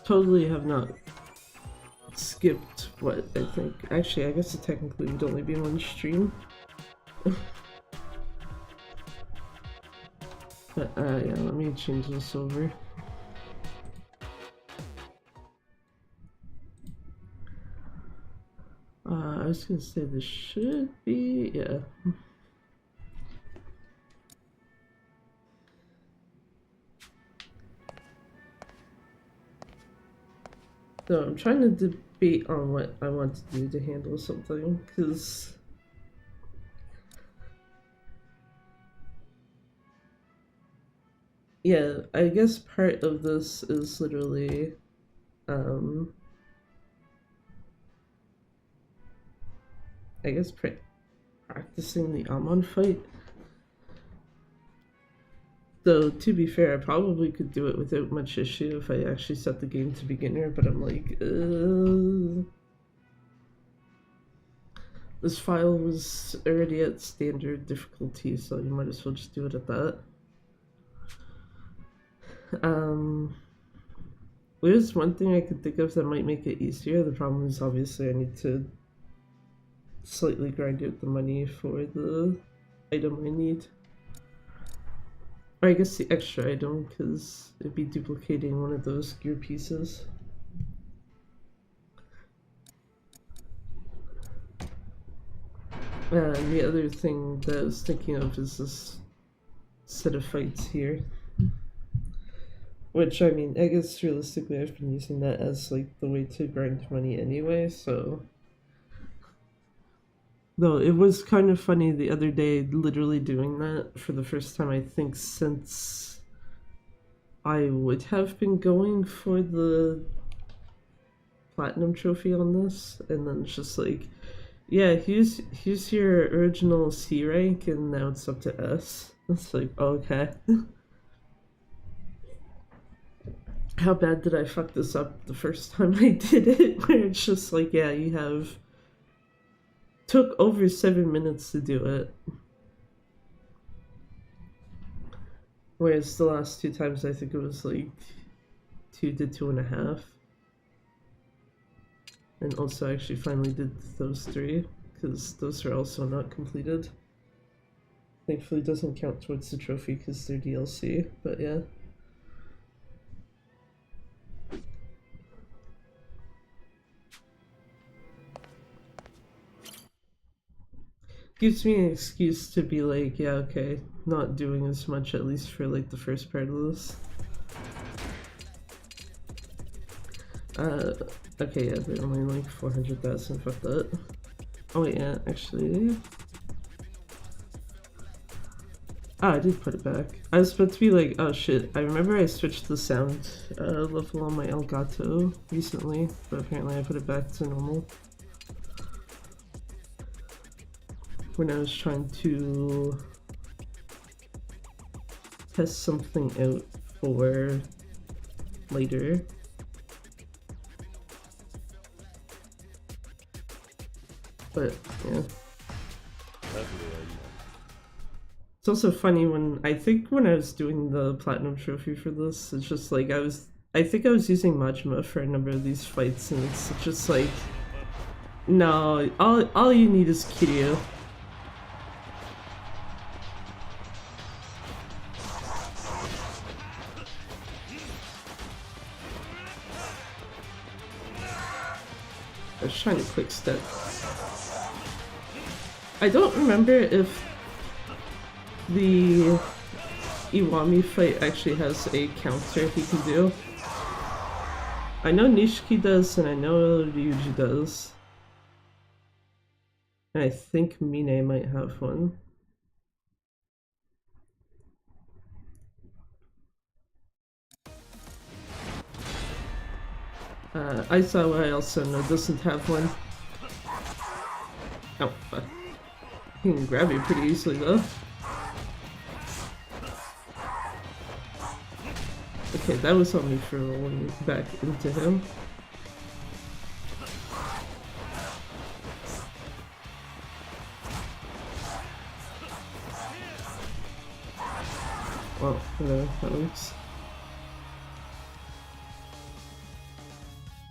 totally have not skipped what I think. Actually, I guess it technically would only be one stream. But yeah, let me change this over. I was gonna say this should be, yeah. So I'm trying to debate on what I want to do to handle something, because yeah, I guess part of this is literally I guess practicing the Amon fight. Though, to be fair, I probably could do it without much issue if I actually set the game to beginner, but I'm like, this file was already at standard difficulty, so you might as well just do it at that. There's one thing I could think of that might make it easier. The problem is obviously I need to slightly grind out the money for the item I need. Or I guess the extra item, because it'd be duplicating one of those gear pieces. And the other thing that I was thinking of is this set of fights here. Which, I mean, I guess realistically I've been using that as like the way to grind money anyway, so... Though it was kind of funny the other day, literally doing that for the first time, I think, since I would have been going for the platinum trophy on this, and then it's just like, yeah, here's your original C rank, and now it's up to S. It's like, oh, okay. How bad did I fuck this up the first time I did it? Where it's just like, yeah, you have... Took over 7 minutes to do it. Whereas the last 2 times I think it was like 2 to 2.5. And also I actually finally did those 3, because those are also not completed. Thankfully it doesn't count towards the trophy because they're DLC, but yeah. Gives me an excuse to be like, yeah, okay, not doing as much, at least for like the first part of this. Okay, yeah, they're only like 400,000, fuck that. Oh wait, yeah, actually... Oh, I did put it back. I was about to be like, oh shit, I remember I switched the sound level on my Elgato recently, but apparently I put it back to normal. When I was trying to test something out for later. But yeah. It's also funny when I was doing the platinum trophy for this, it's just like I think I was using Majima for a number of these fights, and it's just like, no, all you need is Kiryu. I was trying to quick step. I don't remember if the Kiwami fight actually has a counter he can do. I know Nishiki does, and I know Ryuji does. And I think Mine might have one. Aizawa I also know doesn't have one. Oh, fuck. He can grab you pretty easily though. Okay, that was on me for rolling back into him. Well, that works.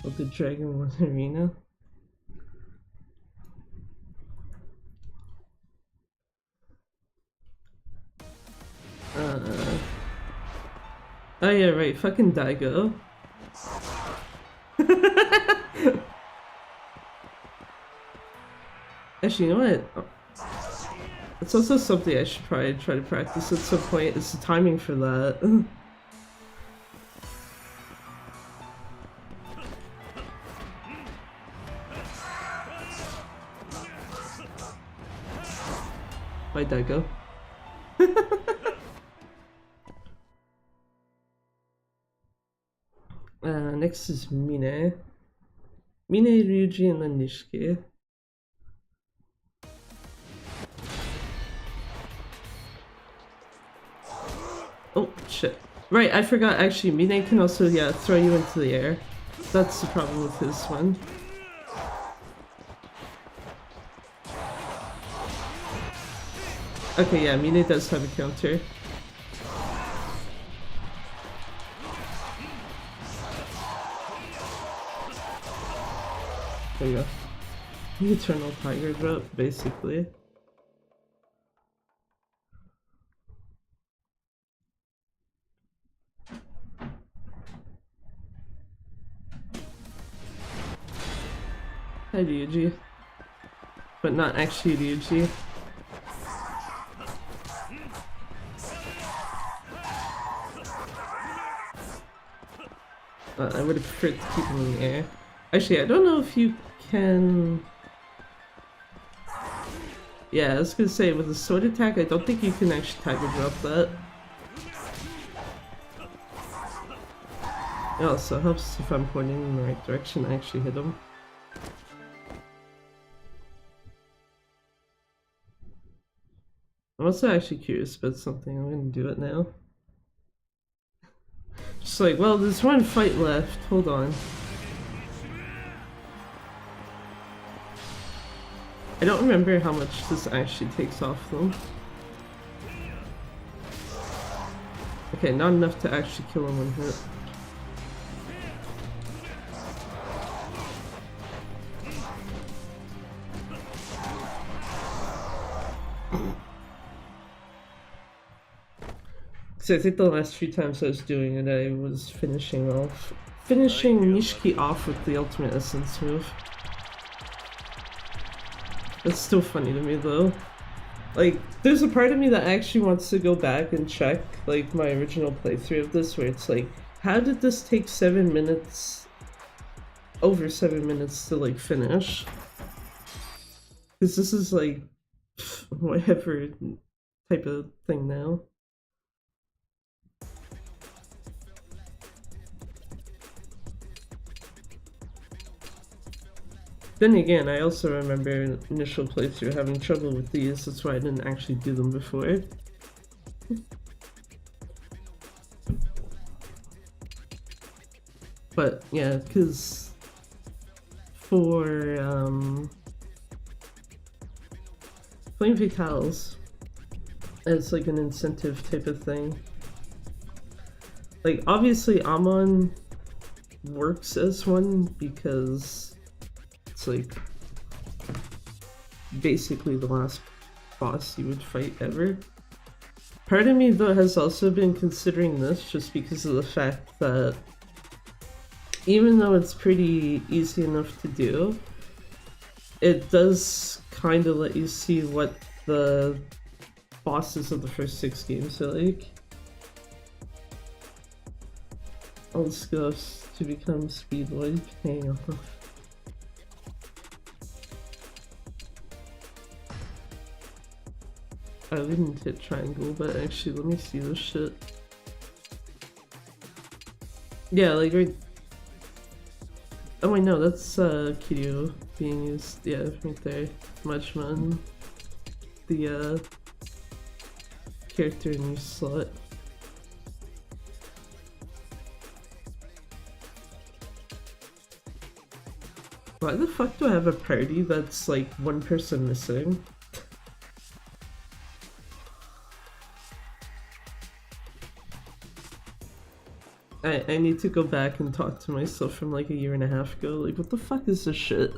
of the Dragon One Arena. Oh yeah, right, fucking Daigo. Actually, you know what? It's also something I should probably try to practice at some point. It's the timing for that. Bye, Daigo. Next is Mine. Mine, Ryuji, and then Nishiki. Oh, shit. Right, I forgot actually, Mine can also, yeah, throw you into the air. That's the problem with his one. Okay, yeah, Mine does have a counter. There you go. The Eternal Tiger drop, basically. Hi, Ryuji. But not actually Ryuji. I would have preferred to keep him in the air. Actually, I don't know if you can... Yeah, I was gonna say, with the sword attack, I don't think you can actually tiger drop that. It also helps if I'm pointing in the right direction, I actually hit him. I'm also actually curious about something, I'm gonna do it now. Just like, well, there's one fight left, hold on. I don't remember how much this actually takes off them. Okay, not enough to actually kill him one hit. So I think the last few times I was doing it, I was finishing Nishiki off with the ultimate essence move. It's still funny to me though. Like, there's a part of me that actually wants to go back and check, like, my original playthrough of this, where it's like, how did this take 7 minutes, over 7 minutes to, like, finish? Because this is, like, whatever type of thing now. Then again, I also remember initial playthrough having trouble with these, that's why I didn't actually do them before. But yeah, because for Flame Fatales, it's like an incentive type of thing. Like, obviously Amon works as one because it's like basically the last boss you would fight ever. Part of me though has also been considering this just because of the fact that even though it's pretty easy enough to do, it does kind of let you see what the bosses of the first 6 games are like. All the stuff to become Speedwood paying off. I didn't hit triangle, but actually let me see this shit. Yeah, like right... Oh wait, no, that's Kiryu being used, yeah, right there. Majman, the character in your slot. Why the fuck do I have a party that's like one person missing? I need to go back and talk to myself from like a year and a half ago. Like, what the fuck is this shit?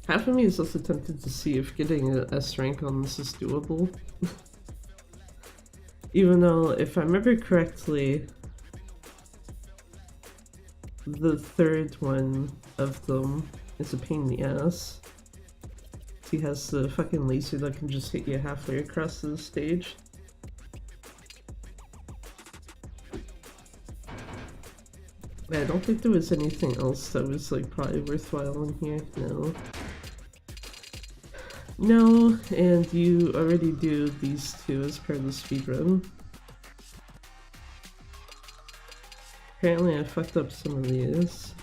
Half of me is also tempted to see if getting an S rank on this is doable. Even though, if I remember correctly, the third one of them is a pain in the ass. He has the fucking laser that can just hit you halfway across the stage. I don't think there was anything else that was like probably worthwhile in here. No. No, and you already do these two as part of the speedrun. Apparently I fucked up some of these.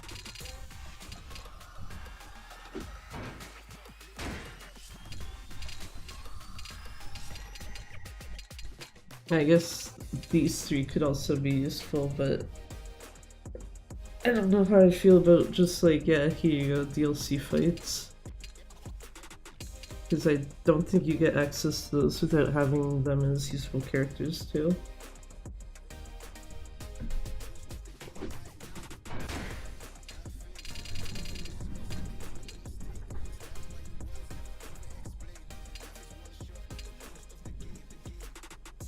I guess these three could also be useful, but I don't know how I feel about just like, yeah, here you go, DLC fights. Because I don't think you get access to those without having them as useful characters too.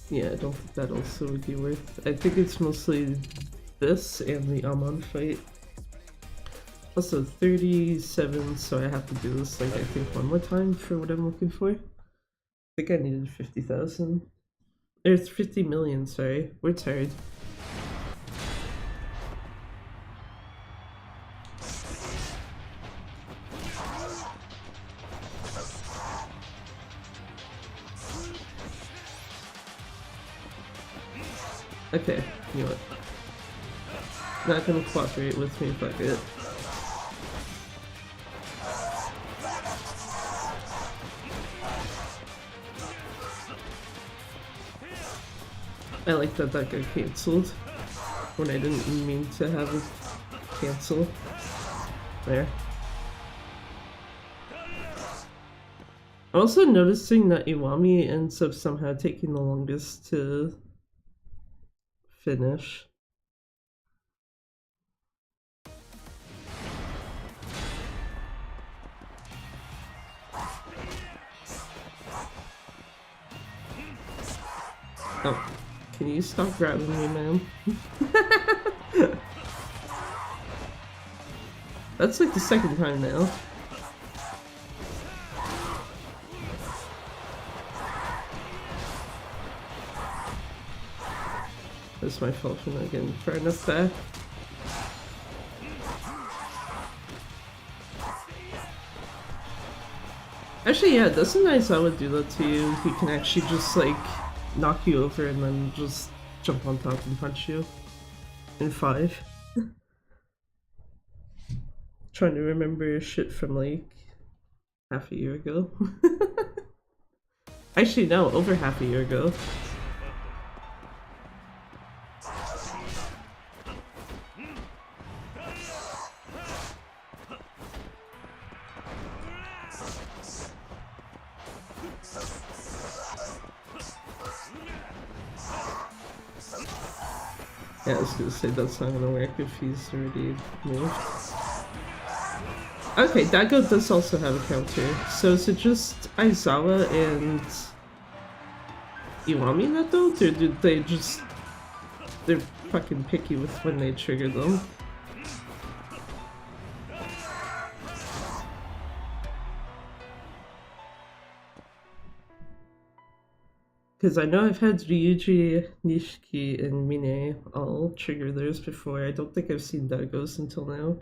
Yeah, I don't think that also would be worth. I think it's mostly this and the Amon fight. Also 37, so I have to do this like I think one more time for what I'm looking for. I think I needed 50,000. It's 50 million, sorry. We're tired. Okay, you know what? Not gonna cooperate with me, fuck it. I like that that got cancelled when I didn't mean to have it cancel. There. I'm also noticing that Kiwami ends up somehow taking the longest to finish. Oh. Can you stop grabbing me, man? That's like the second time now. That's my fault for not getting far enough back. Actually, yeah, doesn't Aizawa do that to you? He can actually just like knock you over and then just jump on top and punch you in 5. Trying to remember shit from like half a year ago. Actually no, over half a year ago. Yeah, I was gonna say that's not gonna work if he's already moved. Okay, Dago does also have a counter. So is it just Aizawa and Kiwami that don't? Or do they just... they're fucking picky with when they trigger them? Because I know I've had Ryuji, Nishiki, and Mine all trigger theirs before. I don't think I've seen Dago's until now.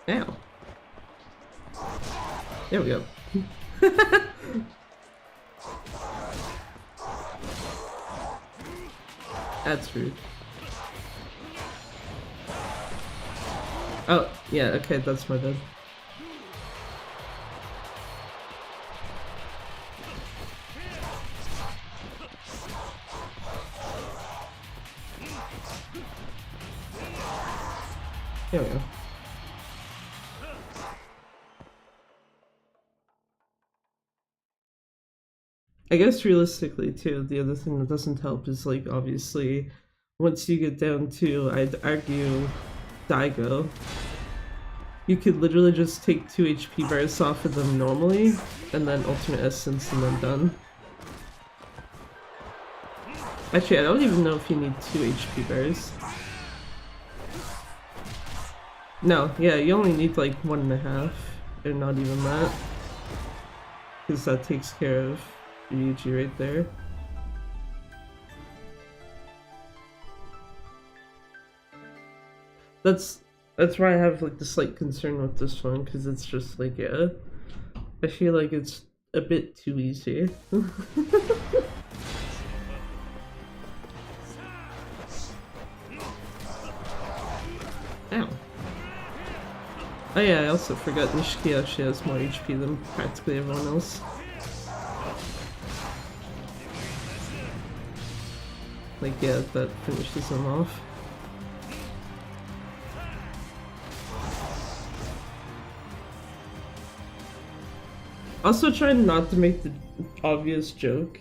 Ow. There we go. That's rude. Oh, yeah, okay, that's my bad. There we go. I guess realistically too, the other thing that doesn't help is like obviously once you get down to, I'd argue, Daigo, you could literally just take 2 HP bars off of them normally, and then alternate essence and then done. Actually, I don't even know if you need 2 HP bars. No, yeah, you only need like 1.5, or not even that. Because that takes care of Ryuji right there. That's why I have like the slight concern with this one, because it's just like, yeah, I feel like it's a bit too easy. Ow. Oh yeah, I also forgot Nishiki actually has more HP than practically everyone else. Like, yeah, that finishes him off. Also trying not to make the obvious joke.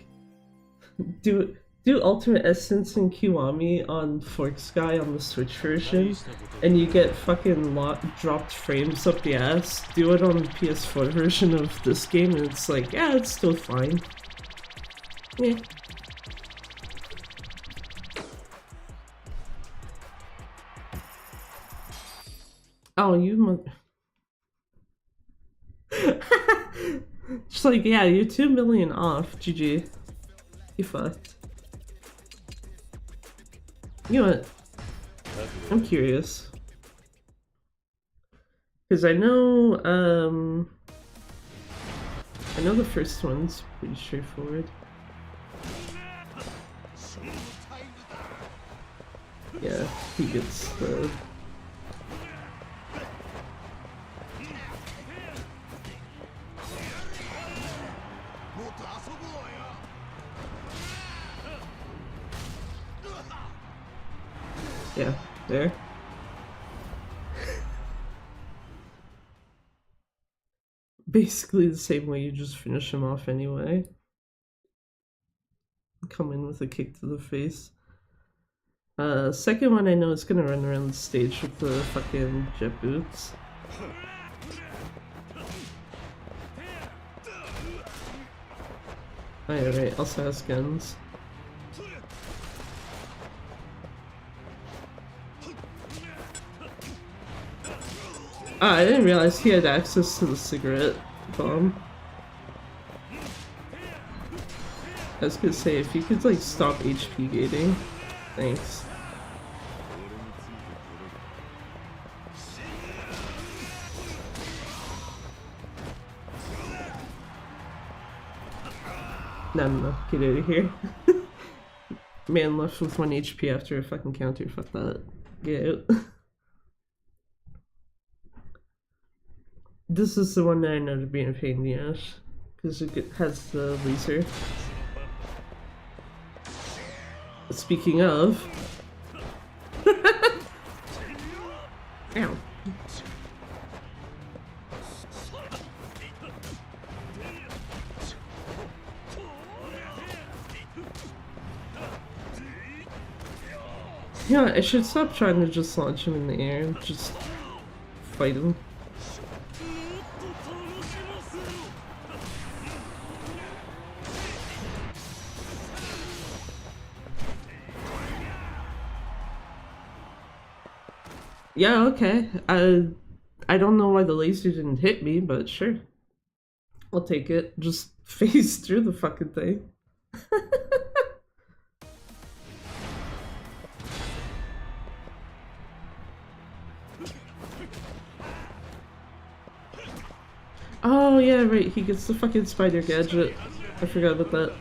Do Ultimate Essence and Kiwami on Fork Sky on the Switch version, and you get fucking dropped frames up the ass. Do it on the PS4 version of this game, and it's like, yeah, it's still fine. Yeah. Oh, you just like, yeah, you're 2 million off. GG. You fucked. You know what? I'm curious. Because I know the first one's pretty straightforward. Yeah, he gets the... Yeah, there. Basically the same way you just finish him off anyway. Come in with a kick to the face. Second one I know is gonna run around the stage with the fucking jet boots. Oh yeah, right, also has guns. Ah, I didn't realize he had access to the cigarette bomb. I was gonna say, if you could like stop HP gating, thanks. No, get out of here. Man left with 1 HP after a fucking counter, fuck that. Get out. This is the one that I know to be a pain in the ass, because it has the laser. Speaking of... Ow. Yeah, I should stop trying to just launch him in the air and just fight him. Yeah, okay. I don't know why the laser didn't hit me, but sure. I'll take it. Just phase through the fucking thing. Oh yeah, right, he gets the fucking spider gadget. I forgot about that.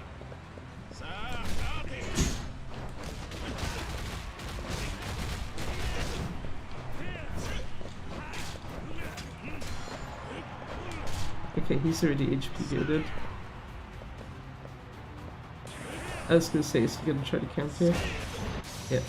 Okay, he's already HP gated. I was gonna say, is he gonna try to counter? Yeah.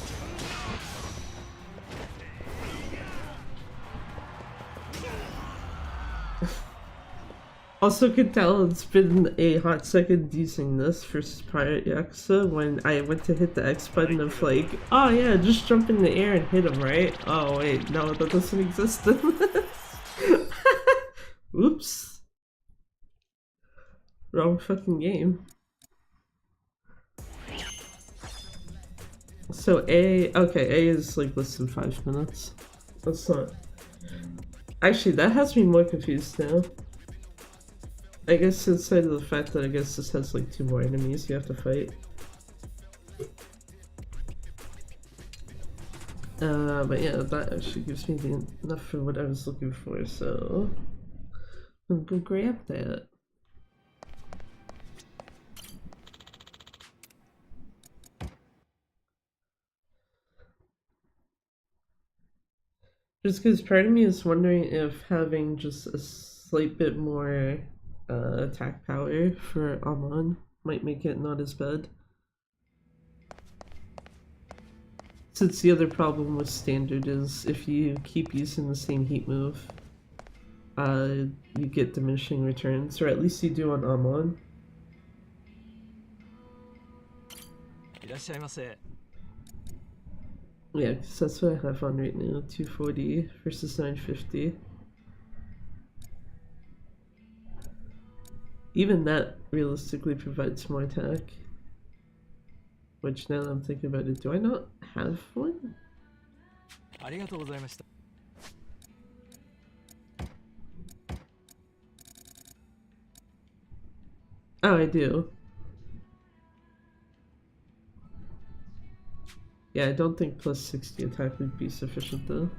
Also could tell it's been a hot second using this versus Pirate Yakuza when I went to hit the X button of like, oh yeah, just jump in the air and hit him, right? Oh wait, no, that doesn't exist in this. Oops. Wrong fucking game. So A, okay, A is like less than 5 minutes. That's not... Actually, that has me more confused now. I guess inside of the fact that I guess this has like 2 more enemies you have to fight. But yeah, that actually gives me enough for what I was looking for, so I'll go grab that. Just because part of me is wondering if having just a slight bit more attack power for Amon might make it not as bad. Since the other problem with standard is if you keep using the same heat move, you get diminishing returns, or at least you do on Amon. Yeah, because that's what I have on right now, 240 versus 950. Even that realistically provides more attack. Which now that I'm thinking about it, do I not have one? Oh, I do. Yeah, I don't think plus 60 attack would be sufficient though.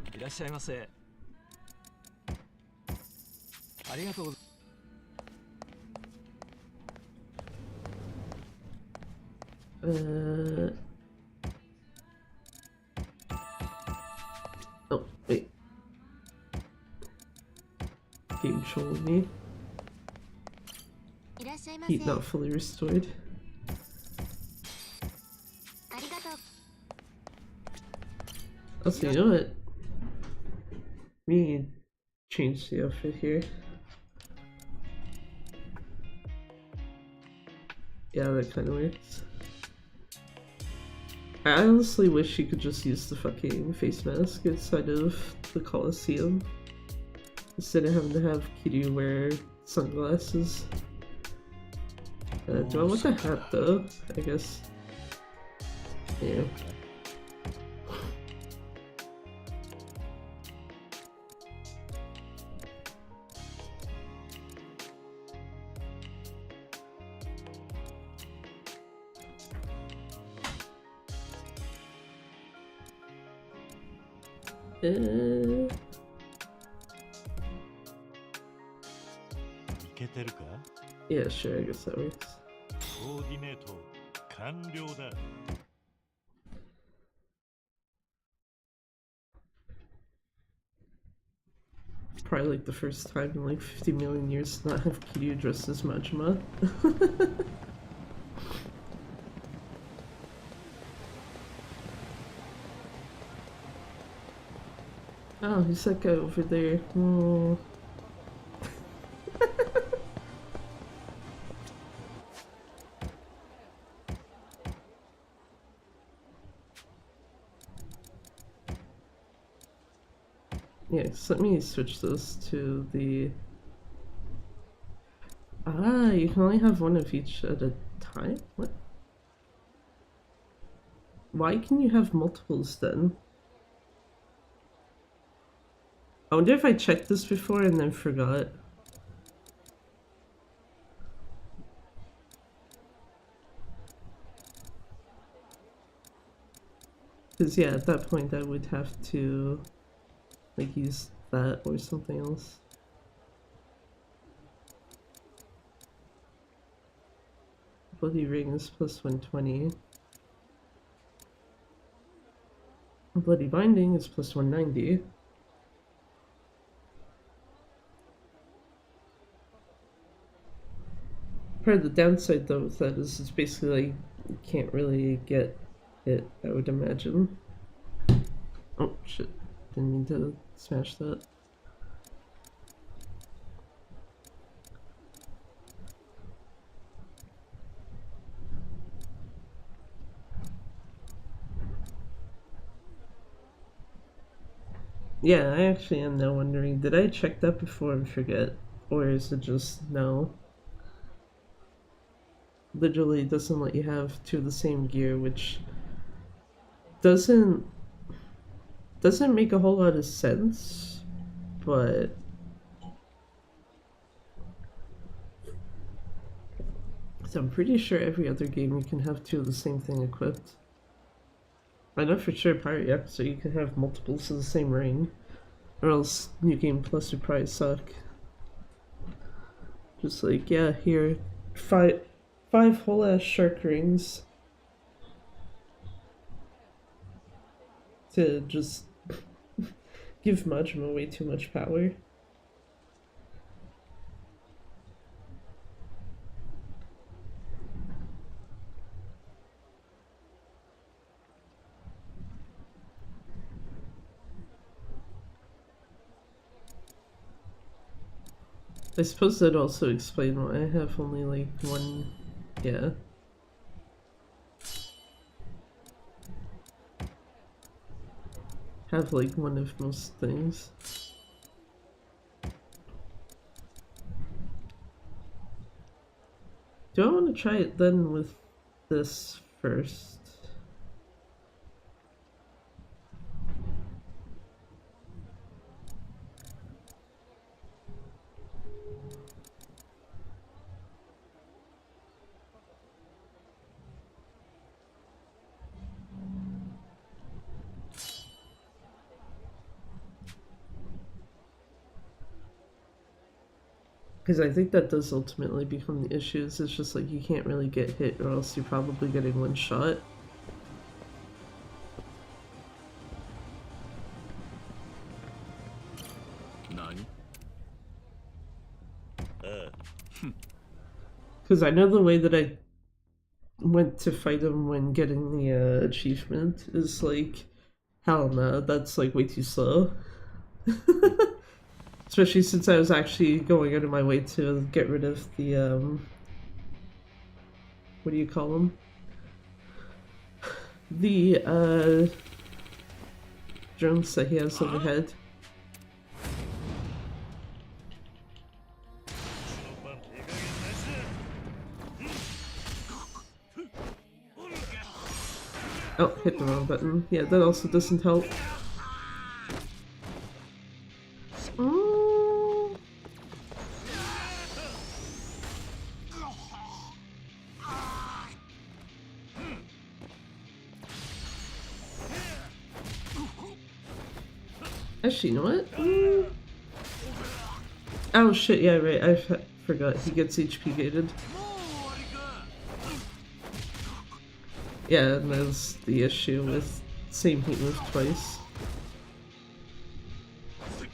Oh, wait. Game trolling me. Heat not fully restored. Also, you know what? Me change the outfit here. Yeah, that kind of works. I honestly wish you could just use the fucking face mask inside of the Coliseum instead of having to have Kiryu wear sunglasses. Do I want the hat though? I guess. Yeah. Yeah, sure, I guess that works. Probably like the first time in like 50 million years to not have Kiryu dressed as Majima. Oh, who's that guy over there? Oh. Yeah, so let me switch those to the... Ah, you can only have one of each at a time? What? Why can you have multiples then? I wonder if I checked this before and then forgot. Because yeah, at that point I would have to like use that or something else. Bloody ring is plus 120. Bloody binding is plus 190. Part of the downside though with that is it's basically like you can't really get it, I would imagine. Oh shit, didn't mean to smash that. Yeah, I actually am now wondering, did I check that before and forget? Or is it just no? Literally doesn't let you have two of the same gear, which doesn't make a whole lot of sense, but so I'm pretty sure every other game you can have two of the same thing equipped. I know for sure Pirate Yakuza you can have multiples of the same ring, or else New Game Plus would probably suck. Just like, yeah, here, five whole ass shark rings to just give Majima way too much power. I suppose that also explain why I have only like one, yeah. Have like one of most things. Do I want to try it then with this first? Because I think that does ultimately become the issues. It's just like you can't really get hit or else you're probably getting one shot. Because I know the way that I went to fight him when getting the achievement is like, hell no, that's like way too slow. Especially since I was actually going out of my way to get rid of the, what do you call them? The, drones that he has overhead. Oh, hit the wrong button. Yeah, that also doesn't help. Actually, you know what? Oh shit, yeah, right, I forgot. He gets HP gated. Yeah, and that's the issue with same heat move twice.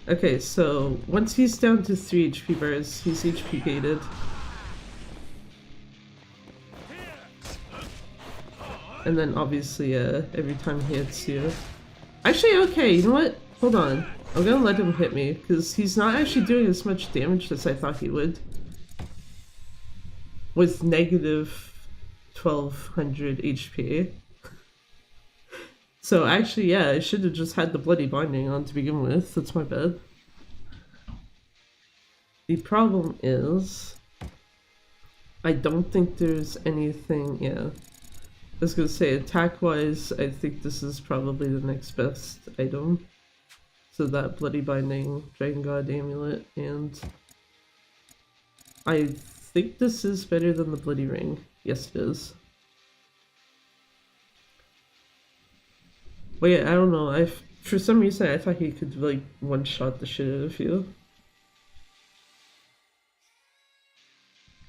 Okay, so once he's down to 3 HP bars, he's HP gated. And then obviously, every time he hits you. Actually, okay, you know what? Hold on. I'm gonna let him hit me, because he's not actually doing as much damage as I thought he would. With negative 1200 HP. So actually, yeah, I should have just had the bloody binding on to begin with. That's my bad. The problem is, I don't think there's anything, yeah. I was gonna say, attack-wise, I think this is probably the next best item. So that Bloody Binding, Dragon God Amulet, and I think this is better than the Bloody Ring. Yes, it is. But yeah, I don't know, for some reason I thought he could like one-shot the shit out of you.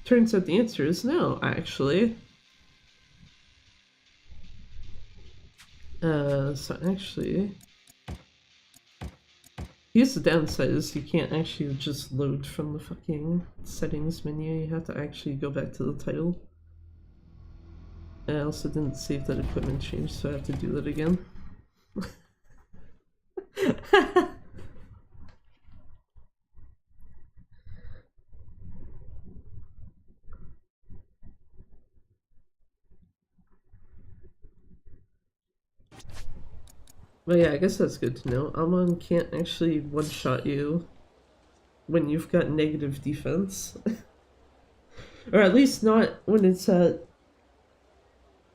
Turns out the answer is no, actually. So actually, here's the downside is you can't actually just load from the fucking settings menu, you have to actually go back to the title. I also didn't save that equipment change, so I have to do that again. But yeah, I guess that's good to know. Amon can't actually one-shot you when you've got negative defense. Or at least not when it's at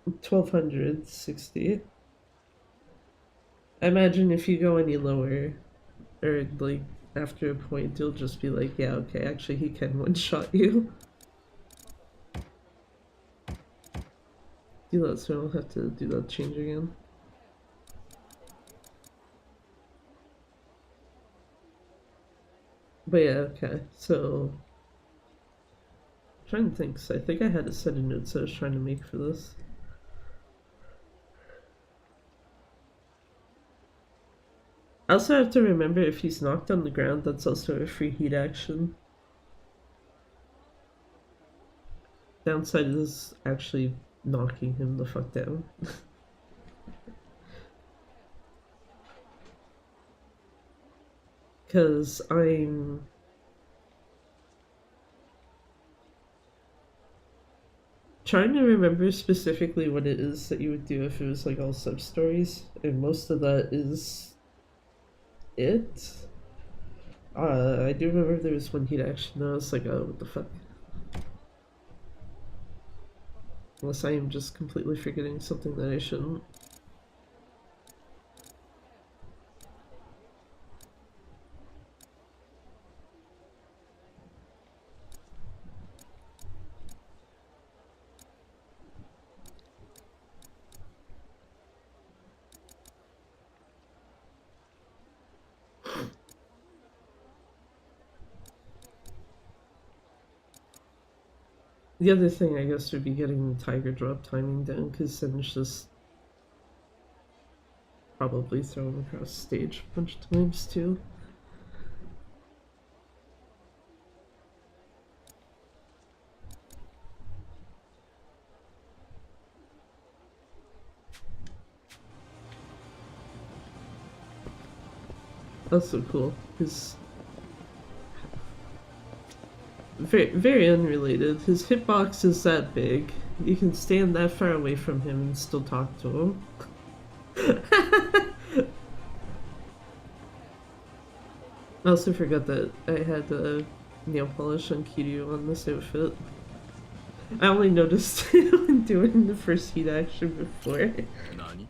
1260. I imagine if you go any lower, or like after a point, you'll just be like, yeah, okay, actually he can one-shot you. Do that so I don't have to do that change again. But yeah, okay, so I'm trying to think, so I think I had a set of notes I was trying to make for this. I also have to remember if he's knocked on the ground, that's also a free heat action. Downside is actually knocking him the fuck down. Because I'm trying to remember specifically what it is that you would do if it was like all sub-stories, and most of that is it. I do remember there was one heat action that I was like, oh, what the fuck? Unless I am just completely forgetting something that I shouldn't. The other thing, I guess, would be getting the tiger drop timing down, because then it's just probably throw him across stage a bunch of times too. That's so cool, because very unrelated. His hitbox is that big. You can stand that far away from him and still talk to him. I also forgot that I had nail polish on Kiryu on this outfit. I only noticed it when doing the first heat action before. Nani?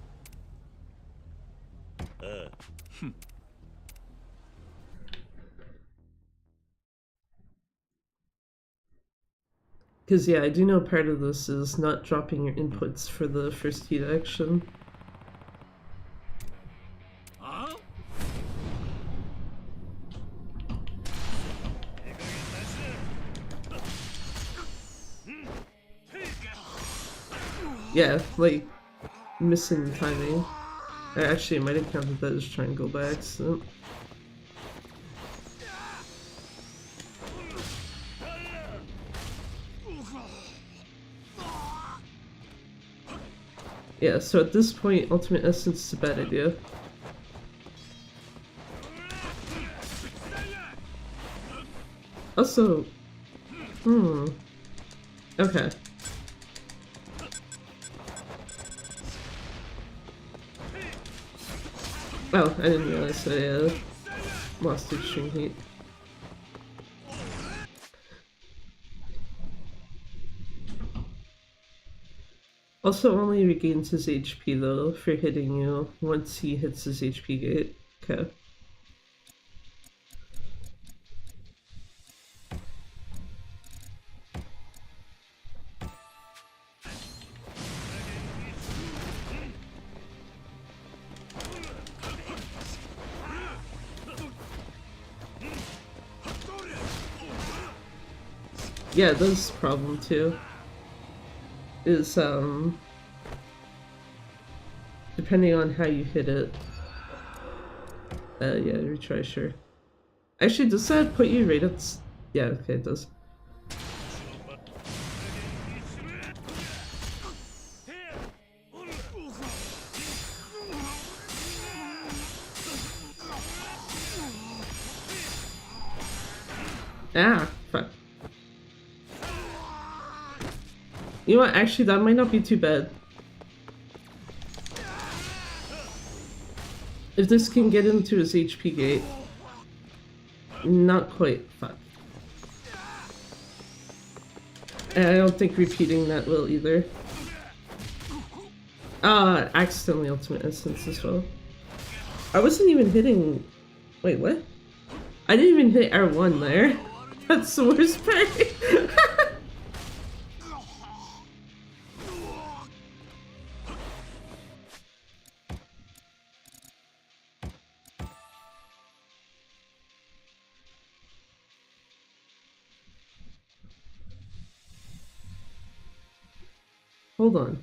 Because yeah, I do know part of this is not dropping your inputs for the first heat action. Yeah, like missing timing. Actually, I might have counted that as triangle by accident. Yeah, so at this point, Ultimate Essence is a bad idea. Also, okay. Oh, I didn't realize I lost extreme heat. Also only regains his HP though for hitting you once he hits his HP gate. Okay. Yeah, that's the problem too. Is depending on how you hit it. Yeah, retry, sure. Actually, does that put you right at yeah, okay, it does. Ah, fuck. You know what, actually that might not be too bad. If this can get into his HP gate. Not quite. Fuck. And I don't think repeating that will either. Accidentally ultimate essence as well. I wasn't even hitting... Wait, what? I didn't even hit R1 there. That's the worst part. Hold on.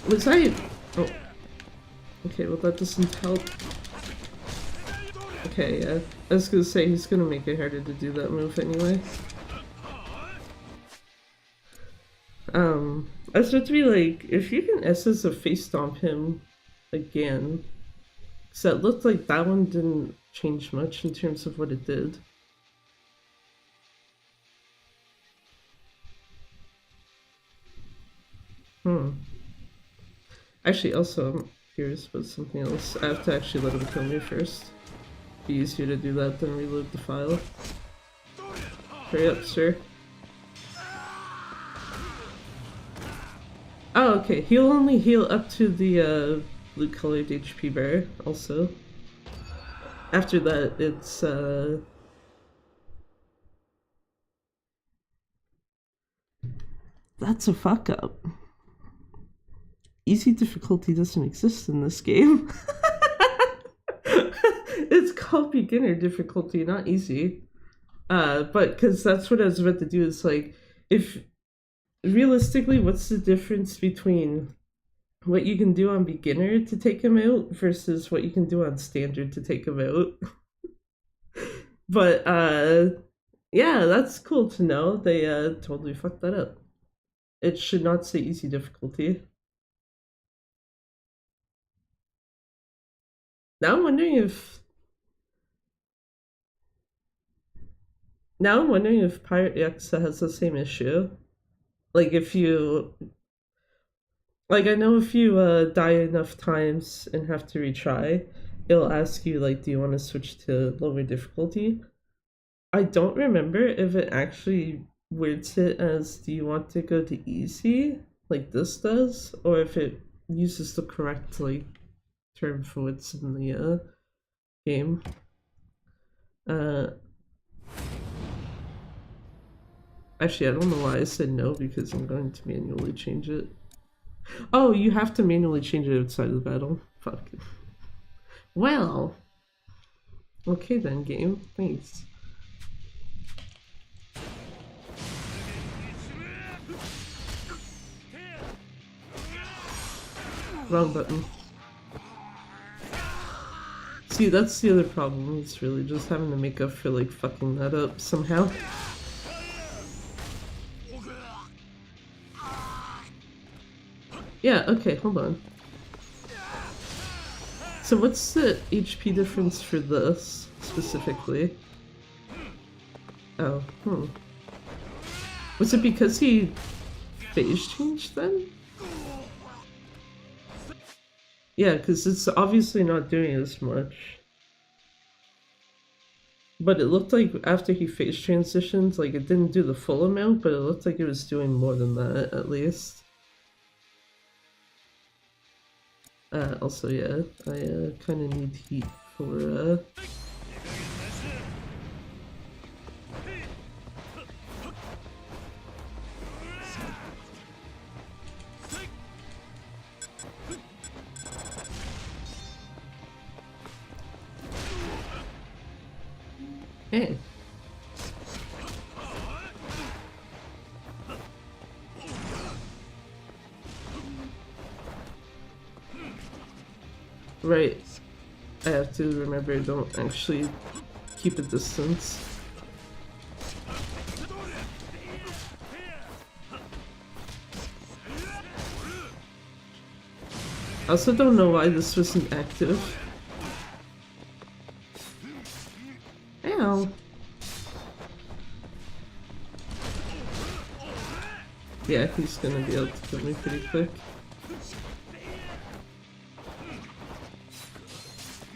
Was I... Oh. Okay, well that doesn't help. Okay, yeah. I was gonna say, he's gonna make it harder to do that move anyway. I was about to be like, if you can SS a face stomp him again, because that looked like that one didn't change much in terms of what it did. Actually, also, I'm curious about something else. I have to actually let him kill me first. Be easier to do that than reload the file. Hurry up, sir. Oh, okay. He'll only heal up to the blue-colored HP bar, also. After that, it's, That's a fuck-up. Easy difficulty doesn't exist in this game. It's called beginner difficulty, not easy. But because that's what I was about to do, is like, if realistically, what's the difference between what you can do on beginner to take him out versus what you can do on standard to take him out? But yeah, that's cool to know. They totally fucked that up. It should not say easy difficulty. Now I'm wondering if Pirate Yakuza has the same issue. Like if you... Like I know if you die enough times and have to retry, it'll ask you like, do you want to switch to lower difficulty? I don't remember if it actually words it as, do you want to go to easy, like this does, or if it uses the correct like term for what's in the game. Actually, I don't know why I said no, because I'm going to manually change it. Oh, you have to manually change it outside of the battle. Fuck. Well. Okay then, game. Thanks. Wrong button. See, that's the other problem. It's really just having to make up for like fucking that up somehow. Yeah, okay, hold on. So what's the HP difference for this, specifically? Oh, Was it because he phase changed then? Yeah, because it's obviously not doing as much. But it looked like after he phase transitioned, like it didn't do the full amount, but it looked like it was doing more than that, at least. Also, yeah, I kind of need heat for, Hey. Right. I have to remember, don't actually keep a distance. I also don't know why this wasn't active. Ow. Yeah, he's gonna be able to kill me pretty quick.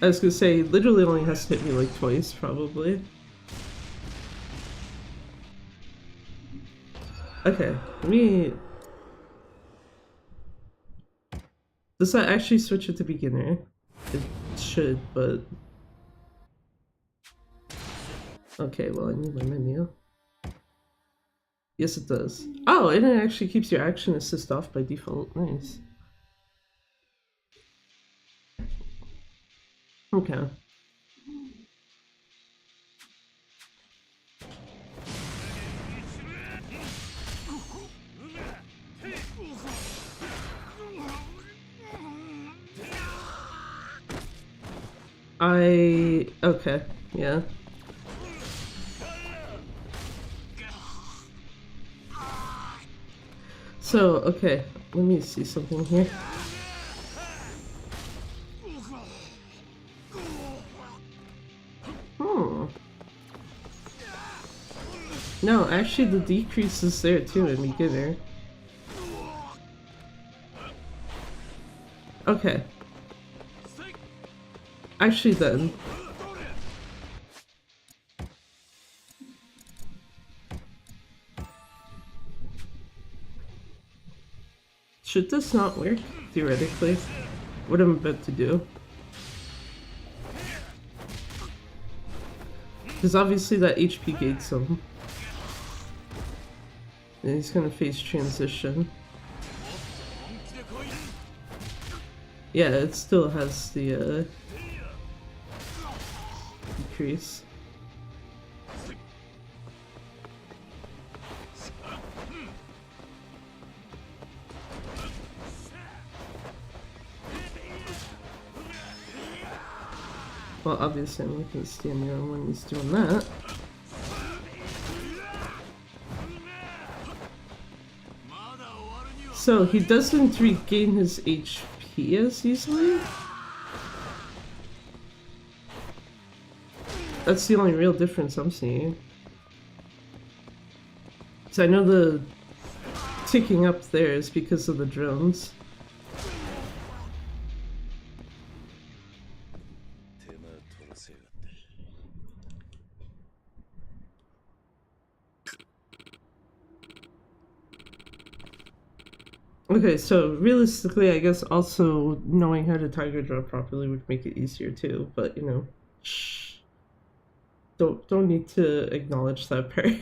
I was gonna say, he literally only has to hit me like twice, probably. Okay, let me... Does that actually switch it to beginner? It should, but... Okay, well I need my menu. Yes, it does. Oh, and it actually keeps your action assist off by default. Nice. Okay. Okay, yeah. So, okay, let me see something here. No, actually the decrease is there too in beginner. Okay. Actually then. Should this not work, theoretically? What I'm about to do. Because obviously that HP gates him. And he's gonna face transition. Yeah, it still has the decrease. Well, obviously I'm not gonna stand there when he's doing that. So he doesn't regain his HP as easily? That's the only real difference I'm seeing. So I know the ticking up there is because of the drones. Okay, so realistically, I guess also knowing how to tiger drop properly would make it easier too, but you know, shh. Don't need to acknowledge that part.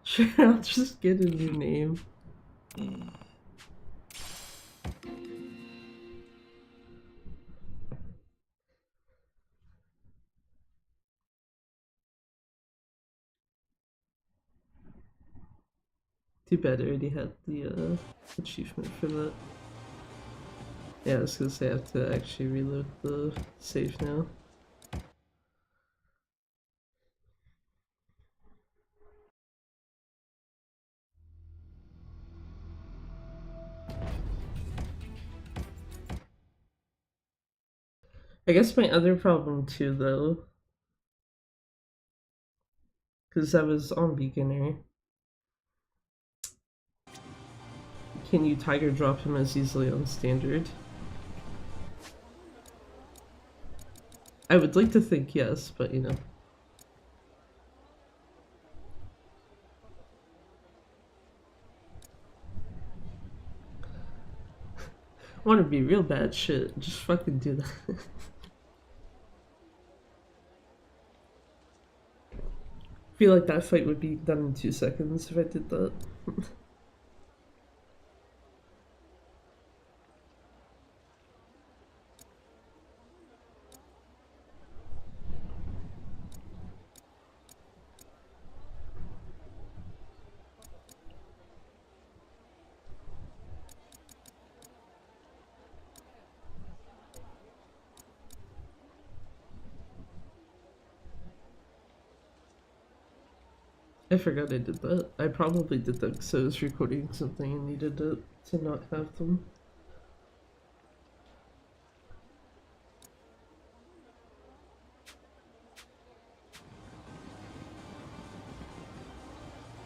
Sure, I'll just get a new name. Too bad I already had the achievement for that. Yeah, I was gonna say I have to actually reload the save now. I guess my other problem too, though, because I was on beginner. Can you tiger drop him as easily on standard? I would like to think yes, but you know. Want to be real bad shit, just fucking do that. Feel like that fight would be done in 2 seconds if I did that. I forgot I did that. I probably did that because I was recording something and needed it to not have them.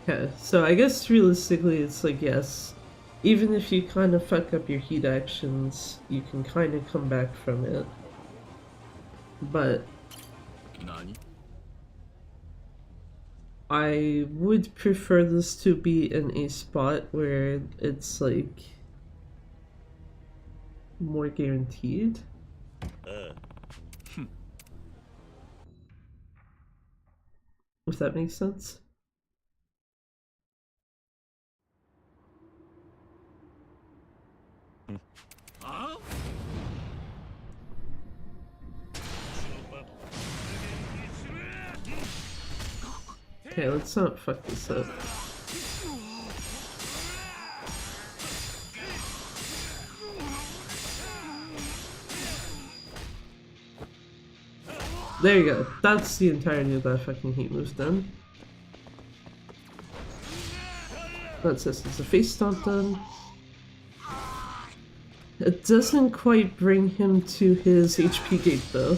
Okay, so I guess realistically it's like, yes, even if you kind of fuck up your heat actions, you can kind of come back from it. But I would prefer this to be in a spot where it's like more guaranteed. If that makes sense. Okay, let's not fuck this up. There you go. That's the entirety of that fucking heat move done. That's this. It's a face stomp done. It doesn't quite bring him to his HP gate though.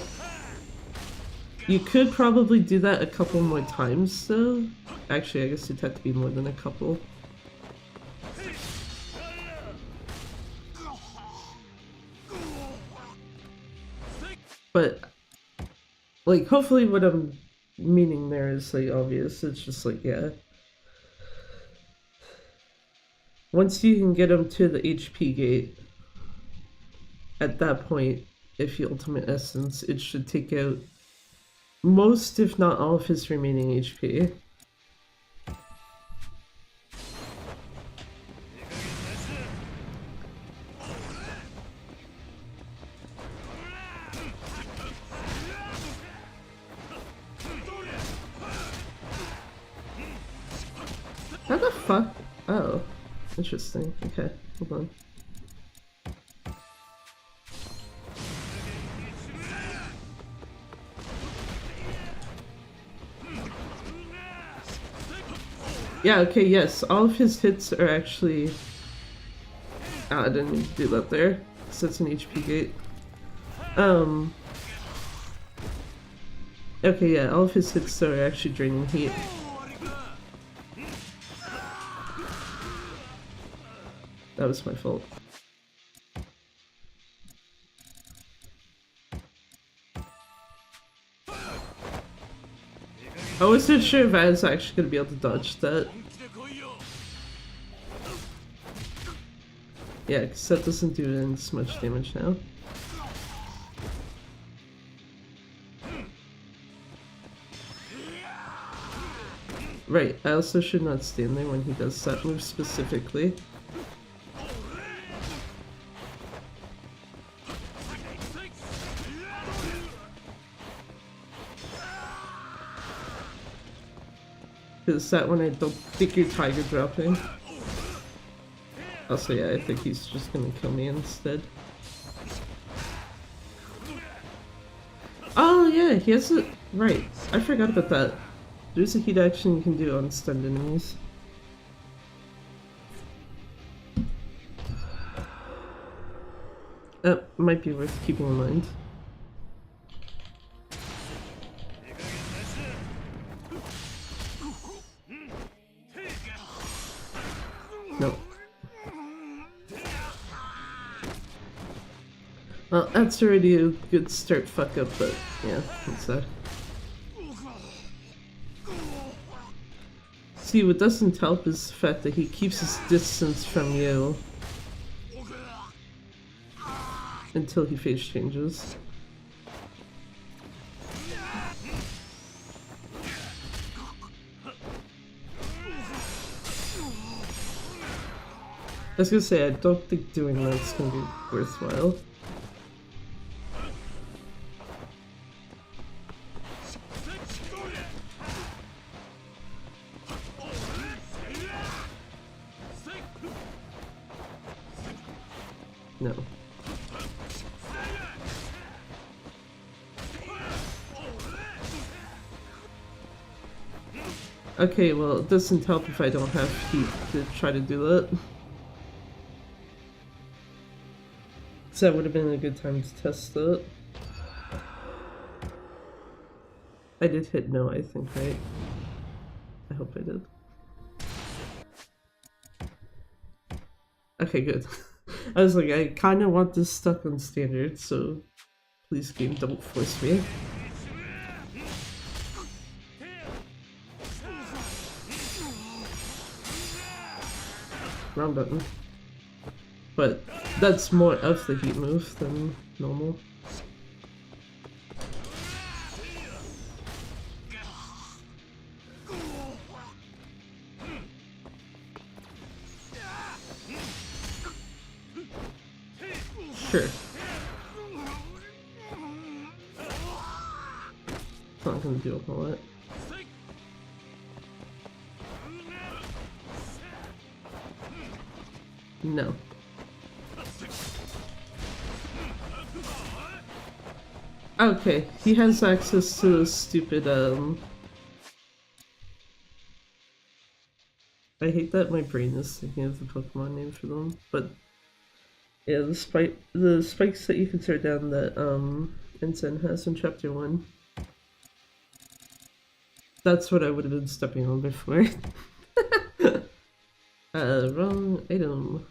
You could probably do that a couple more times though. Actually, I guess it'd have to be more than a couple. But, like, hopefully what I'm meaning there is, like, obvious. It's just like, yeah. Once you can get him to the HP gate, at that point, if you ultimate essence, it should take out most, if not all, of his remaining HP. How the fuck? Oh, interesting. Okay, hold on. Yeah, okay, yes, all of his hits are actually... Ah, I didn't mean to do that there, because it's an HP gate. Okay, yeah, all of his hits are actually draining heat. That was my fault. I wasn't sure if I was actually gonna be able to dodge that. Yeah, because that doesn't do as much damage now. Right, I also should not stand there when he does that move specifically. Because that one I don't think you're tiger dropping. Also, yeah, I think he's just gonna kill me instead. Oh yeah, he has a... Right, I forgot about that. There's a heat action you can do on stunned enemies. That might be worth keeping in mind. No. Well, that's already a good start fuck up, but yeah, that's that. See, what doesn't help is the fact that he keeps his distance from you until he phase changes. I was gonna say, I don't think doing that's gonna be worthwhile. No. Okay, well, it doesn't help if I don't have heat to try to do that. So that would have been a good time to test it. I did hit no, I think, right? I hope I did. Okay, good. I was like, I kind of want this stuck on standard, so please game, don't force me. Wrong button. But that's more of the heat move than normal. Sure. It's not gonna do a whole lot. No. Okay, he has access to the stupid, I hate that my brain is thinking of the Pokemon name for them, but yeah, the spikes that you can throw down that, Ensign has in Chapter 1. That's what I would have been stepping on before. Wrong item.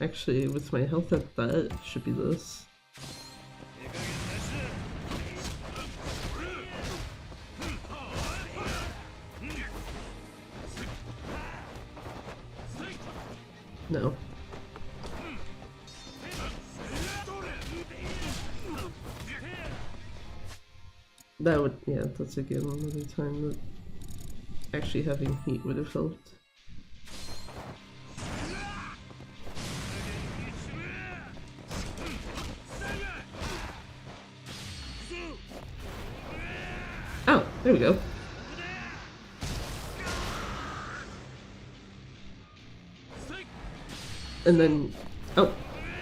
Actually, with my health at that, it should be this. No. That would, yeah, that's again another time that actually having heat would have helped. Oh, there we go. And then, oh,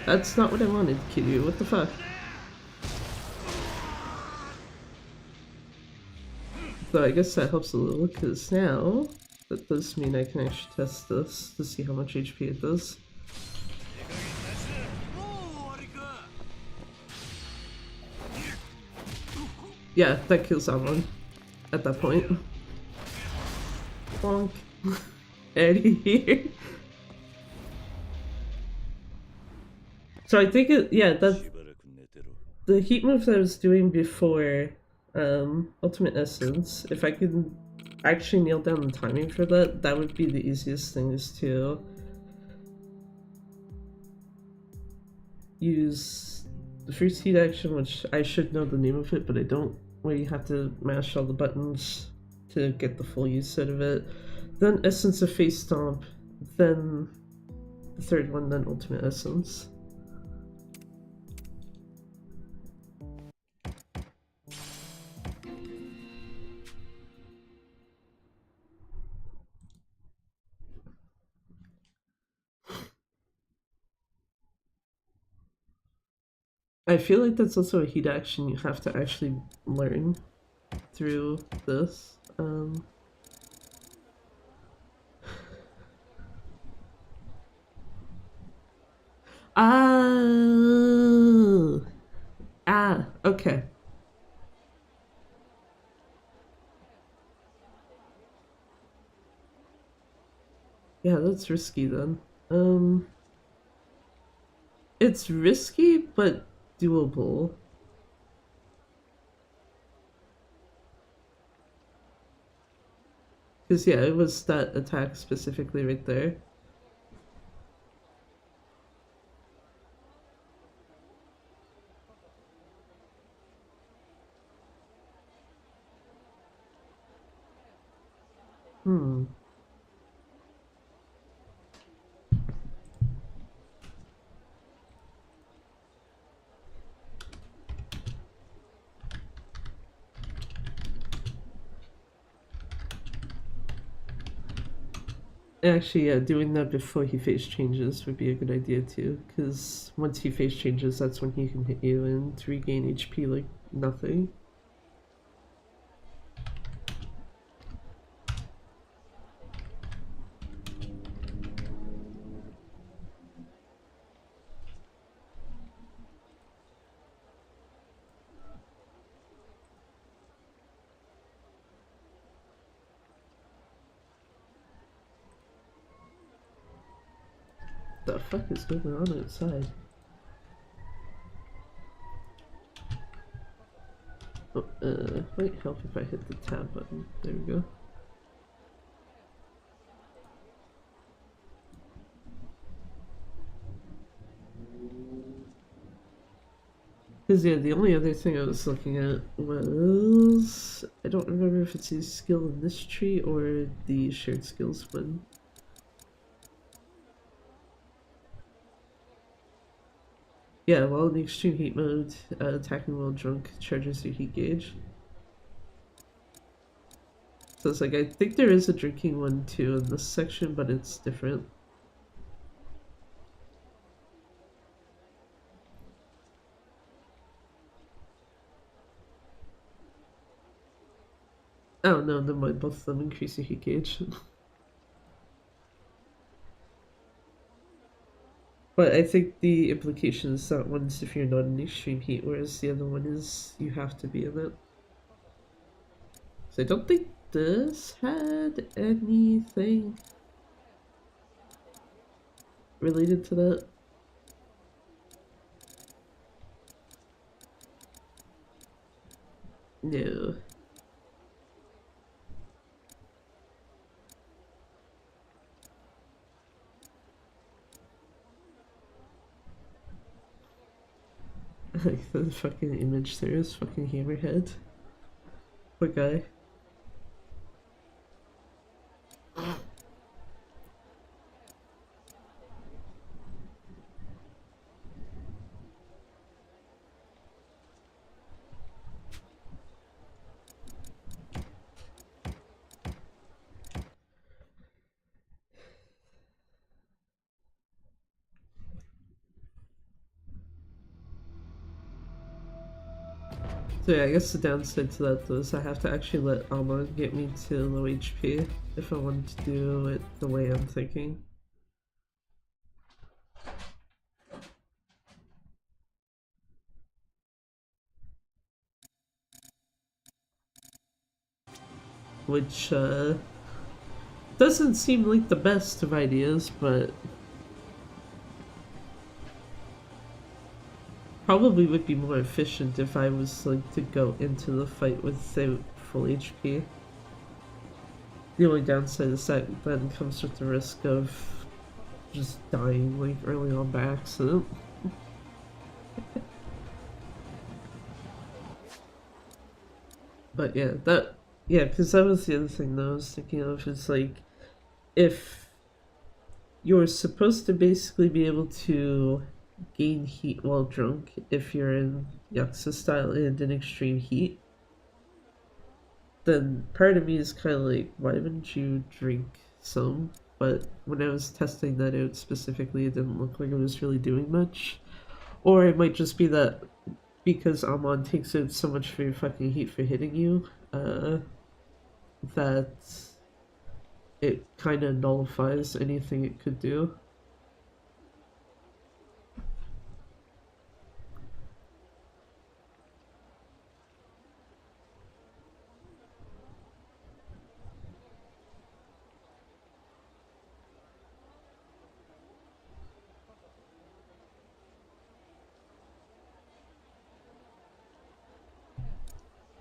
that's not what I wanted, Kiryu, what the fuck? Though I guess that helps a little, because now, that does mean I can actually test this to see how much HP it does. Yeah, that kills someone at that point. Bonk. Eddie here. So I think it, yeah, that's the heat move that I was doing before Ultimate Essence. If I could actually nail down the timing for that, that would be the easiest thing, is to use the first heat action, which I should know the name of it, but I don't, where you have to mash all the buttons to get the full use out of it. Then Essence of Face Stomp, then the third one, then Ultimate Essence. I feel like that's also a heat action you have to actually learn through this. Okay. Yeah, that's risky then. It's risky, but doable. Because yeah, it was that attack specifically right there. Actually, yeah, doing that before he face changes would be a good idea too, because once he face changes, that's when he can hit you and regain HP like nothing. The fuck is going on outside? Oh, might help if I hit the tab button. There we go. Because yeah, the only other thing I was looking at was... I don't remember if it's a skill in this tree or the shared skills one. Yeah, while in the extreme heat mode, attacking while drunk charges your heat gauge. So it's like, I think there is a drinking one too in this section, but it's different. Oh no, never mind, both of them increase your heat gauge. But I think the implication is that one's if you're not in extreme heat, whereas the other one is you have to be in it. So I don't think this had anything related to that. No. Like the fucking image there is fucking Hammerhead. Poor guy. So yeah, I guess the downside to that though is I have to actually let Alma get me to low HP if I want to do it the way I'm thinking. Which doesn't seem like the best of ideas, but probably would be more efficient if I was like to go into the fight without full HP. The only downside is that then comes with the risk of just dying like early on by accident. But yeah, because that was the other thing that I was thinking of is like if you're supposed to basically be able to gain heat while drunk if you're in Yakuza style and in extreme heat, then part of me is kind of like, why wouldn't you drink some? But when I was testing that out specifically, it didn't look like it was really doing much. Or it might just be that because Amon takes out so much for your fucking heat for hitting you, that it kind of nullifies anything it could do.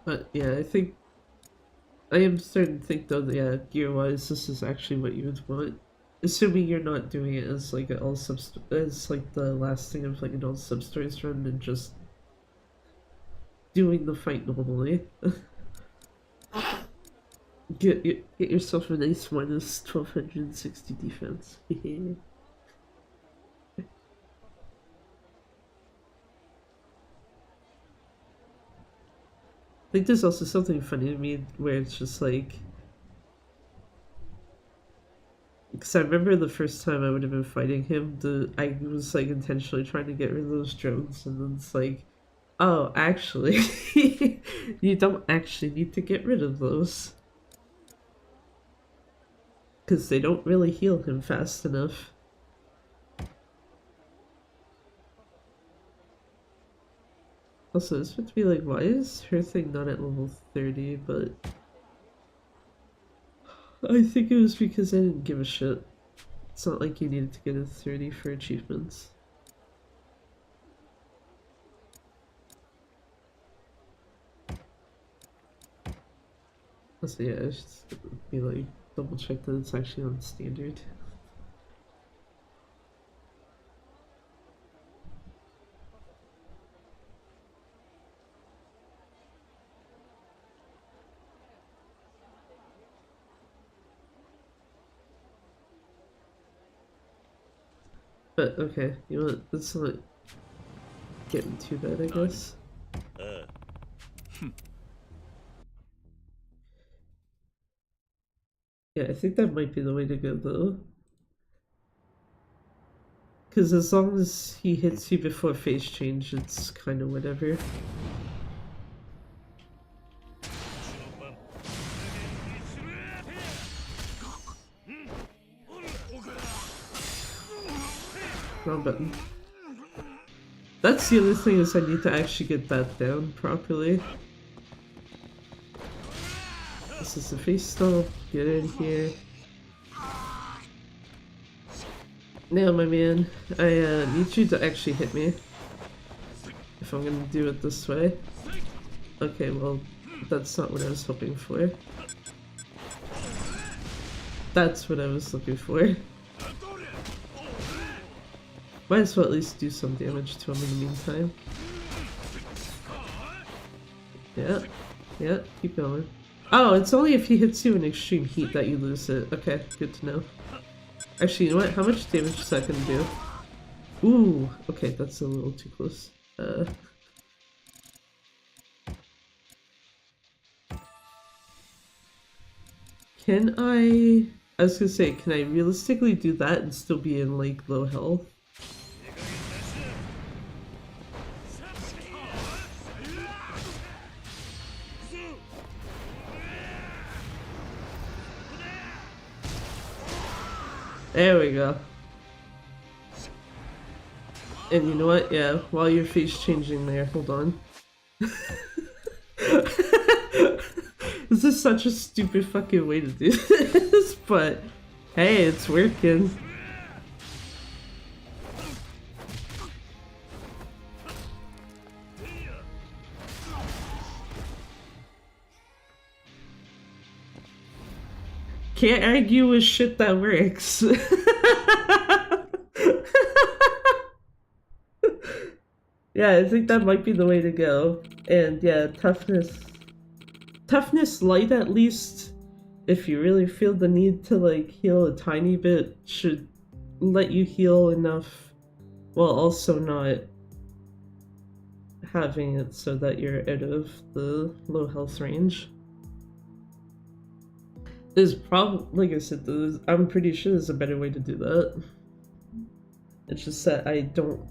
But yeah, I am starting to think though that yeah, gear wise, this is actually what you would want. Assuming you're not doing it as like an all as like the last thing of like an all substories run and just doing the fight normally. Get yourself a nice minus 1260 defense. I think there's also something funny to me where it's just like, because I remember the first time I would have been fighting him, I was like intentionally trying to get rid of those drones, and then it's like, oh, actually, you don't actually need to get rid of those. Because they don't really heal him fast enough. Also, it's meant to be like, why is her thing not at level 30, but... I think it was because I didn't give a shit. It's not like you needed to get a 30 for achievements. So yeah, I should be like double check that it's actually on standard. But okay, you know what? It's not getting too bad, I guess. Yeah, I think that might be the way to go though. Because as long as he hits you before phase change, it's kind of whatever. Wrong button. That's the other thing, is I need to actually get that down properly. This is the face stall. Get in here. Now, my man, I need you to actually hit me. If I'm gonna do it this way. Okay, well, that's not what I was hoping for. That's what I was looking for. Might as well at least do some damage to him in the meantime. Yeah, yeah, keep going. Oh, it's only if he hits you in extreme heat that you lose it. Okay, good to know. Actually, you know what? How much damage is that gonna do? Ooh, okay, that's a little too close. Can I was gonna say, can I realistically do that and still be in, like, low health? There we go. And you know what? Yeah, while your face changing there, hold on. This is such a stupid fucking way to do this, but hey, it's working. Can't argue with shit that works. Yeah, I think that might be the way to go. And yeah, toughness. Toughness light, at least, if you really feel the need to like heal a tiny bit, should let you heal enough while also not having it so that you're out of the low health range. There's probably, like I said, I'm pretty sure there's a better way to do that. It's just that I don't...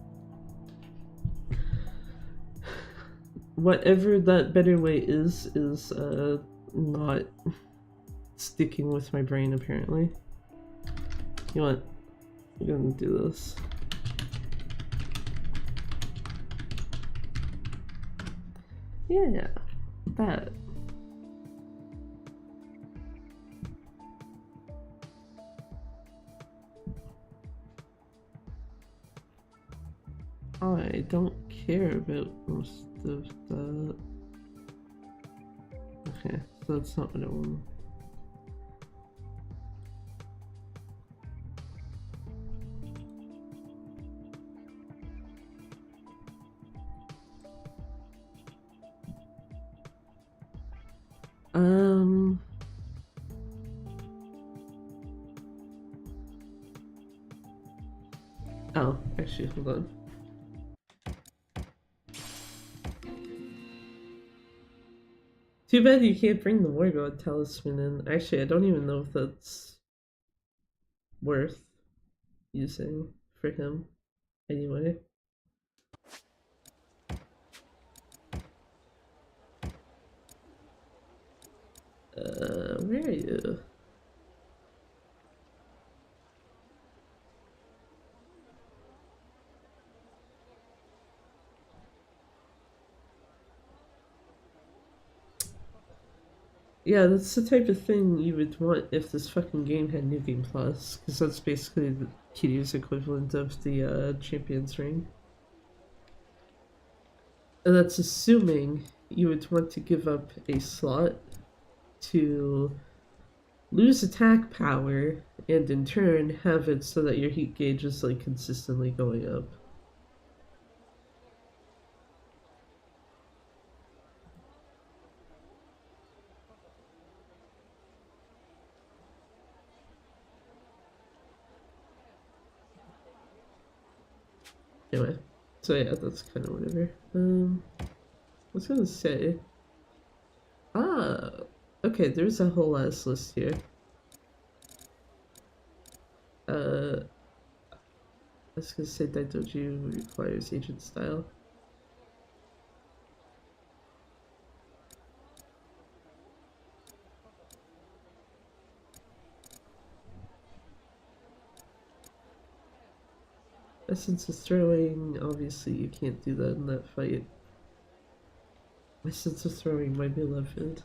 Whatever that better way is not sticking with my brain, apparently. You know what? I'm gonna do this. Yeah, that. I don't care about most of that. Okay, so that's not what I want. Oh, actually, hold on. Too bad you can't bring the War God Talisman in. Actually, I don't even know if that's worth using for him. Anyway. Where are you? Yeah, that's the type of thing you would want if this fucking game had New Game Plus, because that's basically the Kiryu's equivalent of the Champions Ring. And that's assuming you would want to give up a slot to lose attack power and in turn have it so that your heat gauge is like consistently going up. Anyway, so yeah, that's kind of whatever. I was gonna say, okay, there's a whole ass list here. I was gonna say Daidoji requires agent style. Essence of throwing, obviously you can't do that in that fight. Essence of throwing, my beloved.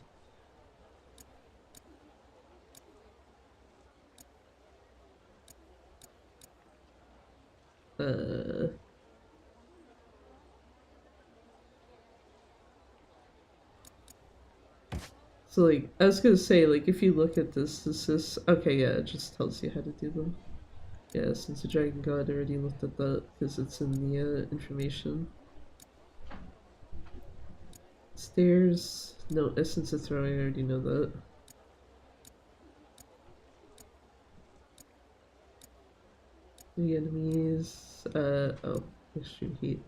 So like, I was gonna say, like, if you look at this is, okay, yeah, it just tells you how to do them. Yeah, since the Dragon God already looked at that, because it's in the information. Stairs, no, essence of throwing, I already know that. The enemies, oh, extreme heat.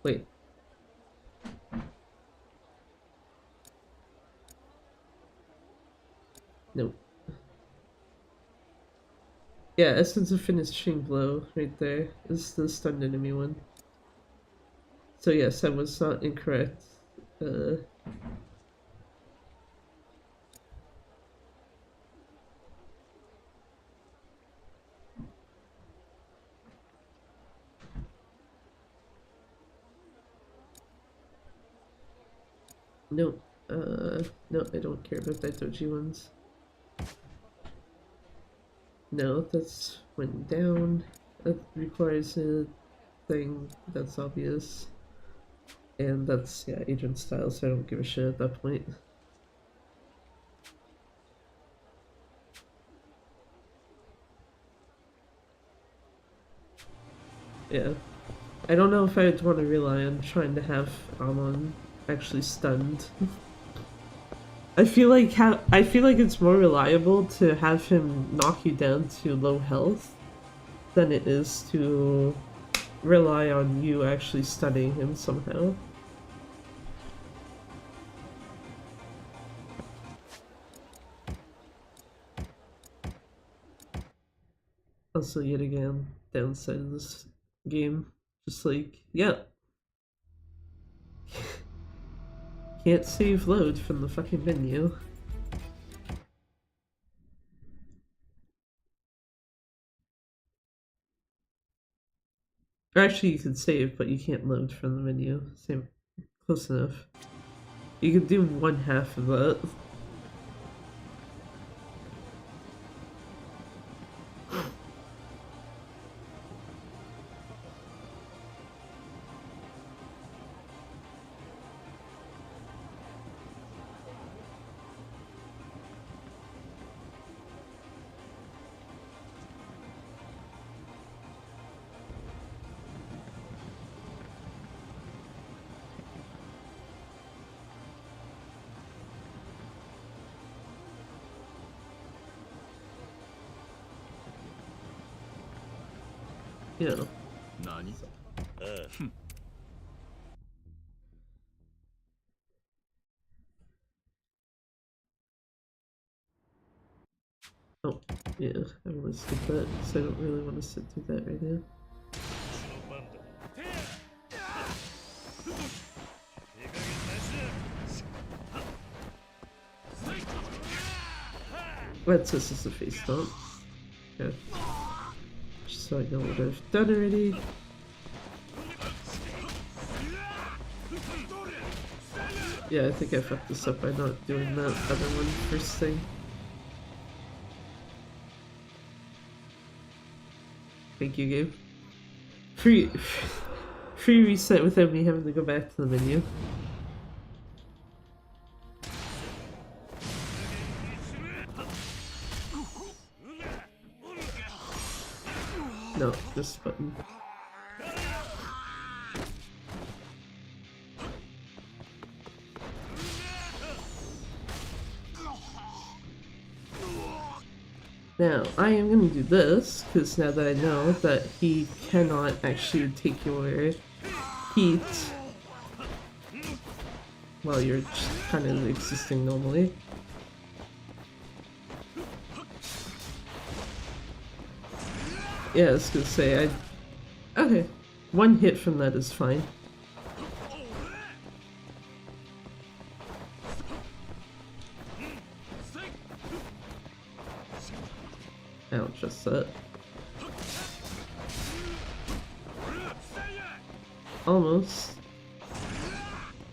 Wait. Nope. Yeah, essence of finishing blow, right there, is the stunned enemy one. So yes, I was not incorrect. No, no, I don't care about Daitoji ones. No, that's went down. That requires a thing, that's obvious. And that's, yeah, agent style, so I don't give a shit at that point. Yeah. I don't know if I'd want to rely on trying to have Amon actually stunned. I feel like it's more reliable to have him knock you down to low health than it is to rely on you actually stunning him somehow. Also, yet again, downside of this game, just like, yeah. Can't save load from the fucking menu. Or actually, you can save, but you can't load from the menu. Same, close enough. You could do one half of that. You know. Nani? Oh, yeah, I want to skip that, so I don't really want to sit through that right now. Let's this is the face stomp. Okay. Just so I know what I've done already. Yeah, I think I fucked this up by not doing that other one first thing. Thank you, game. Free reset without me having to go back to the menu. No, this button. Now, I am going to do this, because now that I know that he cannot actually take your heat while you're just kind of existing normally. Yeah, I was going to say, okay, one hit from that is fine. Ouch, just that. Almost.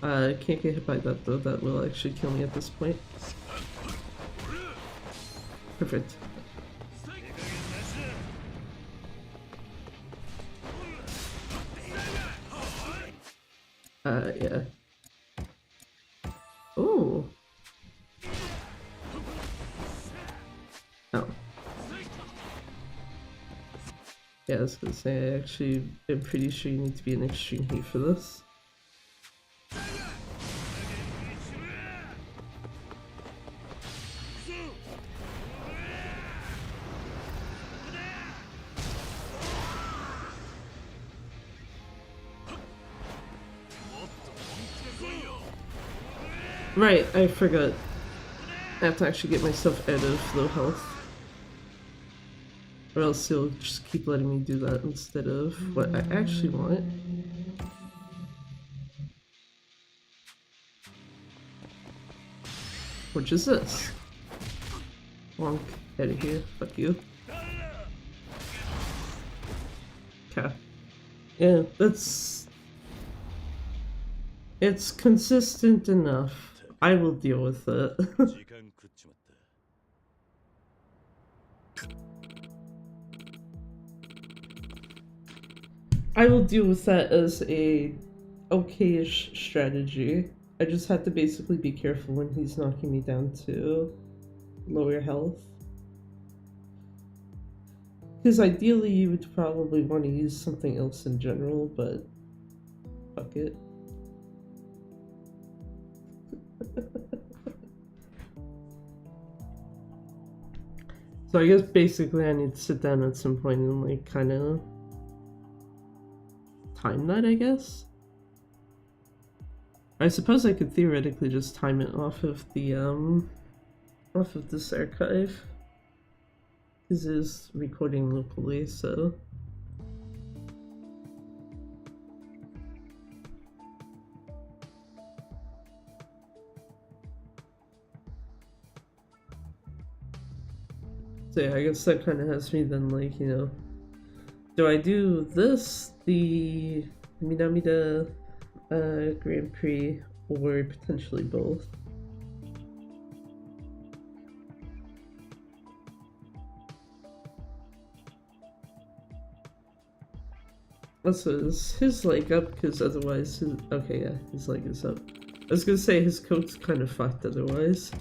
Can't get hit by that though, that will actually kill me at this point. Perfect. Yeah. Ooh. Oh. Yeah, I was gonna say, I actually am pretty sure you need to be in extreme heat for this. Right, I forgot. I have to actually get myself out of low health. Or else he'll just keep letting me do that instead of what I actually want. Which is this. Wonk, out of here, fuck you. Okay. Yeah, it's consistent enough. I will deal with it. I will deal with that as a okayish strategy. I just have to basically be careful when he's knocking me down to lower health. Because ideally you would probably want to use something else in general, but fuck it. So I guess basically I need to sit down at some point and like kind of time that, I guess. I suppose I could theoretically just time it off of this archive. This is recording locally, so. So yeah, I guess that kind of has me then, like, you know, do I do this, the Minamida Grand Prix, or potentially both? Also, is his leg up? Because otherwise, okay, yeah, his leg is up. I was gonna say his coat's kind of fucked otherwise.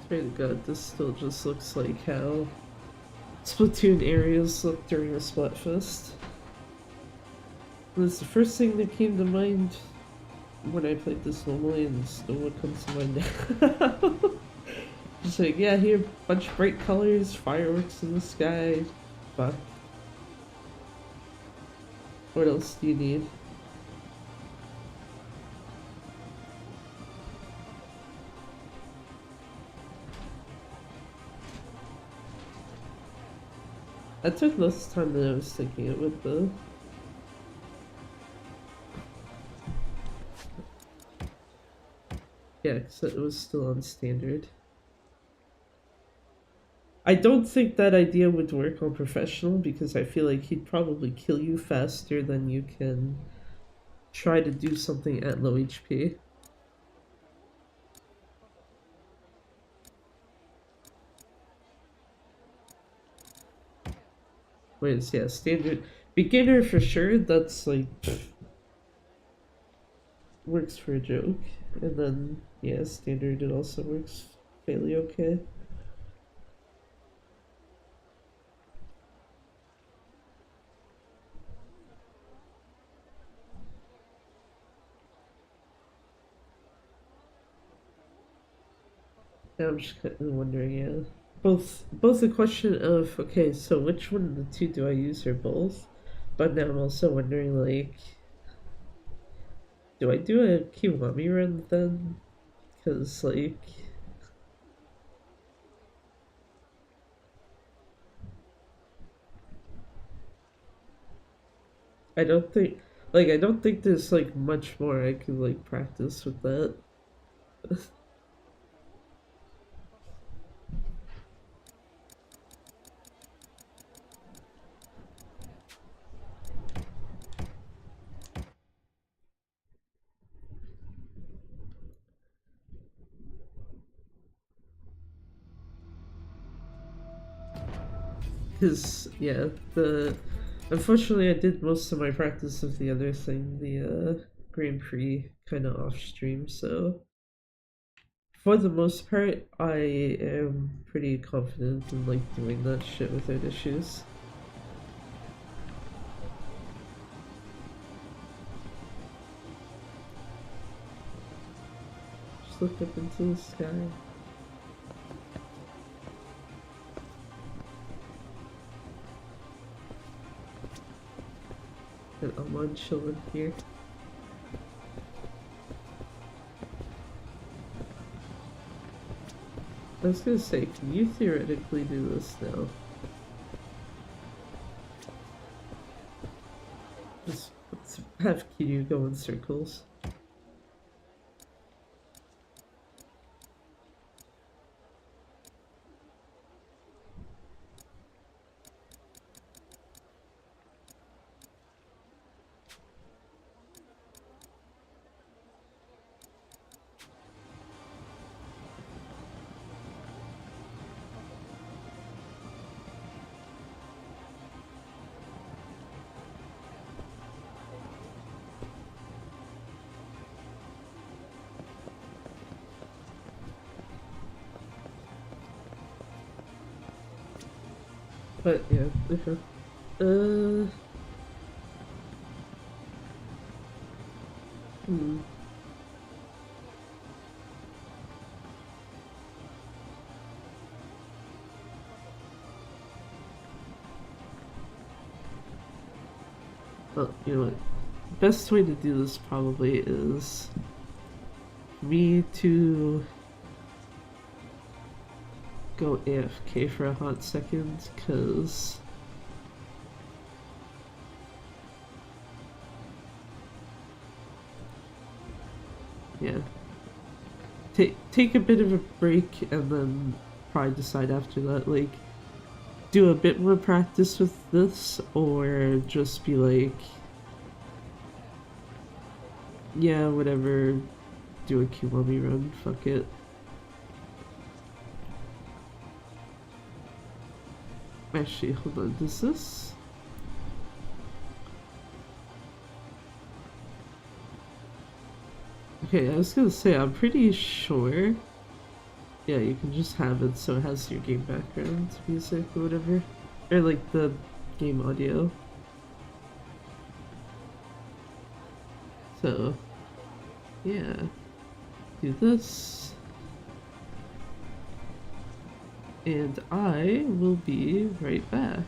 Swear to God, this still just looks like how Splatoon areas look during the Splatfest. And that's the first thing that came to mind when I played this normally, and still what comes to mind now. Just like, yeah, here, bunch of bright colors, fireworks in the sky. Fuck. What else do you need? I took less time than I was thinking it would, though. Yeah, because it was still on standard. I don't think that idea would work on professional because I feel like he'd probably kill you faster than you can try to do something at low HP. Whereas, yeah, standard beginner for sure, that's like works for a joke. And then, yeah, standard it also works fairly okay. Now I'm just kind of wondering, yeah. Both the question of, okay, so which one of the two do I use or both? But now I'm also wondering, like, do I do a Kiwami run then? Because, like, I don't think there's, like, much more I could, like, practice with that. Because, yeah, unfortunately, I did most of my practice of the other thing, the Grand Prix, kind of off stream, so for the most part, I am pretty confident in, like, doing that shit without issues. Just look up into the sky. And I'm on chilling here. I was gonna say, can you theoretically do this now? Just have Kiryu go in circles. But yeah, okay. Hmm. Well, you know what? Best way to do this probably is me to go AFK for a hot second, cause yeah, take a bit of a break and then probably decide after that, like, do a bit more practice with this or just be like, yeah, whatever, do a Kiwami run, fuck it. Actually, hold on, does this? Okay, I was gonna say, I'm pretty sure. Yeah, you can just have it so it has your game background music or whatever. Or like the game audio. So, yeah. Do this. And I will be right back.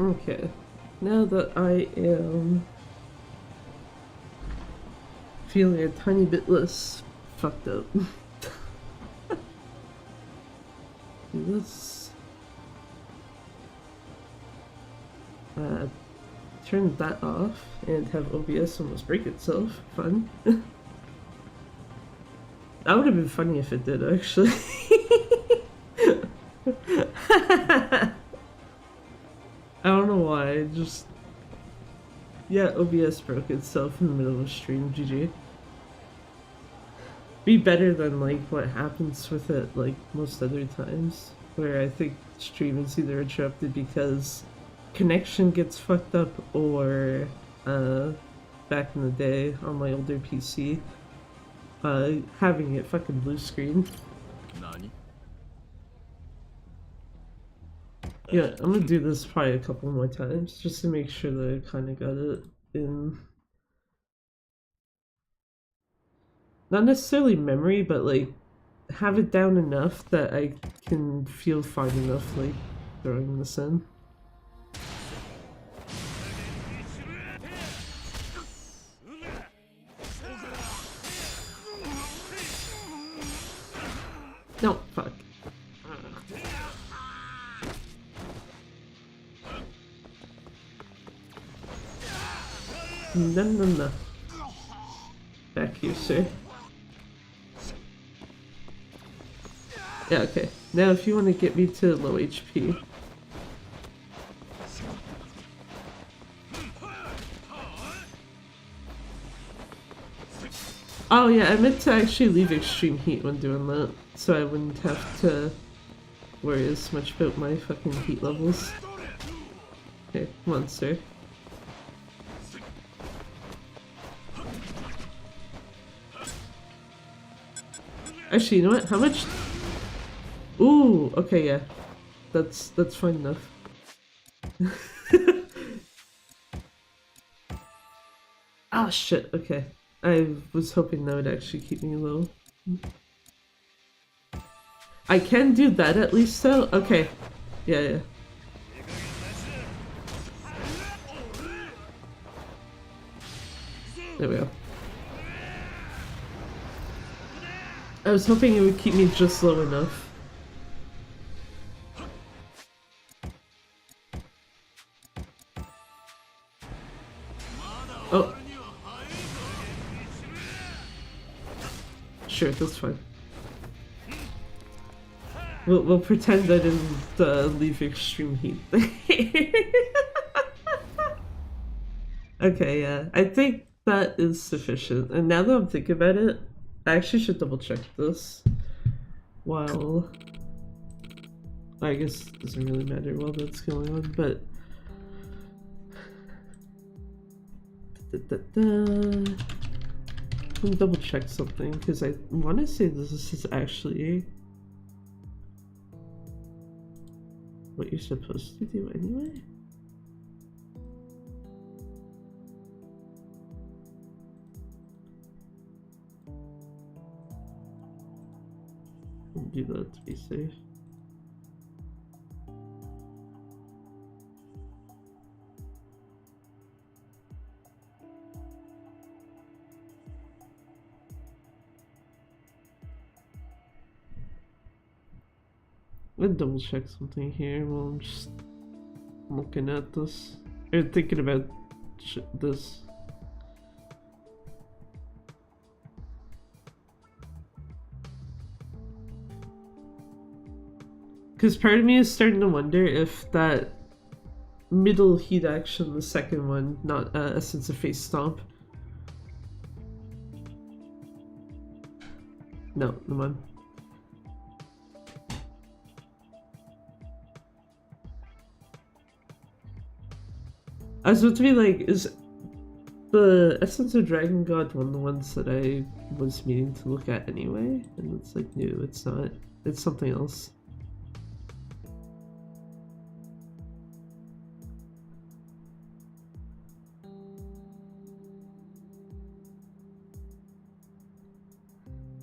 Okay, now that I am feeling a tiny bit less fucked up, do this. Turn that off and have OBS almost break itself. Fun. That would have been funny if it did, actually. I don't know why, just... Yeah, OBS broke itself in the middle of stream, GG. Be better than, like, what happens with it, like, most other times. Where I think stream is either interrupted because connection gets fucked up, or, back in the day, on my older PC, having it fucking blue screen. Yeah, I'm gonna do this probably a couple more times, just to make sure that I kinda got it in... Not necessarily memory, but like, have it down enough that I can feel fine enough, like, throwing this in. No, fuck. No. Back here, sir. Yeah, okay. Now if you want to get me to low HP. Oh yeah, I meant to actually leave extreme heat when doing that, so I wouldn't have to worry as much about my fucking heat levels. Okay, come on, sir. Actually, you know what? How much? Ooh, okay, yeah. That's fine enough. Oh shit, okay. I was hoping that would actually keep me low. I can do that at least though? Okay. Yeah. There we go. I was hoping it would keep me just low enough. Oh. Sure, that's fine. We'll pretend I didn't leave extreme heat there. Okay, yeah. I think that is sufficient. And now that I'm thinking about it, I actually should double check this while... I guess it doesn't really matter while that's going on, but... Let me double check something, because I want to say this is actually what you're supposed to do anyway. I'll do that to be safe. I'm gonna double check something here while I'm just looking at this, or thinking about this. Because part of me is starting to wonder if that middle heat action, the second one, not Essence of Face Stomp. No, the one. I was about to be like, is the Essence of Dragon God one of the ones that I was meaning to look at anyway? And it's like, no, it's not. It's something else.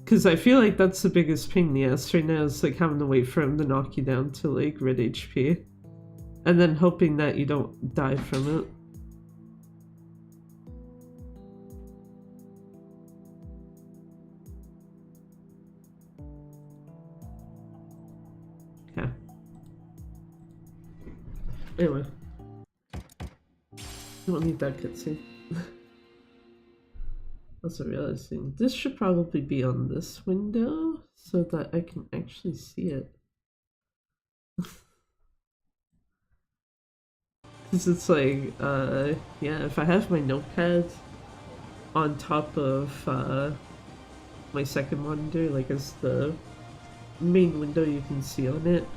Because I feel like that's the biggest pain in the ass right now, is like having to wait for him to knock you down to like red HP. And then hoping that you don't die from it. Okay. Anyway. You don't need that cutscene. Also realizing this should probably be on this window so that I can actually see it. Because it's like, yeah, if I have my notepad on top of my second monitor, like as the main window you can see on it,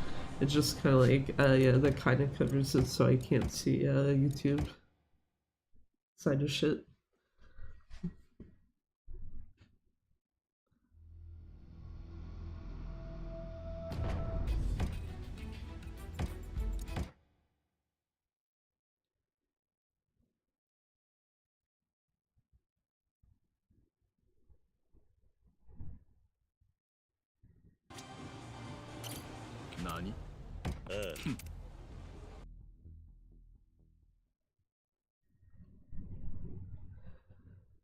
it's just kind of like, yeah, that kind of covers it so I can't see YouTube side of shit. Nani?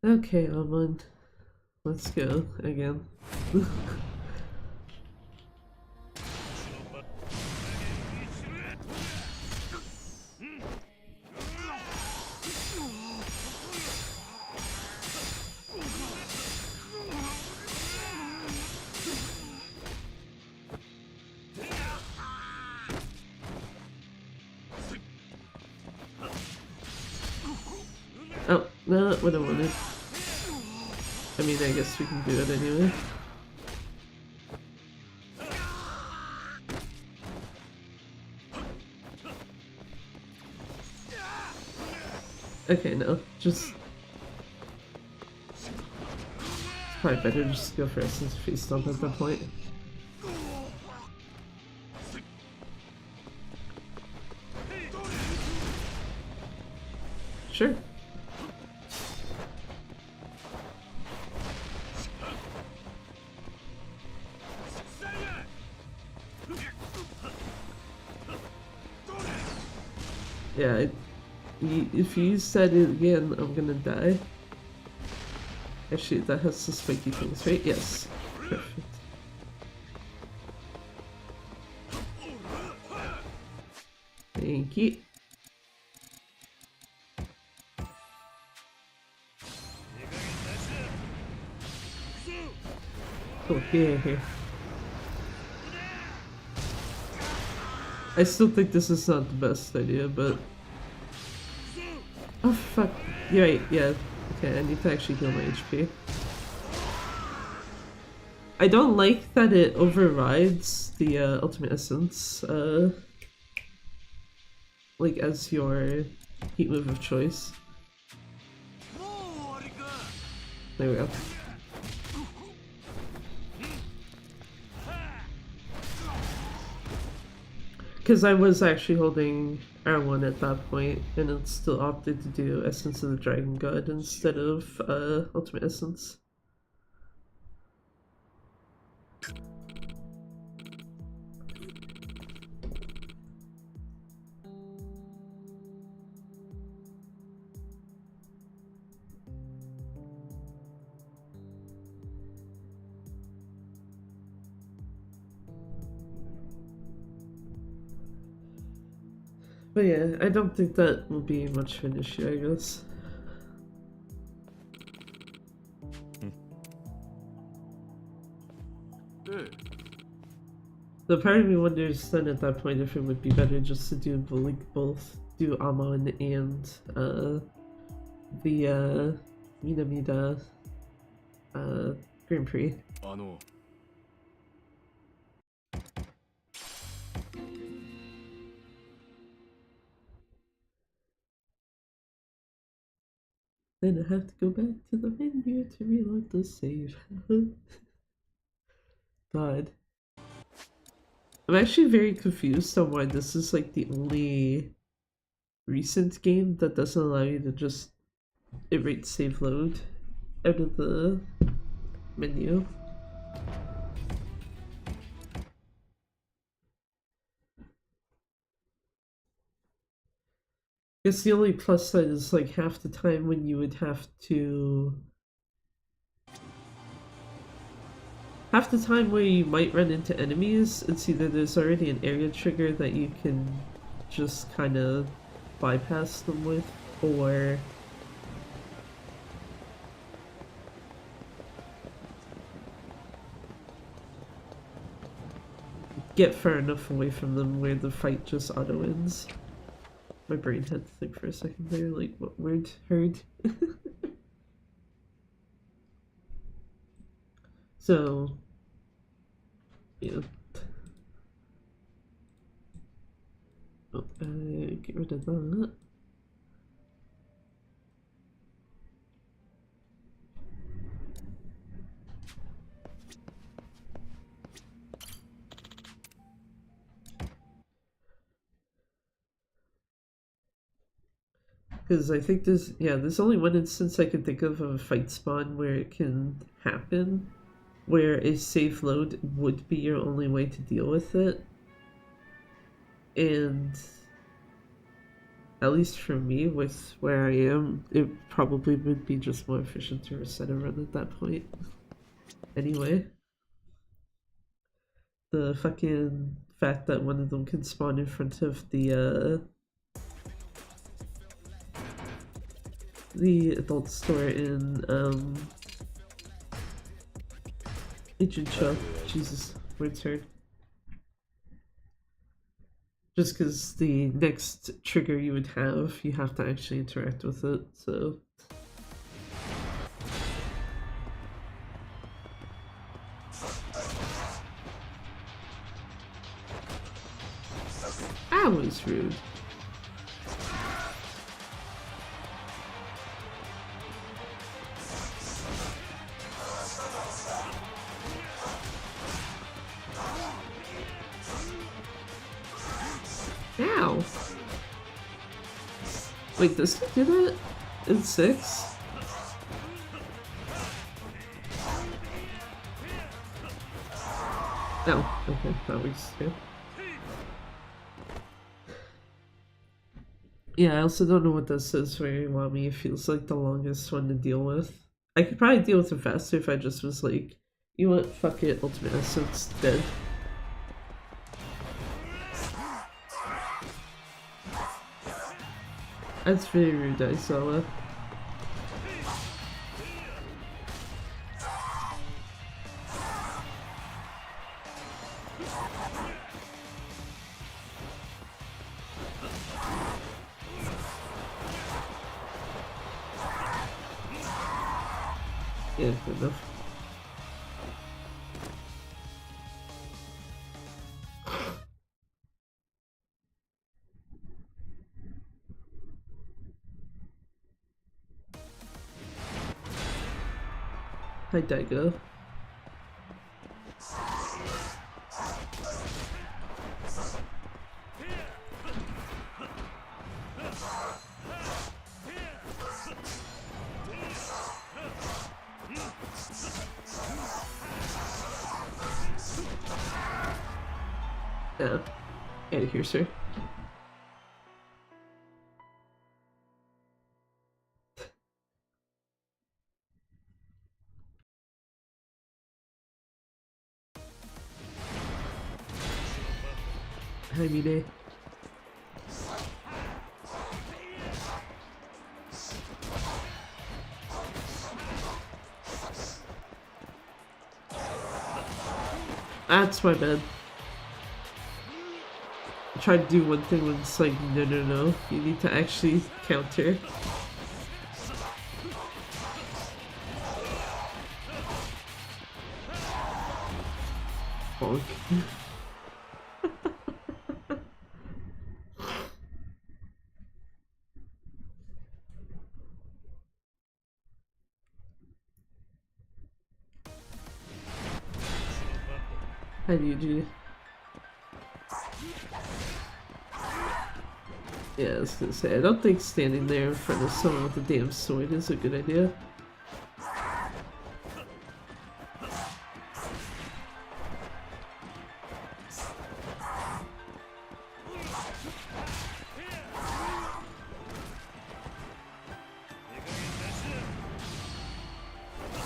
Okay, Almond. Let's go again. Oh, no, not what I wanted. I mean, I guess we can do it anyway. Okay, no, just... It's probably better just to go for Essence Face Stomp at that point. Sure. Yeah, if you said it again, I'm gonna die. Actually, that has the spiky things, right? Yes. Perfect. Thank you. Oh, here. I still think this is not the best idea, but... Oh, fuck. You're right, yeah. Okay, I need to actually heal my HP. I don't like that it overrides the ultimate essence, like as your heat move of choice. There we go. Because I was actually holding R1 at that point, and it still opted to do Essence of the Dragon God instead of Ultimate Essence. But yeah, I don't think that will be much of an issue, I guess. The part of me wonders then at that point if it would be better just to do both do Amon and the Minamida Grand Prix. Then I have to go back to the menu to reload the save. God. I'm actually very confused on why this is like the only recent game that doesn't allow you to just erase save load out of the menu. Guess the only plus side is like half the time when you would have to. Half the time where you might run into enemies, it's either there's already an area trigger that you can just kind of bypass them with, or get far enough away from them where the fight just auto ends. My brain had to think for a second there, like, what word heard? So, yeah. Oh, get rid of that. Because I think there's only one instance I can think of a fight spawn where it can happen, where a safe load would be your only way to deal with it. And at least for me, with where I am, it probably would be just more efficient to reset a run at that point. Anyway, the fucking fact that one of them can spawn in front of the adult store in Agent Chuck. Jesus, words hard. Just because the next trigger you would have, you have to actually interact with it, so. That was rude. Ow! Wait, does he do that in 6? Oh, okay, that was good. Yeah, I also don't know what this says for Kiwami. It feels like the longest one to deal with. I could probably deal with it faster if I just was like, you know what, fuck it, Ultimate Essence, dead. That's very rude, Aizawa. Yeah, good enough. Hi, Daigo. Yeah. Out of here, sir. Hi, Mine. That's my bad. I tried to do one thing when it's like, no, no, no. You need to actually counter. Bonk. Hi, Yuji. Yeah, I was gonna say, I don't think standing there in front of someone with a damn sword is a good idea.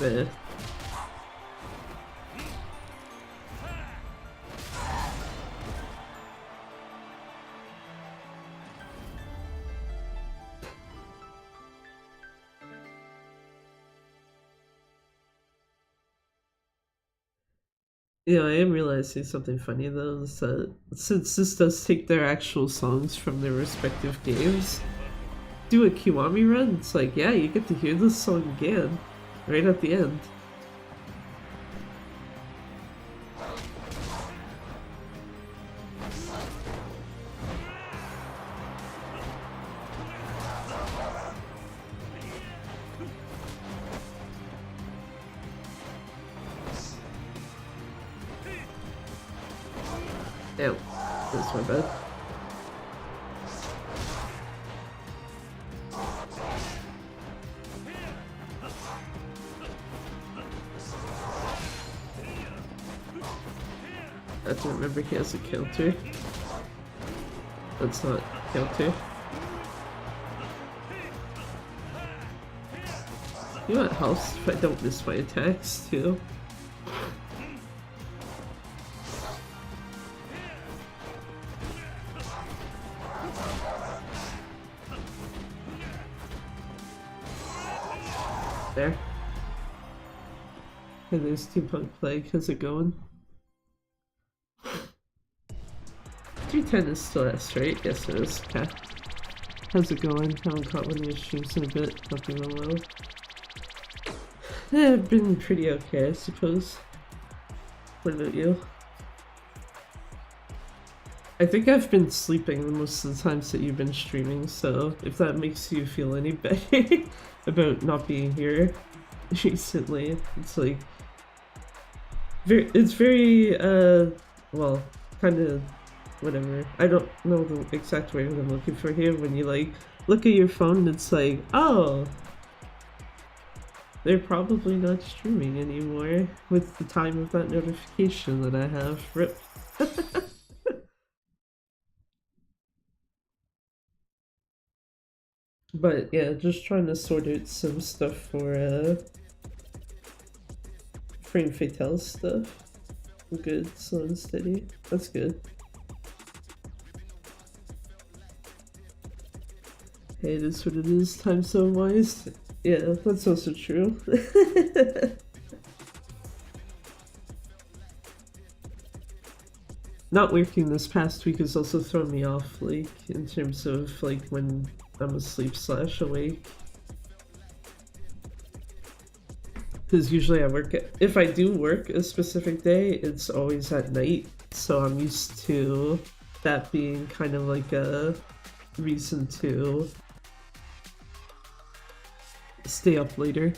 There. Yeah, I am realizing something funny though, is that since this does take their actual songs from their respective games, do a Kiwami run, it's like, yeah, you get to hear this song again, right at the end. Ow, that's my bad. I have to remember he has a counter. That's not counter. You know what helps if I don't miss my attacks too? There. Hey, there's Steampunk Plague. How's it going? 310 is still S, right? Yes, it is. Okay. How's it going? Haven't caught one of your streams in a bit. Nothing wrong. I've been pretty okay, I suppose. What about you? I think I've been sleeping most of the times that you've been streaming, so if that makes you feel any better about not being here recently, it's like... it's very, well, kind of... whatever. I don't know the exact word I'm looking for here. When you like look at your phone and it's like, oh, they're probably not streaming anymore with the time of that notification that I have. RIP. But yeah, just trying to sort out some stuff for Frame Fatale stuff. Good, slow and steady. That's good. Hey, it is what it is, time zone wise. Yeah, that's also true. Not working this past week has also thrown me off, like, in terms of, like, when I'm asleep / awake. Because usually I work if I do work a specific day, it's always at night, so I'm used to that being kind of like a reason to stay up later.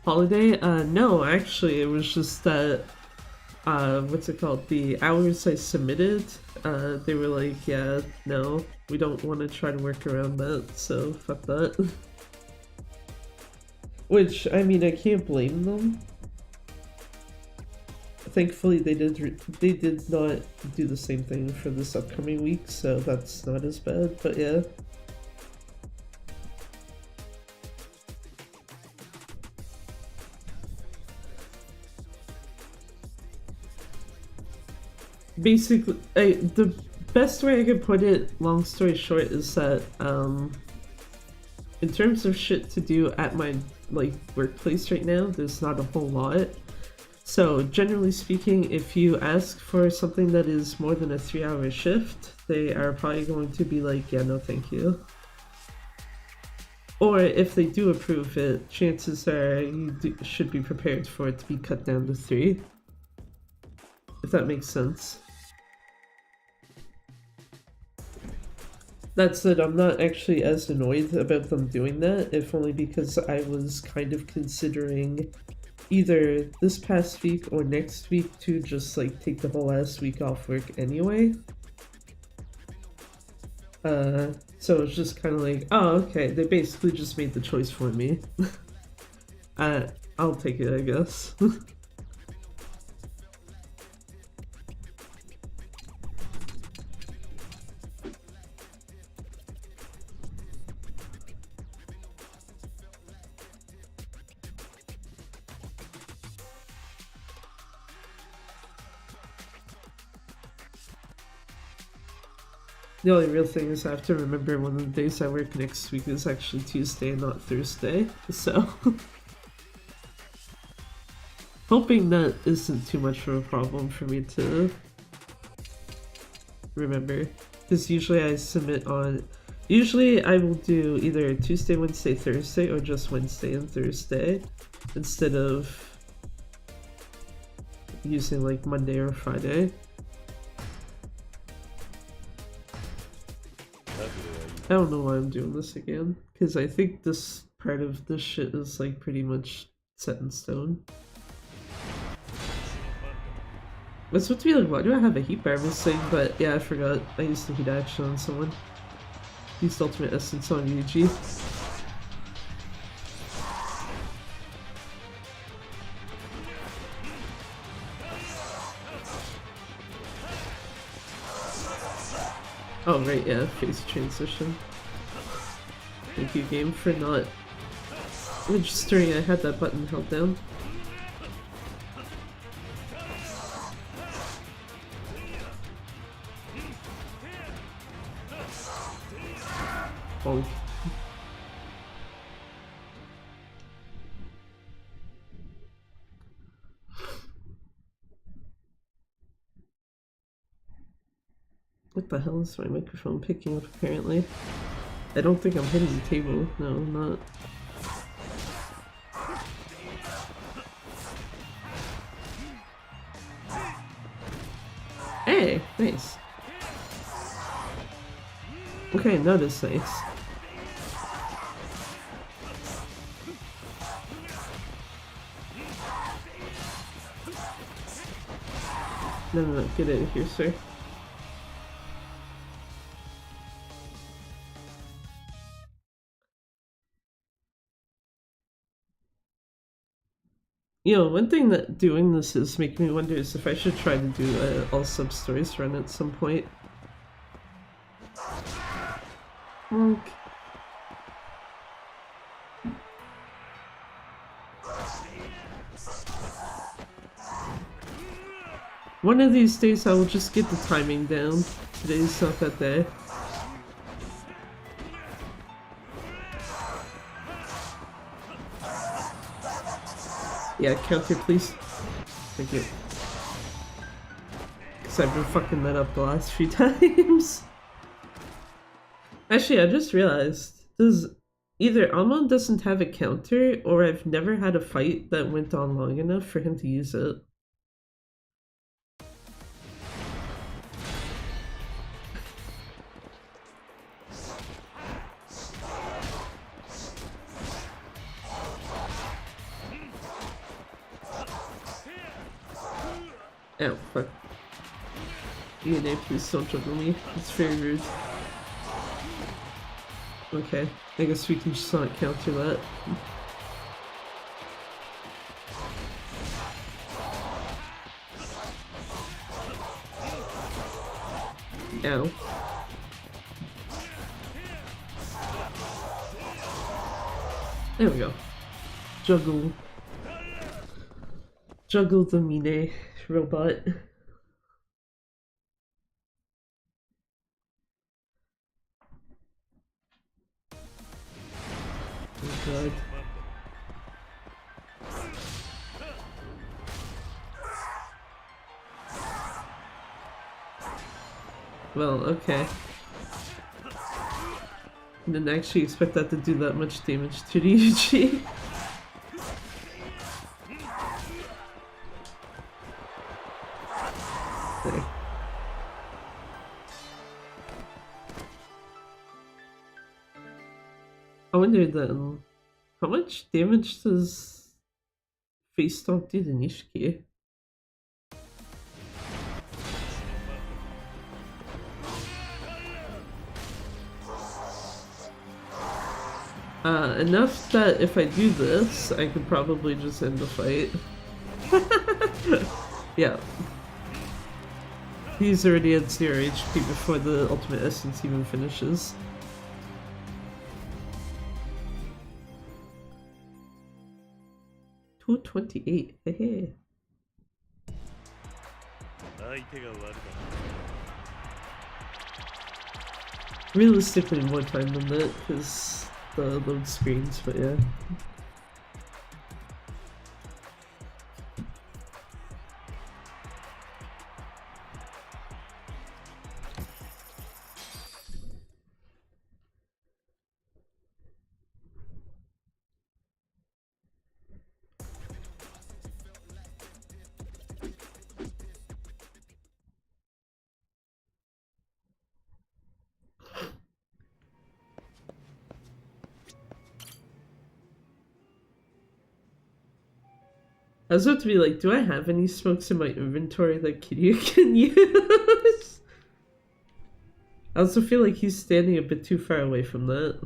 Holiday? No, actually, it was just that, what's it called? The hours I submitted, they were like, yeah, no, we don't want to try to work around that, so fuck that. Which, I mean, I can't blame them. Thankfully, they did not do the same thing for this upcoming week, so that's not as bad, but yeah. Basically, the best way I could put it, long story short, is that, in terms of shit to do at my, like, workplace right now, there's not a whole lot. So, generally speaking, if you ask for something that is more than a 3-hour shift, they are probably going to be like, yeah, no thank you. Or if they do approve it, chances are you should be prepared for it to be cut down to 3. If that makes sense. That said, I'm not actually as annoyed about them doing that, if only because I was kind of considering either this past week or next week to just like take the whole last week off work anyway. So it's just kind of like, oh, okay, they basically just made the choice for me. I'll take it, I guess. The only real thing is I have to remember one of the days I work next week is actually Tuesday, not Thursday, so... hoping that isn't too much of a problem for me to remember. Because usually I submit on... usually I will do either Tuesday, Wednesday, Thursday, or just Wednesday and Thursday, instead of using like Monday or Friday. I don't know why I'm doing this again, because I think this part of this shit is like pretty much set in stone. It's supposed to be like, why do I have a heat bar missing? But yeah, I forgot. I used the heat action on someone. Used ultimate essence on Yuji. Oh right, yeah, phase transition. Thank you, game, for not registering I had that button held down. Bonk. What the hell is my microphone picking up apparently? I don't think I'm hitting the table. No, I'm not. Hey, nice. Okay, that is nice. No, get in here, sir. You know, one thing that doing this is making me wonder is if I should try to do a all sub stories run at some point. Okay. One of these days I will just get the timing down. Today's not that day. Yeah, counter please. Thank you. Because I've been fucking that up the last few times. Actually, I just realized, either Amon doesn't have a counter, or I've never had a fight that went on long enough for him to use it. Oh, fuck. DNA, please don't juggle me. It's very rude. Okay, I guess we can just not counter that. Ow. There we go. Juggle. Juggle the Mine robot. Oh god. Well, okay. I didn't actually expect that to do that much damage to Ryuji. There. I wonder then, how much damage does Face Stomp do to Nishiki? Enough that if I do this, I could probably just end the fight. Yeah. He's already at 0 HP before the ultimate essence even finishes. $228. Hey. Realistically, more time than that, because the load screens, but yeah. I was about to be like, do I have any smokes in my inventory that Kiryu can use? I also feel like he's standing a bit too far away from that.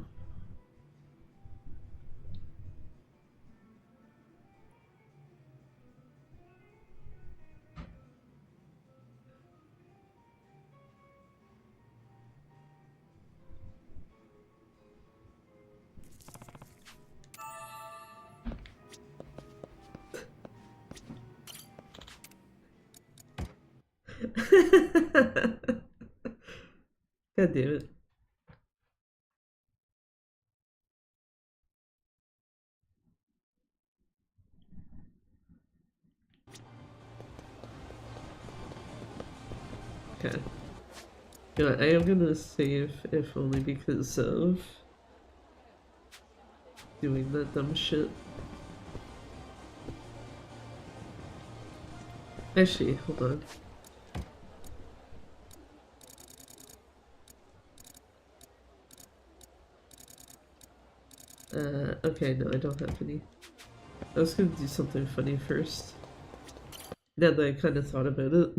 God damn it. Okay. You know, I am gonna save if only because of doing that dumb shit. Actually, hold on. Okay, no, I don't have any. I was gonna do something funny first. Now that I kind of thought about it.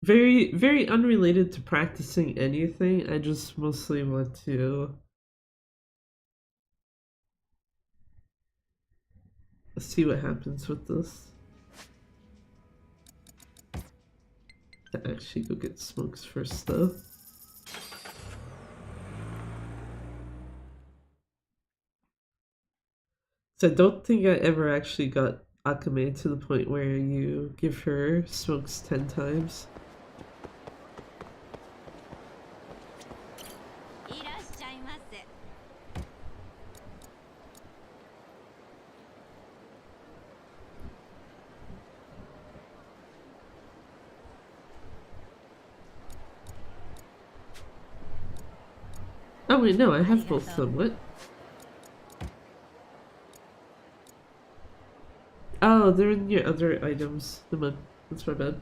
Very, very unrelated to practicing anything. I just mostly want to see what happens with this. I actually go get smokes first, though. So I don't think I ever actually got Akame to the point where you give her smokes 10 times. Oh wait, no, I have both of them. What? Oh, they're in your other items. That's my bad.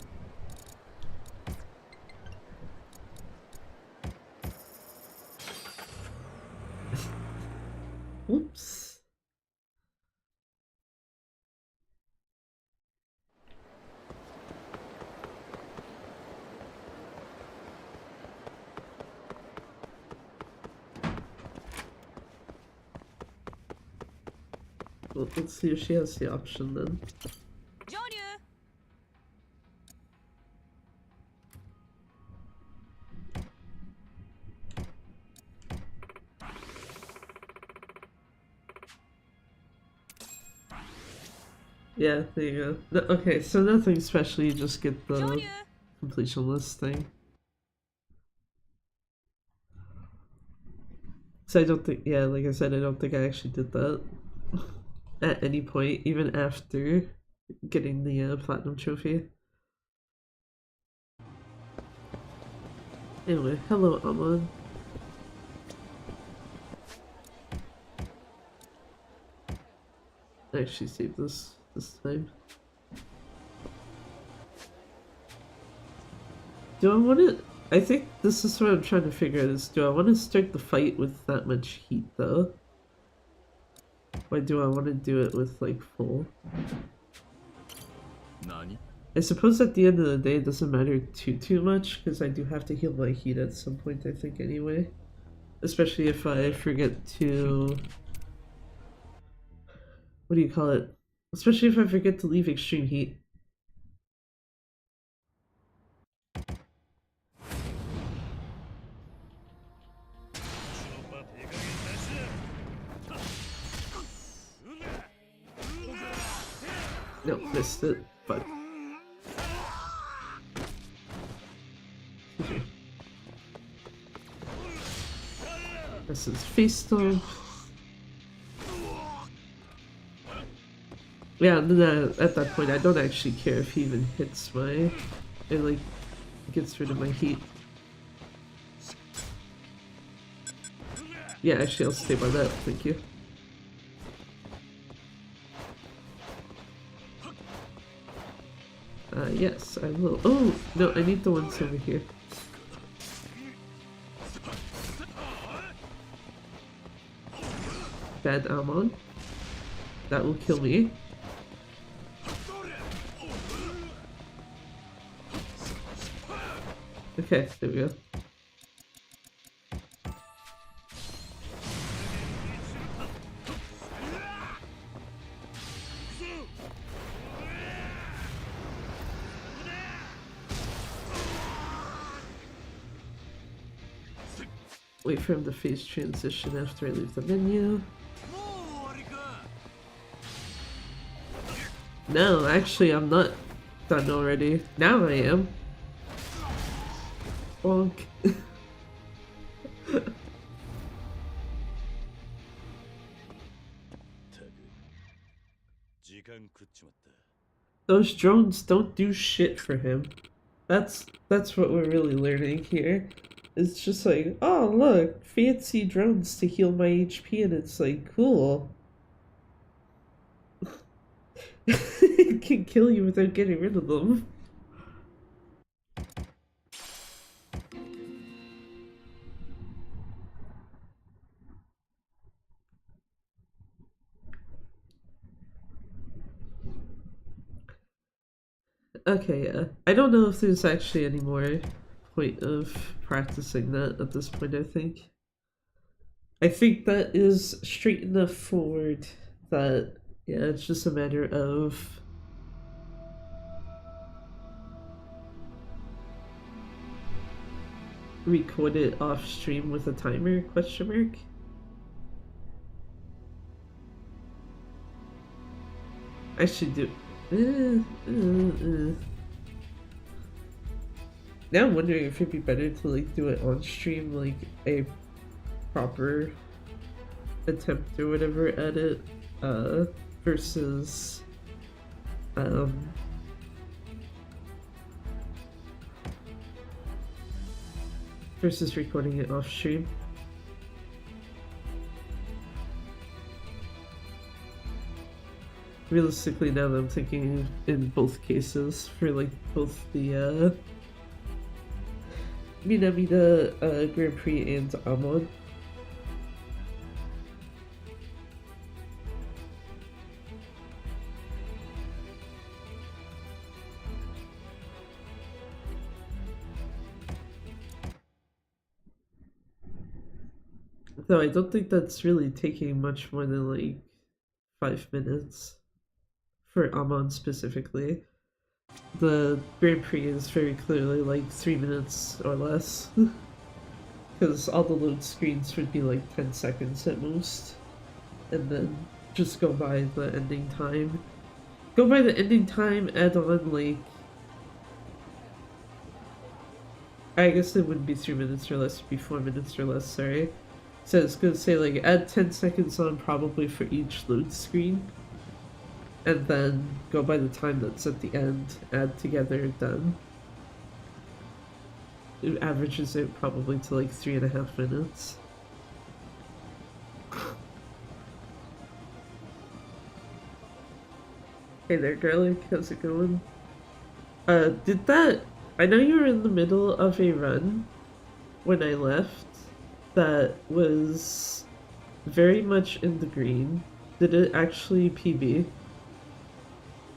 Oops. Well, let's see if she has the option then. Yeah, there you go. Okay, so nothing special, you just get the completion list thing. So I don't think, yeah, like I said, I don't think I actually did that at any point, even after getting the platinum trophy. Anyway, hello, Amon. I actually saved this time. Do I want to... I think this is what I'm trying to figure out is, do I want to start the fight with that much heat, though? Or do I want to do it with, like, full? I suppose at the end of the day it doesn't matter too much, because I do have to heal my heat at some point, I think, anyway. Especially if I forget to... What do you call it? Especially if I forget to leave extreme heat. No, missed it. Fuck. Okay. this is face stomp. Yeah, and then at that point I don't actually care if he even hits my... It like gets rid of my heat. Yeah, actually I'll stay by that, thank you. Yes, I will. Oh, no, I need the ones over here. Bad Almond. That will kill me. Okay, there we go. Wait for him to phase transition after I leave the menu. No, actually I'm not done already. Now I am. Bonk. Those drones don't do shit for him. That's what we're really learning here. It's just like, oh look, fancy drones to heal my HP, and it's like, cool. It can kill you without getting rid of them. Okay, yeah. I don't know if there's actually any more point of practicing that at this point, I think. I think that is straight enough forward that, yeah, it's just a matter of record it off stream with a timer, question mark? I should do... Now I'm wondering if it'd be better to like do it on stream, like a proper attempt or whatever at it, versus versus recording it off stream. Realistically, now that I'm thinking in both cases, for like both the Minamida Grand Prix and Amon. Though I don't think that's really taking much more than like 5 minutes for Amon specifically. The Grand Prix is very clearly like 3 minutes or less. Because all the load screens would be like 10 seconds at most. And then just go by the ending time. Go by the ending time, add on like... I guess it wouldn't be 3 minutes or less, it'd be 4 minutes or less, sorry. So it's gonna say like add 10 seconds on probably for each load screen. And then go by the time that's at the end, add together, done. It averages out probably to like 3.5 minutes. Hey there, girlie, how's it going? Did that... I know you were in the middle of a run when I left that was very much in the green. Did it actually PB?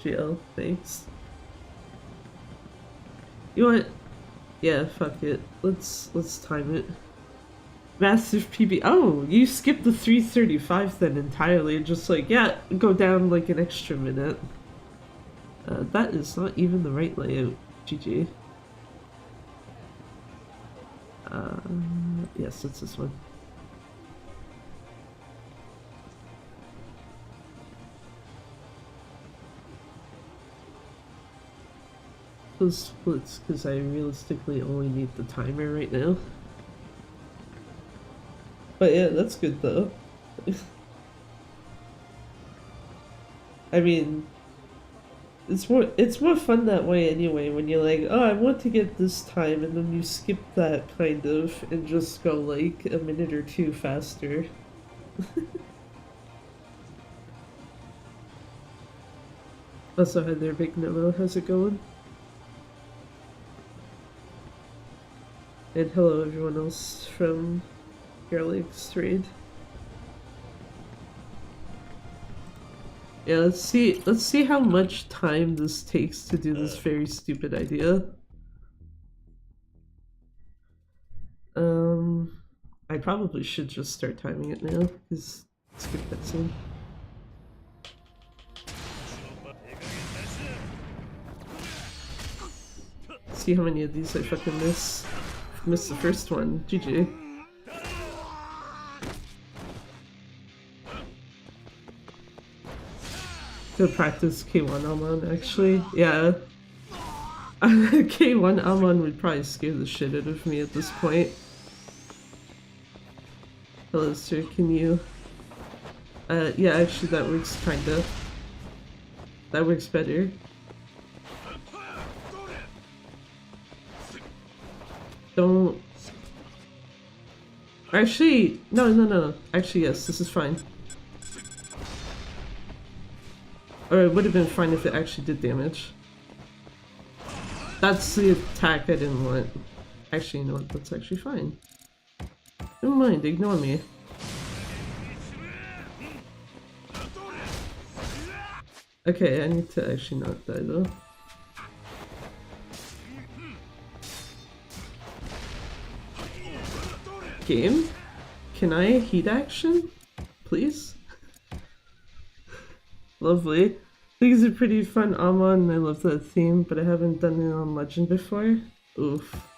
GL, thanks. You know what? Yeah, fuck it. Let's time it. Massive PB. Oh, you skipped the 3:35 then entirely and just like, yeah, go down like an extra minute. That is not even the right layout. GG. Yes, it's this one. Those splits, because I realistically only need the timer right now. But yeah, that's good though. I mean, it's more fun that way anyway, when you're like, oh, I want to get this time, and then you skip that kind of and just go like a minute or two faster. Also, hi there, Big Nomo. How's it going? And hello, everyone else from Garlic's Raid. Yeah, let's see how much time this takes to do this very stupid idea. I probably should just start timing it now, because skip that soon. See how many of these I fucking miss. Missed the first one. GG. Go practice K1 Amon, actually. Yeah. K1 Amon would probably scare the shit out of me at this point. Hello, sir, can you... yeah, actually that works kinda. That works better. Don't... Actually, no. Actually, yes, this is fine. Or it would have been fine if it actually did damage. That's the attack I didn't want. Actually, you know what? That's actually fine. Don't mind, ignore me. Okay, I need to actually not die though. Game? Can I heat action? Please? Lovely. I think it's a pretty fun Amon, I love that theme, but I haven't done it on Legend before. Oof.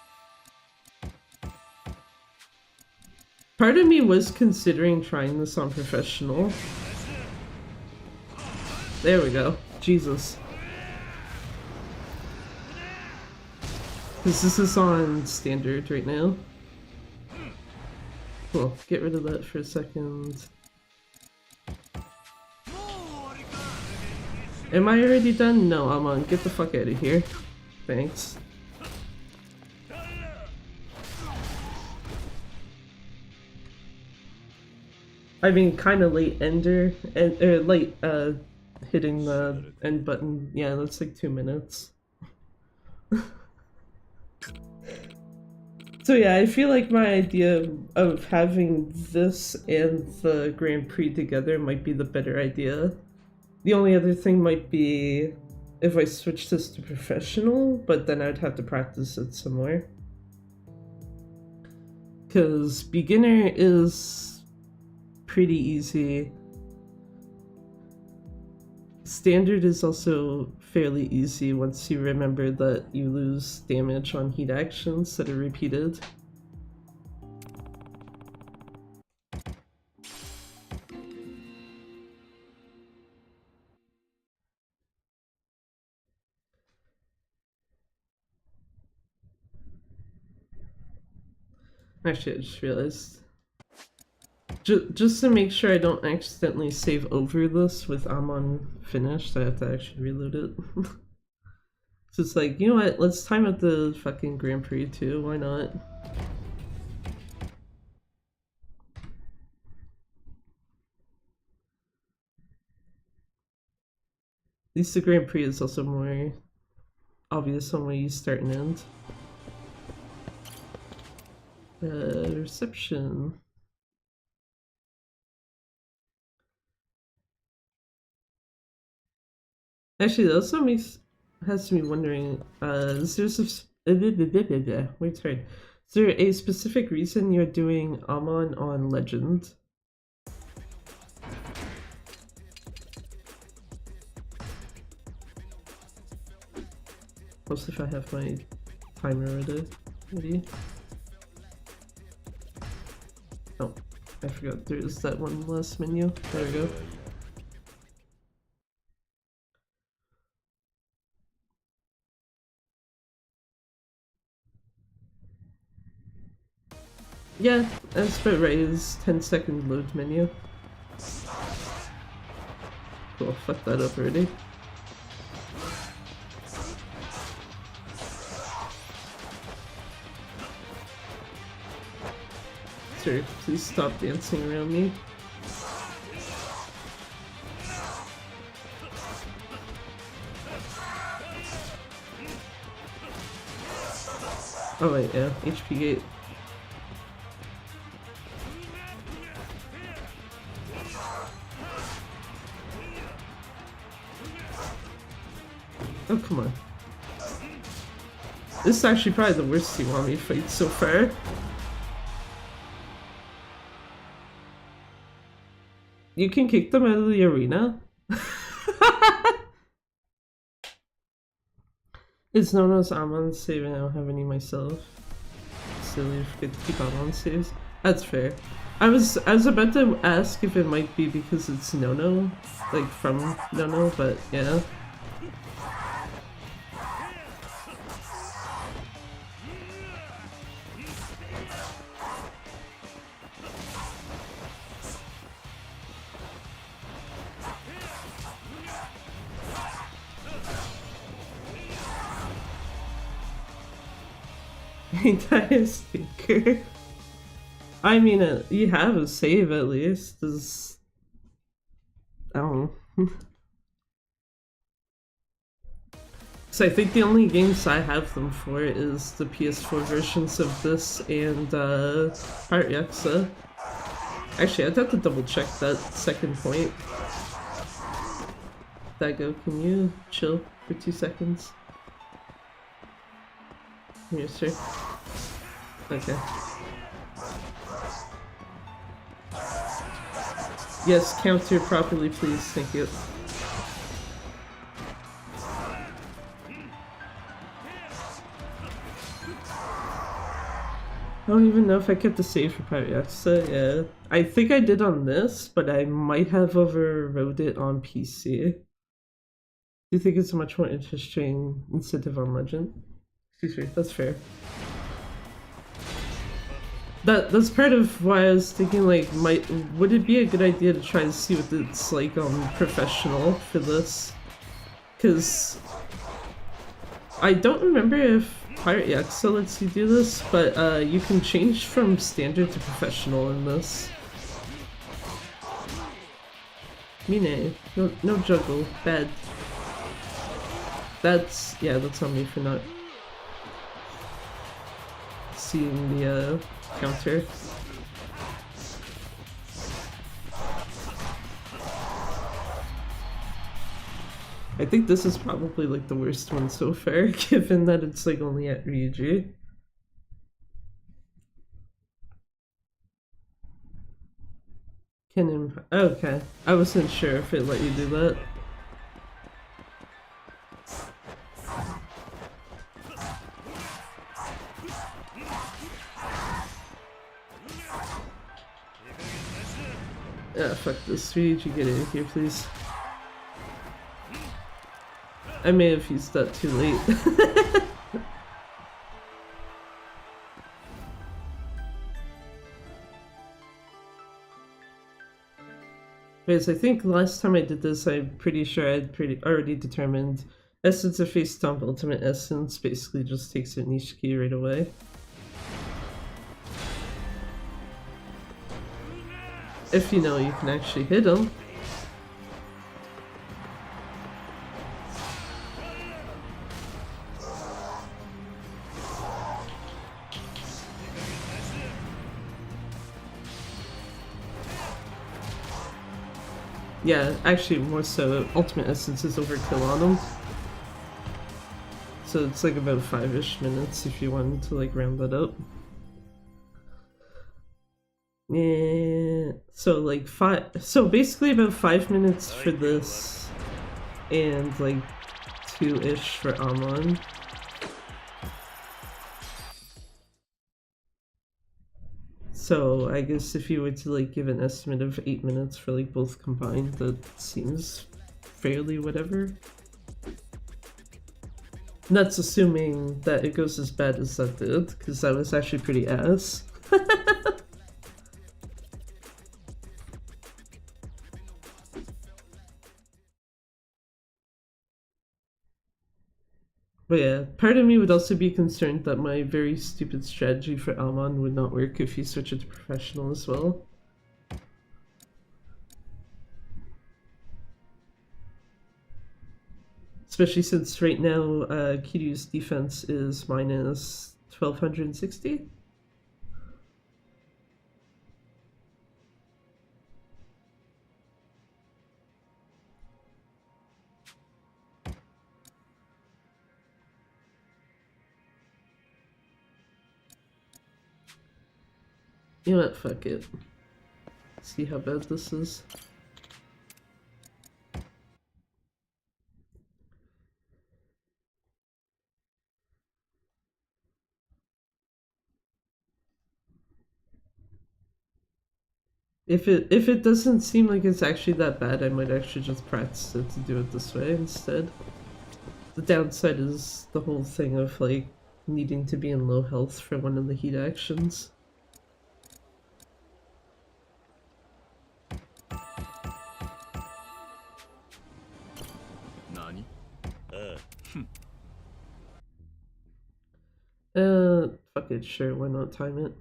Part of me was considering trying this on Professional. There we go. Jesus. Because this is on Standard right now. Cool. Get rid of that for a second. Am I already done? No, I'm on. Get the fuck out of here. Thanks. I mean, kind of late ender, or late, hitting the end button. Yeah, that's like 2 minutes. So yeah, I feel like my idea of having this and the Grand Prix together might be the better idea. The only other thing might be if I switch this to Professional, but then I'd have to practice it some more. Because Beginner is pretty easy. Standard is also fairly easy once you remember that you lose damage on heat actions that are repeated. Actually, I just realized. Just to make sure I don't accidentally save over this with Amon finished, I have to actually reload it. So it's like, you know what, let's time out the fucking Grand Prix too, why not? At least the Grand Prix is also more obvious on where you start and end. Reception. Actually, that also has me wondering, is there wait, sorry. Is there a specific reason you're doing Amon on Legend? Mostly if I have my timer ready. Oh, I forgot there's that one last menu. There we go. Yeah, that's about right. Is 10-second load menu. Cool, fuck that up already. Sir, please stop dancing around me. Oh wait, yeah, HP gate. Oh, come on. This is actually probably the worst Kiwami fight so far. You can kick them out of the arena? It's known as Amon save and I don't have any myself. Silly, forget to keep Amon saves. That's fair. I was about to ask if it might be because it's Nono, like from Nono, but yeah. Entire speaker. I mean, you have a save at least. Does I don't know. So I think the only games I have them for is the PS4 versions of this and Pirate Yakuza. Actually, I'd have to double check that second point. Dago, can you chill for 2 seconds? Here, sir. Okay. Yes, counter properly, please. Thank you. I don't even know if I kept the save for Pirate Yakuza, yeah. I think I did on this, but I might have overrode it on PC. Do you think it's a much more interesting incentive on Legend? Excuse me, that's fair. That's part of why I was thinking, like, would it be a good idea to try to see what it's like on professional for this? Because I don't remember if Pirate Yakuza lets you do this, but you can change from standard to professional in this. Mine, no juggle, bad. That's on me for not seeing the counter. I think this is probably like the worst one so far, given that it's like only at Ryuji. Okay, I wasn't sure if it let you do that. Ah, fuck this. Ryuji, get in here, please. I may have used that too late. Because I think last time I did this, I'm pretty sure I'd already determined Essence of Face Stomp Ultimate Essence basically just takes a niche key right away. If you know you can actually hit him. Yeah, actually more so, Ultimate Essence is overkill on him. So it's like about 5-ish minutes if you wanted to like round that up. Yeah, so like so basically about 5 minutes for this and like 2-ish for Amon. So I guess if you were to like give an estimate of 8 minutes for like both combined, that seems fairly whatever. And that's assuming that it goes as bad as that did, because that was actually pretty ass. But yeah, part of me would also be concerned that my very stupid strategy for Almon would not work if you switch it to professional as well. Especially since right now Kiryu's defense is minus 1260. You know what, fuck it. See how bad this is. If it doesn't seem like it's actually that bad, I might actually just practice it to do it this way instead. The downside is the whole thing of like needing to be in low health for one of the heat actions. Fuck it, sure, why not time it?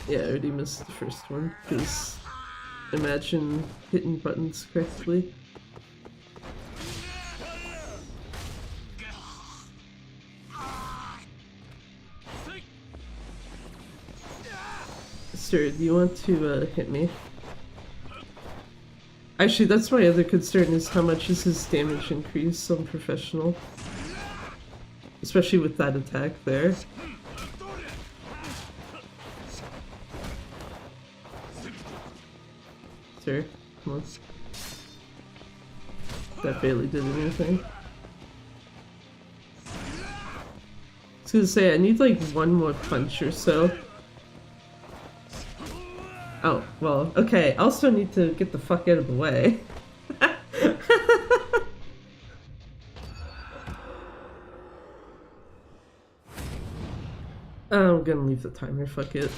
Yeah, I already missed the first one, because imagine hitting buttons correctly. Sir, do you want to hit me? Actually, that's my other concern, is how much is his damage increase on professional? Especially with that attack there. Sir, come on. That barely did anything. I was gonna say, I need like one more punch or so. Oh, well, okay, I also need to get the fuck out of the way. I'm gonna leave the timer, fuck it.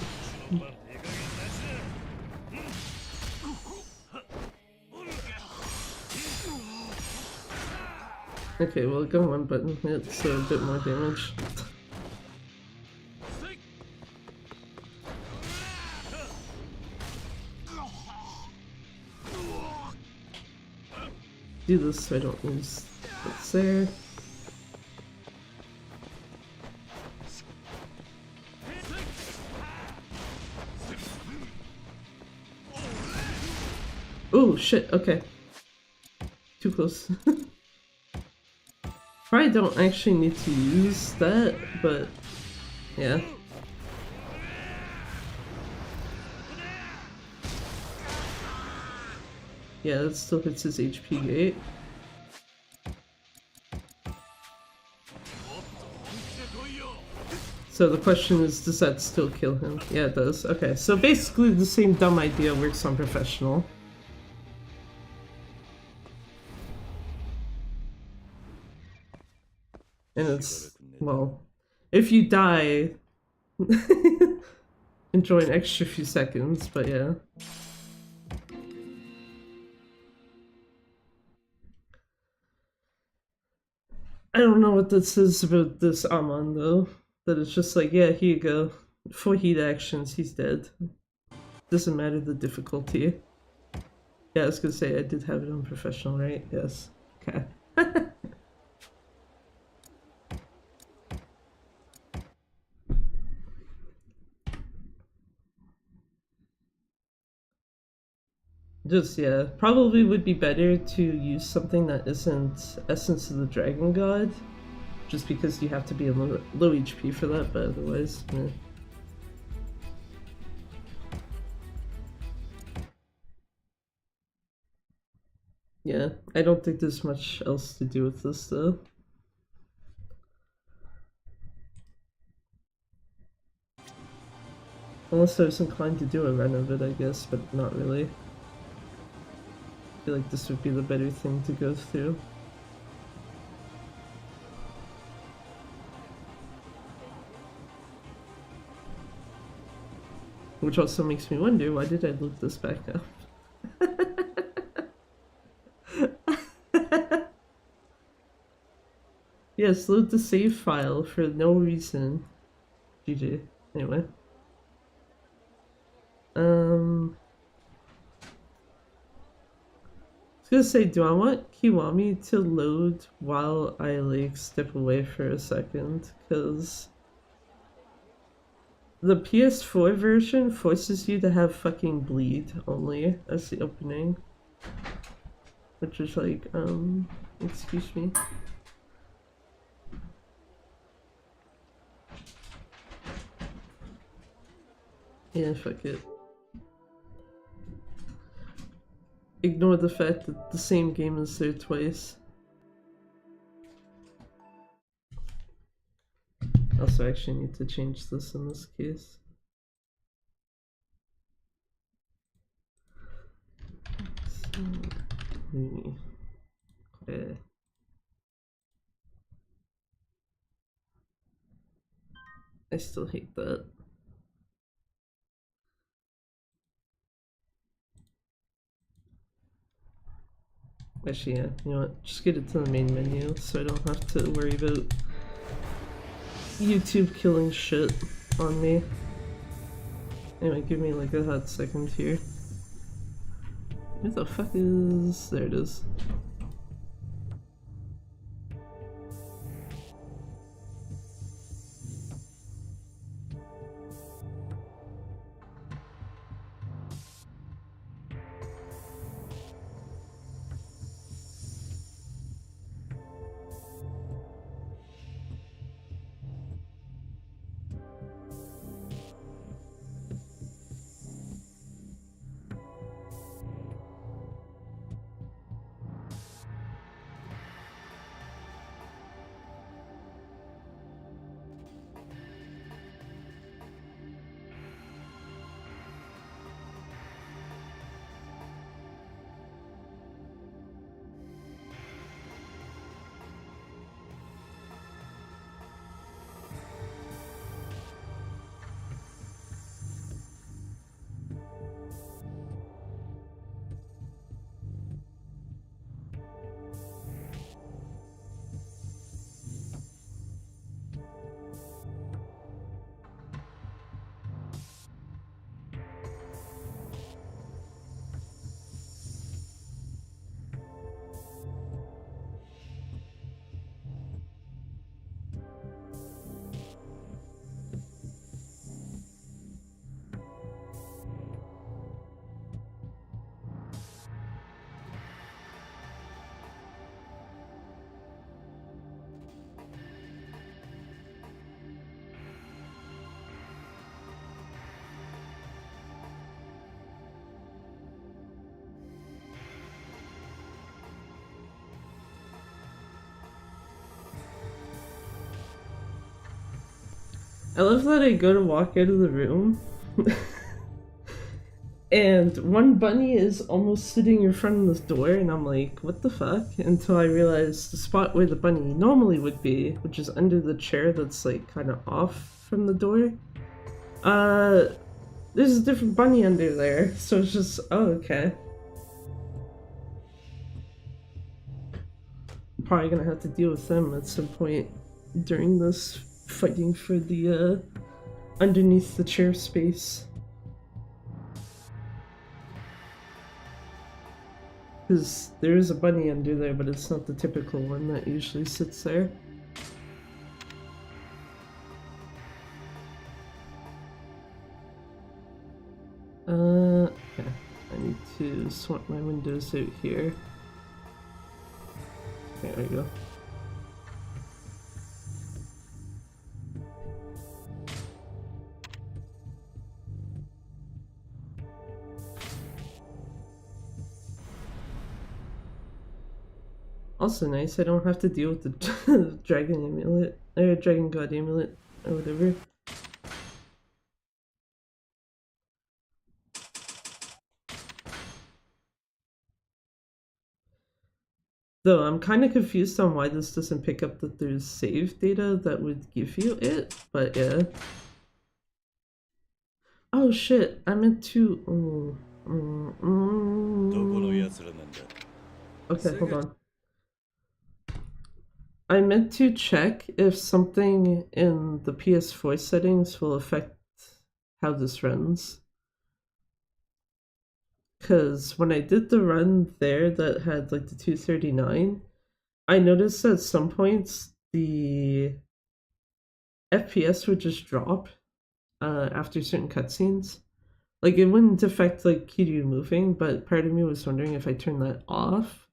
Okay, well, go one button hit, so a bit more damage. Do this so I don't lose what's there. Oh shit, okay. Too close. Probably don't actually need to use that, but yeah. Yeah, that still hits his HP gate. So the question is, does that still kill him? Yeah, it does. Okay, so basically the same dumb idea works on professional. And it's, well, if you die, enjoy an extra few seconds, but yeah. I don't know what this is about this Amon though. That it's just like, yeah, here you go. 4 heat actions, he's dead. Doesn't matter the difficulty. Yeah, I was gonna say, I did have it on professional, right? Yes. Okay. Just, yeah, probably would be better to use something that isn't Essence of the Dragon God. Just because you have to be a low HP for that, but otherwise, yeah. Yeah, I don't think there's much else to do with this though. Unless I was inclined to do a run of it, I guess, but not really. I feel like this would be the better thing to go through. Which also makes me wonder, why did I loop this back up? Yes, load the save file for no reason. GG. Anyway. I was gonna say, do I want Kiwami to load while I like step away for a second? Because the PS4 version forces you to have fucking bleed only as the opening. Which is like, excuse me. Yeah, fuck it. Ignore the fact that the same game is there twice. Also, actually need to change this in this case. I still hate that. Actually, yeah, you know what? Just get it to the main menu so I don't have to worry about YouTube killing shit on me. Anyway, give me like a hot second here. Where the fuck is... there it is. I love that I go to walk out of the room and one bunny is almost sitting in front of the door and I'm like, what the fuck? Until I realize the spot where the bunny normally would be, which is under the chair that's like kind of off from the door, there's a different bunny under there, so it's just, oh, okay. Probably gonna have to deal with them at some point during this fighting for the underneath the chair space. Because there is a bunny under there, but it's not the typical one that usually sits there. Okay. I need to sort my windows out here. There we go. Also nice, I don't have to deal with the Dragon Amulet, or Dragon God Amulet, or whatever. Though I'm kind of confused on why this doesn't pick up that there's save data that would give you it, but yeah. Oh shit, I meant to... Okay, hold on. I meant to check if something in the PS4 settings will affect how this runs. Because when I did the run there that had like the 239, I noticed at some points the FPS would just drop after certain cutscenes. Like it wouldn't affect like Kiryu moving, but part of me was wondering if I turn that off,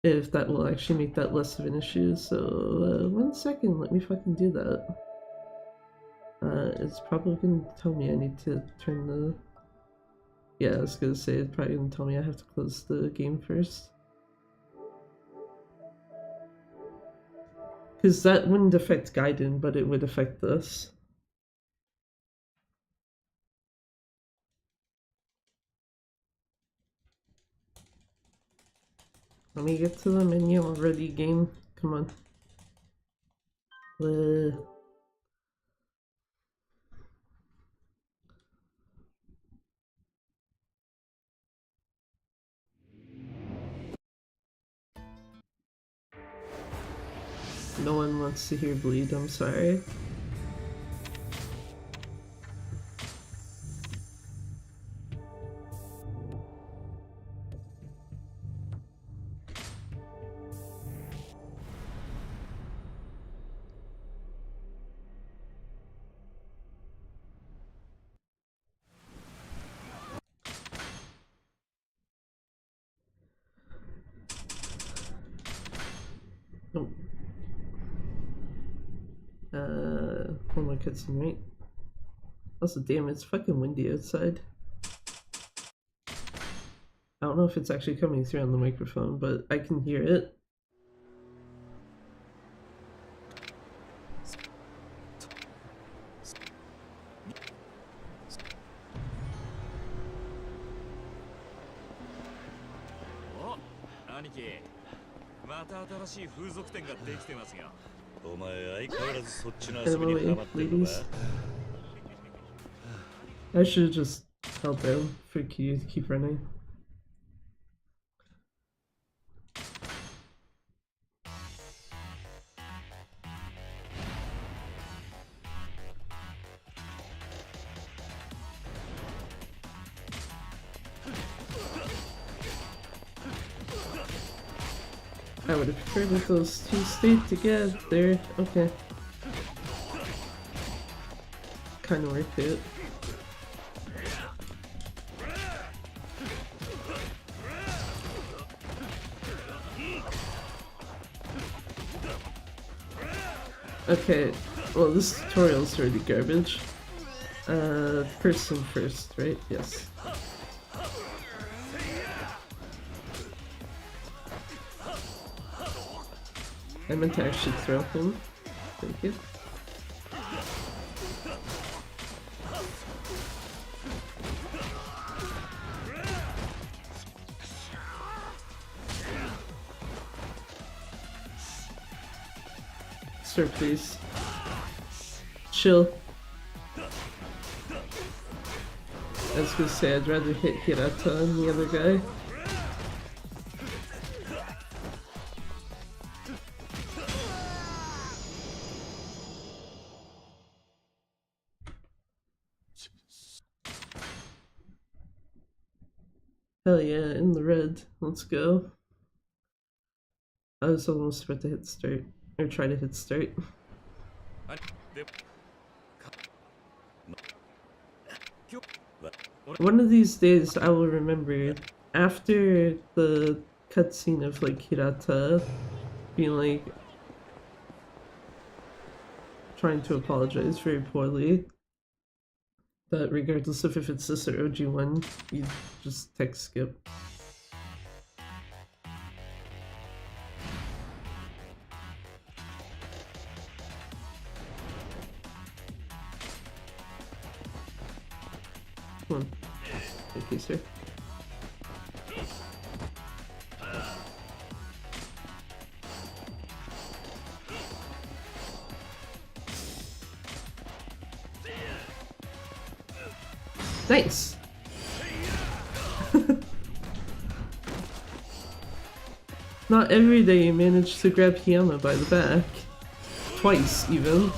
if that will actually make that less of an issue. So 1 second, let me fucking do that. It's probably gonna tell me I need to turn the... Yeah, I was gonna say it's probably gonna tell me I have to close the game first. Because that wouldn't affect Gaiden, but it would affect this. Let me get to the menu already, game. Come on. No one wants to hear bleed, I'm sorry. Nope. One more cutscene, right? Also, damn, it's fucking windy outside. I don't know if it's actually coming through on the microphone, but I can hear it. Ladies. I should have just held down for Q to keep running. I would have preferred if those two stayed together. Okay. Kind of worth it. Okay, well this tutorial's already garbage. Person first, right? Yes. I meant to actually throw him. Thank you. Sir, please. Chill. I was gonna say I'd rather hit Hirata than the other guy. Hell yeah, in the red. Let's go. I was almost about to hit start. Or try to hit start. One of these days I will remember, after the cutscene of like Hirata being like trying to apologize very poorly, that regardless of if it's this or OG1, you just text skip. Come on. Thank you, sir. Nice! Not every day you manage to grab Hiyama by the back. Twice, even.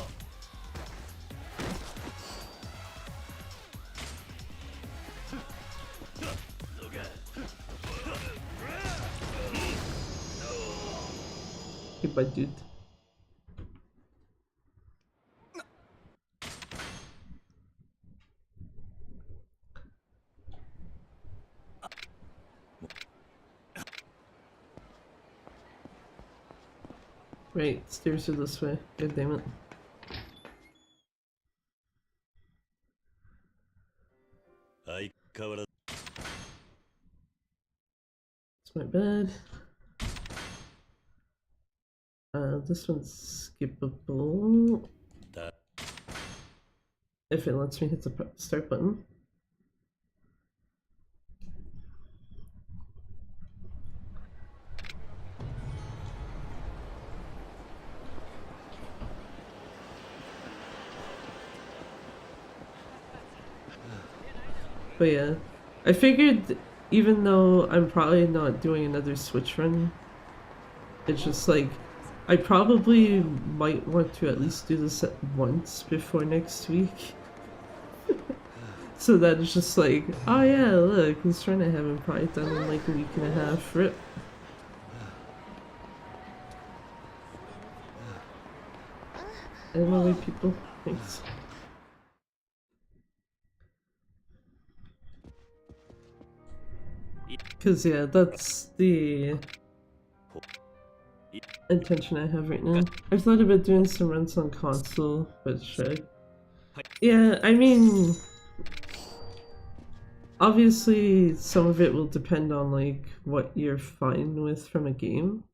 Goodbye, dude. Right, stairs are this way. God damn it. It's my bed. This one's skippable. If it lets me hit the start button. But yeah, I figured even though I'm probably not doing another Switch run, it's just like, I probably might want to at least do this at once before next week. So that it's just like, oh yeah, look, this run I haven't probably done in like a week and a half. Rip. Anyway, people, thanks. Cause yeah, that's the intention I have right now. I've thought about doing some runs on console, but sure. Yeah, I mean, obviously some of it will depend on like what you're fine with from a game.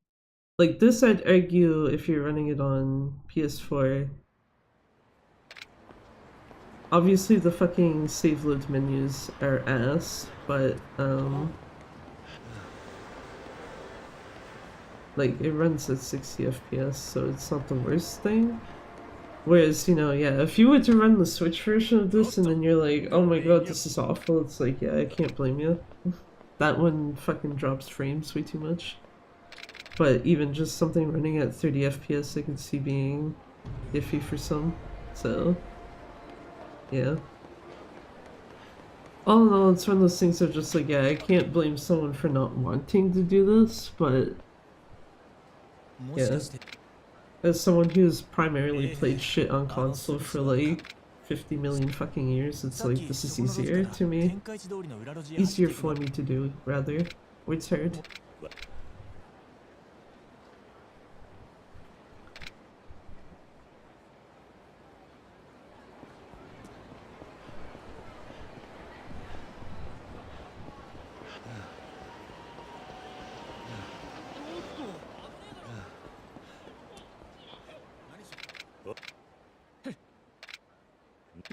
Like this, I'd argue if you're running it on PS4. Obviously the fucking save load menus are ass, but like it runs at 60 FPS, so it's not the worst thing. Whereas, you know, yeah, if you were to run the Switch version of this and then you're like, oh my god, this is awful, it's like, yeah, I can't blame you. That one fucking drops frames way too much. But even just something running at 30 FPS I could see being iffy for some, so yeah. All in all, it's one of those things of just like, yeah, I can't blame someone for not wanting to do this, but yeah. As someone who's primarily played shit on console for like 50 million fucking years, it's like, this is easier to me. Easier for me to do, rather. Or it's hard.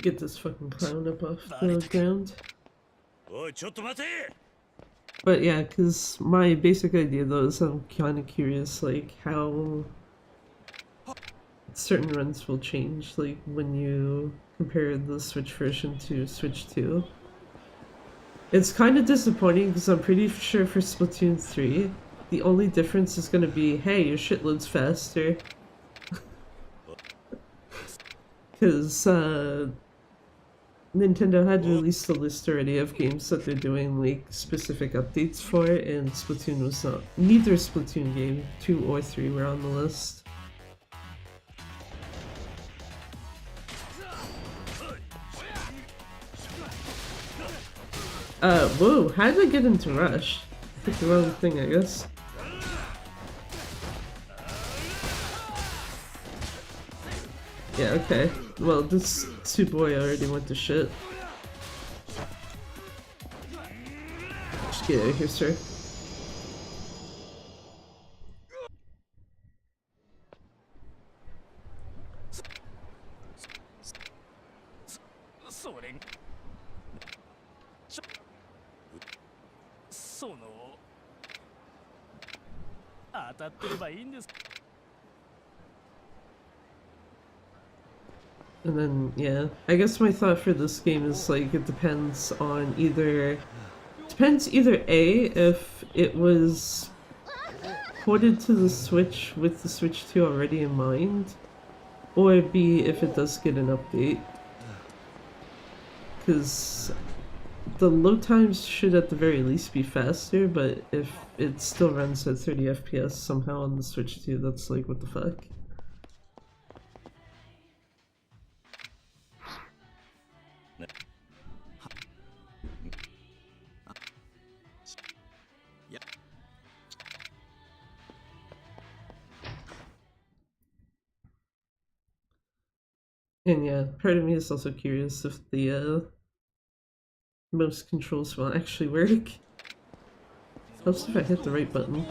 Get this fucking clown up off the ground. But yeah, because my basic idea though is I'm kind of curious like how certain runs will change like when you compare the Switch version to Switch 2. It's kind of disappointing because I'm pretty sure for Splatoon 3 the only difference is going to be, hey, your shit loads faster. Because Nintendo had released a list already of games that they're doing like specific updates for, and Splatoon was not. Neither Splatoon game, 2 or 3, were on the list. Whoa, how did I get into Rush? I picked the wrong thing, I guess. Yeah, okay. Well, this Superboy already went to shit. Just get out of here, sir. And then, yeah, I guess my thought for this game is like it depends on either A, if it was ported to the Switch with the Switch 2 already in mind, or B, if it does get an update. Because the load times should at the very least be faster, but if it still runs at 30 FPS somehow on the Switch 2, that's like, what the fuck? And yeah, part of me is also curious if the mouse controls will actually work. Helps if I hit the right button.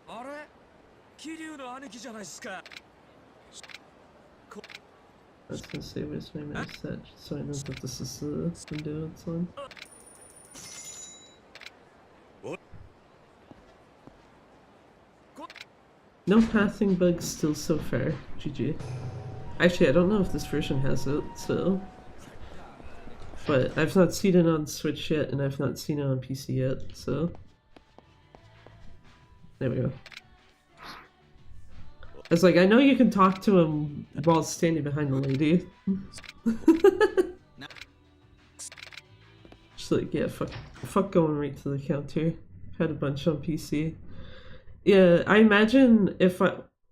I was gonna say, where's my mouse at? So I know that this is the window it's on. No pathing bugs still so far. GG. Actually, I don't know if this version has it, so... But I've not seen it on Switch yet, and I've not seen it on PC yet, so... There we go. It's like, I know you can talk to him while standing behind the lady. Just like, yeah, fuck going right to the counter. Had a bunch on PC. Yeah, I imagine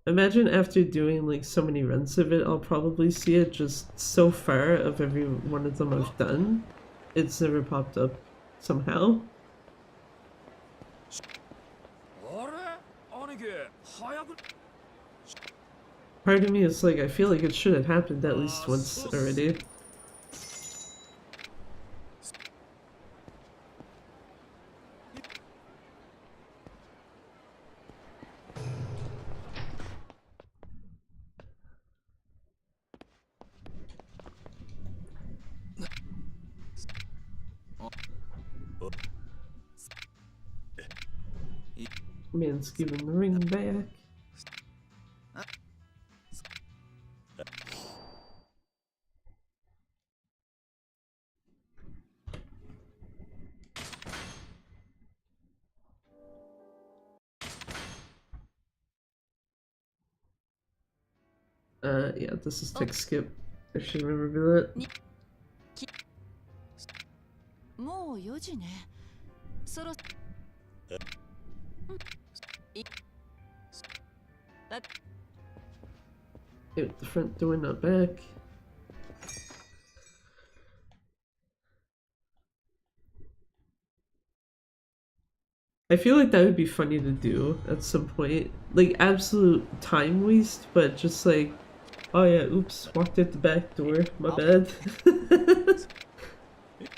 imagine after doing like so many runs of it, I'll probably see it. Just so far of every one of them I've done, it's never popped up somehow. Part of me is like, I feel like it should have happened at least once already. Man's giving the ring back. Yeah, this is tick skip. I should remember that. Get the front door, not back. I feel like that would be funny to do at some point. Like, absolute time waste, but just like, oh yeah, oops, walked out the back door, my bad.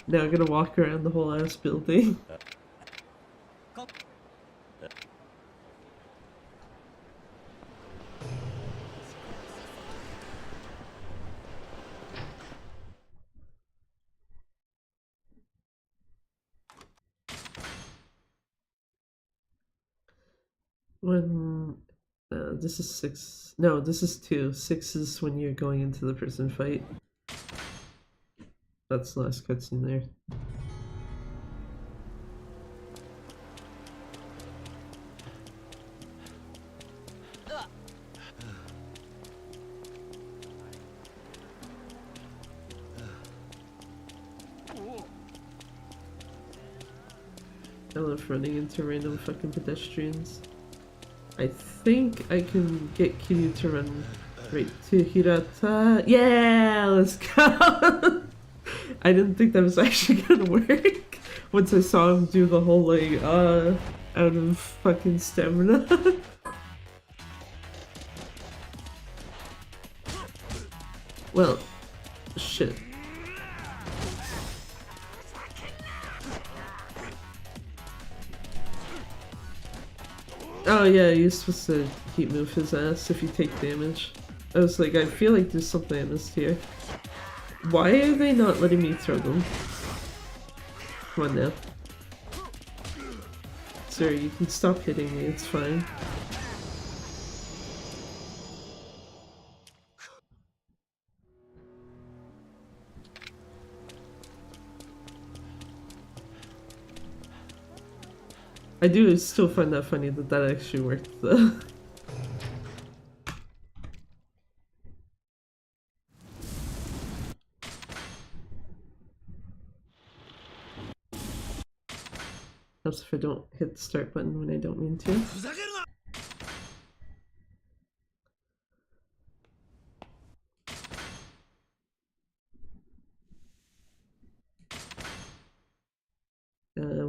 Now I'm gonna walk around the whole ass building. When this is 6. No, this is 2. 6 is when you're going into the prison fight. That's the last cutscene there. I love running into random fucking pedestrians. I think I can get Kiryu to run right to Hirata. Yeah, let's go! I didn't think that was actually gonna work once I saw him do the whole like, out of fucking stamina. Well, shit. Oh yeah, you're supposed to heat move his ass if you take damage. I was like, I feel like there's something I missed here. Why are they not letting me throw them? Come on now. Sorry, you can stop hitting me, it's fine. I do still find that funny that that actually worked though. Helps if I don't hit the start button when I don't mean to.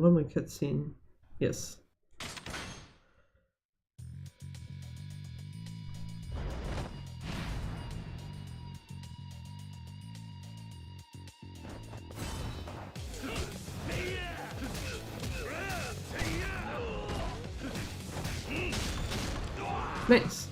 One more cutscene. Yes. Nice.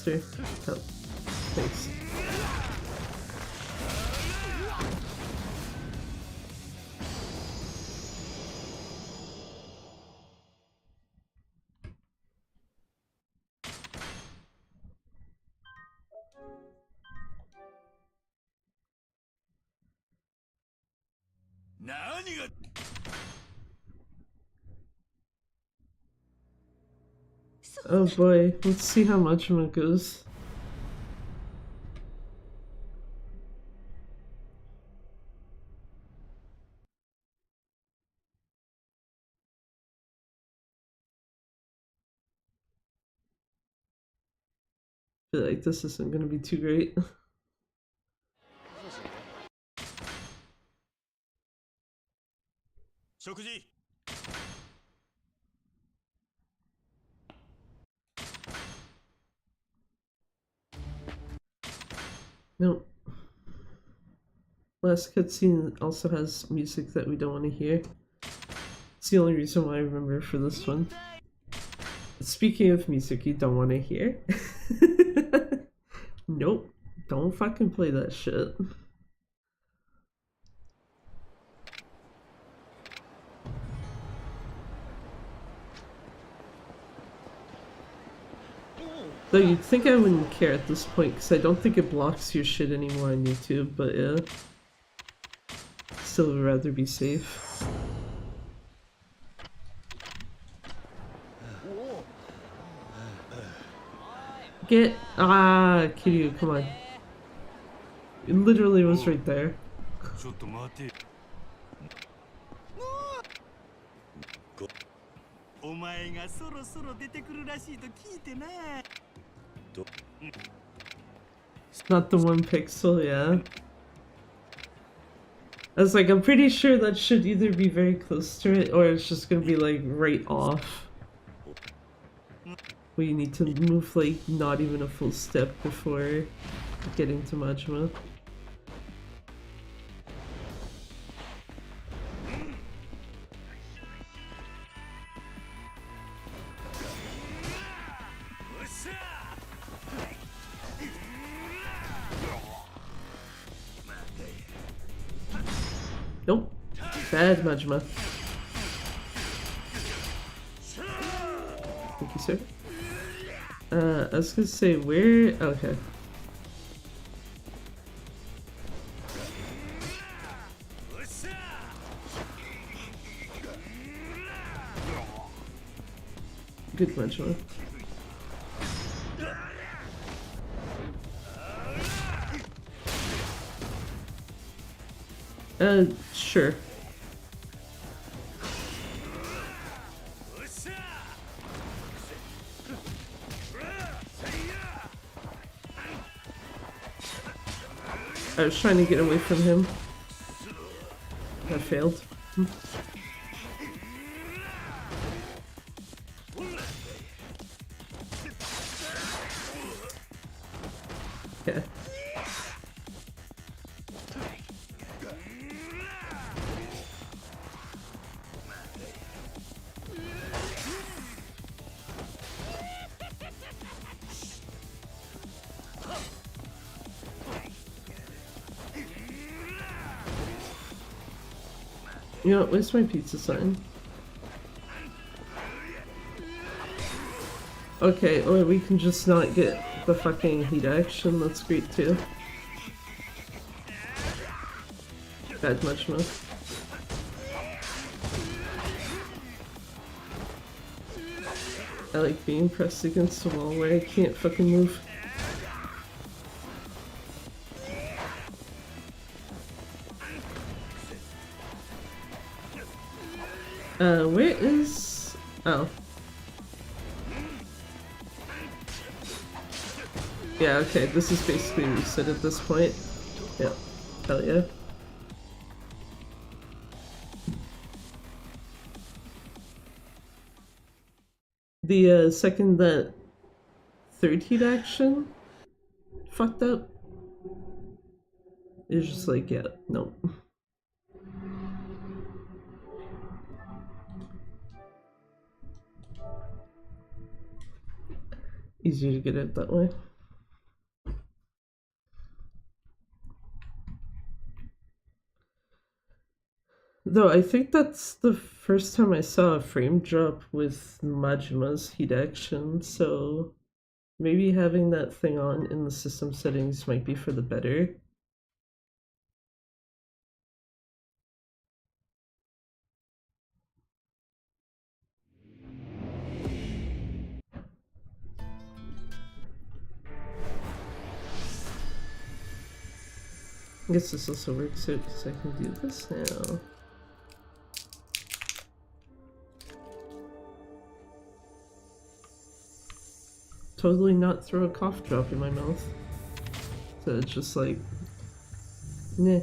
Sure. Oh, thanks. Oh boy, let's see how much it goes. I feel like this isn't gonna be too great. No. Last cutscene also has music that we don't want to hear. It's the only reason why I remember for this one. Speaking of music you don't want to hear. Nope. Don't fucking play that shit. Though you'd think I wouldn't care at this point, because I don't think it blocks your shit anymore on YouTube, but yeah. Still would rather be safe. Get— ah, Kiryu, come on. It literally was right there. It's not the 1 pixel, yeah. I was like, I'm pretty sure that should either be very close to it or it's just gonna be like right off. Where you need to move like not even a full step before getting to Majima. Nope. Bad Majima. Thank you, sir. I was gonna say, where— okay. Good Majima. Sure. I was trying to get away from him. I failed. Yeah. You know, where's my pizza sign? Okay, or we can just not get the fucking heat action, that's great too. Bad much more. I like being pressed against the wall where I can't fucking move. Where is... Oh. Yeah, okay, this is basically reset at this point. Yep. Hell yeah. The second that third heat action fucked up, it's just like, yeah, no. Easier to get it that way. Though I think that's the first time I saw a frame drop with Majima's heat action, so maybe having that thing on in the system settings might be for the better. I guess this also works out because I can do this now. Totally not throw a cough drop in my mouth. So it's just like, nah.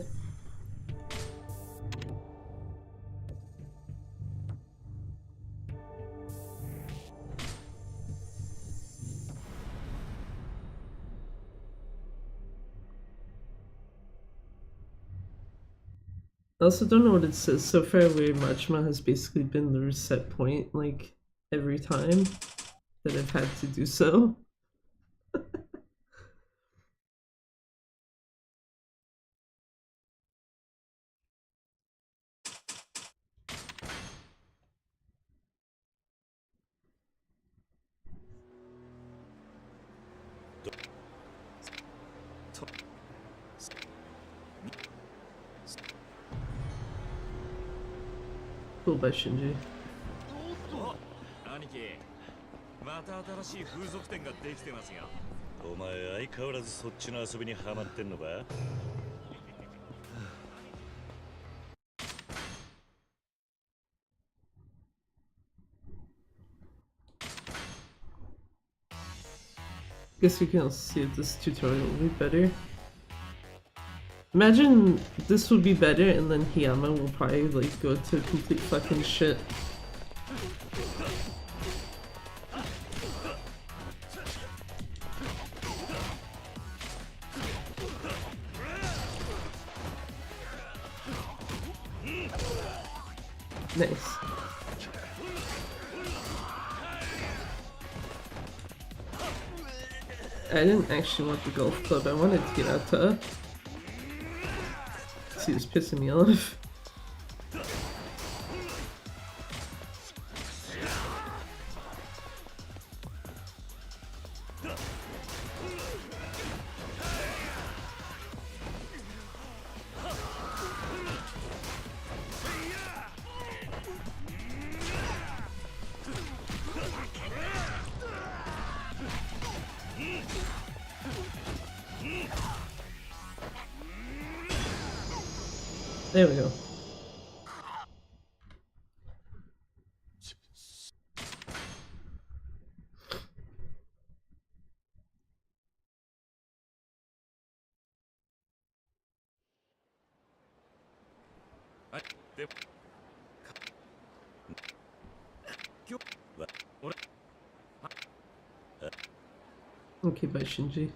I also don't know what it says so far where Majima has basically been the reset point, like, every time that I've had to do so. Cool by Shinji. 兄貴、また新しい風俗店ができてますよ。お前相変わらずそっちの遊びにハマってんのか? Guess we can also see if this tutorial will be better. Imagine this would be better and then Hiyama will probably like go to complete fucking shit. Nice. I didn't actually want the golf club, I wanted to get out to... See, it's pissing me off. There we go. Okay, bye Shinji.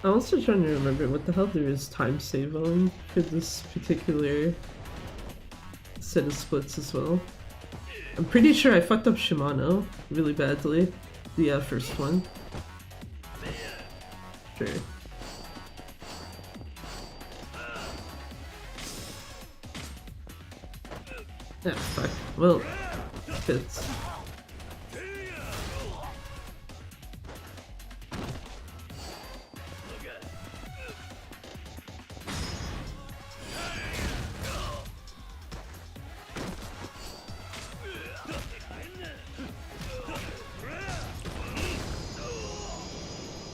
I'm also trying to remember what the hell there is time save on for this particular set of splits as well. I'm pretty sure I fucked up Shimano really badly, the first one. Sure. Ah, fuck. Well, fits.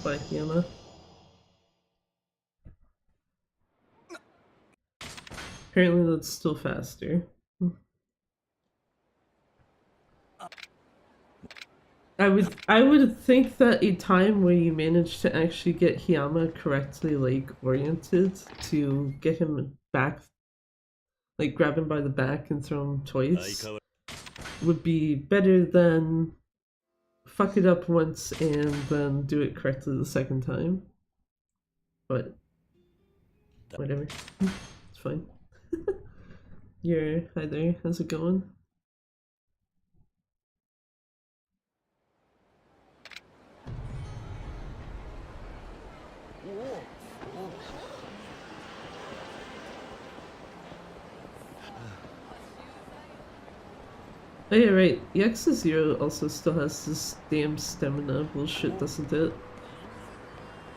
Bye, Yama. Apparently that's still faster. I would think that a time where you manage to actually get Hiyama correctly like oriented to get him back, like grab him by the back and throw him twice, would be better than fuck it up once and then do it correctly the second time. But whatever. It's fine. Hi there, how's it going? Oh yeah, right. Yakuza 0 also still has this damn stamina bullshit, doesn't it?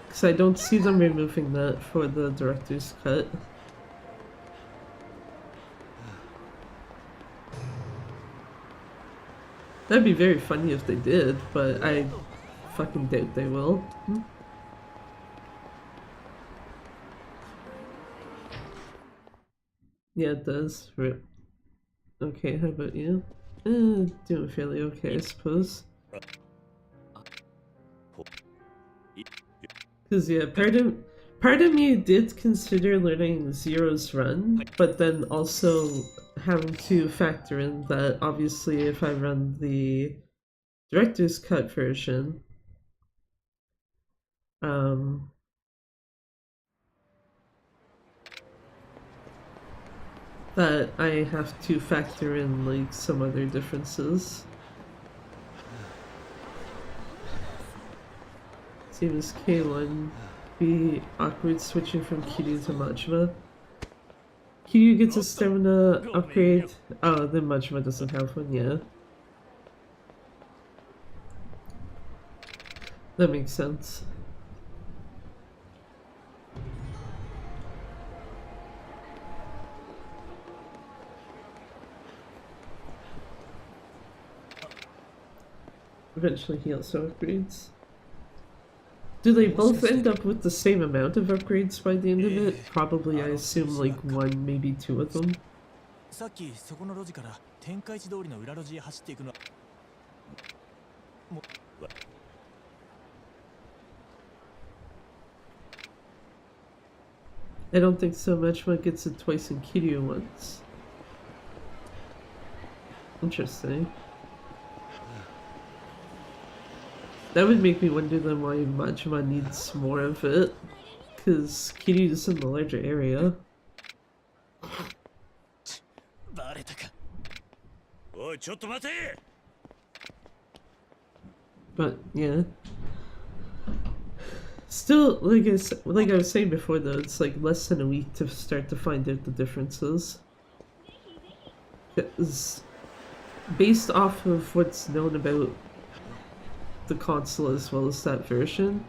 Because I don't see them removing that for the director's cut. That'd be very funny if they did, but I fucking doubt they will. Yeah, it does. Rip. Okay, how about you? Doing fairly okay, I suppose. Because yeah, part of me did consider learning Zero's run, but then also having to factor in that obviously if I run the director's cut version, that I have to factor in like some other differences. Same as K1, be awkward switching from Kiryu to Majima. Kiryu gets a stamina upgrade. Oh, then Majima doesn't have one, yeah. That makes sense. Eventually he also upgrades. Do they both end up with the same amount of upgrades by the end of it? Probably, I assume like one, maybe two of them. I don't think so. Majima gets it twice and Kiryu once. Interesting. That would make me wonder then why Majima needs more of it, because Kiryu's in the larger area. But yeah. Still, like I was saying before though, it's like less than a week to start to find out the differences. Because based off of what's known about the console as well as that version,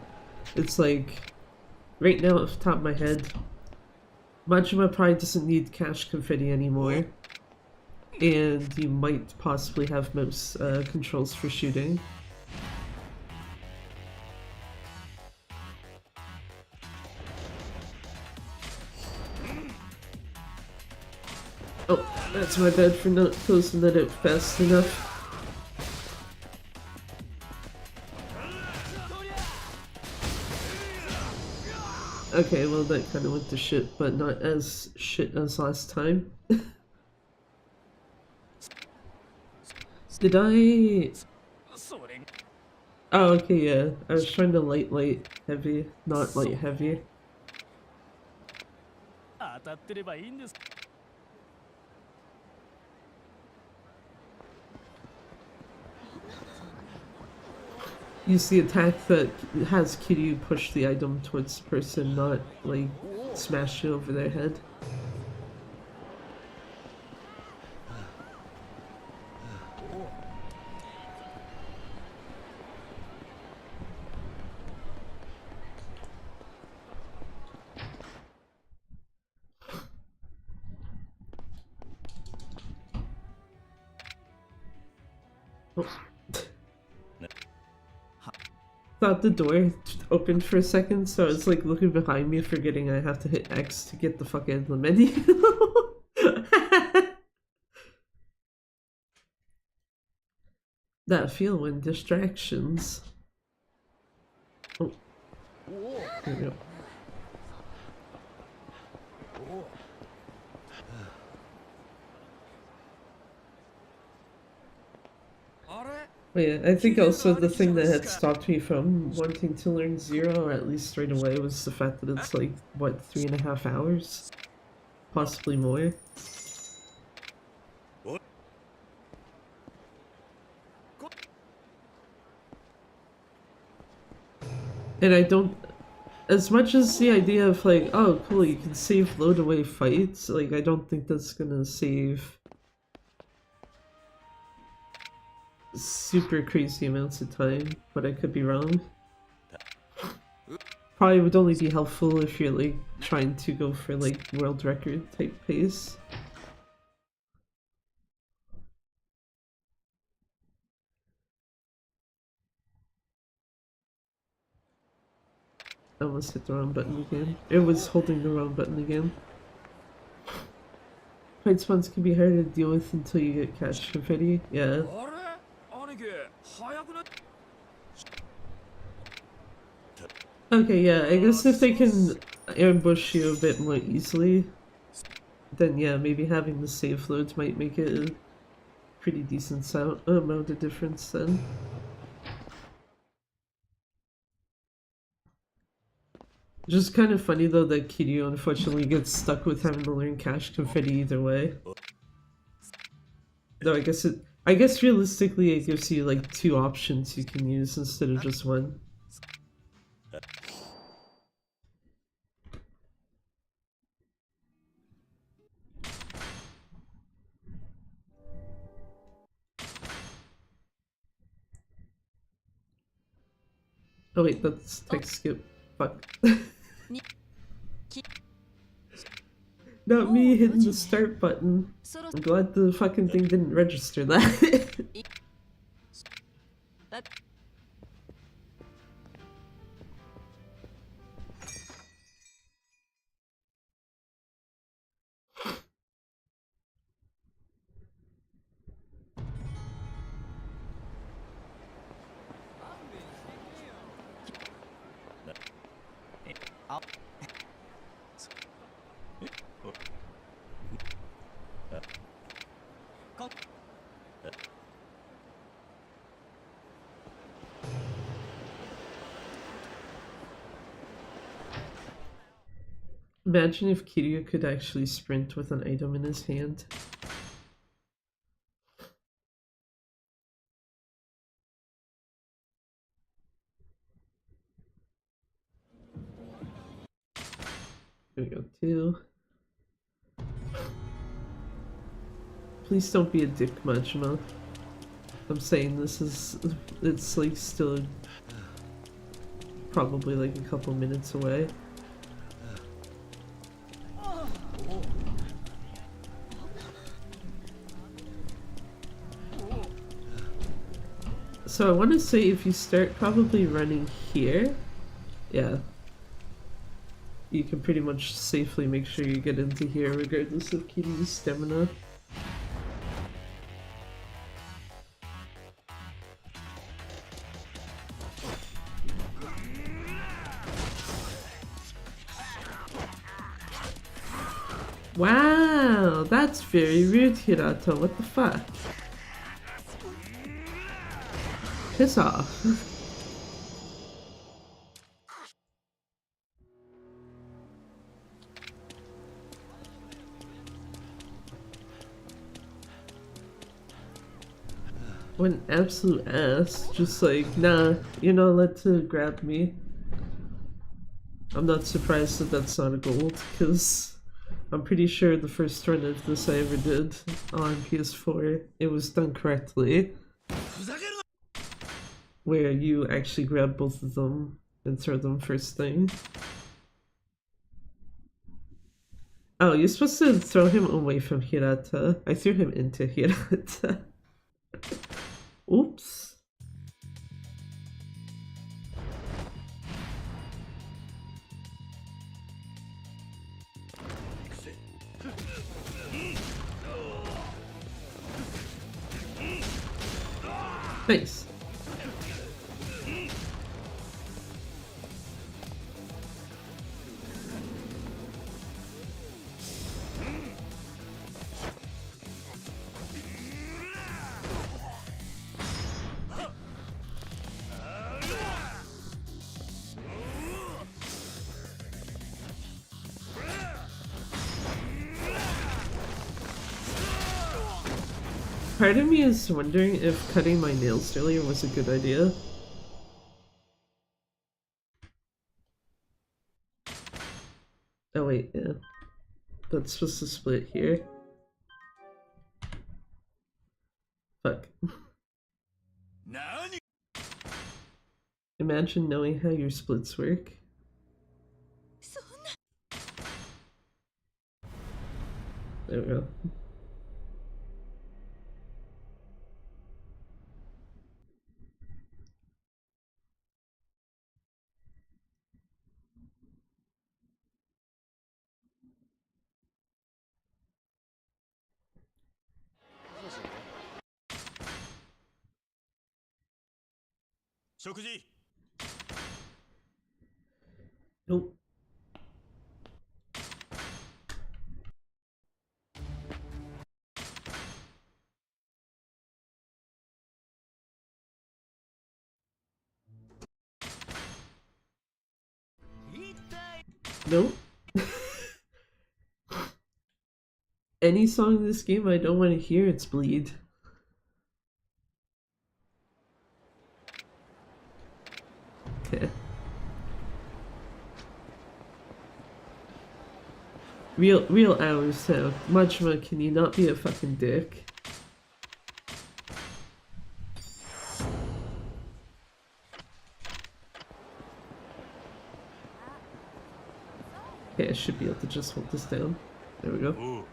it's like right now off the top of my head, Majima probably doesn't need cash confetti anymore, and you might possibly have mouse controls for shooting. Oh, that's my bad for not closing that out fast enough. Okay, well that kind of went to shit, but not as shit as last time. Did I... Oh, okay, yeah. I was trying to light, heavy, not light, heavy. use the attack that has Kiryu push the item towards the person, not like smash it over their head. Oh. Thought the door opened for a second, so I was like looking behind me, forgetting I have to hit X to get the fuck out of the menu. That feel when distractions. Oh. There we go. Oh yeah, I think also the thing that had stopped me from wanting to learn Zero, or at least right away, was the fact that it's like, what, 3.5 hours? Possibly more. And I don't... As much as the idea of like, oh cool, you can save load away fights, like I don't think that's gonna save super crazy amounts of time, but I could be wrong. Probably would only be helpful if you're like trying to go for like world record type pace. I almost hit the wrong button again. It was holding the wrong button again. Fight spawns can be hard to deal with until you get catch confetti. Yeah. Okay, yeah, I guess if they can ambush you a bit more easily, then yeah, maybe having the save loads might make it a pretty decent amount of difference then. Just kind of funny though that Kiryu unfortunately gets stuck with having to learn cash confetti either way. Though I guess realistically it gives you like 2 options you can use instead of just one. Oh wait, that's text skip. Fuck. Not me hitting the start button. I'm glad the fucking thing didn't register that. Imagine if Kiryu could actually sprint with an item in his hand. There we go, 2. Please don't be a dick, Majima. I'm saying it's like still probably like a couple minutes away. So I want to say if you start probably running here, yeah, you can pretty much safely make sure you get into here regardless of Kiryu's stamina. Wow, that's very rude, Hirato. What the fuck? Piss off. What an absolute ass. Just like, nah, you're not allowed to grab me. I'm not surprised that that's not a gold, because I'm pretty sure the first run of this I ever did on PS4, it was done correctly. Where you actually grab both of them and throw them first thing. Oh, you're supposed to throw him away from Hirata. I threw him into Hirata. Oops. Nice. Part of me is wondering if cutting my nails earlier was a good idea. Oh wait, yeah. That's supposed to split here. Fuck. Imagine knowing how your splits work. There we go. Nope. Nope. Any song in this game I don't want to hear, it's bleed. Okay. Real hours now. Majima, can you not be a fucking dick? Okay, I should be able to just hold this down. There we go.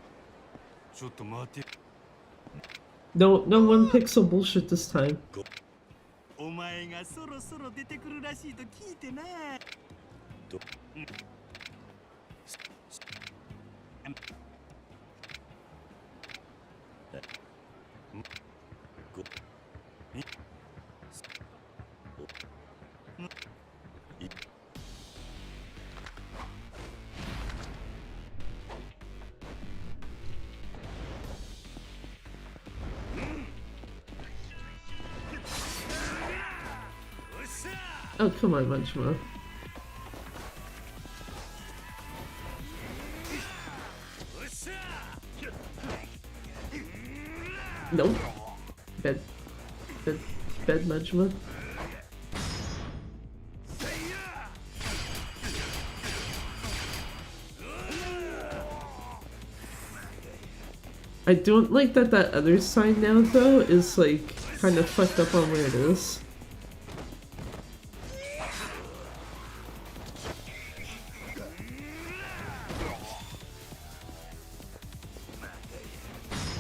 No one pixel bullshit this time. Oh, come on, Majima. Nope. Bad Majima. I don't like that other sign now, though, is like kind of fucked up on where it is.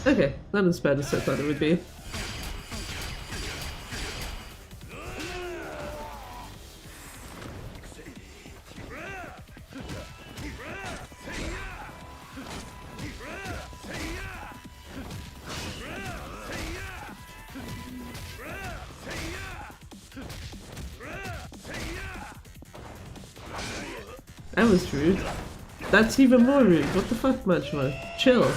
Okay, not as bad as I thought it would be. That was rude. That's even more rude. What the fuck, Majima? Chill.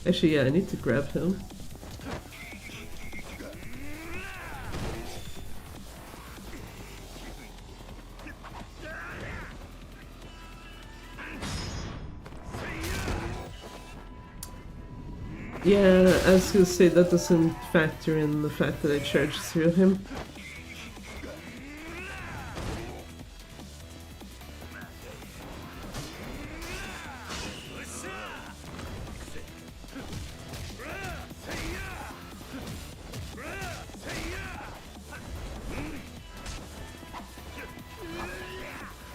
Actually, yeah, I need to grab him. Yeah, I was gonna say that doesn't factor in the fact that I charged through him.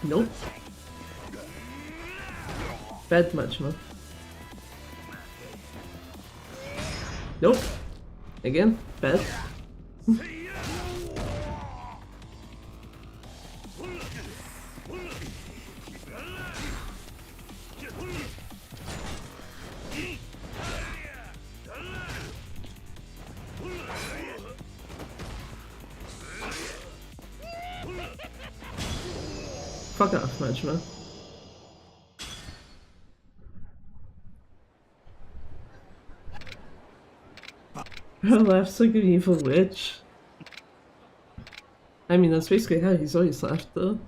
Nope. Bad Majima. Nope. Again, bad. Fuck off, Majima. Her laughs like an evil witch. I mean, that's basically how he's always laughed, though.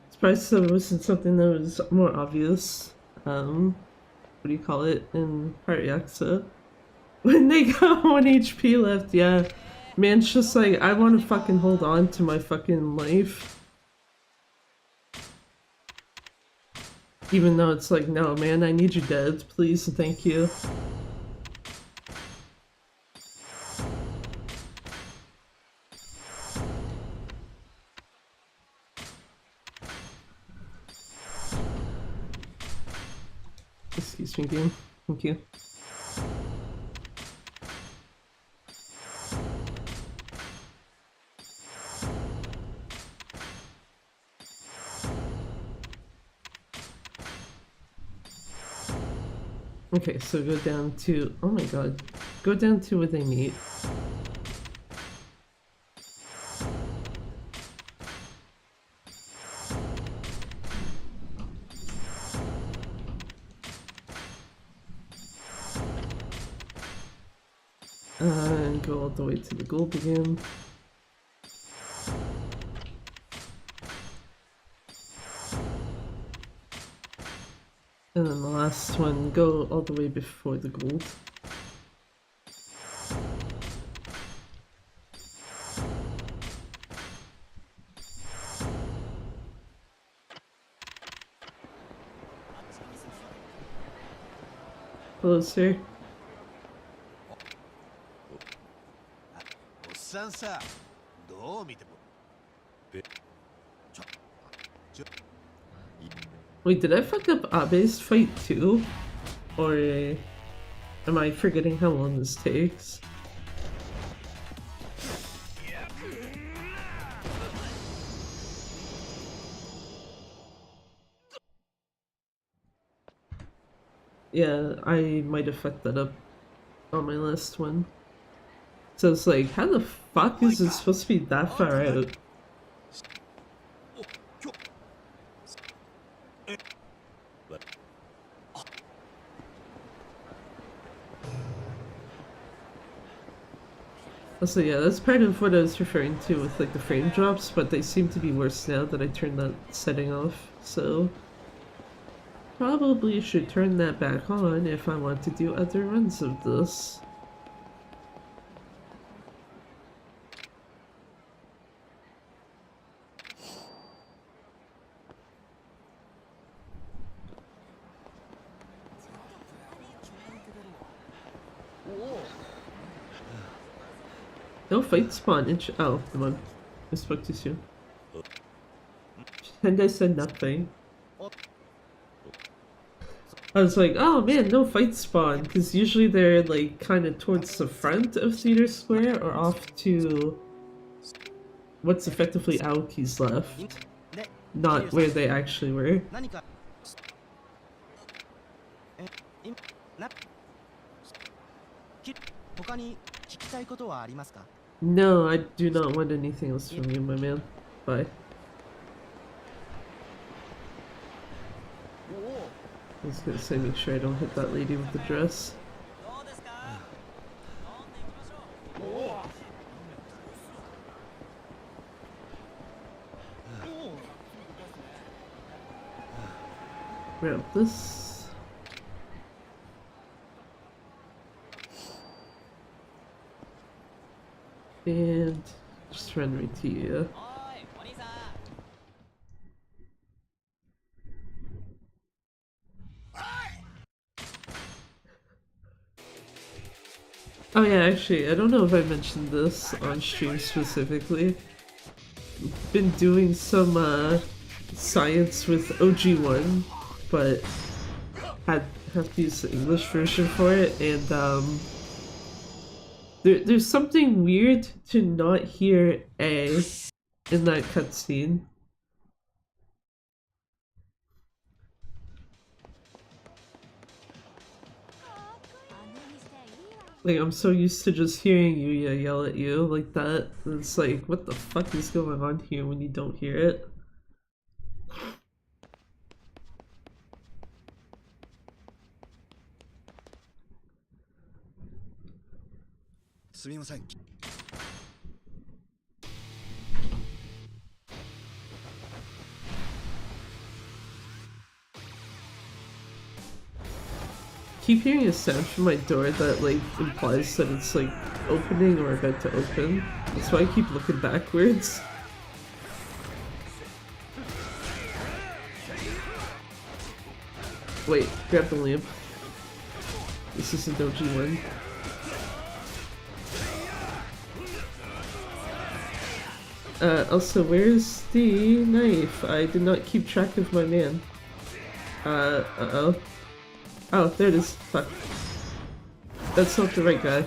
Surprised that it wasn't something that was more obvious. What do you call it in part Yakuza? When they got 1 HP left, yeah. Man's just like, I want to fucking hold on to my fucking life. Even though it's like, no, man, I need you dead, please and thank you. Excuse me, game. Thank you. Okay, so go down to, oh my god, go down to where they meet. And go all the way to the gold again. And then the last one, go all the way before the gold. Hello, sir. おっさんさ、どう見ても。Wait, did I fuck up Abe's fight too? Or am I forgetting how long this takes? Yeah, I might have fucked that up on my last one. So it's like, how the fuck is it supposed to be that far out? So yeah, that's part of what I was referring to with like the frame drops, but they seem to be worse now that I turned that setting off, so probably should turn that back on if I want to do other runs of this. No fight spawn in oh, come on. I spoke too soon. And I said nothing. I was like, oh man, no fight spawn, because usually they're like kind of towards the front of Theater Square or off to what's effectively Aoki's left, not where they actually were. No, I do not want anything else from you, my man. Bye. I was gonna say, make sure I don't hit that lady with the dress. Grab this. And just run right to you. Oh yeah, actually, I don't know if I mentioned this on stream specifically. Been doing some science with OG1, but have to use the English version for it, and there's something weird to not hear A in that cutscene. Like, I'm so used to just hearing Yuya yell at you like that. It's like, what the fuck is going on here when you don't hear it? Keep hearing a sound from my door that like implies that it's like opening or about to open. That's why I keep looking backwards. Wait, grab the lamp. This is a doji one. Also, where's the knife? I did not keep track of my man. Uh-oh. Oh, there it is. Fuck. That's not the right guy.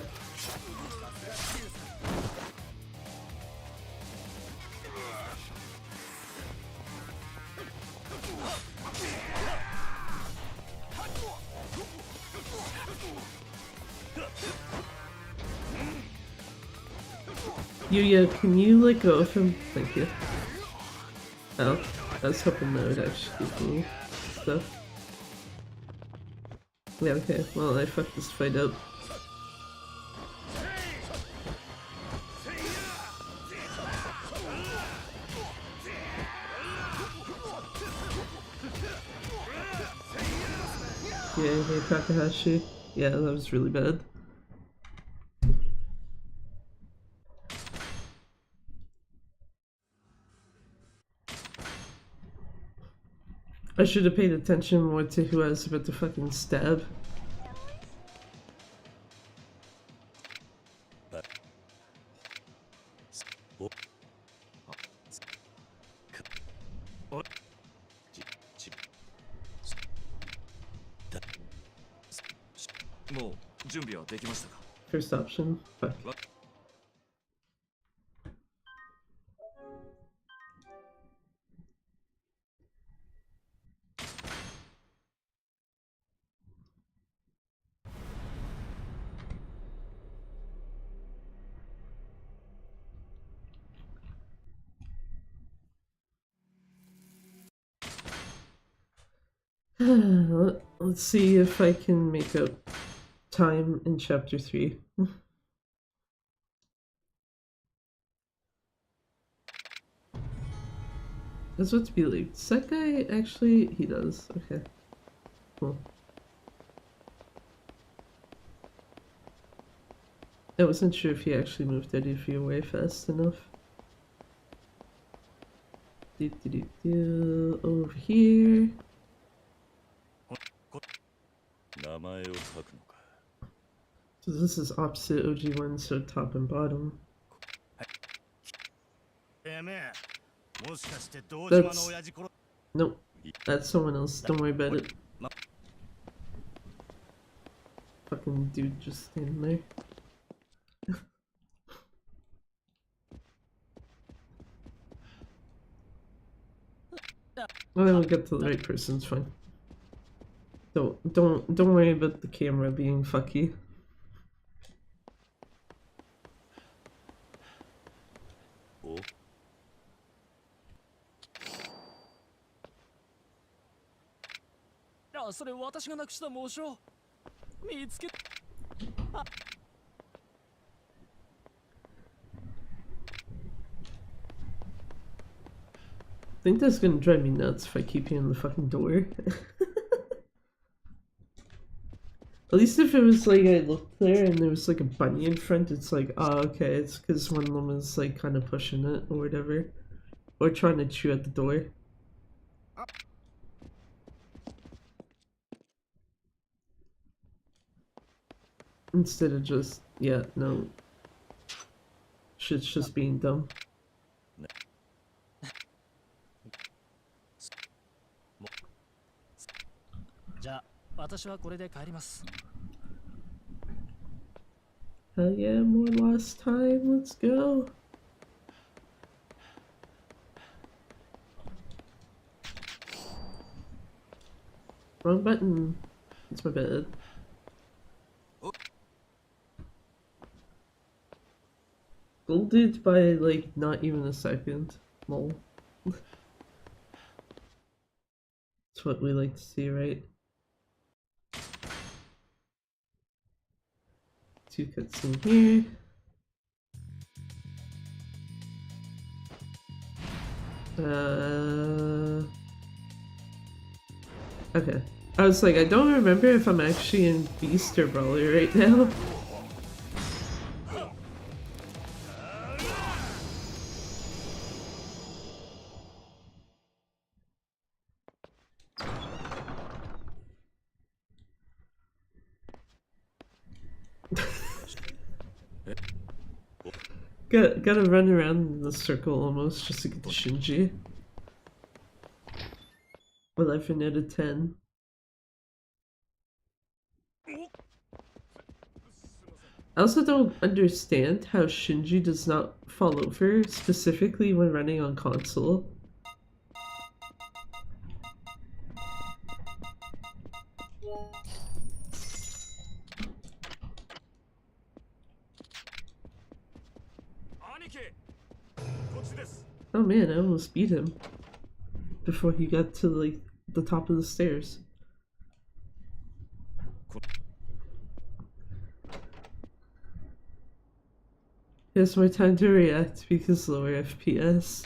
Yuya, can you let go of him? Thank you. Oh, I was hoping that would actually give me stuff. Yeah, okay, well, I fucked this fight up. Yeah, hey Takahashi. Yeah, that was really bad. I should have paid attention more to who I was about to fucking stab. First option. Fuck. Let's see if I can make up time in chapter 3. That's what to be like. Does that guy actually? He does. Okay. Cool. I wasn't sure if he actually moved out of your way fast enough. Over here. So this is opposite OG1, so top and bottom. That's... Nope. That's someone else. Don't worry about it. Fucking dude just standing there. Well, then we'll get to the right person, it's fine. Don't worry about the camera being fucky. I think that's gonna drive me nuts if I keep hearing the fucking door. At least if it was like I looked there and there was like a bunny in front, it's like, oh, okay, it's because one woman's like kind of pushing it or whatever. Or trying to chew at the door. Instead of just, yeah, no. Shit's just being dumb. Hell yeah, more lost time, let's go. Wrong button. It's my bad. Golded by like not even a second. Lol. That's what we like to see, right? Two cutscene here. Okay. I was like, I don't remember if I'm actually in Beast or Brawler right now. Gotta run around in the circle almost just to get the Shinji. 11 out of 10. I also don't understand how Shinji does not fall over, specifically when running on console. Oh man, I almost beat him before he got to like the top of the stairs. Here's my time to react because lower FPS.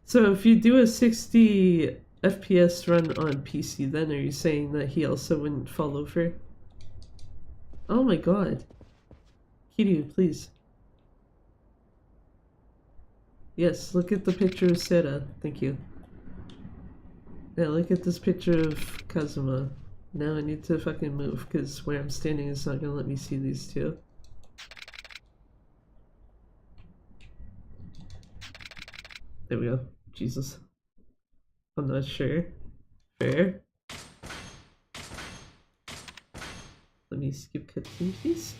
So if you do a 60 FPS run on PC, then are you saying that he also wouldn't fall over? Oh my god. Kiryu, please. Yes, look at the picture of Sera. Thank you. Yeah, look at this picture of Kazuma. Now I need to fucking move because where I'm standing is not gonna let me see these two. There we go. Jesus. I'm not sure. Fair. Let me skip cutscene, please.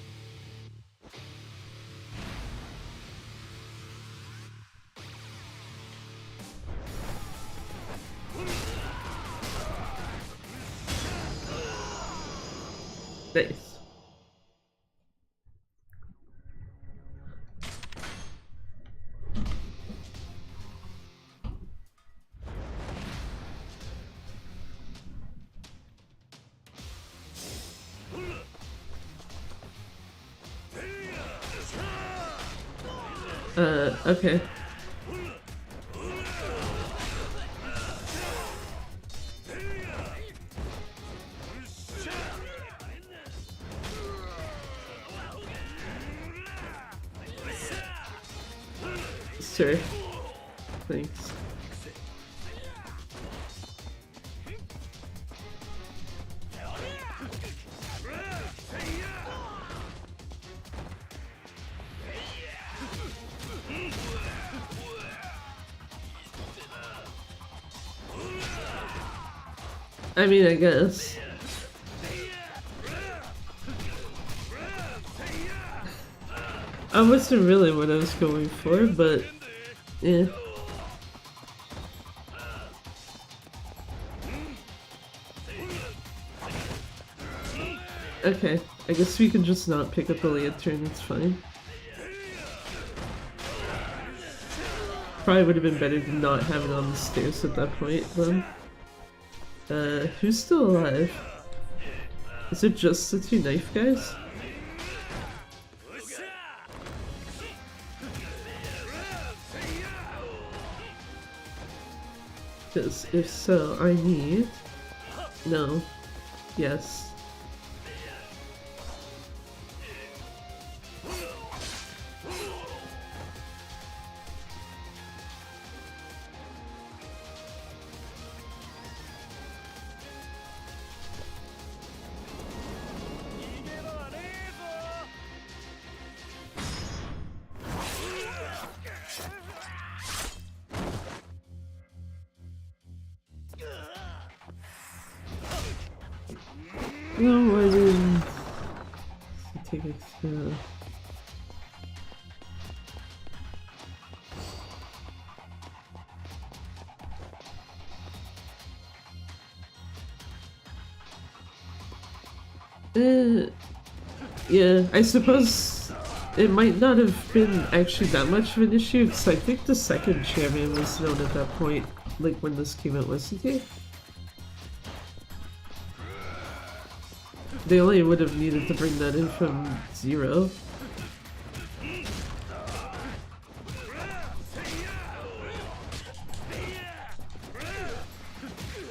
Nice. Okay. Sure. Thanks. I mean, I guess. I wasn't really what I was going for, but yeah. Okay, I guess we can just not pick up the lantern, it's fine. Probably would have been better to not have it on the stairs at that point, then. Who's still alive? Is it just the two knife guys? Because if so, I need... No. Yes. No, I didn't take it to... Yeah, I suppose it might not have been actually that much of an issue, because I think the second champion was known at that point, like when this came out, wasn't he? They only would have needed to bring that in from 0.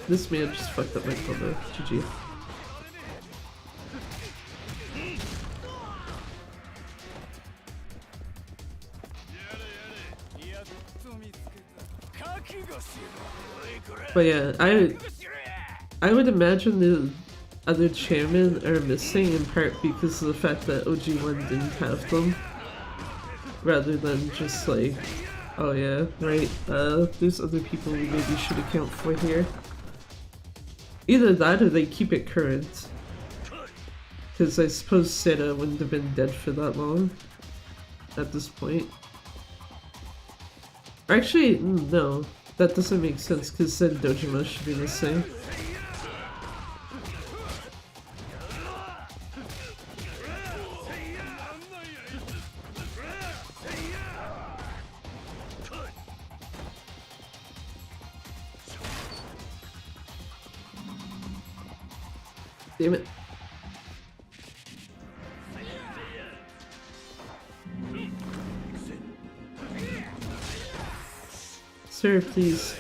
This man just fucked up my combo. GG. But yeah, I would imagine the other chairmen are missing in part because of the fact that OG1 didn't have them, rather than just like, oh yeah, right, there's other people we maybe should account for here. Either that or they keep it current, because I suppose Seta wouldn't have been dead for that long at this point. Actually, no, that doesn't make sense because then Dojima should be missing. Damn it. Sir, please.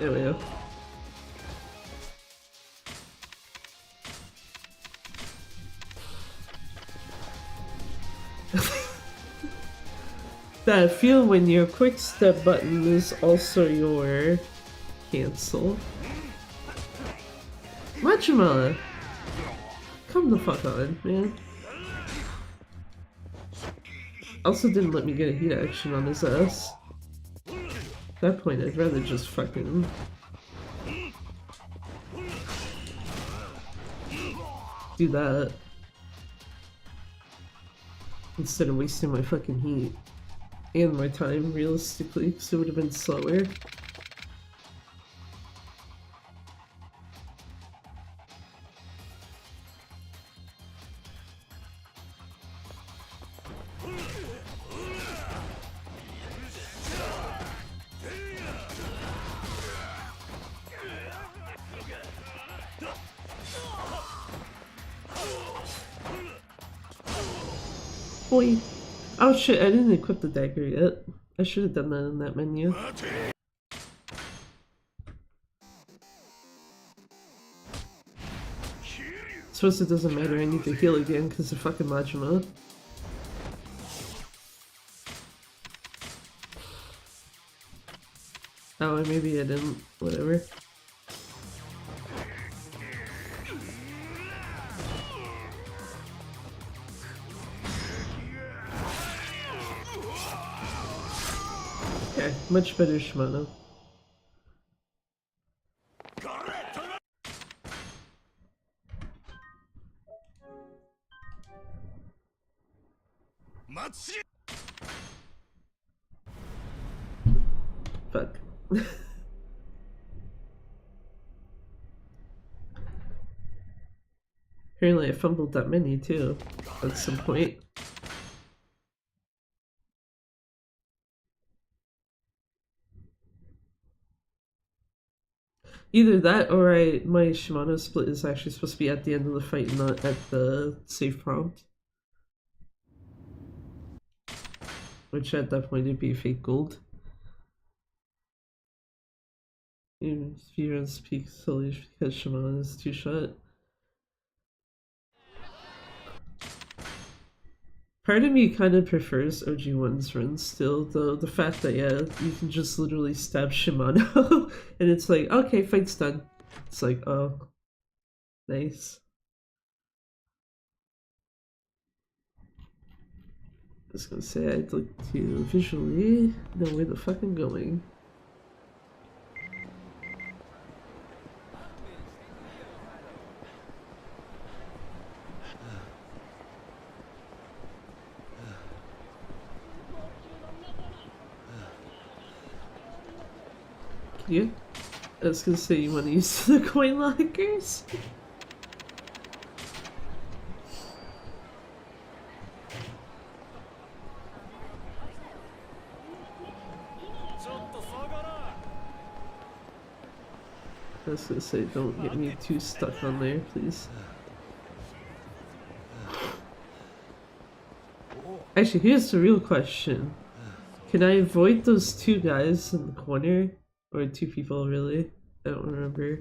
There we go. That feel when your quick step button is also your cancel. Majima! Come the fuck on, man. Also didn't let me get a heat action on his ass. At that point, I'd rather just fucking... do that. Instead of wasting my fucking heat. And my time, realistically, because it would have been slower. Boy. Oh shit, I didn't equip the dagger yet. I should have done that in that menu. Suppose it doesn't matter, I need to heal again because of fucking Majima. Oh, maybe I didn't. Whatever. Okay, much better Shimano. Fuck. Apparently I fumbled that menu too, at some point. Either that or my Shimano split is actually supposed to be at the end of the fight, not at the save prompt. Which at that point would be fake gold. Speedruns peak solely because Shimano is 2-shot. Part of me kind of prefers OG1's runs still, though the fact that, yeah, you can just literally stab Shimano and it's like, okay, fight's done. It's like, oh, nice. I was gonna say, I'd like to visually know where the fuck I'm going. You? I was gonna say you want to use the coin lockers? I was gonna say, don't get me too stuck on there, please. Actually, here's the real question. Can I avoid those two guys in the corner? Or two people, really? I don't remember.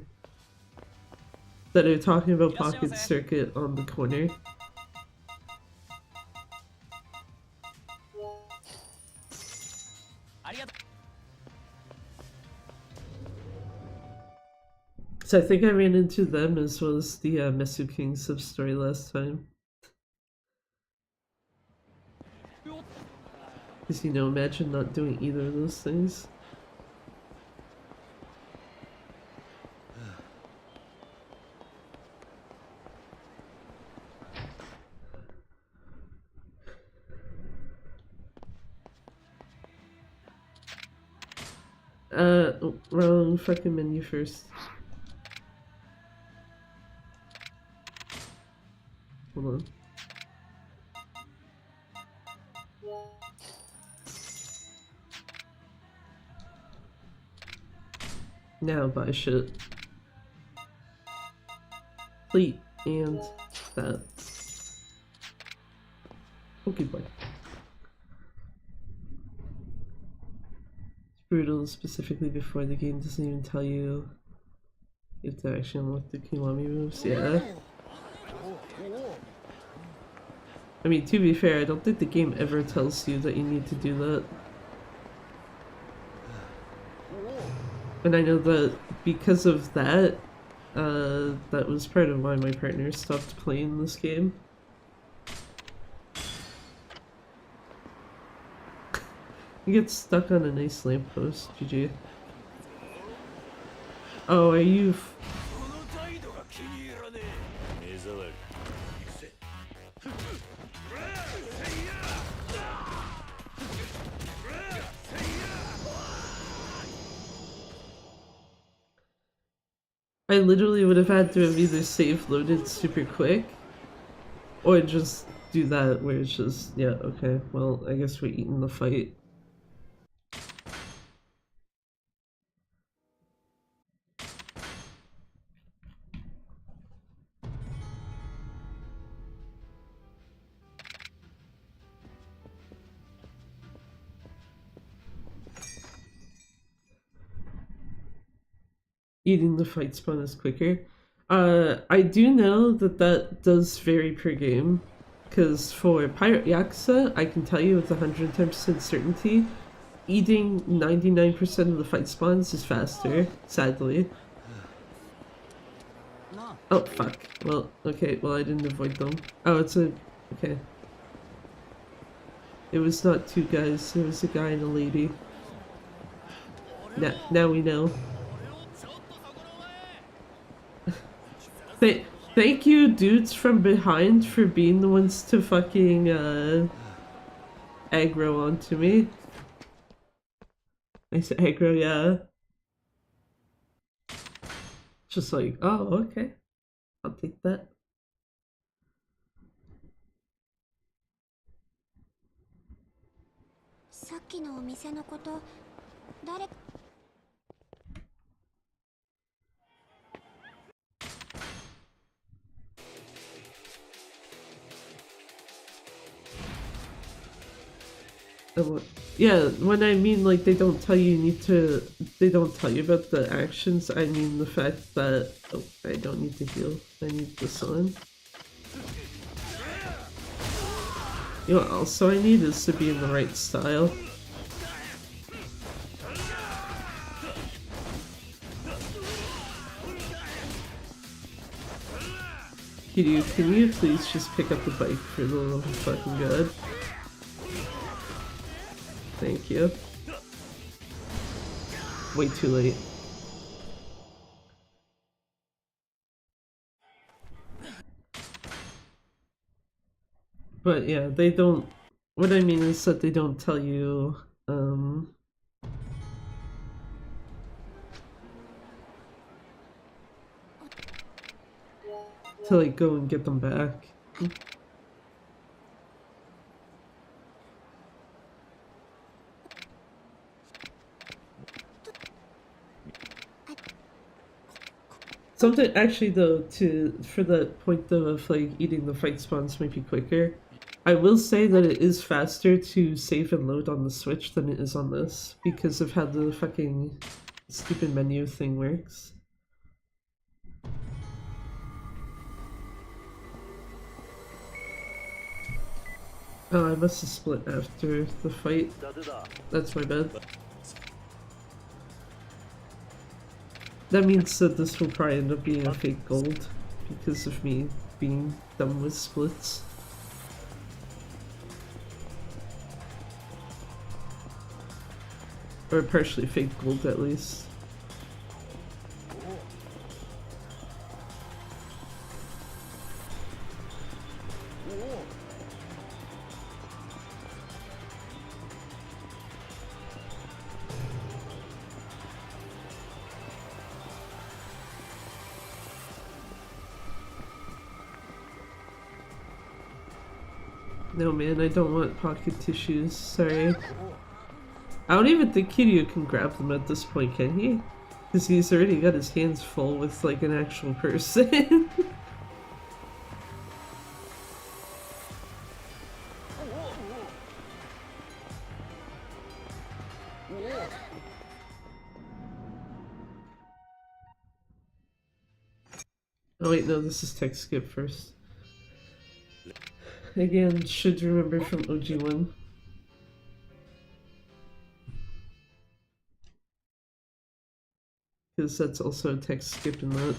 That are talking about Pocket Circuit on the corner. So I think I ran into them as well as the Mesu King sub-story last time. Because, you know, imagine not doing either of those things. Wrong fucking menu first. Hold on. Now buy shit. Complete and that. Okay, boy. Brutal, specifically before the game doesn't even tell you you have to actually unlock the Kiwami moves. Yeah. I mean, to be fair, I don't think the game ever tells you that you need to do that. And I know that because of that, that was part of why my partner stopped playing this game. You get stuck on a nice lamppost, GG. Oh, are you... I literally would have had to have either save loaded super quick, or just do that where it's just, yeah, okay, well, I guess we're eating the fight. Eating the fight spawn is quicker. I do know that that does vary per game, because for Pirate Yakuza, I can tell you with 110% certainty, eating 99% of the fight spawns is faster, sadly. Oh, fuck. Well, okay, well I didn't avoid them. Oh, it's a... okay. It was not two guys, it was a guy and a lady. Now we know. Thank you, dudes from behind, for being the ones to fucking, aggro onto me. I said aggro, yeah. Just like, oh, okay. I'll take that. Yeah, when I mean like they don't tell you need to, they don't tell you about the actions, I mean the fact that, oh, I don't need to heal, I need this on. You know what also I need is to be in the right style. Kiryu, can you please just pick up the bike for the love of fucking god? Thank you. Way too late. But yeah, they don't, what I mean is that they don't tell you, to like go and get them back. Something actually though, for that point though of like eating the fight spawns might be quicker. I will say that it is faster to save and load on the Switch than it is on this because of how the fucking stupid menu thing works. Oh, I must have split after the fight. That's my bad. That means that this will probably end up being a fake gold because of me being dumb with splits. Or partially fake gold at least. No man, I don't want pocket tissues, sorry. I don't even think Kiryu can grab them at this point, can he? Because he's already got his hands full with like an actual person. Oh wait, no, this is text skip first. Again, should remember from OG1. Because that's also a text skip in that.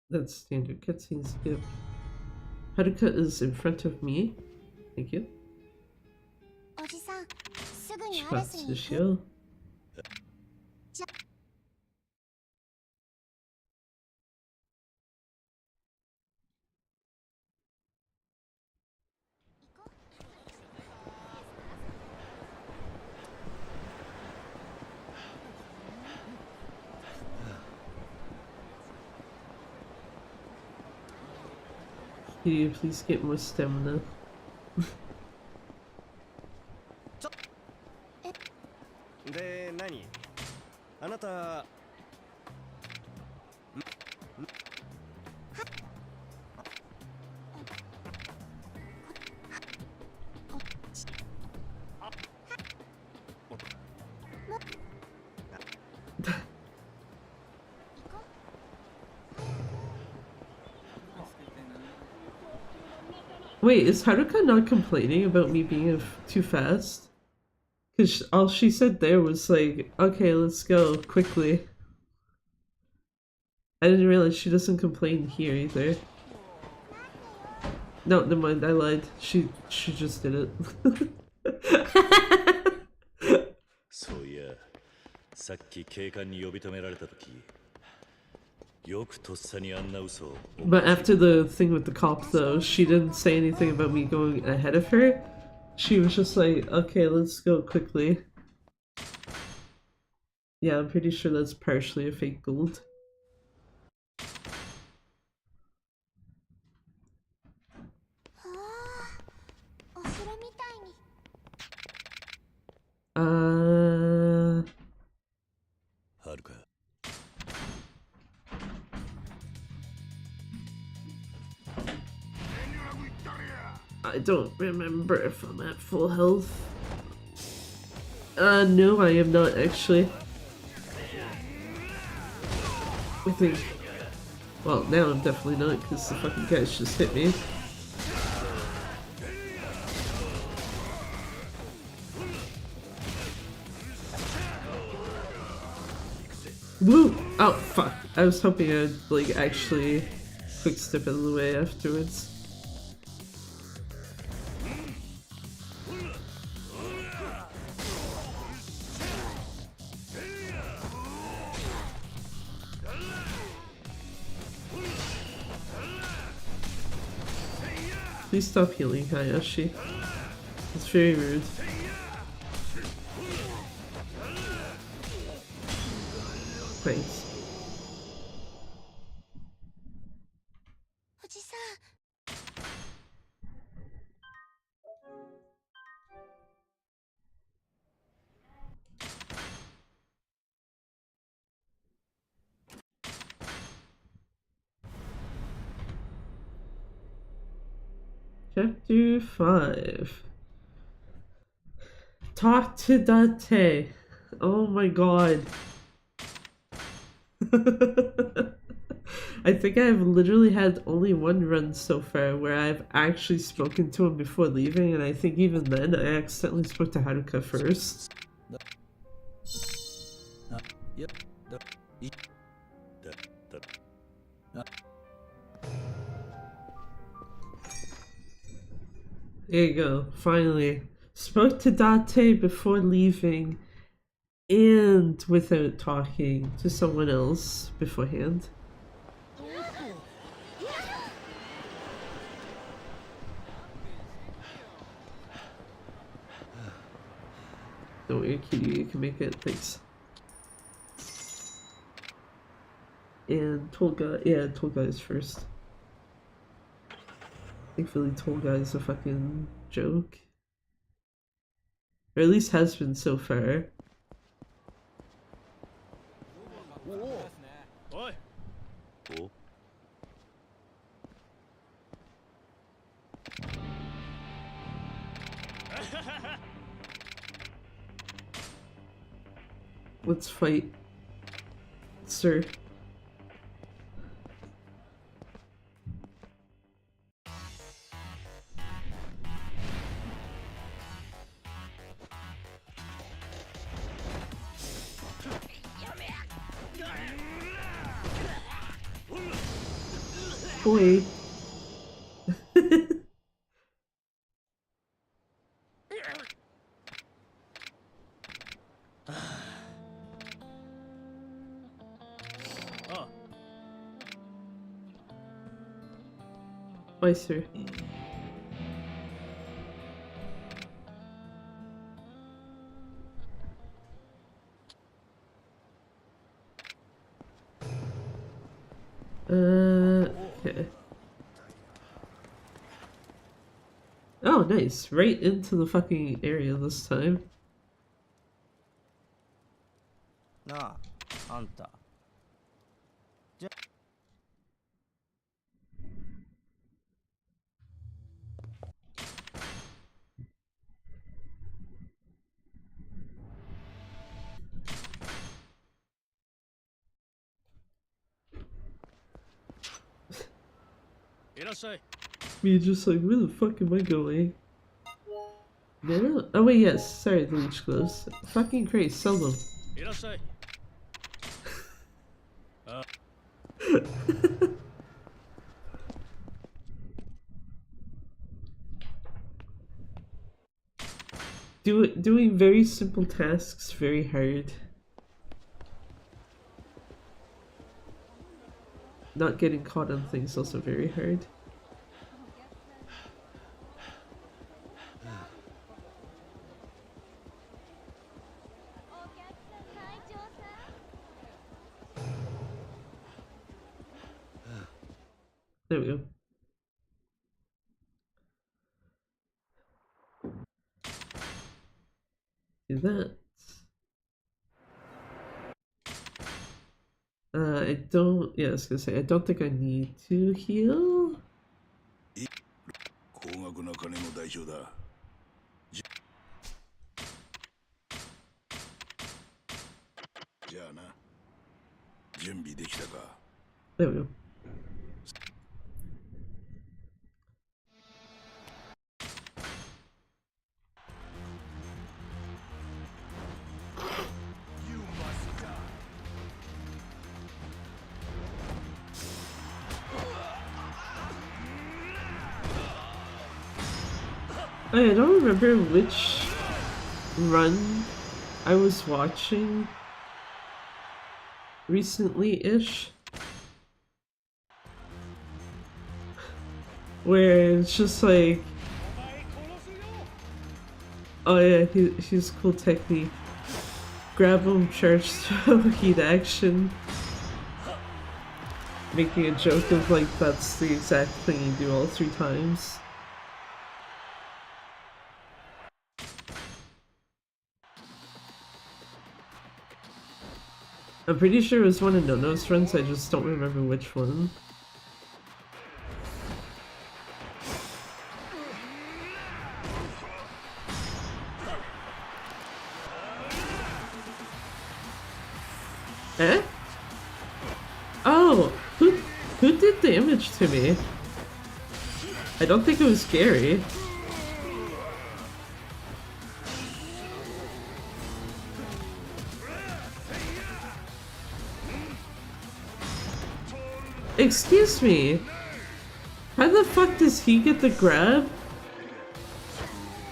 That's standard cutscene skip. Haruka is in front of me. Thank you. Shikatsushio. Can you please get more stamina? で、何？あなた。Wait, is Haruka not complaining about me being too fast? Because all she said there was like, okay, let's go, quickly. I didn't realize she doesn't complain here either. No, never mind, I lied. She just did it. そういや、さっき警官に呼び止められた時、よくとっさにあんな嘘を。But after the thing with the cop though, she didn't say anything about me going ahead of her. She was just like, okay, let's go quickly. Yeah, I'm pretty sure that's partially a fake gold. Haruka. I don't remember if I'm at full health. No, I am not actually. I think. Well, now I'm definitely not because the fucking guys just hit me. Woo! Oh, fuck. I was hoping I'd, like, actually quick step out of the way afterwards. Please stop healing, Hayashi. It's very rude. Thanks. Chapter 5. Talk to Date. Oh my god. I think I've literally had only one run so far where I've actually spoken to him before leaving, and I think even then I accidentally spoke to Haruka first. There you go, finally. Spoke to Date before leaving and without talking to someone else beforehand. Don't worry, Kitty, you can make it, thanks. And Tolga, yeah, Tolga is first. Thankfully, Tolga is a fucking joke. Or at least has been so far. Let's fight, sir. Boy. Why, sir? Okay. Oh, nice. Right into the fucking area this time. Nah, Anta. Me just like, where the fuck am I going? No? Oh wait, yes. Sorry, the leech gloves. Fucking Christ, sell them. Doing very simple tasks very hard. Not getting caught on things also very hard. There we go. Do that. I don't. Yeah, I was gonna say I don't think I need to heal. 額な金の代償だ。じゃあな。準備できたか。 There we go. I don't remember which run I was watching recently-ish, where it's just like, oh yeah, he's cool technique. Grab him, charge throw, heat action. Making a joke of like, that's the exact thing you do all 3 times. I'm pretty sure it was one of Nono's runs, I just don't remember which one. Eh? Oh! Who did damage to me? I don't think it was Gary. Excuse me. How the fuck does he get the grab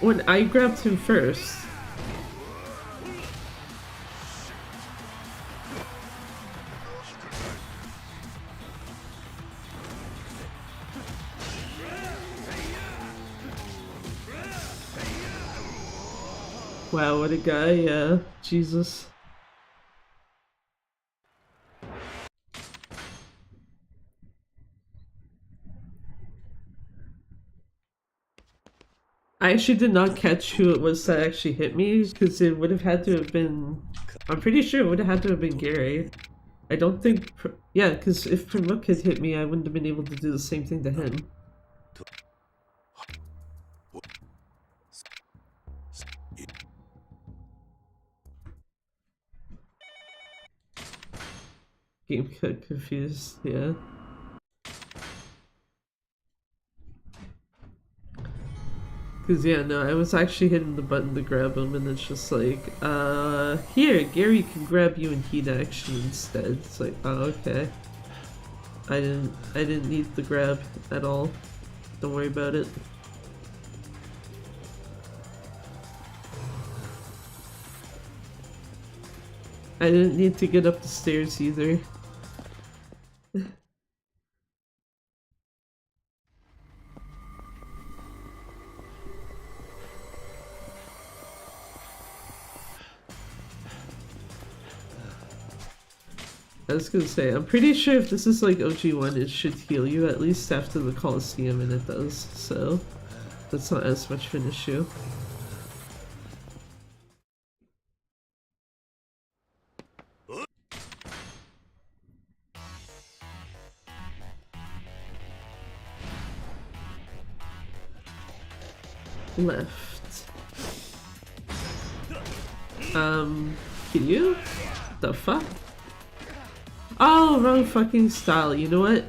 when I grabbed him first? Wow, what a guy, yeah. Jesus. I actually did not catch who it was that actually hit me, because it would have had to have been... I'm pretty sure it would have had to have been Gary. I don't think... Yeah, because if Pramuk had hit me, I wouldn't have been able to do the same thing to him. Game got confused, yeah. Cause yeah, no, I was actually hitting the button to grab him, and it's just like, here, Gary can grab you in heat action instead. It's like, oh, okay. I didn't need the grab at all. Don't worry about it. I didn't need to get up the stairs either. I was gonna say, I'm pretty sure if this is like OG1, it should heal you at least after the Coliseum, and it does, so that's not as much of an issue. Left. Can you? The fuck? Oh, wrong fucking style. You know what?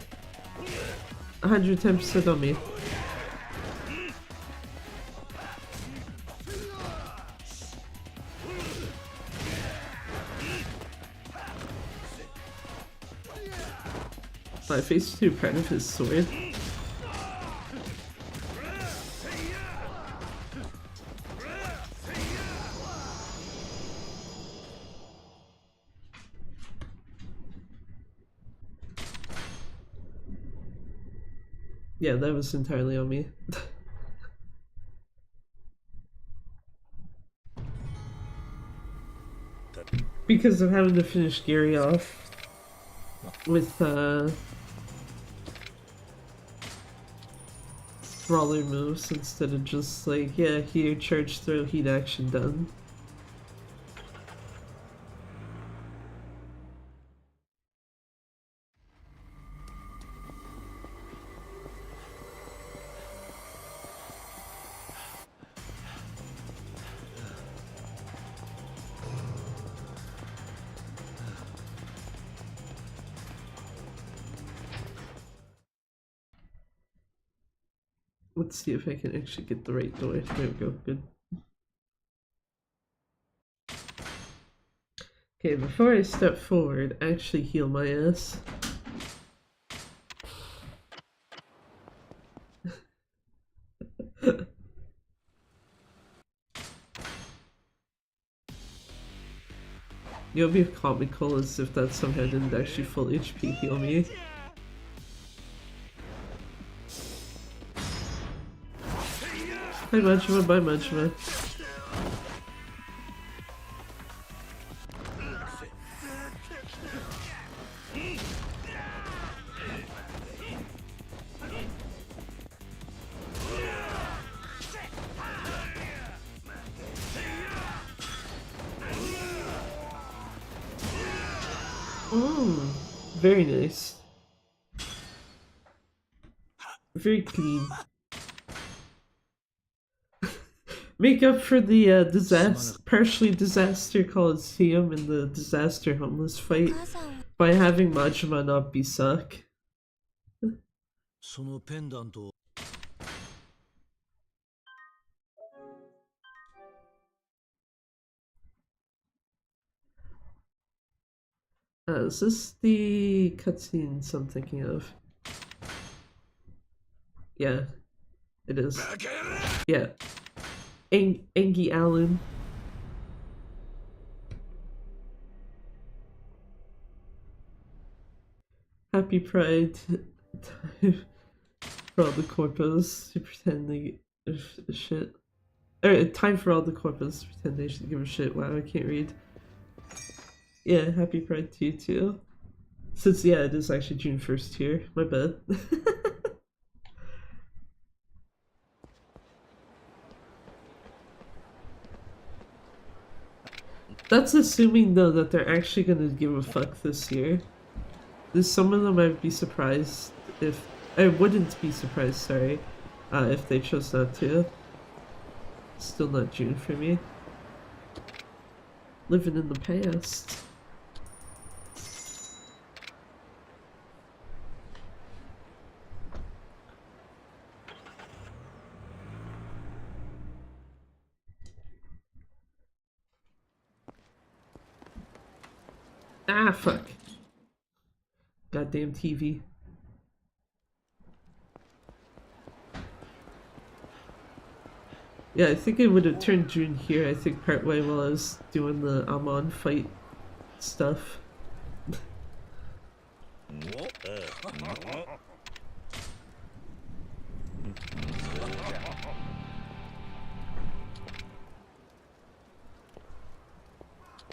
110% on me. My face too proud of his sword. Yeah, that was entirely on me. Because of having to finish Gary off with brawler moves instead of just like, yeah, here, charge, throw, heat action, done. Let's see if I can actually get the right door. There we go, good. Okay, before I step forward, actually heal my ass. It would be comical as if that somehow didn't actually full HP heal me. Hi Majima, bye Majima. Very nice. Very clean. Make up for the partially disaster Coliseum in the disaster homeless fight by having Majima not be suck. Is this the cutscenes I'm thinking of? Yeah, it is. Yeah. Angie Allen. Happy Pride time for all the corpos to pretend they give a shit. Or time for all the corpos to pretend they should give a shit. Wow, I can't read. Yeah, happy Pride to you too. Since, yeah, it is actually June 1st here. My bad. That's assuming, though, that they're actually gonna give a fuck this year. Some of them I'd be surprised if... I wouldn't be surprised, sorry, if they chose not to. Still not June for me. Living in the past. Ah, fuck. Goddamn TV. Yeah, I think I would have turned June here, I think partway while I was doing the Amon fight stuff.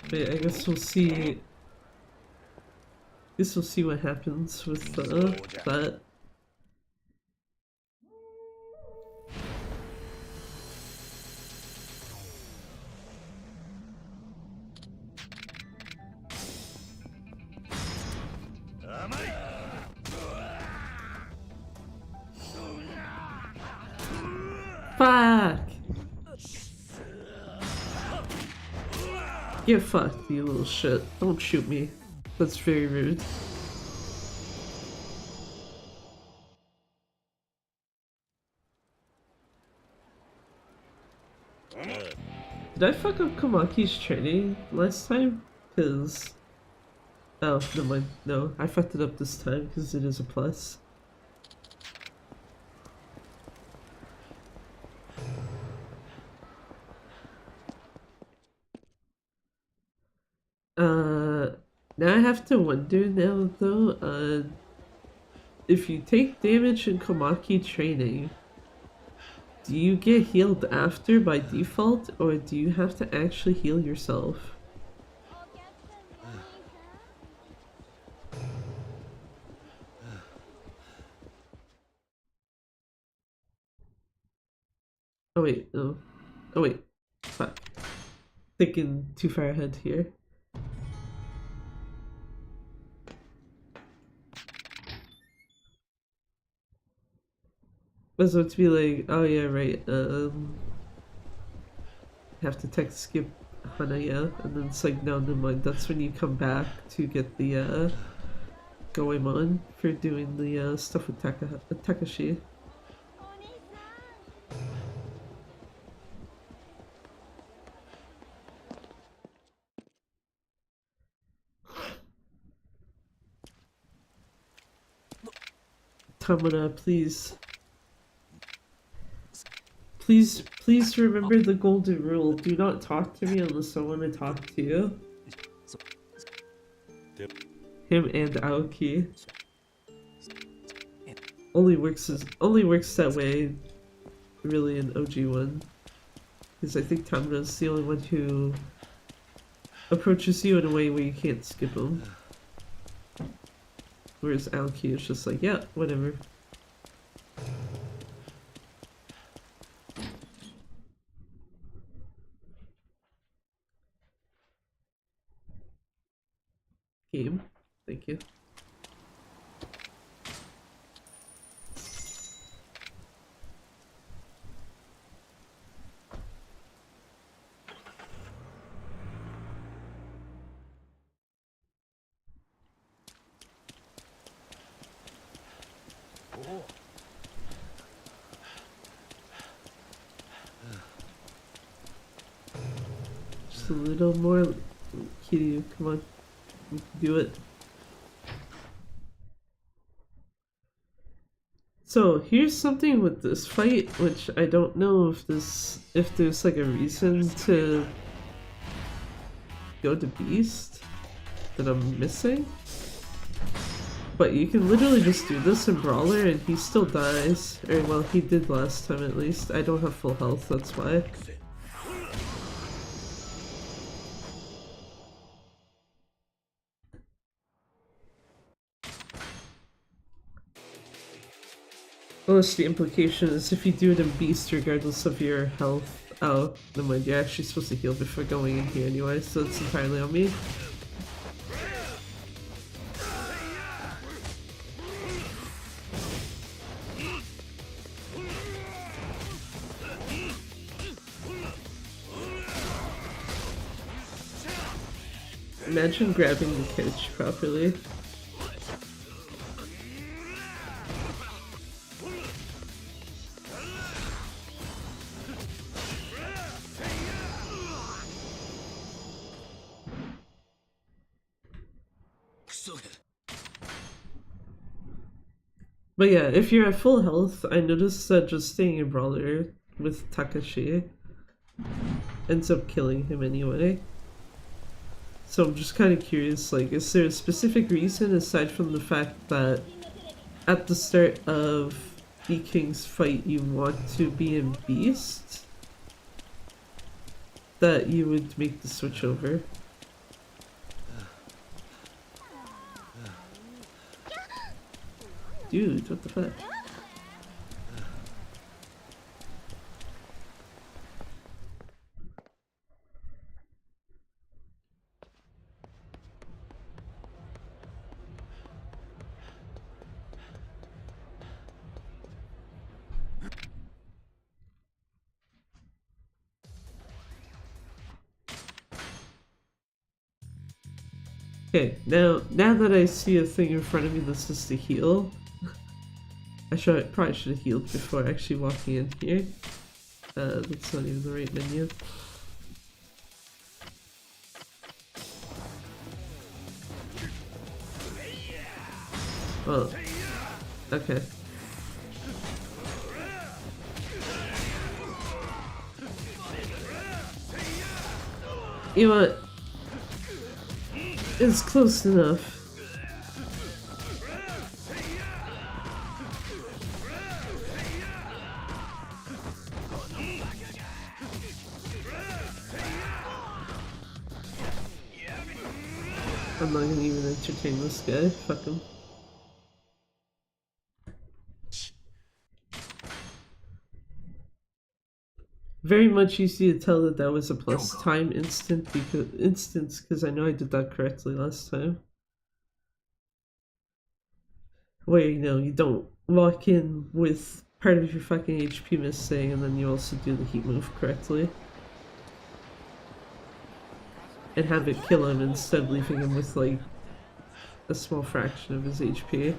But I guess we'll see. We'll see what happens with that. Fuck! Get fucked, you little shit. Don't shoot me. That's very rude. Did I fuck up Komaki's training last time? Cause... Oh, never mind. No, I fucked it up this time because it is a plus. Now I have to wonder now though, if you take damage in Komaki training, do you get healed after by default, or do you have to actually heal yourself? Oh wait, no. Oh wait, fuck. Thinking too far ahead here. So to be like, oh yeah, right, have to text skip Hanaya, and then it's like, no, never mind, that's when you come back to get the, Goemon for doing the, stuff with Takashi. Kamura, please. Please remember the golden rule. Do not talk to me unless I want to talk to you. Him and Aoki. Only works that way, really, in OG1. Because I think Tamura's the only one who approaches you in a way where you can't skip him. Whereas Aoki is just like, yeah, whatever. Game. Thank you. Just a little more, Kiryu, come on. You can do it. So here's something with this fight, which I don't know if there's like a reason to go to Beast that I'm missing. But you can literally just do this in Brawler and he still dies. Or well, he did last time at least. I don't have full health, that's why. Unless the implication is if you do it in Beast regardless of your health. Oh, never mind, you're actually supposed to heal before going in here anyway, so it's entirely on me. Imagine grabbing the catch properly. But yeah, if you're at full health, I noticed that just staying in Brawler with Takashi ends up killing him anyway. So I'm just kind of curious, like, is there a specific reason aside from the fact that at the start of B-King's fight you want to be in Beast that you would make the switch over? Dude, what the fuck? Okay, now that I see a thing in front of me that's just to heal, probably should have healed before actually walking in here. That's not even the right menu. Well, okay. You know what? It's close enough. I'm not gonna even entertain this guy. Fuck him. Very much easy to tell that that was a plus time instance because I know I did that correctly last time. Where, you know, you don't walk in with part of your fucking HP missing and then you also do the heat move correctly. And have it kill him instead of leaving him with like a small fraction of his HP.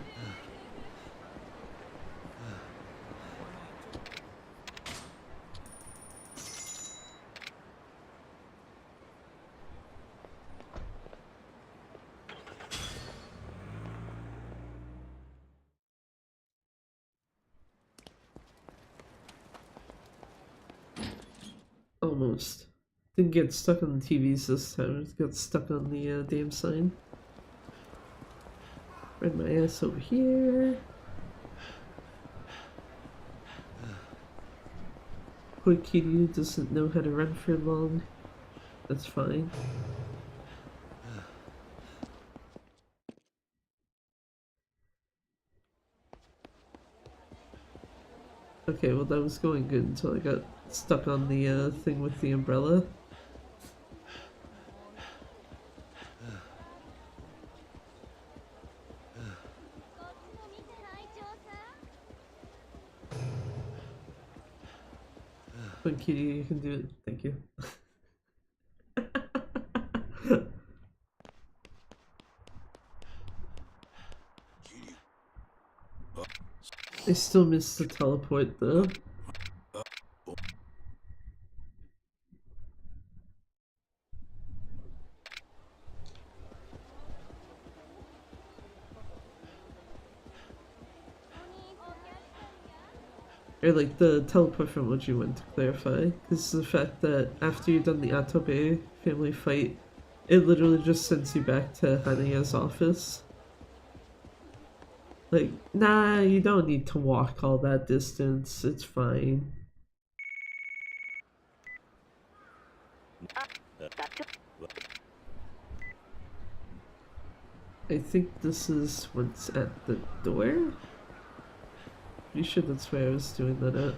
almost. Didn't get stuck on the TVs this time. It got stuck on the damn sign. Run my ass over here. Poor kitty doesn't know how to run for long. That's fine. Okay, well that was going good until I got stuck on the thing with the umbrella. But kitty, you can do it. Thank you. I still miss the teleport though. Or like the teleport from what you went to clarify, because the fact that after you've done the Atobe family fight, it literally just sends you back to Hanaya's office. Like, nah, you don't need to walk all that distance, it's fine. I think this is what's at the door? Pretty sure that's where I was doing that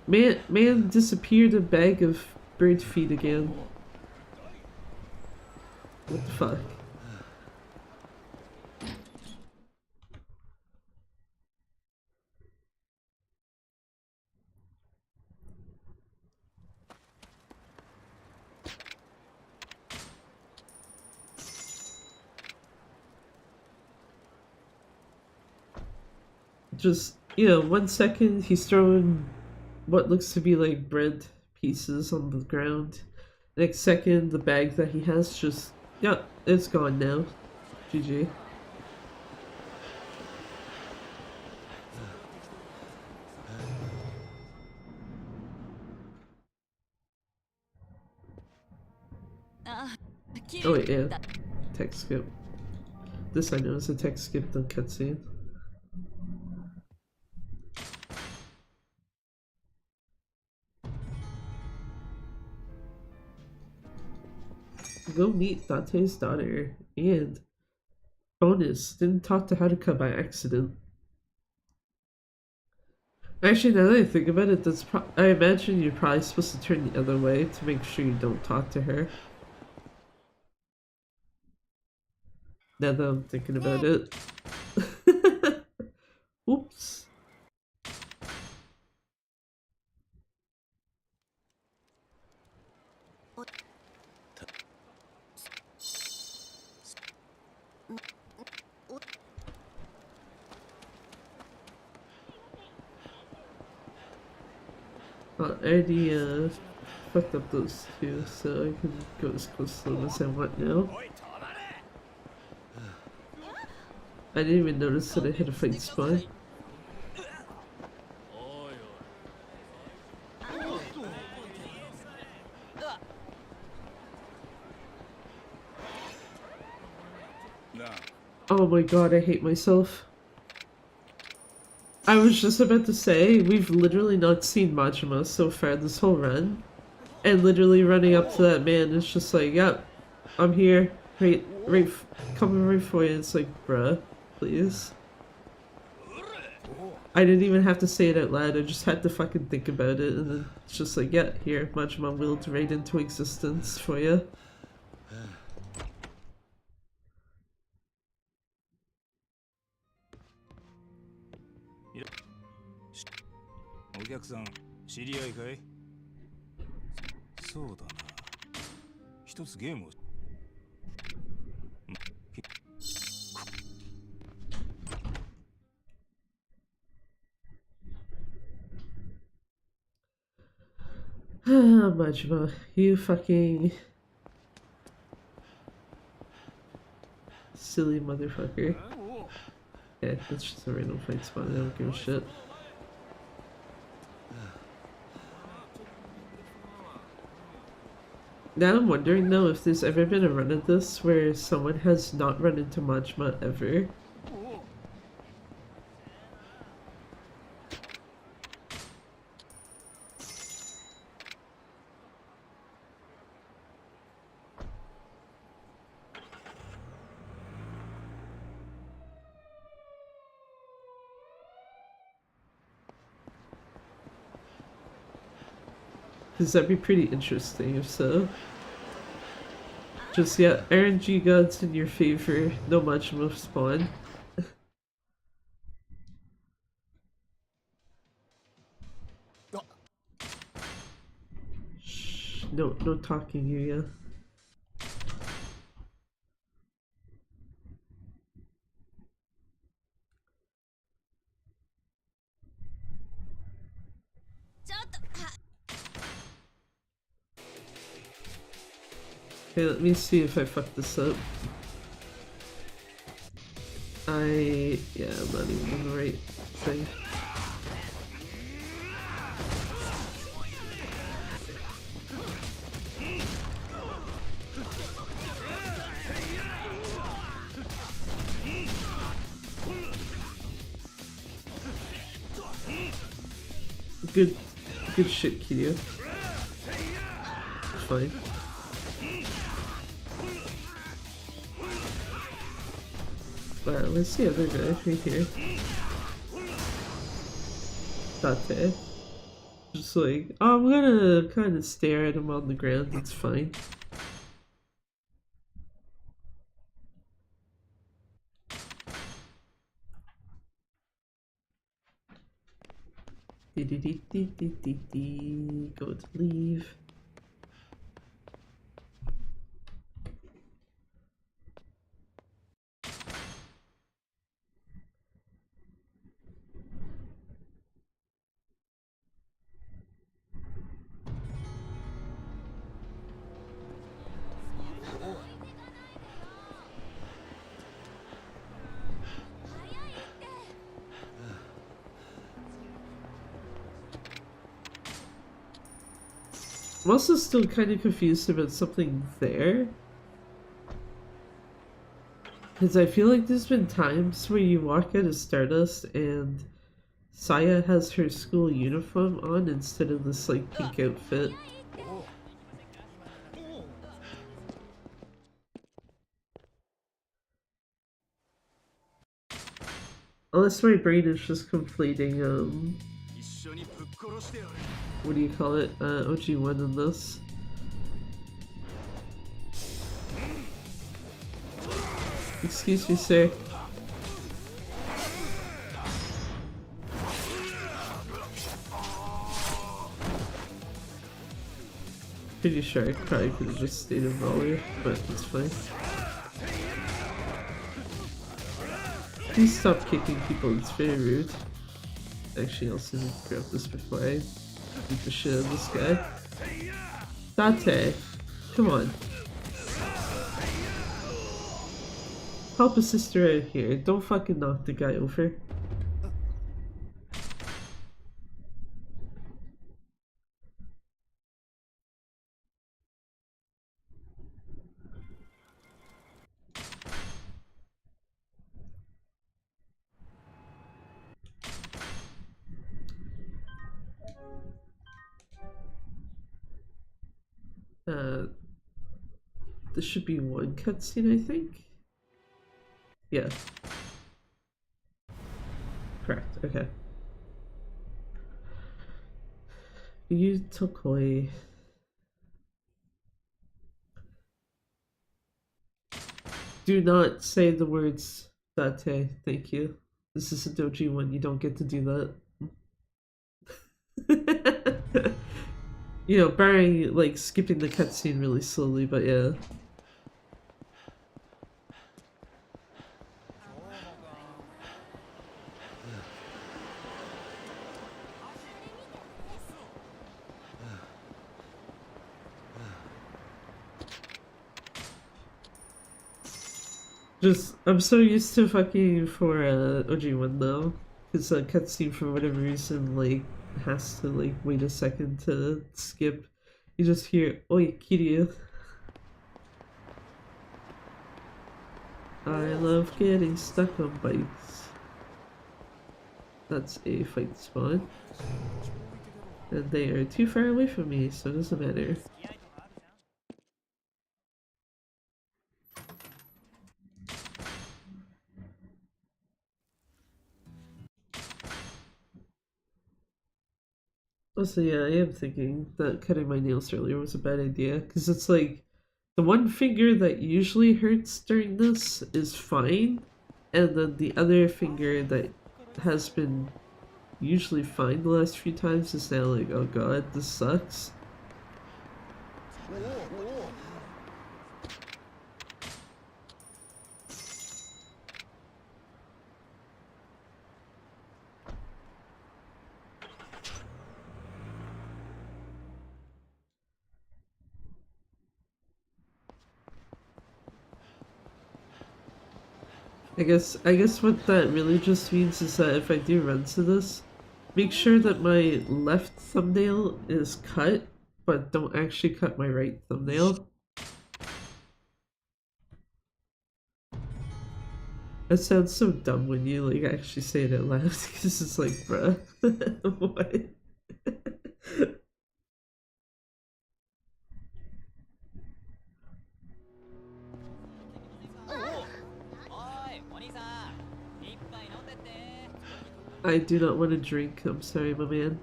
at. Man disappeared a bag of bird feed again. What the fuck? Just, you know, 1 second he's throwing what looks to be like bread pieces on the ground. Next second, the bag that he has just, yeah, it's gone now. GG. Oh wait, yeah. Text skip. This I know is a text skip, the cutscene. Go meet Dante's daughter, and bonus, didn't talk to Haruka by accident. Actually, now that I think about it, I imagine you're probably supposed to turn the other way to make sure you don't talk to her. Now that I'm thinking about it. Oops. I already fucked up those two, so I can go as close to them as I want now. I didn't even notice that I hit a fight spot. Oh my god, I hate myself. I was just about to say, we've literally not seen Majima so far this whole run. And literally running up to that man is just like, yep, I'm here, coming right for you. It's like, bruh, please. I didn't even have to say it out loud, I just had to fucking think about it, and then it's just like, yeah, here, Majima willed right into existence for you. お客さん、知り合いかい？そうだな。一つゲームを。Majima, you fucking silly motherfucker. Yeah, that's just a random fight spot, I don't give a shit. Now I'm wondering though if there's ever been a run of this where someone has not run into Majima ever. Because that'd be pretty interesting if so. Just, yeah, RNG gods in your favor, no Majima spawn. Shh, no talking, Yuya. Okay, let me see if I fucked this up. Yeah, I'm not even on the right thing. Good shit, Kiryu. Fine. Where's the other guy? Right here. Date. Just like, oh, I'm gonna kind of stare at him on the ground, it's fine. Go to leave. I'm also still kind of confused about something there. Because I feel like there's been times where you walk out of Stardust and Saya has her school uniform on instead of this like pink outfit. Unless my brain is just conflating, what do you call it? OG1 in this. Excuse me, sir. Pretty sure I probably could have just stayed in volley, but it's fine. Please stop kicking people, it's very rude. Actually, I'll also need to grab this before I beat the shit out of this guy. Date, come on. Help a sister out here, don't fucking knock the guy over. This should be one cutscene, I think? Yeah. Correct, okay. You Tokoi. Do not say the words Date, thank you. This is a doji one, you don't get to do that. You know, barring like skipping the cutscene really slowly, but yeah. Just, I'm so used to fucking for OG1 though, because a cutscene for whatever reason like has to like wait a second to skip. You just hear "Oi, Kiryu." I love getting stuck on bikes. That's a fight spawn. And they are too far away from me, so it doesn't matter. Also, yeah, I am thinking that cutting my nails earlier was a bad idea, because it's like, the one finger that usually hurts during this is fine, and then the other finger that has been usually fine the last few times is now like, oh god, this sucks. I guess what that really just means is that if I do runs to this, make sure that my left thumbnail is cut, but don't actually cut my right thumbnail. It sounds so dumb when you like actually say it out loud, because it's like, bruh, what? I do not want to drink, I'm sorry, my man.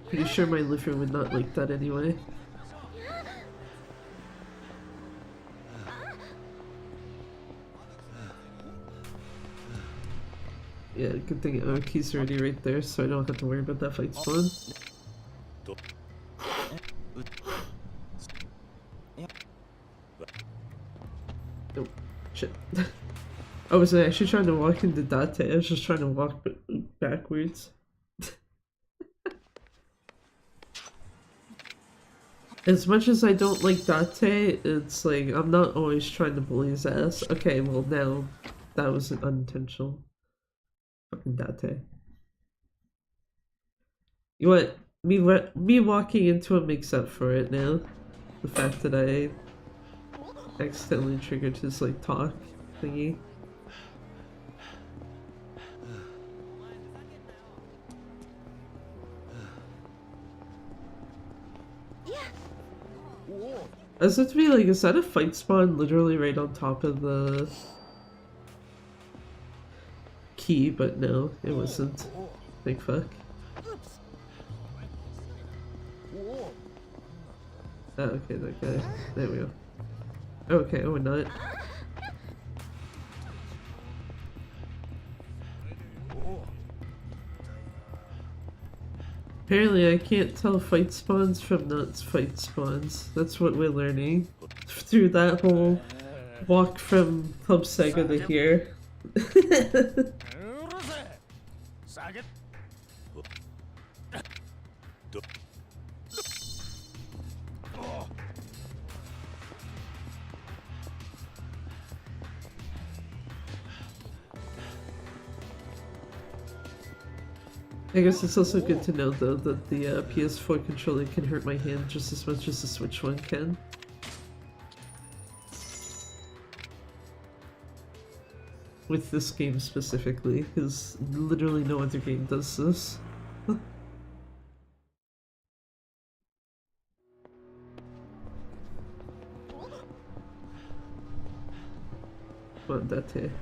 Pretty sure my liver would not like that anyway. Yeah, good thing Aoki's already right there, so I don't have to worry about that fight spawn. Oh, shit. I wasn't actually trying to walk into Date, I was just trying to walk backwards. As much as I don't like Date, it's like, I'm not always trying to bully his ass. Okay, well now, that was an unintentional. Fucking Date. You know what? Me walking into him makes up for it now. The fact that I accidentally triggered his like talk thingy. I was about to be like, is that a fight spawn literally right on top of the key? But no, it wasn't. Thank fuck. Oh, okay, that guy. There we go. Okay, oh, not. Apparently I can't tell fight spawns from not fight spawns. That's what we're learning. Through that whole walk from Club Sega to here. I guess it's also good to know though that the PS4 controller can hurt my hand just as much as the Switch one can. With this game specifically, because literally no other game does this. Come on, Date.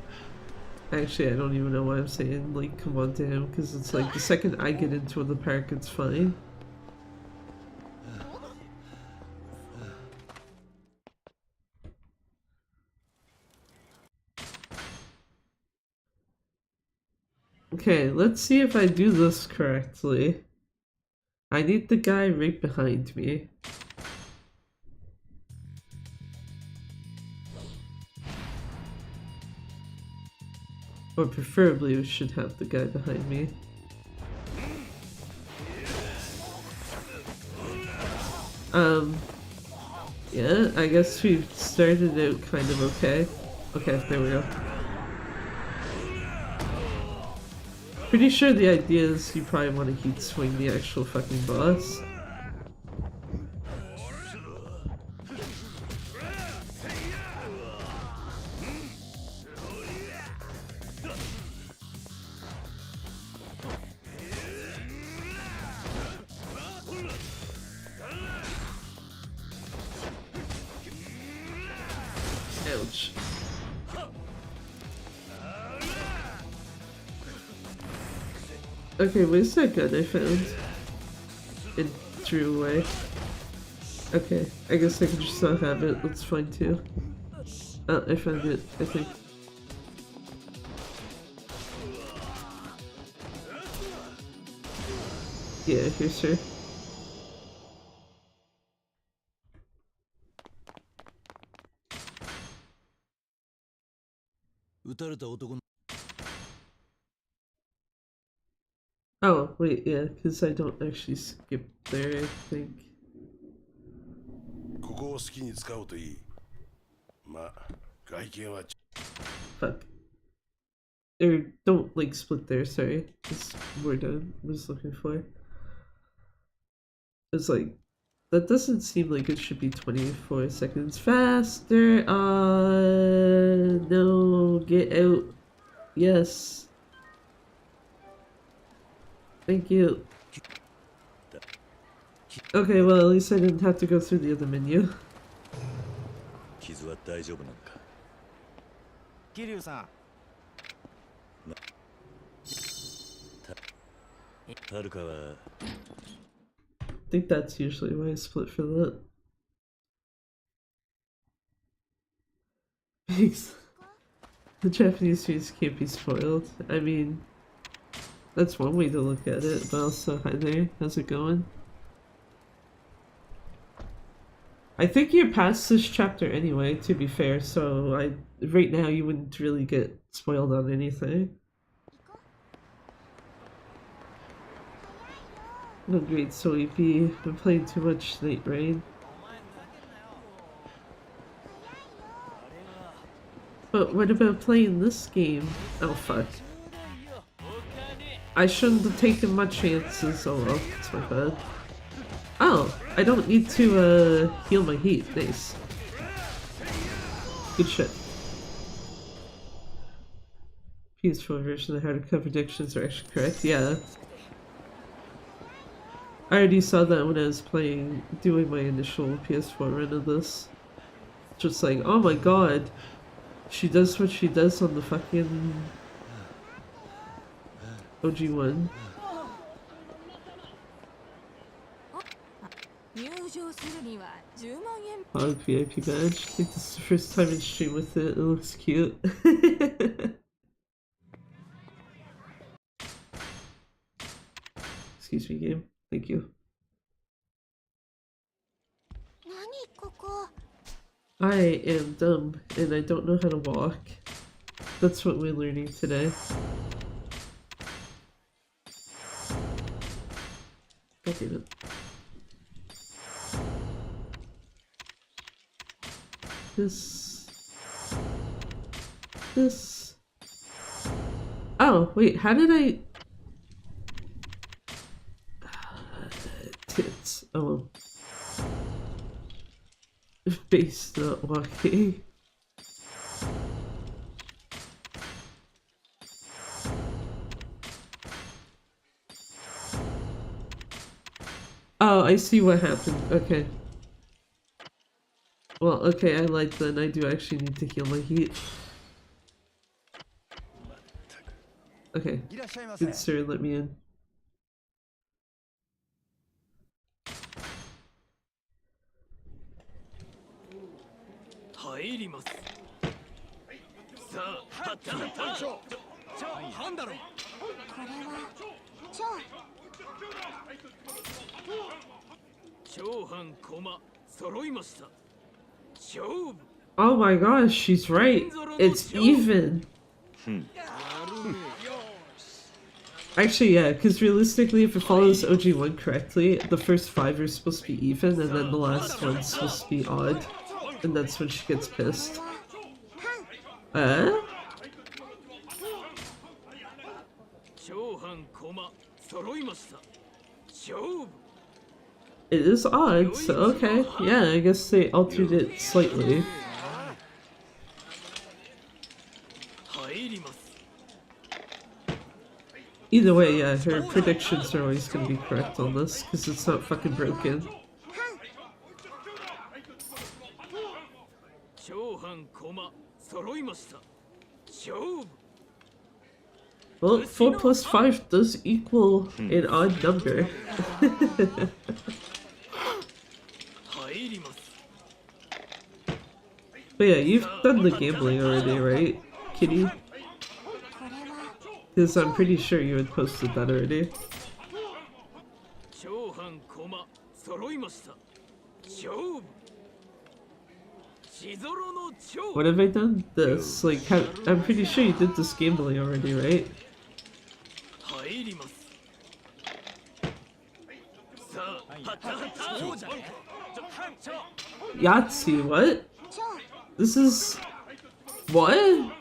Actually, I don't even know why I'm saying, like, come on to him, because it's like, the second I get into the park, it's fine. Okay, let's see if I do this correctly. I need the guy right behind me. Or preferably we should have the guy behind me. Yeah, I guess we started out kind of okay. Okay, there we go. Pretty sure the idea is you probably want to heat swing the actual fucking boss. Ouch. Okay, where's that gun I found? It drew away. Okay, I guess I can just not have it. That's fine too. Oh, I found it, I think. Yeah, here, sir. Oh, wait, yeah, because I don't actually skip there, I think. ここを好きに使おうといい。まあ、外見は Fuck. Or don't, like, split there, sorry. That's the word I was looking for. It's like, that doesn't seem like it should be 24 seconds faster. No, get out. Yes. Thank you. Okay, well, at least I didn't have to go through the other menu. 傷は大丈夫なのか。桐生さん、はるかは I think that's usually why I split for that. Because the Japanese series can't be spoiled. I mean, that's one way to look at it, but also, hi there, how's it going? I think you're past this chapter anyway, to be fair, so right now you wouldn't really get spoiled on anything. No great sleepy. Been playing too much Night Rain. But what about playing this game? Oh fuck. I shouldn't have taken my chances. Oh well, it's my bad. Oh, I don't need to heal my heat. Nice. Good shit. PS4 version of the hardcore predictions are actually correct. Yeah. I already saw that when I was doing my initial PS4 run of this. Just like, oh my god, she does what she does on the fucking OG one. Hog VIP badge. I think this is the first time in stream with it. It looks cute. Excuse me, game. Thank you. I am dumb and I don't know how to walk. That's what we're learning today. God damn it. This. Oh, wait, how did I... Tits. Oh. Base not walking. Oh, I see what happened. Okay. Well, okay, I lied then. I do actually need to heal my heat. Okay. Good sir, let me in. Oh my gosh, she's right. It's even. Actually, yeah, because realistically, if it follows OG1 correctly, the first 5 are supposed to be even, and then the last one's supposed to be odd. And that's when she gets pissed. It is odd, so okay. Yeah, I guess they altered it slightly. Either way, yeah, her predictions are always gonna be correct on this, because it's not fucking broken. Well, 4 plus 5 does equal an odd number. But yeah, you've done the gambling already, right, Kitty? Because I'm pretty sure you had posted that already. What have I done? This, like, I'm pretty sure you did this gambling already, right? Yahtzee, what? This is... what?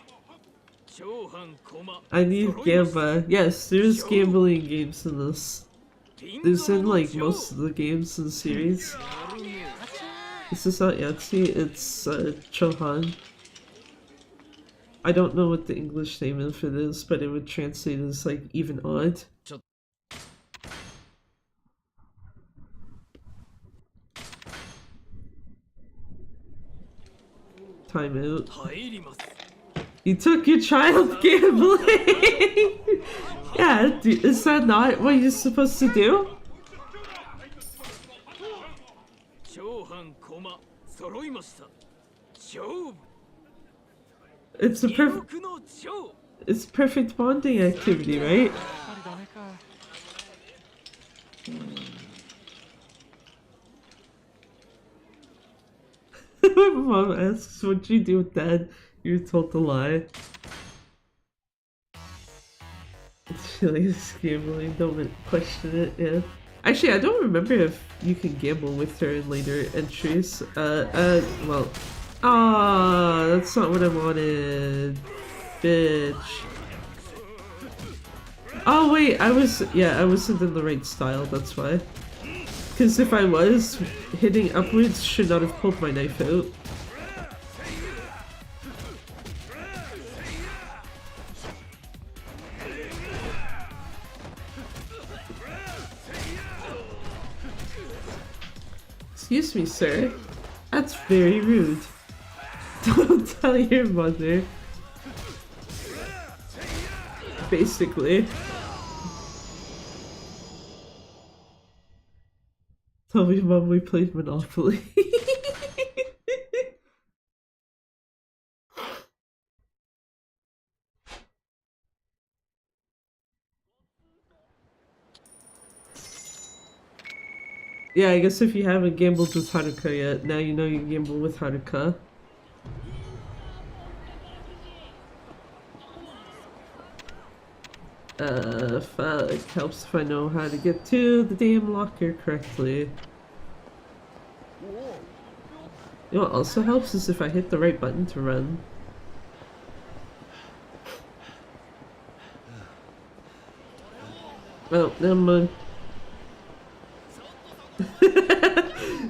I need Gamba. Yes, there's gambling games in this. There's in, like, most of the games in the series. This is not Yahtzee, it's Chohan. I don't know what the English name of it is, but it would translate as, like, even odd. Time out. You took your child gambling! Yeah, is that not what you're supposed to do? It's a perfect bonding activity, right? My mom asks, what'd you do with Dad? You were told to lie. She likes gambling, don't question it, yeah. Actually, I don't remember if you can gamble with her in later entries. Well. Ah, that's not what I wanted. Bitch. Oh wait, I wasn't in the right style, that's why. Because if I was, hitting upwards should not have pulled my knife out. Excuse me, sir. That's very rude. Don't tell your mother. Basically. Tell me, Mom, we played Monopoly. Yeah, I guess if you haven't gambled with Haruka yet, now you know you gamble with Haruka. Fuck, helps if I know how to get to the damn locker correctly. You know what also helps is if I hit the right button to run. Oh, never mind.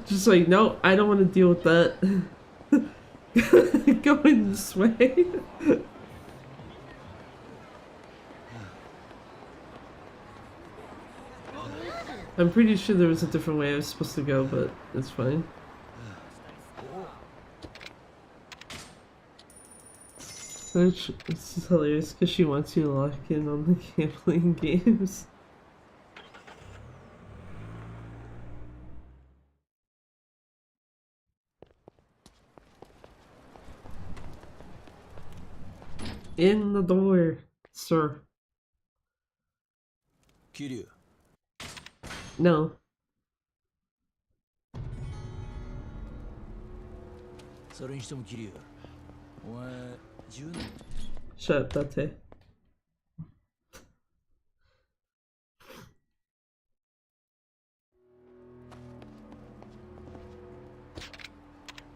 Just like, no, I don't want to deal with that. Going this way. I'm pretty sure there was a different way I was supposed to go, but it's fine. This is hilarious because she wants you to lock in on the gambling games. In the door, sir. Kiryu. No. Shut up, Date.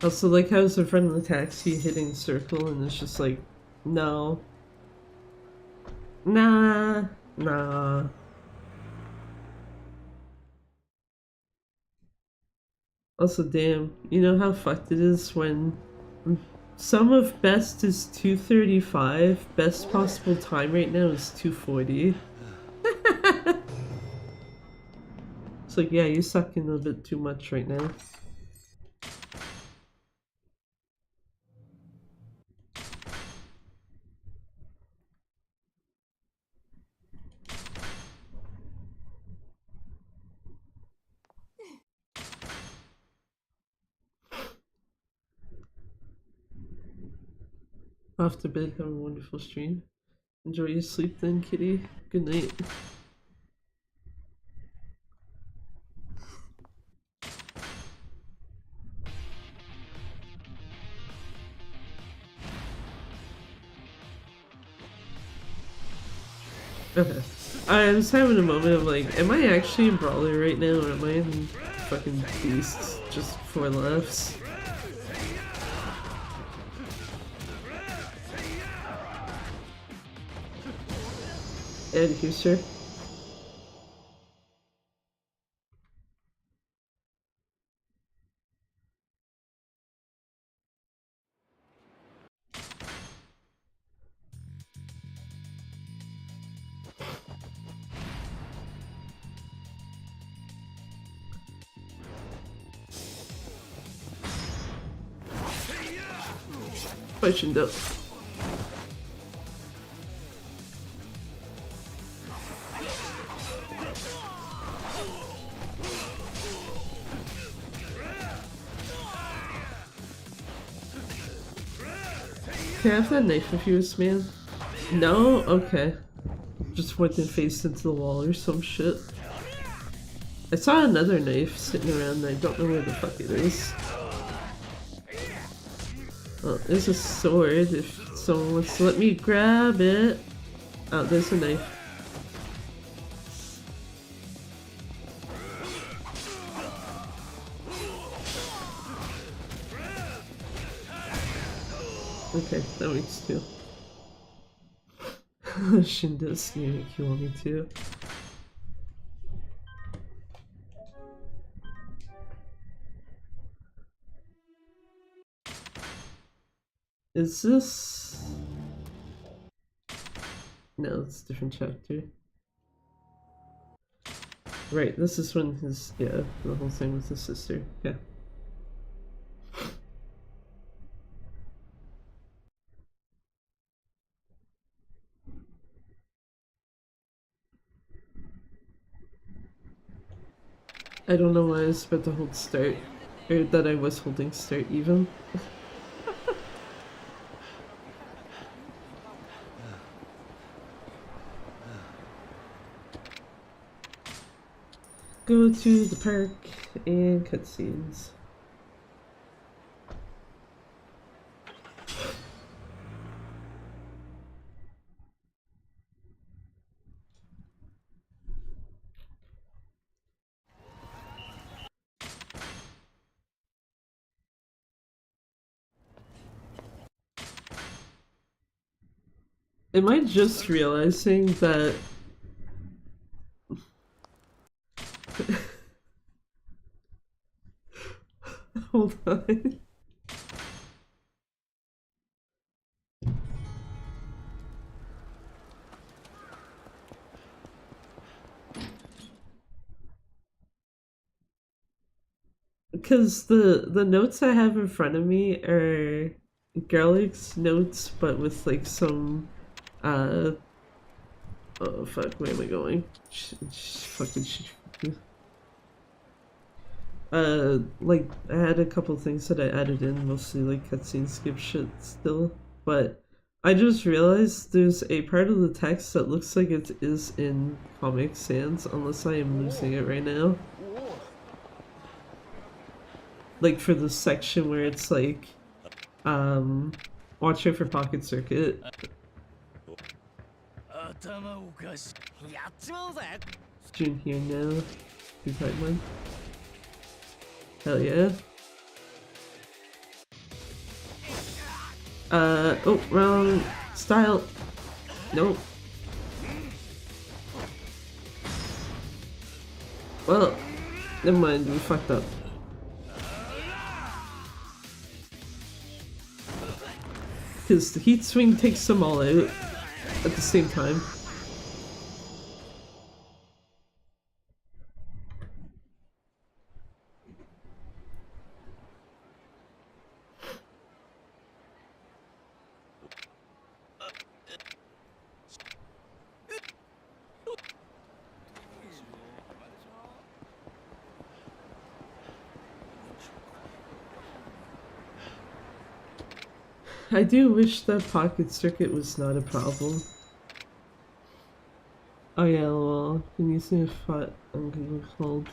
Also, like, how's the friend in the taxi hitting circle and it's just like, no. Nah. Nah. Also, damn, you know how fucked it is when sum of best is 235, best possible time right now is 240. It's like, yeah, you suck in a bit too much right now. Off to bed, have a wonderful stream. Enjoy your sleep then, kitty. Good night. Okay. I was having a moment of like, am I actually in Brawler right now, or am I in fucking Beast just for laughs? Ed Huster. Questioned up. Can I have that knife of yours, man? No? Okay. Just went and faced into the wall or some shit. I saw another knife sitting around and I don't know where the fuck it is. Oh, there's a sword if someone wants to let me grab it. Oh, there's a knife. Okay, that makes two. Shinda's Yakuza Kiwami too. Is this... No, it's a different chapter. Right, this is when his... yeah, the whole thing with his sister. Yeah. I don't know why I was about to hold start. Or that I was holding start even. Go to the park and cutscenes. Am I just realizing that hold on. Because the notes I have in front of me are Garlic's notes, but with like some oh fuck, where am I going? Like I had a couple things that I added in, mostly like cutscene skip shit still, but I just realized there's a part of the text that looks like it is in Comic Sans, unless I am losing it right now. Like for the section where it's like, watch out for Pocket Circuit. June here now. Good fight one. Hell yeah. Oh, wrong style. Nope. Well, never mind, we fucked up. Because the heat swing takes them all out at the same time. I do wish that pocket circuit was not a problem. Oh yeah, well, been using a font on Google called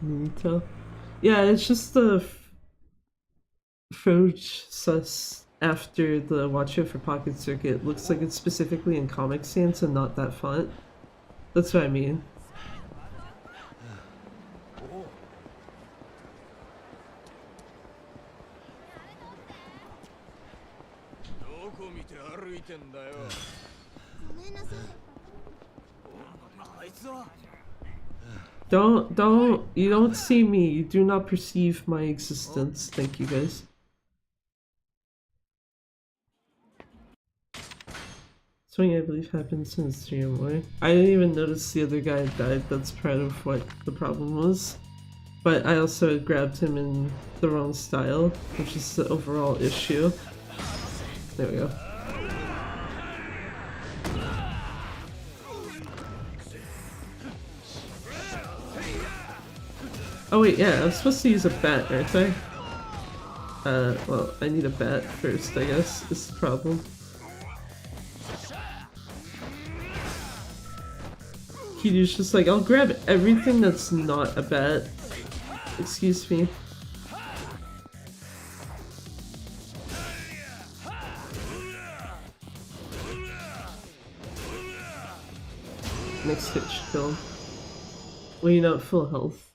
Minito. Yeah, it's just the Froge sus after the watch out for pocket circuit looks like it's specifically in Comic Sans and not that font. That's what I mean. You don't see me. You do not perceive my existence. Thank you, guys. Swing, I believe, happened since 3 or more. I didn't even notice the other guy died. That's part of what the problem was. But I also grabbed him in the wrong style, which is the overall issue. There we go. Oh wait, yeah, I'm supposed to use a bat, aren't I? Well, I need a bat first, I guess, is the problem. Kiryu's just like, I'll grab everything that's not a bat. Excuse me. Next hit should kill him. Well, you're not full health.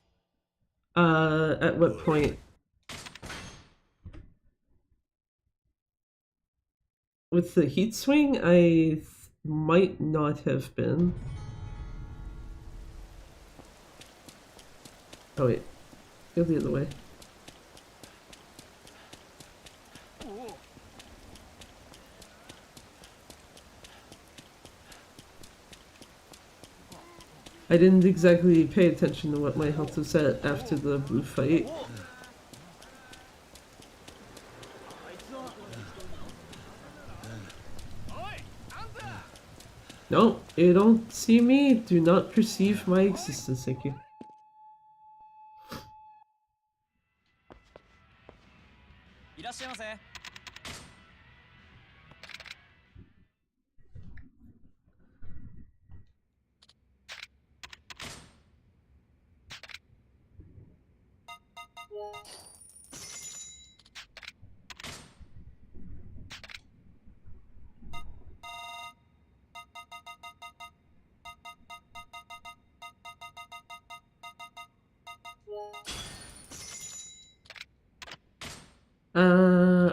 At what point? With the heat swing, I might not have been. Oh wait, go the other way. I didn't exactly pay attention to what my health was at after the blue fight. No, you don't see me. Do not perceive my existence. Thank you.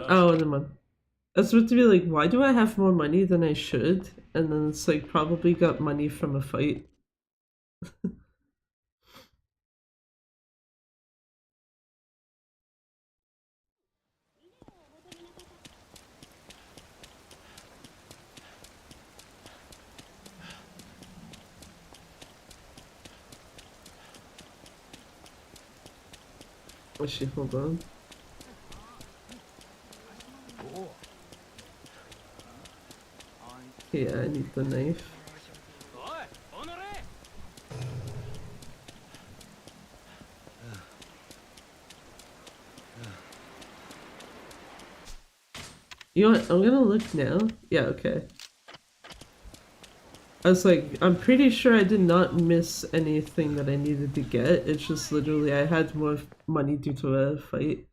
Oh, never mind. I was about to be like, why do I have more money than I should? And then it's like, probably got money from a fight. Actually, hold on. Yeah, I need the knife. You know what? I'm gonna look now. Yeah, okay. I was like, I'm pretty sure I did not miss anything that I needed to get. It's just literally I had more money due to a fight.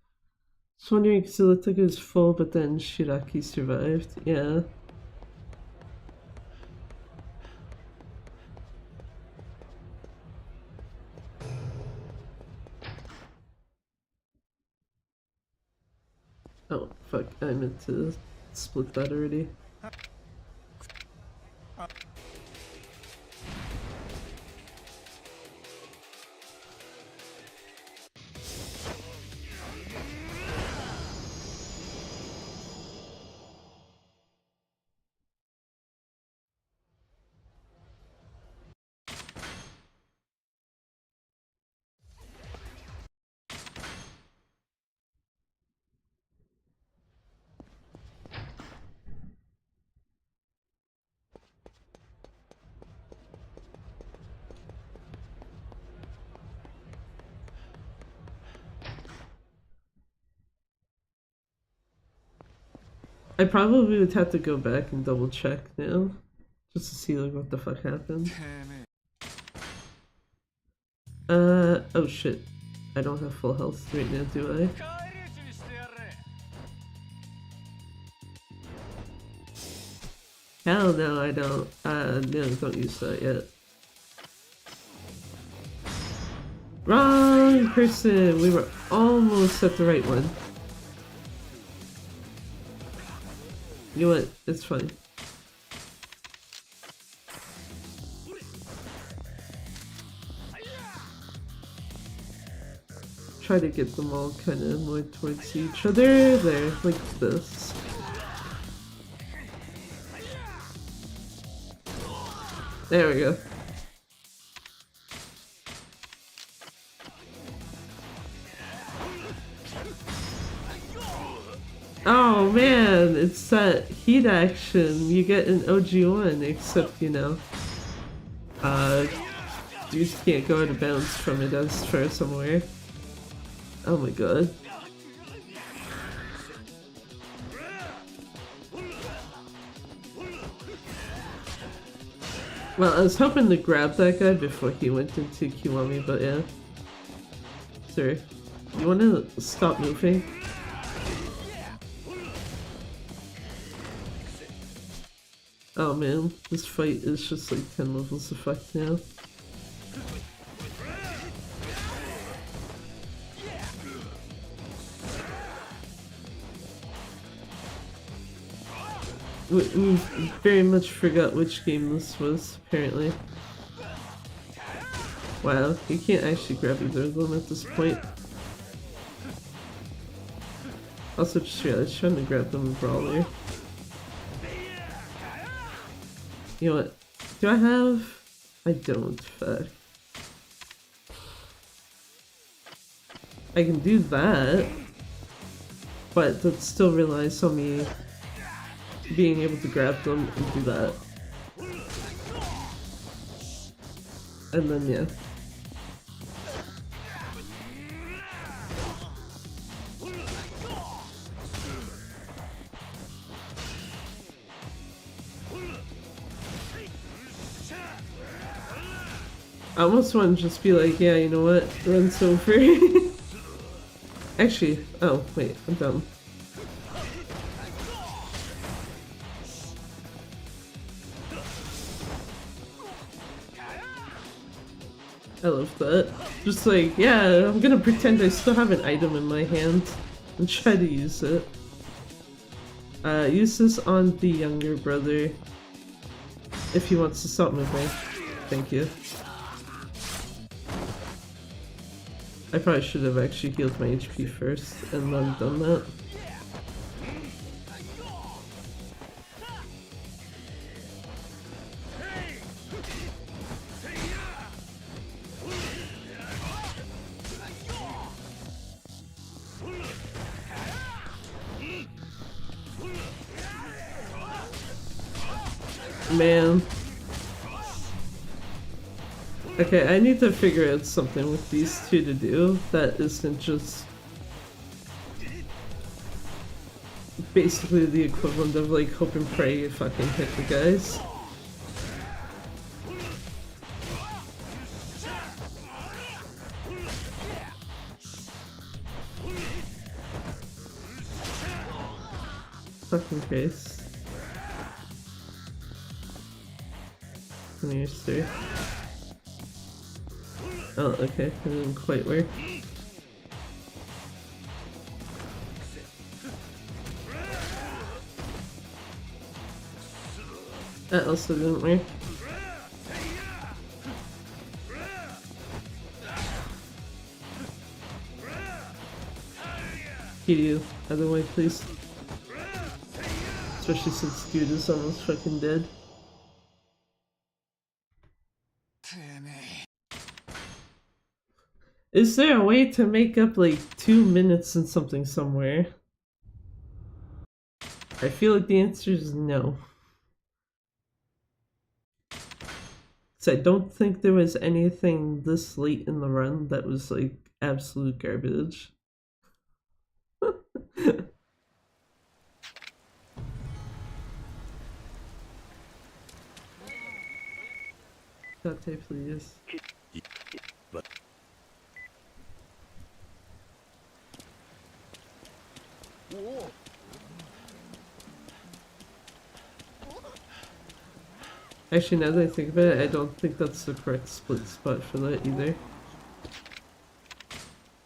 Just wondering because it looked like it was full, but then Shiraki survived. Yeah. Oh, fuck. I meant to split that already. I probably would have to go back and double check now, just to see like what the fuck happened. Oh shit. I don't have full health right now, do I? Hell no, I don't. No, don't use that yet. Wrong person! We were almost at the right one. You know what? It's fine. Try to get them all kind of more towards each other. There, like this. There we go. Oh man, it's that heat action you get in OG1, except, you know, you just can't go out of bounds from it as far as I'm aware. Oh my god. Well, I was hoping to grab that guy before he went into Kiwami, but yeah. Sir, you wanna stop moving? Oh man, this fight is just like 10 levels of fuck now. We very much forgot which game this was, apparently. Wow, you can't actually grab either of them at this point. Also just realized trying to grab them in Brawler. You know what? Do I have? I don't. Fuck. I can do that, but that still relies on me being able to grab them and do that. And then, yeah. I almost want to just be like, yeah, you know what? Run's over. Actually, oh, wait, I'm dumb. I love that. Just like, yeah, I'm gonna pretend I still have an item in my hand and try to use it. Use this on the younger brother if he wants to stop moving. Thank you. I probably should have actually healed my HP first and then done that. Man. Okay, I need to figure out something with these two to do that isn't just basically the equivalent of like hope and pray you fucking hit the guys. Fucking face. Come here, sir. Oh, okay, it didn't quite work. That also didn't work. Heal you, other way please. Especially since dude is almost fucking dead. Is there a way to make up like 2 minutes and something somewhere? I feel like the answer is no. So I don't think there was anything this late in the run that was like absolute garbage. Dante, please. But Actually, now that I think about it, I don't think that's the correct split spot for that either.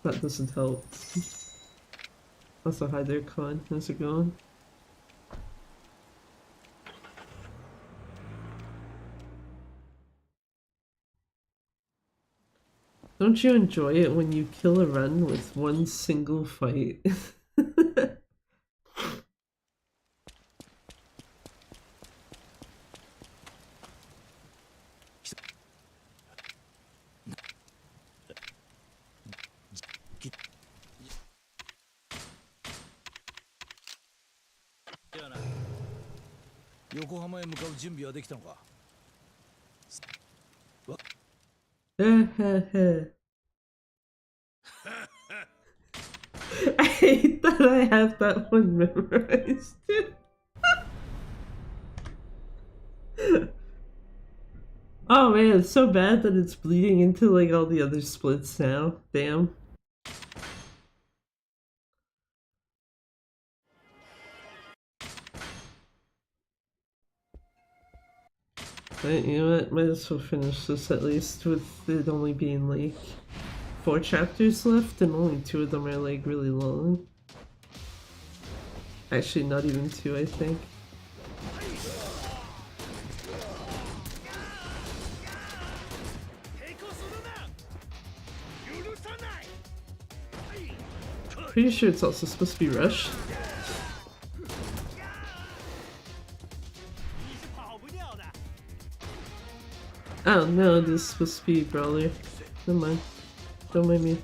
That doesn't help. Also, hi there, Con. How's it going? Don't you enjoy it when you kill a run with one single fight? I hate that I have that one memorized. Oh man, it's so bad that it's bleeding into like all the other splits now. Damn. But you know what, might as well finish this at least with it only being like 4 chapters left and only 2 of them are like really long. Actually, not even 2, I think. Pretty sure it's also supposed to be rushed. Oh no, this is supposed to be Brawler. Never mind. Don't mind me.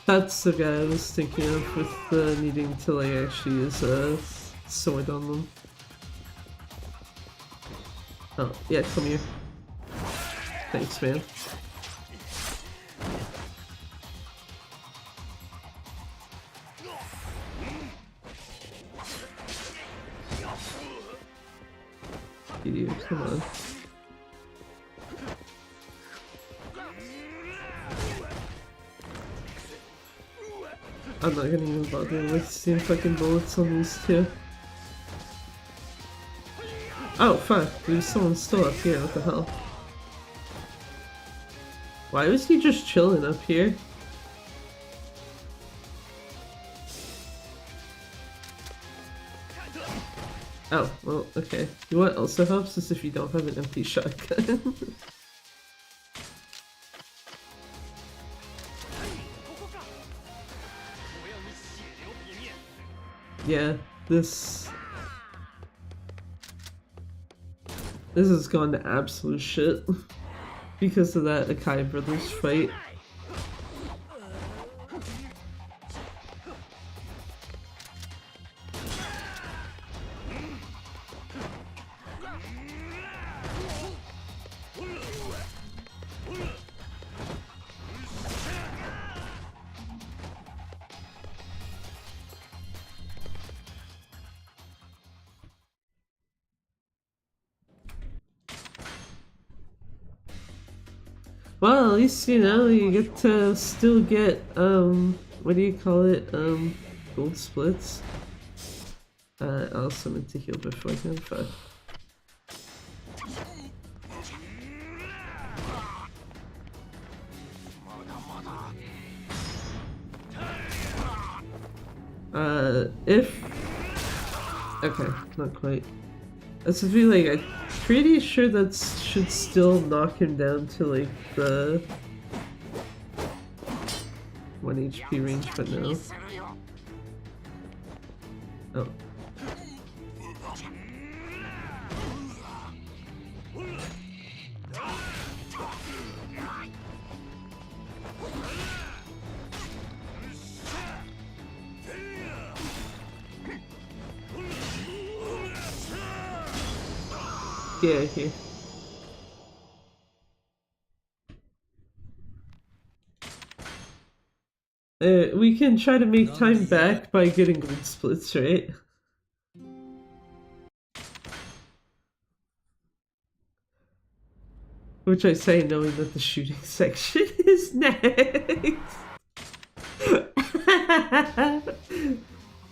That's the guy I was thinking of with needing to like actually use a sword on them. Oh, yeah, come here. Thanks, man. Idiot, come on. I'm not gonna even bother wasting fucking bullets on these two. Oh fuck, there's someone still up here, what the hell? Why was he just chilling up here? Oh, well, okay. You know what also helps is if you don't have an empty shotgun. Yeah, this has gone to absolute shit because of that Akai brothers fight. Well, at least, you know, you get to still get, what do you call it, gold splits. I also meant to heal beforehand, fuck. Okay, not quite. That's to be like, I'm pretty sure that should still knock him down to like the 1 HP range, but no. Oh. get out of here. We can try to make time back by getting gold splits, right? Which I say knowing that the shooting section is next.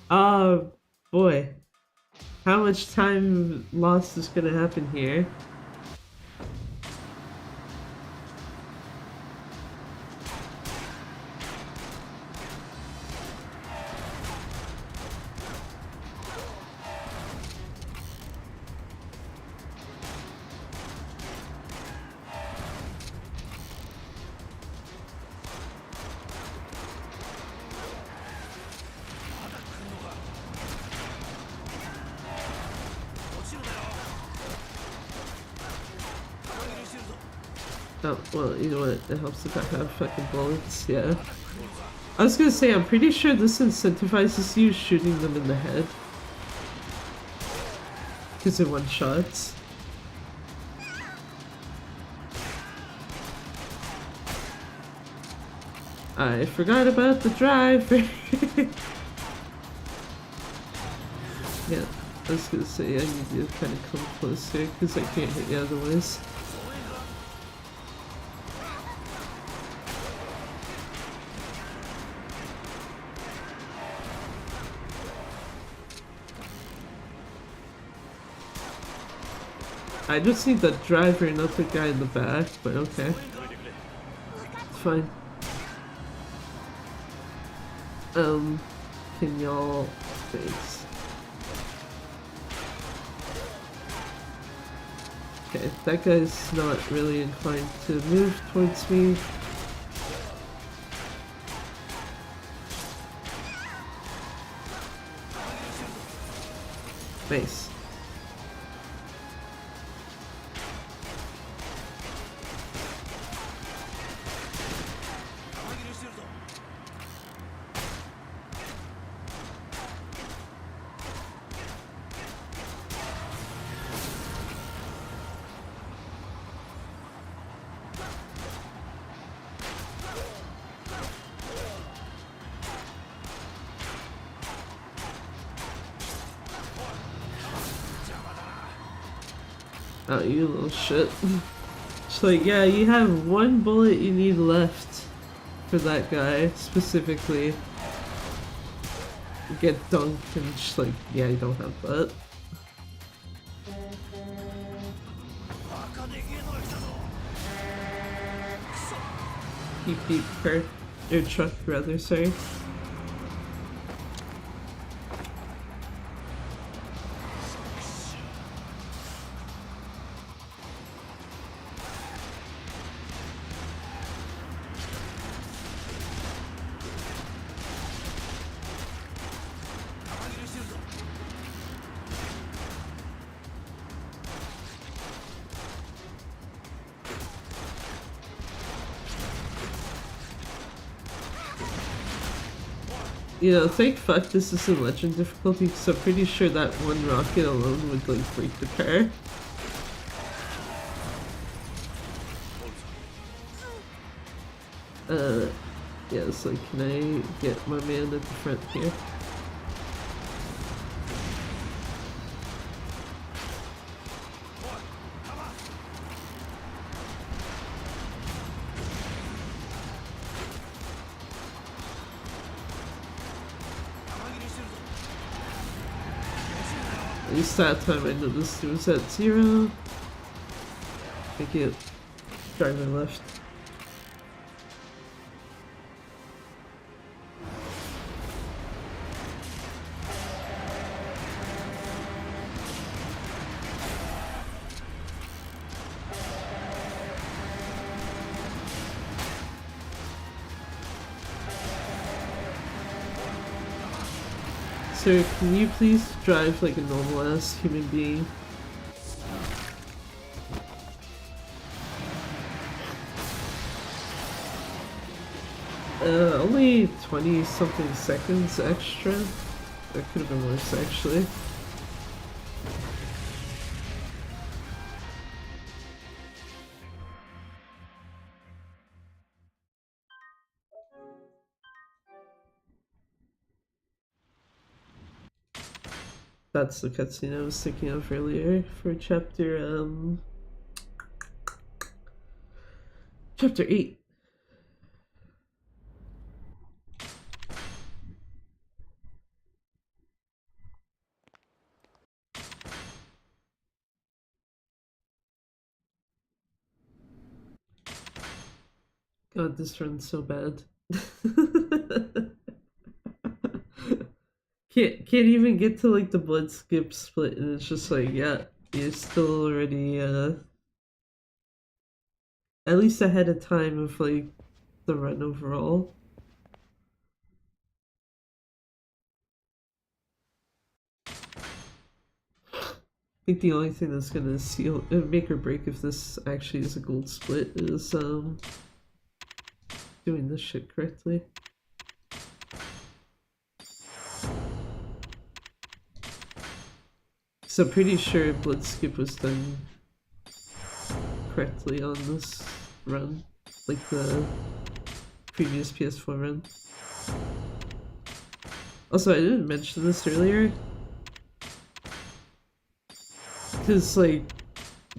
Oh boy. How much time lost is gonna happen here? Oh, well, you know what? It helps if I have fucking bullets, yeah. I was gonna say, I'm pretty sure this incentivizes you shooting them in the head. Because they're one shots. I forgot about the driver. Yeah, I was gonna say, I need you to kind of come closer because I can't hit you otherwise. I just need the driver and not the guy in the back, but okay. It's fine. Can y'all... Thanks. Okay, that guy's not really inclined to move towards me. Nice. Oh, you little shit. It's like, yeah, you have one bullet you need left for that guy, specifically. Get dunked and just like, yeah, you don't have that. Beep beep car. Or truck, rather, sorry. You know, thank fuck this is in legend difficulty, because I'm pretty sure that one rocket alone would like break the car. Yeah, it's like, can I get my man at the front here? At least that time I noticed it was at 0. Thank you. Driver left. Sir, can you please drive like a normal ass human being? Only 20 something seconds extra. That could have been worse actually. That's the cutscene I was thinking of earlier for chapter 8. God, this run's so bad. Can't even get to like the blood skip split, and it's just like, yeah, you're still already at least ahead of time of like the run overall. I think the only thing that's gonna seal make or break if this actually is a gold split is doing this shit correctly. So I'm pretty sure blood skip was done correctly on this run, like the previous PS4 run. Also, I didn't mention this earlier, because like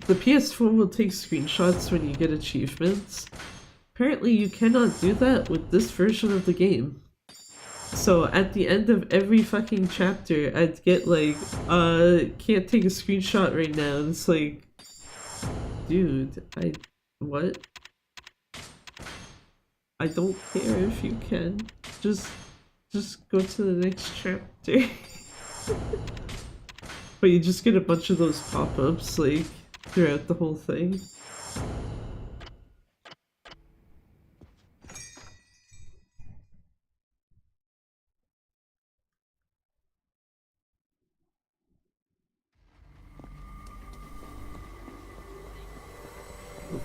the PS4 will take screenshots when you get achievements. Apparently you cannot do that with this version of the game. So at the end of every fucking chapter, I'd get like, can't take a screenshot right now. And it's like, dude, what? I don't care if you can. Just go to the next chapter. But you just get a bunch of those pop-ups, like, throughout the whole thing.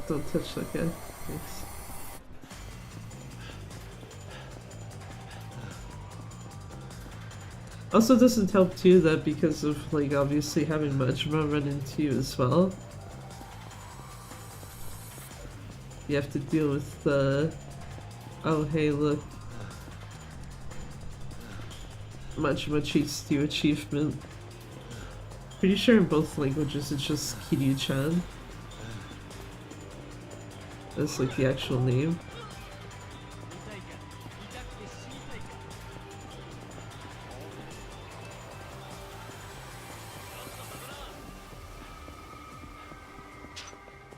Don't touch that guy. Thanks. Also doesn't help too that because of like obviously having Majima run into you as well, you have to deal with the, oh hey look, Majima cheats you achievement. Pretty sure in both languages it's just Kiryu-chan. That's like the actual name.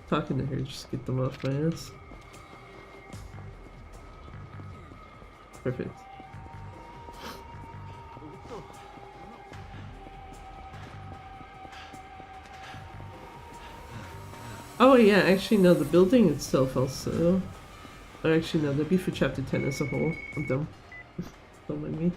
Talking to her, just get them off my ass. Perfect. Oh yeah, actually no, the building itself also. Or actually no, that'd be for chapter 10 as a whole. I'm dumb. Don't mind me.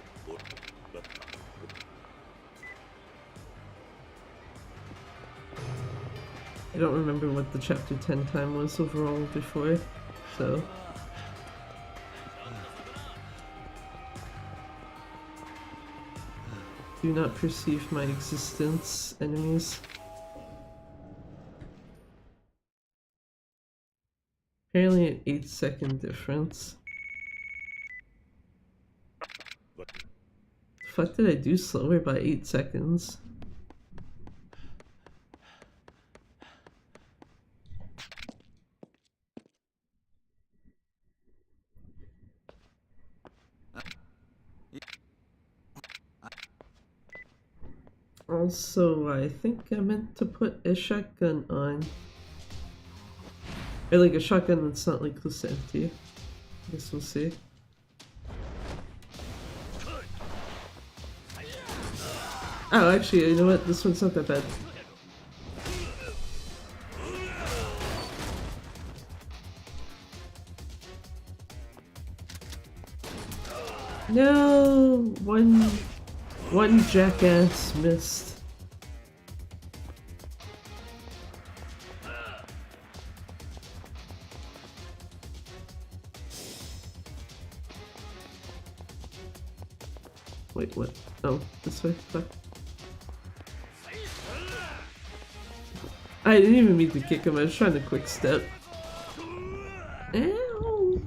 I don't remember what the chapter 10 time was overall before, so... Do not perceive my existence, enemies. Apparently an 8-second difference. The fuck did I do slower by 8 seconds? Also, I think I meant to put a shotgun on. Or like a shotgun that's not like close to empty. I guess we'll see. Oh, actually, you know what? This one's not that bad. No! One jackass missed. Wait, what? Oh, this way? Fuck. I didn't even mean to kick him, I was trying to quick step. Ow!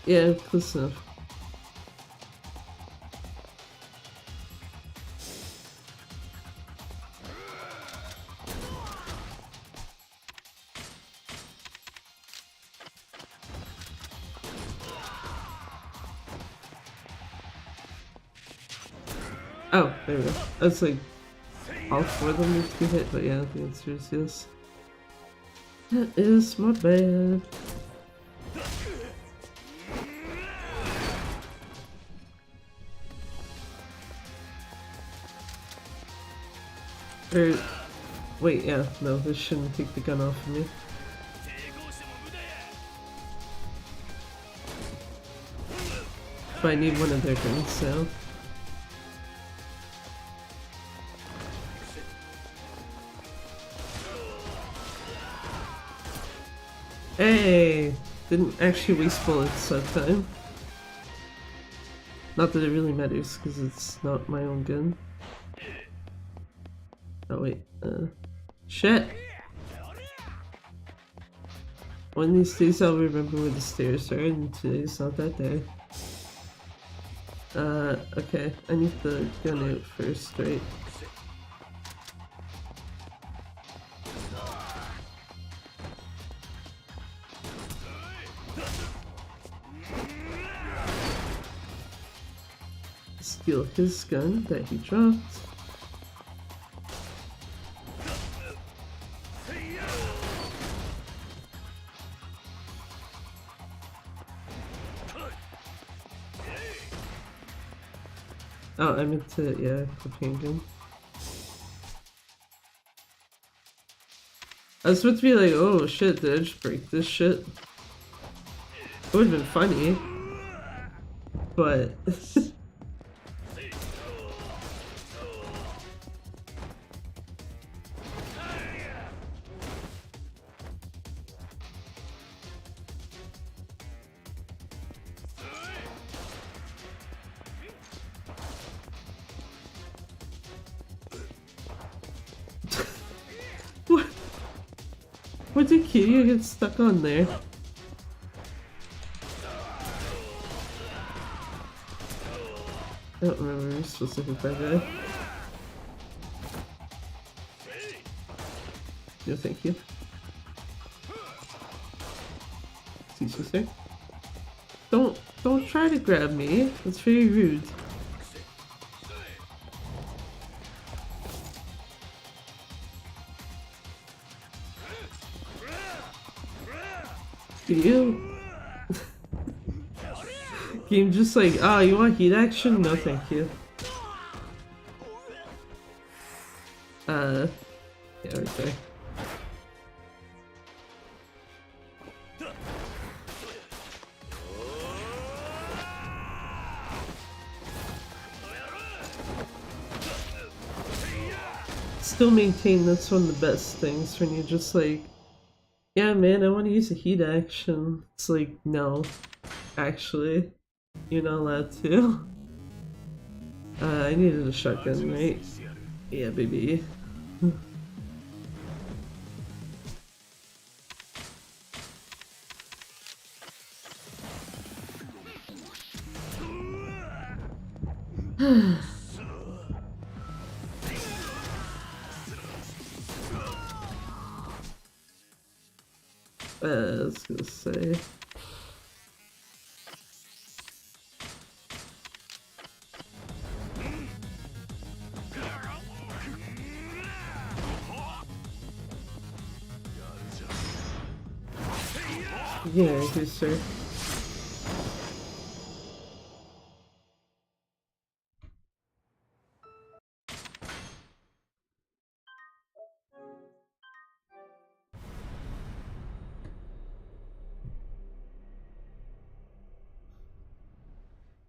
Yeah, close enough. Oh, there we go. I was like, all four of them need to be hit, but yeah, the answer is yes. That is my bad. Or, wait, yeah, no, this shouldn't take the gun off of me. But I need one of their guns, so. Hey! Didn't actually waste bullets that time. Not that it really matters, because it's not my own gun. Oh wait, shit! One of these days I'll remember where the stairs are, and today's not that day. Okay, I need the gun out first, right? Steal his gun that he dropped. Oh, I meant to, yeah, the pain gun. I was supposed to be like, oh shit, did I just break this shit? It would've been funny. But... What did Kiryu get stuck on there? I don't remember a specific that guy. No, thank you. Excuse me, sir. Don't try to grab me. That's very rude. You game just like, ah, you want heat action? No thank you. Yeah, right there. Still maintain that's one of the best things when you're just like, yeah man, I want to use a heat action. It's like, no, actually, you're not allowed to. I needed a shotgun, right? Yeah, baby. I was gonna say. Yeah, good sir.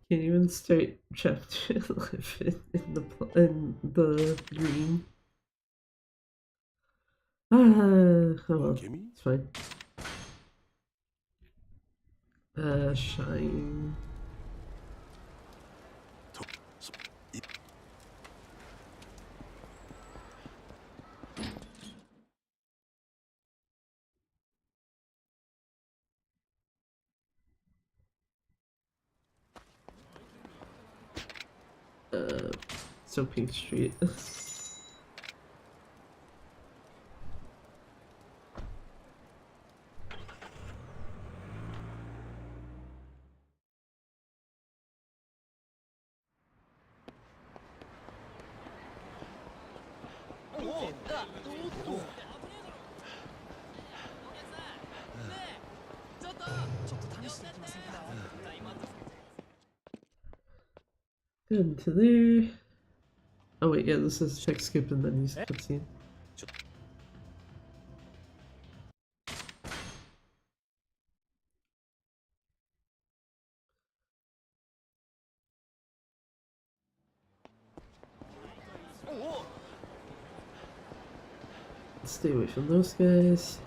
Can't even start chapter 11 in the green. Oh well, it's fine. Shine. So Pink Street. Good into there. Oh wait, yeah, this is check skip and then use cutscene. Stay away from those guys.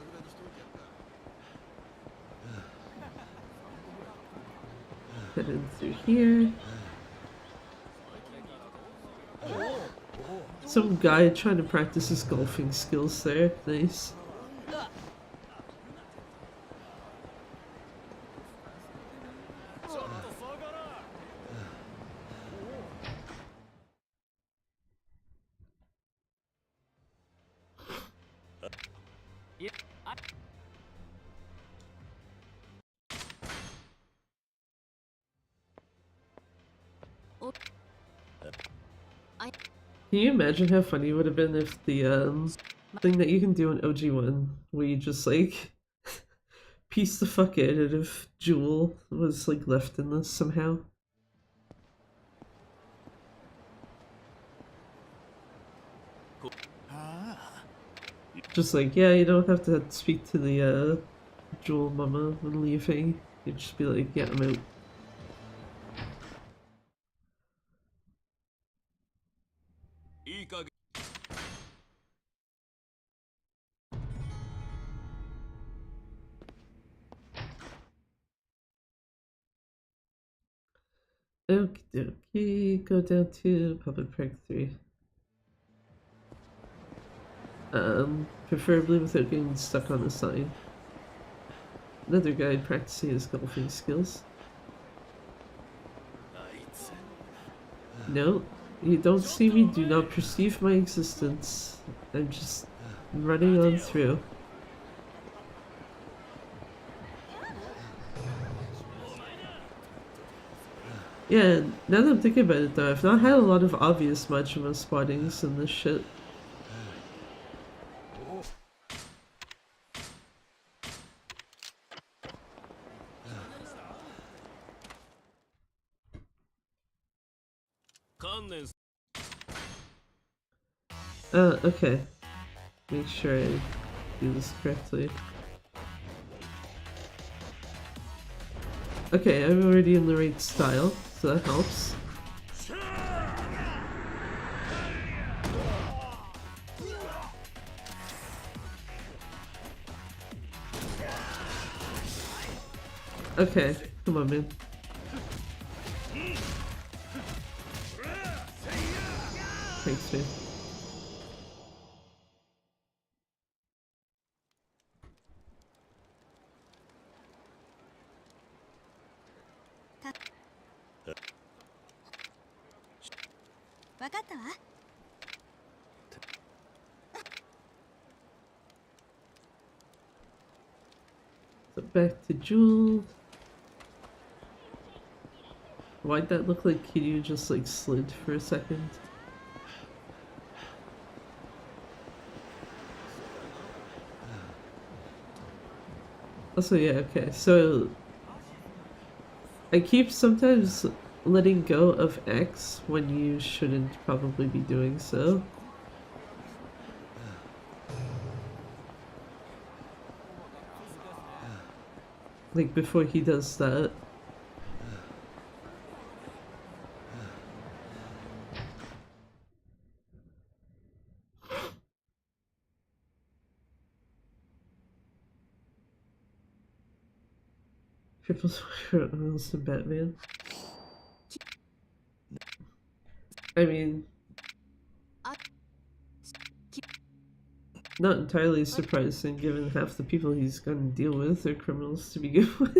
Head in through here. Some guy trying to practice his golfing skills there. Nice. Can you imagine how funny it would have been if the thing that you can do in OG1, where you just like piece the fuck out of Jewel, was like left in this somehow? Just like, yeah, you don't have to speak to the Jewel mama when leaving. You just be like, yeah, I'm out. Okie dokie, go down to Public Park 3. Preferably without getting stuck on the sign. Another guy practicing his golfing skills. No, you don't see me, do not perceive my existence. I'm just running on through. Yeah, now that I'm thinking about it though, I've not had a lot of obvious Majima spottings in this shit. Okay. Make sure I do this correctly. Okay, I'm already in the right style, so that helps. Okay, come on, man. Thanks, man. So back to Jewel. Why'd that look like Kiryu just like slid for a second? Also, yeah, okay, so I keep sometimes letting go of X when you shouldn't probably be doing so. Like before he does that. People's Wilson Batman. I mean, not entirely surprising given half the people he's gonna deal with are criminals to begin with.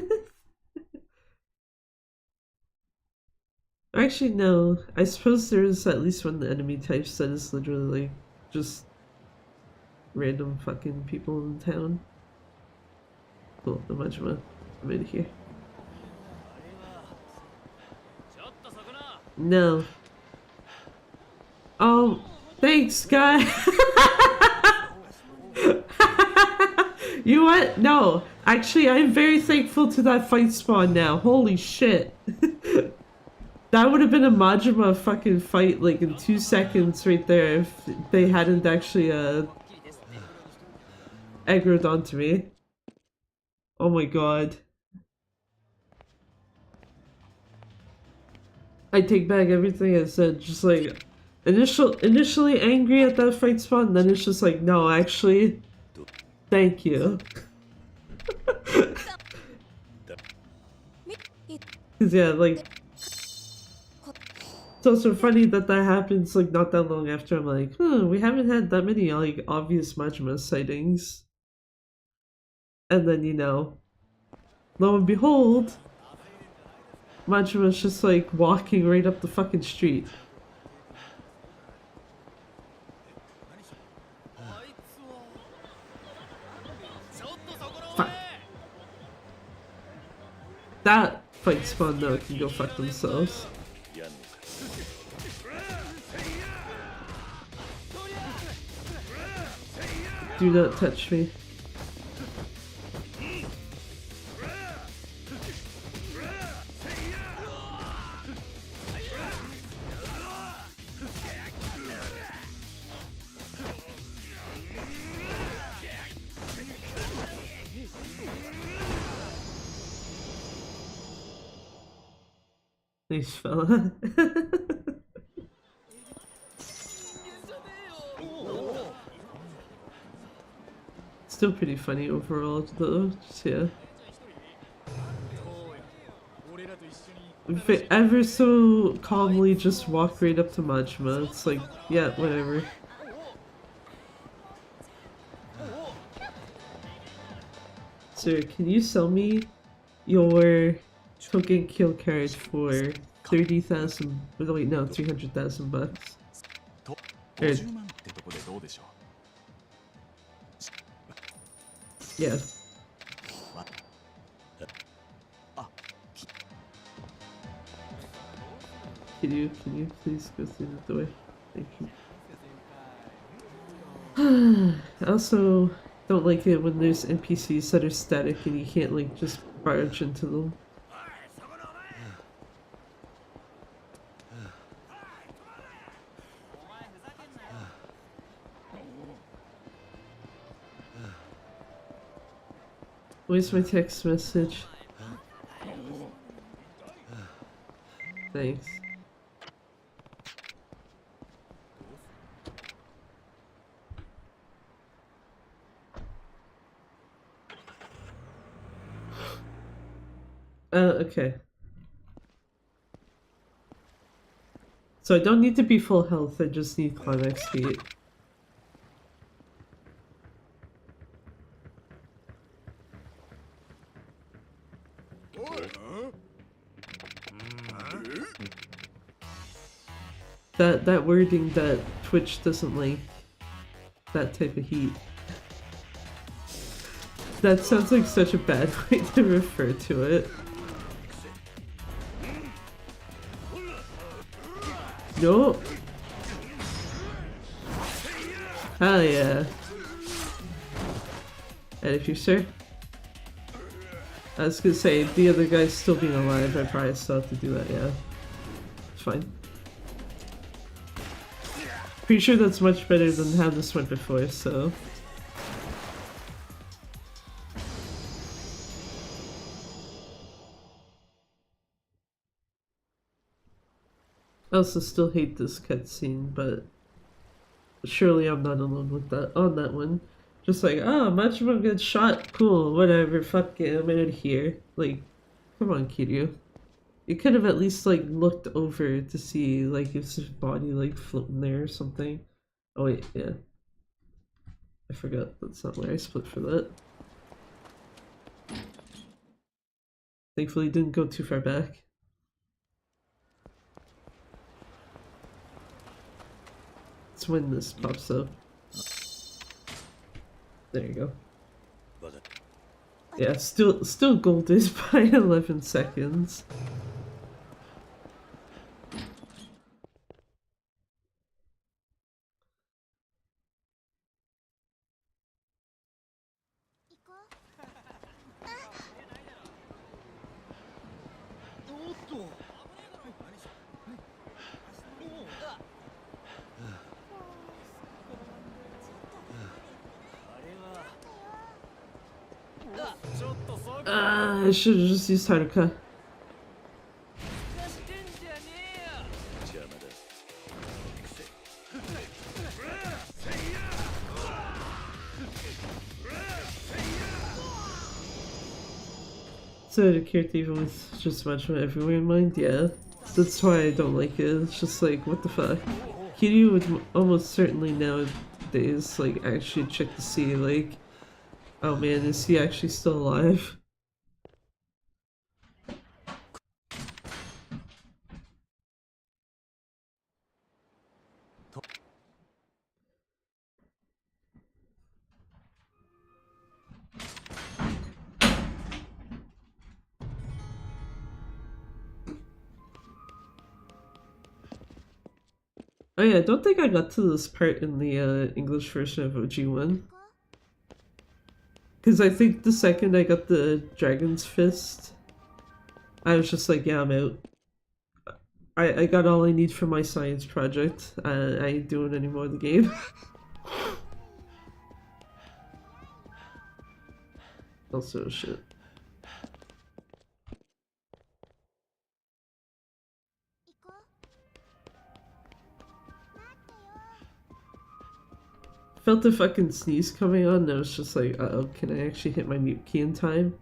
Actually, no. I suppose there's at least one enemy type that is literally like just random fucking people in town. Cool, no Majima. I'm in here. No. Oh, thanks, guy. You know what? No. Actually, I'm very thankful to that fight spawn now. Holy shit. That would have been a Majima fucking fight like in 2 seconds right there if they hadn't actually aggroed onto me. Oh my god. I take back everything I said. Just like initially angry at that fight spawn, and then it's just like, no, actually, thank you. Cause yeah, like, it's also funny that that happens like not that long after. I'm like, we haven't had that many like obvious Majima sightings, and then you know, lo and behold, Majima's just like walking right up the fucking street. Fuck. That fight spawn though can go fuck themselves. Do not touch me. Nice fella. Still pretty funny overall though, just yeah. If it ever so calmly just walk right up to Majima, it's like, yeah, whatever. Sir, can you sell me your token kill card for 30,000, wait, no, 300,000 bucks? Or, yeah. Can you please go through the door? Thank you. I also don't like it when there's NPCs that are static and you can't like just barge into them. Where's my text message? Thanks. Okay. So I don't need to be full health, I just need climax speed. That wording that Twitch doesn't like, that type of heat. That sounds like such a bad way to refer to it. No. Hell yeah. And if you sir? I was gonna say, the other guy's still being alive, I probably still have to do that, yeah. It's fine. Pretty sure that's much better than how this went before, so... I also still hate this cutscene, but surely I'm not alone with that on that one. Just like, oh, Majima gets shot, cool, whatever, fuck it, I'm out of here. Like, come on, Kiryu. You could have at least like looked over to see like if his body like floating there or something. Oh wait, yeah. I forgot, that's not where I split for that. Thankfully didn't go too far back. It's when this pops up. There you go. Yeah, still golded by 11 seconds. I should have just used Haruka. 邪魔だ。 So the character even with just Majima everywhere in mind, yeah. That's why I don't like it. It's just like, what the fuck? Kiryu would almost certainly nowadays, like, actually check to see, like, oh man, is he actually still alive? Oh yeah, I don't think I got to this part in the English version of OG1. Because I think the second I got the Dragon's Fist, I was just like, yeah, I'm out. I got all I need for my science project. I ain't doing any more of the game. Also, shit. Felt a fucking sneeze coming on and I was just like, uh-oh, can I actually hit my mute key in time?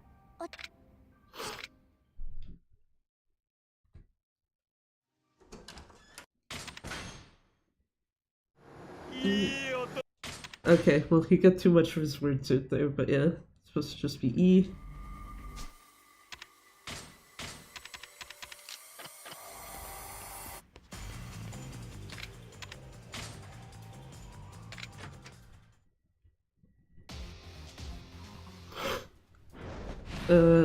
Okay, well he got too much of his words out there, but yeah, it's supposed to just be E.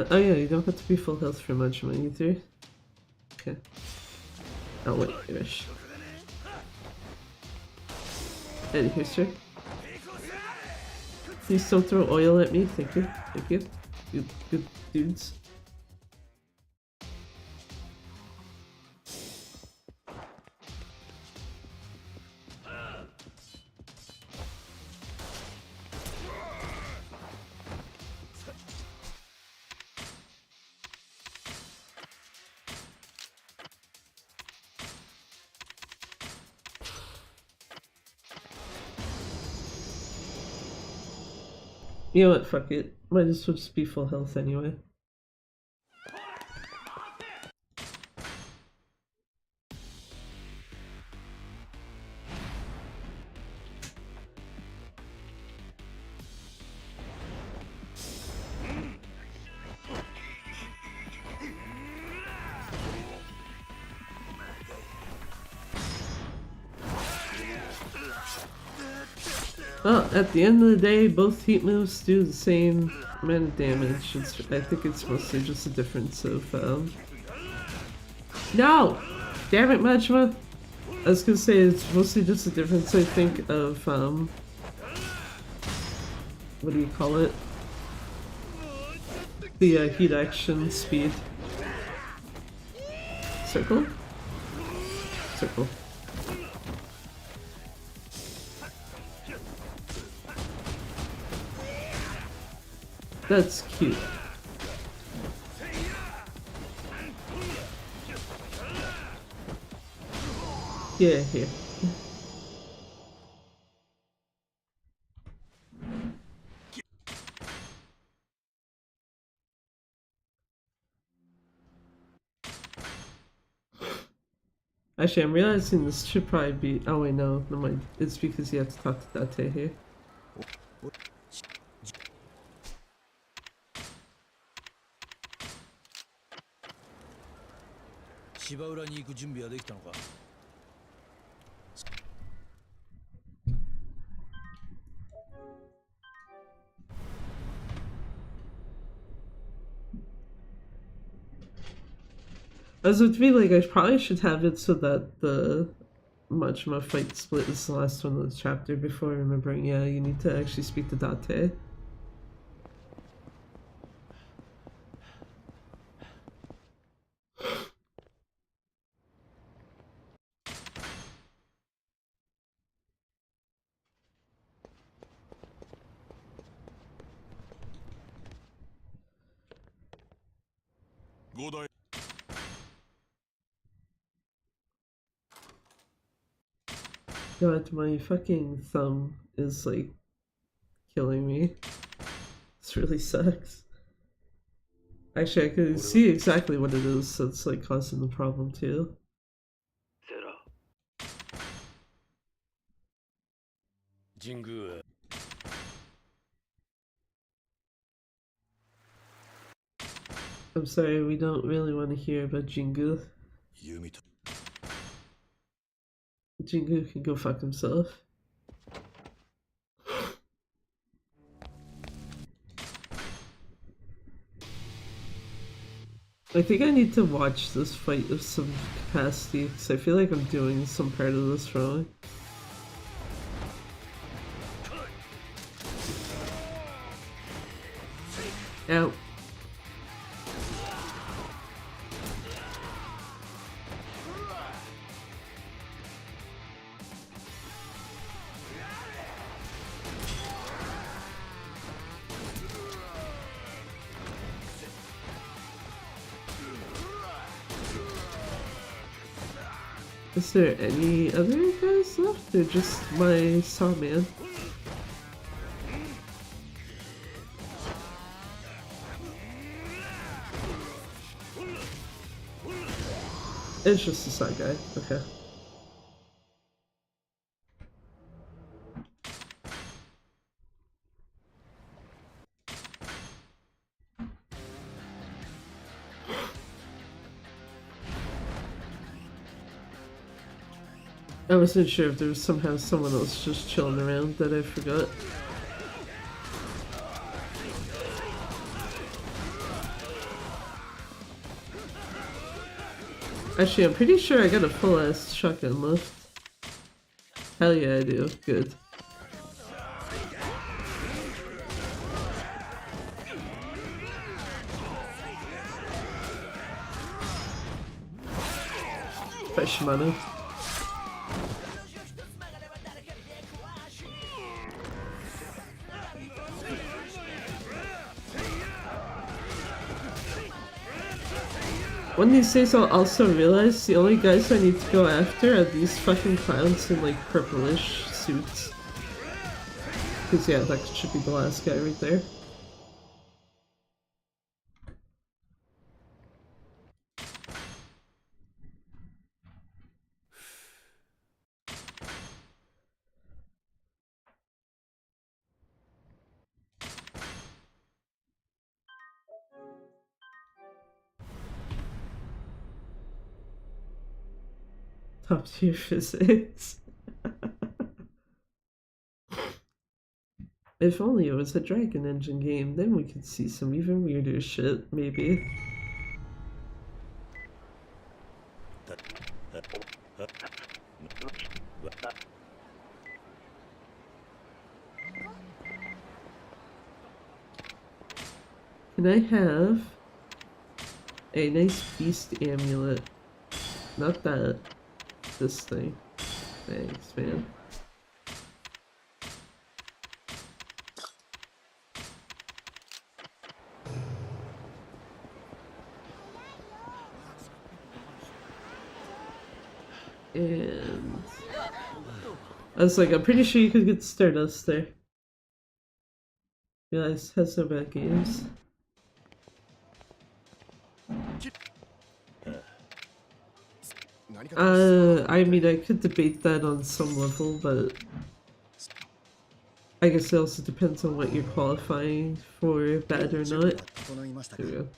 Oh yeah, you don't have to be full health for Majima either. Okay. Oh wait, gosh. And here, sir. Please don't throw oil at me, thank you. Thank you. Good dudes. You know what, fuck it. Might as well just be full health anyway. Well, at the end of the day, both heat moves do the same amount of damage. I think it's mostly just a difference of, No! Damn it, Majima! I was gonna say, it's mostly just a difference, I think, of, what do you call it? The, heat action speed. Circle? Circle. That's cute. Yeah, here. Actually, I'm realizing this should probably be. Oh wait, no, never mind. It's because you have to talk to Date here. As it would be like, I probably should have it so that the Majima fight split is the last one of the chapter before remembering, yeah, you need to actually speak to Date. 五代 God, my fucking thumb is like killing me. This really sucks. Actually, I can see exactly what it is that's like causing the problem too. Jingu. I'm sorry, we don't really want to hear about Jingu. 弓と Jingu can go fuck himself. I think I need to watch this fight of some capacity because I feel like I'm doing some part of this wrong. Ow. Is there any other guys left, or just my sawman? It's just a side guy, okay. I wasn't sure if there was somehow someone else just chilling around that I forgot. Actually, I'm pretty sure I got a full-ass shotgun left. Hell yeah, I do. Good. By Shimano. One of these days I'll also realize the only guys I need to go after are these fucking clowns in like purplish suits. Cause yeah, that should be the last guy right there. Top tier physics. If only it was a Dragon Engine game, then we could see some even weirder shit, maybe. Can I have a nice beast amulet? Not that. This thing. Thanks, man. And I was like, I'm pretty sure you could get Stardust there. Yeah, it has no bad games. I mean, I could debate that on some level, but I guess it also depends on what you're qualifying for, bad or not. There we go.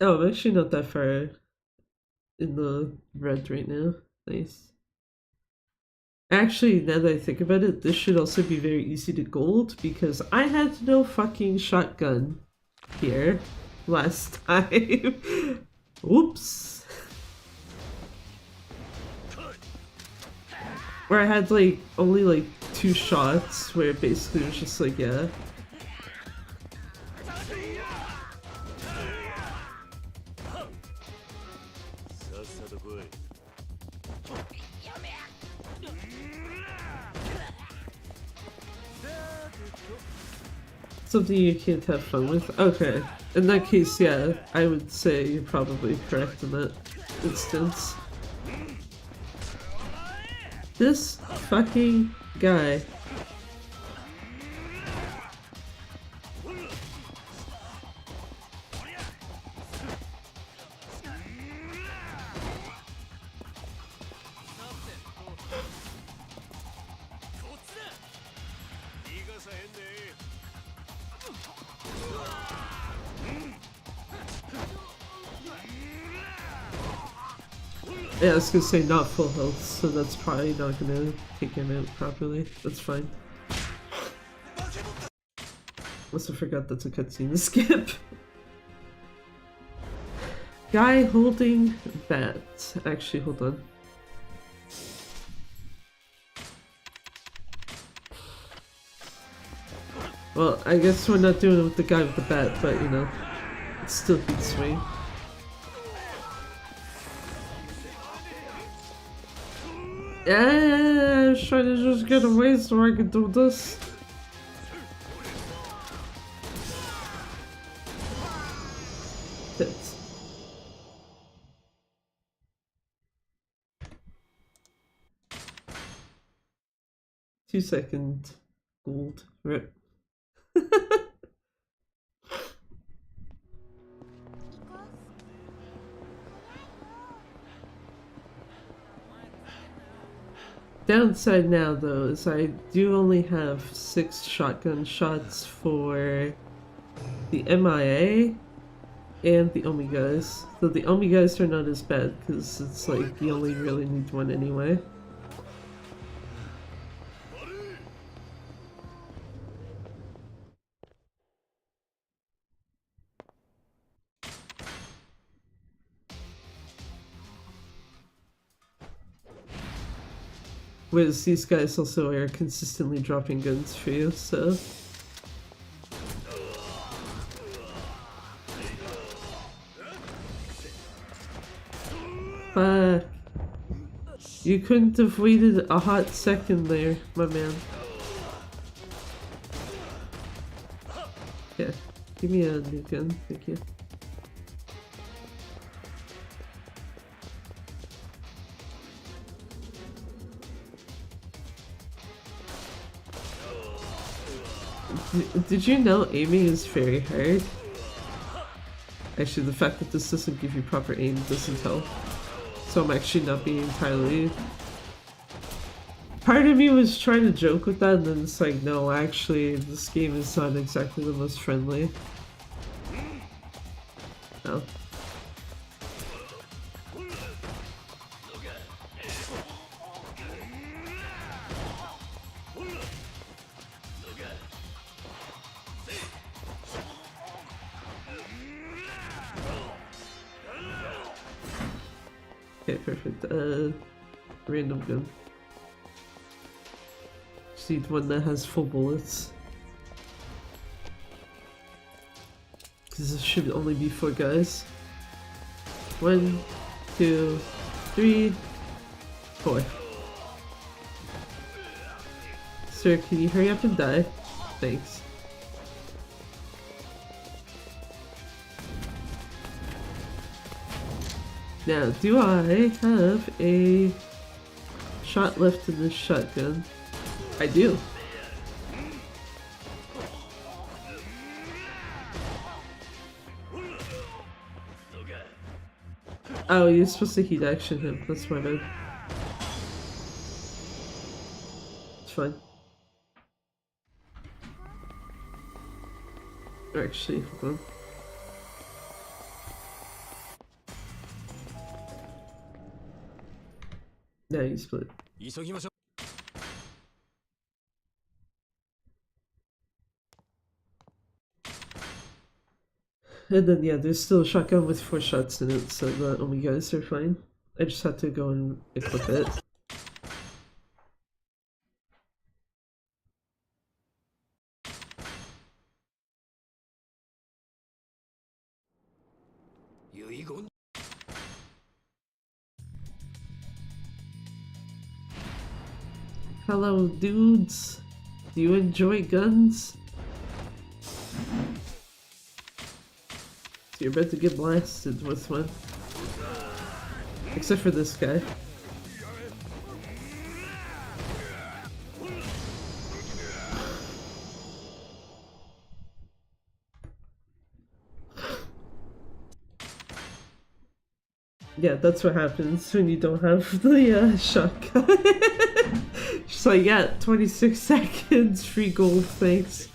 Oh, I'm actually not that far in the red right now. Nice. Actually, now that I think about it, this should also be very easy to gold because I had no fucking shotgun here last time. Oops. Where I had like only like 2 shots where it basically was just like, yeah. Something you can't have fun with? Okay. In that case, yeah, I would say you're probably correct in that instance. This fucking guy. Yeah, I was gonna say not full health, so that's probably not gonna take him out properly. That's fine. Also forgot that's a cutscene to skip. Guy holding bat. Actually, hold on. Well, I guess we're not doing it with the guy with the bat, but you know, it still can swing. Yeah, I was trying to just get away so I could do this. Hits. Two-second gold. Rip. Downside now though is I do only have 6 shotgun shots for the MIA and the Omegas. So the Omegas are not as bad because it's like you only really need one anyway. Whereas these guys also are consistently dropping guns for you, so... Fuck. You couldn't have waited a hot second there, my man. Yeah, give me a new gun, thank you. Did you know aiming is very hard? Actually, the fact that this doesn't give you proper aim doesn't help. So I'm actually not being entirely... Part of me was trying to joke with that, and then it's like, no, actually, this game is not exactly the most friendly. No. Okay, perfect. Random gun. Just need one that has full bullets. Because this should only be 4 guys. 1, 2, 3, 4. Sir, can you hurry up and die? Thanks. Now, do I have a shot left in this shotgun? I do. Oh, you're supposed to heat action him. That's my bad. It's fine. Actually, hold on. Yeah, you split. And then yeah, there's still a shotgun with 4 shots in it, so the Omegas are fine. I just had to go and equip it. Hello dudes, do you enjoy guns? So you're about to get blasted with one. Except for this guy. Yeah, that's what happens when you don't have the shotgun. Just like, yeah, 26 seconds, free gold, thanks.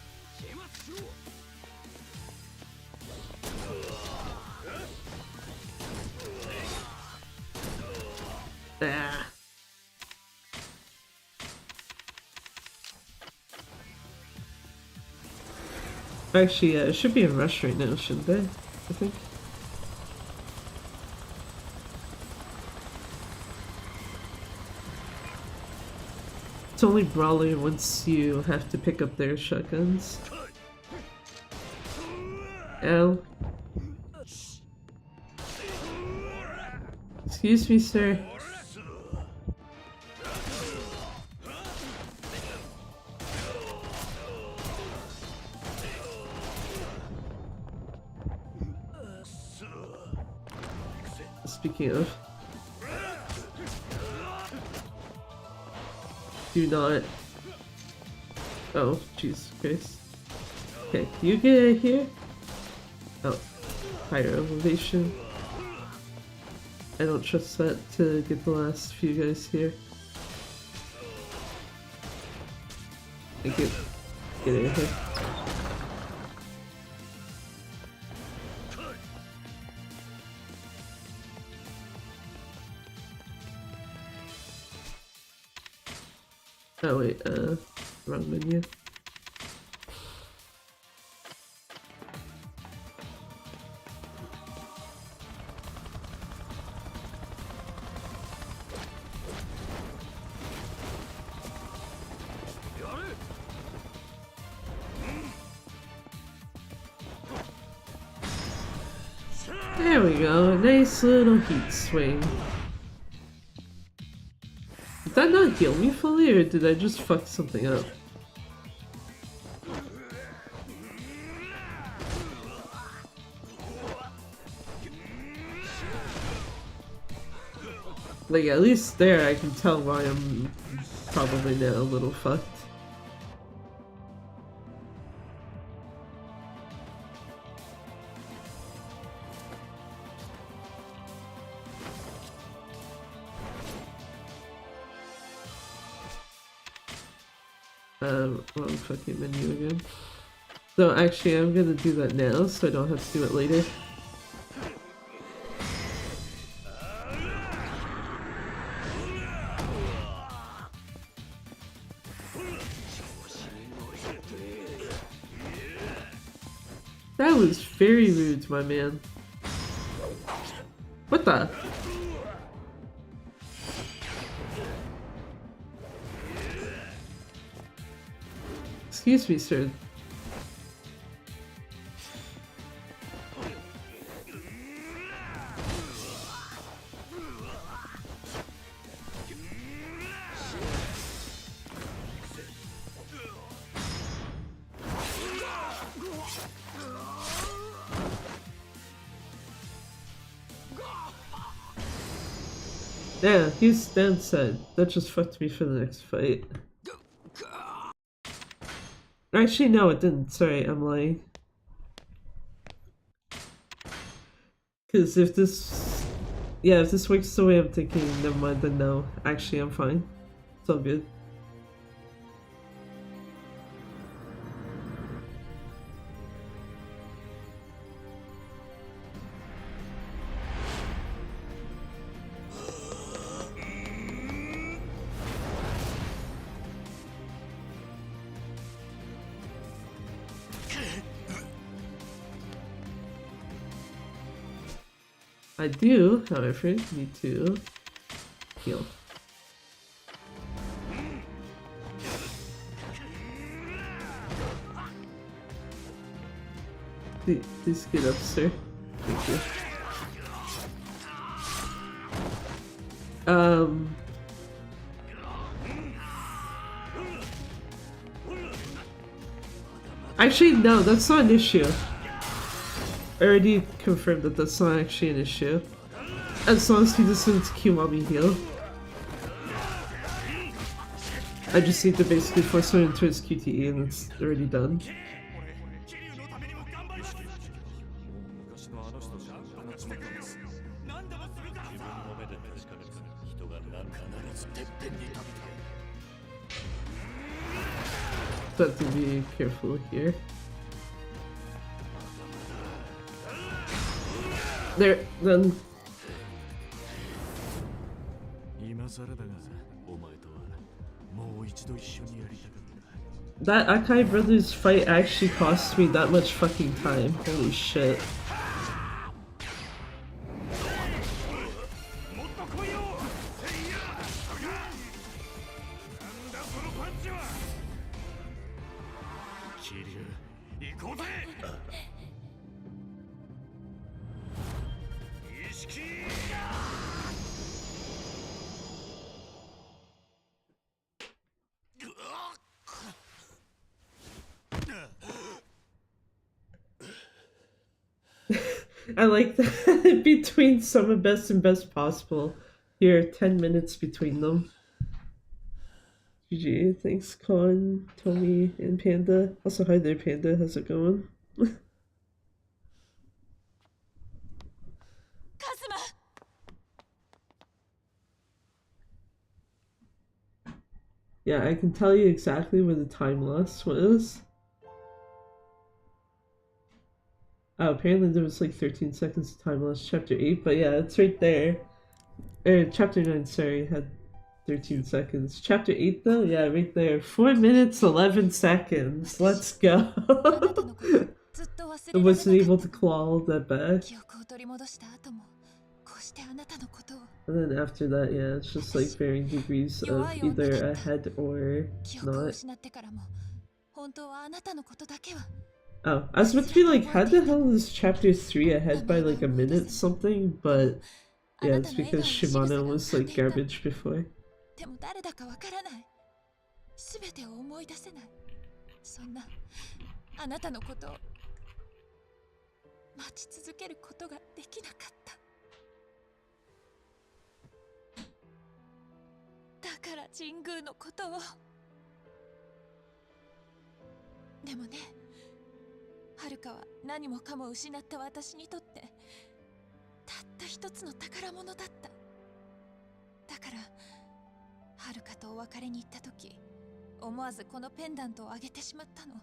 Ah. Actually, it should be in rush right now, shouldn't they? I think. It's only brawler once you have to pick up their shotguns. Ow. Excuse me, sir. Speaking of, do not. Oh, Jesus Christ. Okay, you get here. Oh, higher elevation. I don't trust that to get the last few guys here. Thank you. Get in here. Oh wait, wrong menu. There we go, a nice little heat swing. Did that not heal me fully, or did I just fuck something up? Like, at least there I can tell why I'm probably now a little fucked. Wrong fucking menu again. So actually I'm gonna do that now so I don't have to do it later. That was very rude, my man. What the? Excuse me, sir. Yeah, he's dead side. That just fucked me for the next fight. Actually, no, it didn't. Sorry, I'm lying. Because if this... Yeah, if this works the way I'm thinking, never mind, then no. Actually, I'm fine. It's all good. I do, however, need to heal. Please get up, sir. Thank you. Actually, no, that's not an issue. already confirmed that that's not actually an issue. As long as he doesn't Kiwami heal. I just need to basically force him into his QTE and it's already done. 昔のあの人とあのちまったんです。何でもするからさ。自分の目で確かめる人が何か必ずてっぺんに立てて。But to be careful here. There, then. 今更だが、お前とはもう一度一緒にやりたかった。 That Akai Brothers fight actually cost me that much fucking time. Holy shit. I like that. Between summer best and best possible. Here, 10 minutes between them. GG, thanks Con, Tommy, and Panda. Also, hi there Panda, how's it going? Yeah, I can tell you exactly where the time loss was. Oh, apparently there was like 13 seconds of time loss, chapter 8, but yeah, it's right there. Chapter 9, sorry, had 13 seconds. Chapter 8 though, yeah, right there. 4 minutes, 11 seconds. Let's go. I wasn't able to claw all that back. And then after that, yeah, it's just like varying degrees of either ahead or not. Oh, I was meant to be like, how the hell is chapter 3 ahead by like a minute something? But yeah, it's because Shimano was like garbage before. でも誰だかわからない。すべてを思い出せない。そんなあなたのことを待ち続けることができなかった。だから神宮のことを。でもね、はるかは何もかも失った私にとってたった一つの宝物だった。だからはるかとお別れに行った時、思わずこのペンダントをあげてしまったの。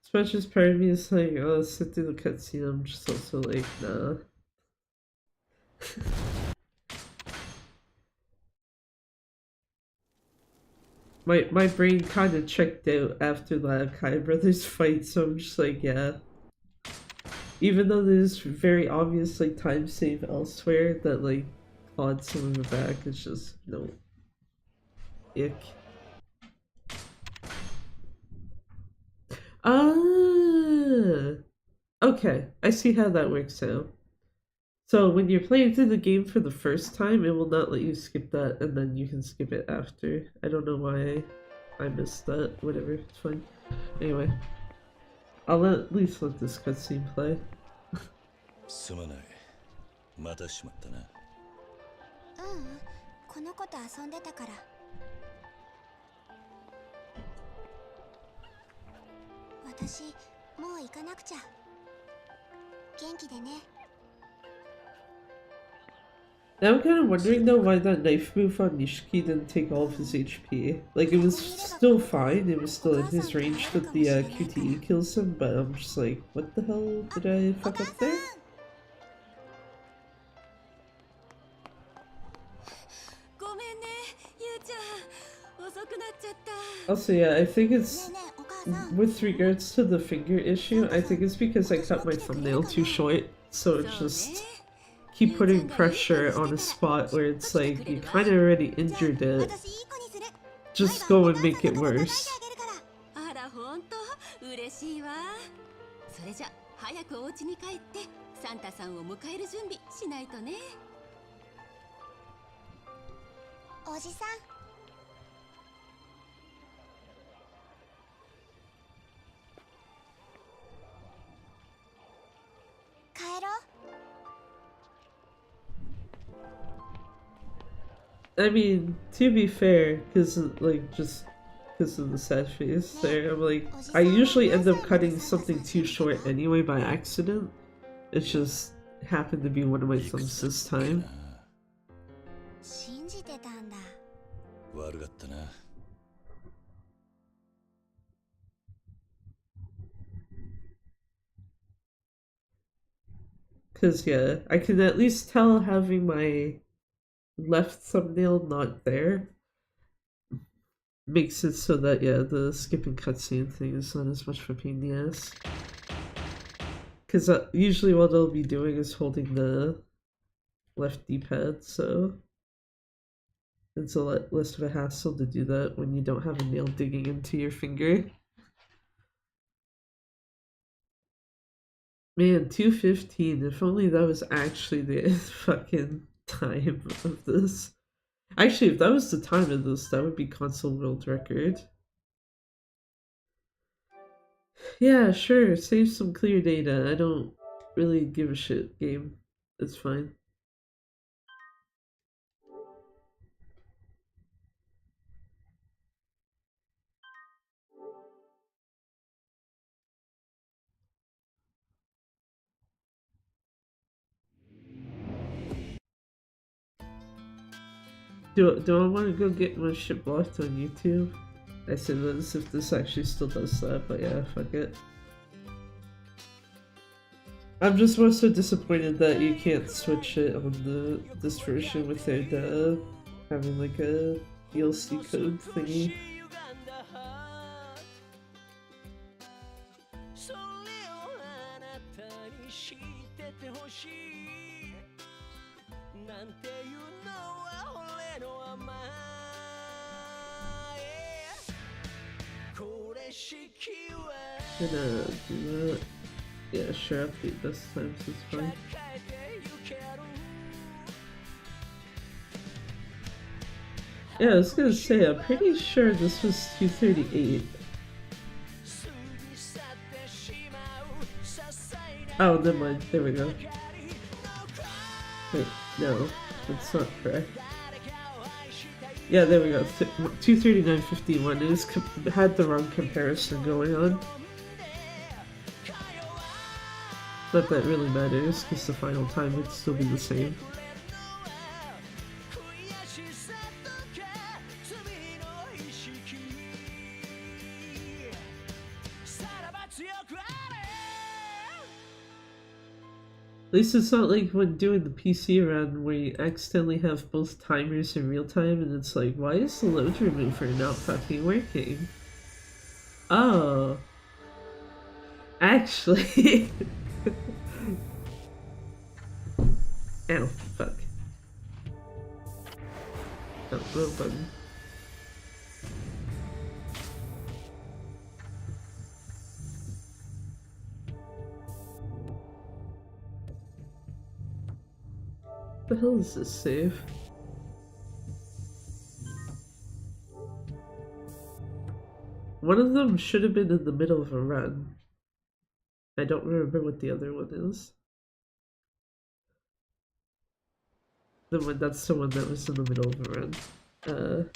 As much as part of me is like, oh, sit through the cutscene, I'm just also like, nah. My brain kind of checked out after the Akai Brothers fight, so I'm just like, yeah. Even though there's very obvious like time save elsewhere that like clawed some of it back, it's just no. Ick. Ah, okay, I see how that works out. So when you're playing through the game for the first time, it will not let you skip that, and then you can skip it after. I don't know why I missed that. Whatever, it's fine. Anyway, I'll at least let this cutscene play. すまない。またしまったな。この子と遊んでたから。私、もう行かなくちゃ。元気でね。Now I'm kind of wondering though why that knife move on Nishiki didn't take all of his HP. Like, it was still fine, it was still in his range that the QTE kills him, but I'm just like, what the hell did I fuck up there? Also, yeah, I think it's, with regards to the finger issue, I think it's because I cut my thumbnail too short, so it's just keep putting pressure on a spot where it's like, you kind of already injured it, just go and make it worse. それじゃ早くお家に帰ってサンタさんを迎える準備しないとね。おじさん。I mean, to be fair, because like just because of the sad face there, I'm like, I usually end up cutting something too short anyway by accident. It just happened to be one of my thumbs this time. 信じてたんだ。悪かったな。Because, yeah, I can at least tell having my left thumbnail not there makes it so that, yeah, the skipping cutscene thing is not as much of a pain in the ass. Because usually what I'll be doing is holding the left D-pad, so it's a lot less of a hassle to do that when you don't have a nail digging into your finger. Man, 2:15, if only that was actually the fucking time of this. Actually, if that was the time of this, that would be console world record. Yeah, sure, save some clear data. I don't really give a shit, game. It's fine. Do I want to go get my shit blocked on YouTube? I say that as if this actually still does that, but yeah, fuck it. I'm just more so disappointed that you can't switch it on this version without having like a DLC code thingy. なんていうのは俺の甘えこれしきは Gonna do that. Yeah, sure, update this time, so it's fine. Yeah, I was gonna say, I'm pretty sure this was 238. Oh, never mind. There we go. Wait, no, that's not correct. Yeah, there we go. 239.51. It just had the wrong comparison going on. Not that really matters, because the final time would still be the same. At least it's not like when doing the PC run where you accidentally have both timers in real time and it's like, why is the load remover not fucking working? Oh. Actually. Ow, fuck. Oh, wrong button. What the hell is this save? One of them should have been in the middle of a run. I don't remember what the other one is. That's the one that was in the middle of a run.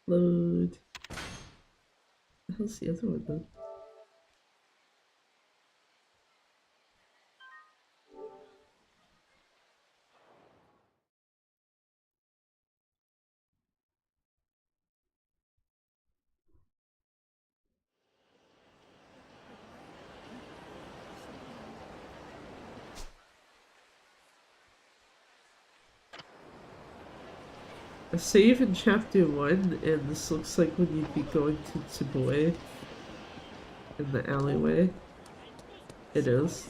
Load. What the hell's the other one then? A save in chapter 1, and this looks like when you'd be going to Tsuboi in the alleyway. It is.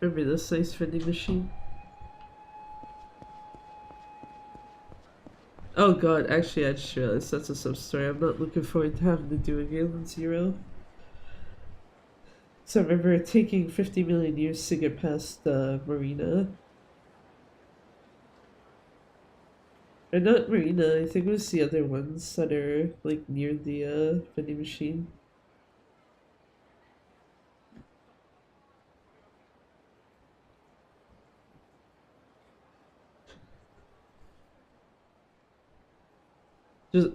Remember this nice vending machine? Oh god, actually I just realized that's a sub-story. I'm not looking forward to having to do again on Zero. So I remember it taking 50 million years to get past Marina. Or not Marina, I think it was the other ones that are like near the vending machine.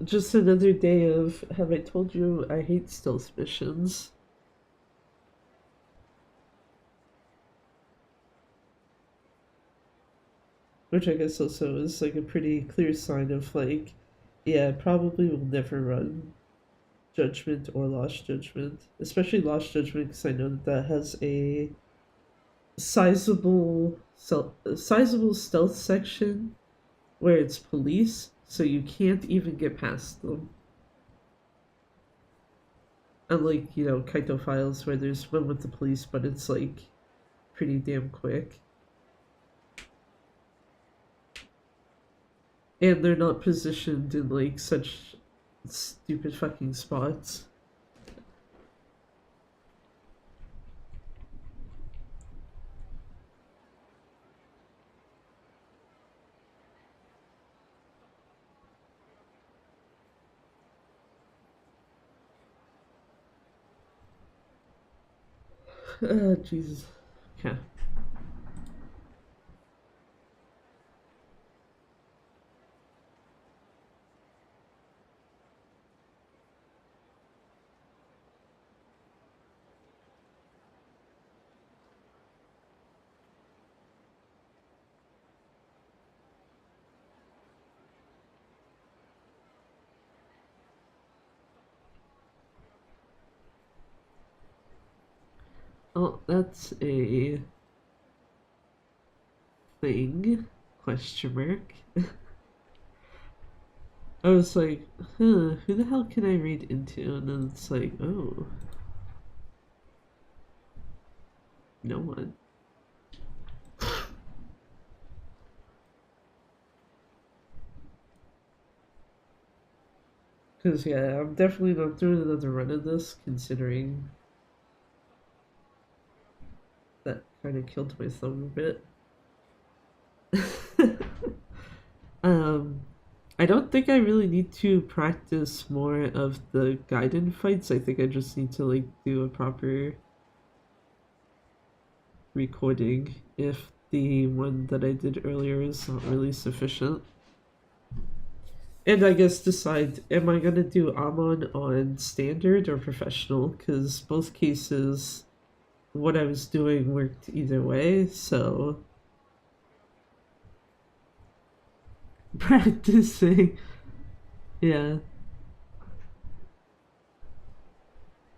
Just another day of have I told you I hate stealth missions? Which I guess also is like a pretty clear sign of like, yeah, probably will never run Judgment or Lost Judgment. Especially Lost Judgment because I know that that has a sizable stealth section where it's police, so you can't even get past them. Unlike, you know, Kaito Files where there's one with the police, but it's like pretty damn quick. And they're not positioned in like such stupid fucking spots. Jesus. Okay. Oh, that's a thing? Question mark. I was like, huh, who the hell can I read into? And then it's like, oh. No one. Because, yeah, I'm definitely not doing another run of this, considering that kind of killed my thumb a bit. I don't think I really need to practice more of the Gaiden fights. I think I just need to, like, do a proper recording if the one that I did earlier is not really sufficient. And I guess decide, am I gonna do Amon on standard or professional? Because both cases, what I was doing worked either way, so... Practicing. Yeah.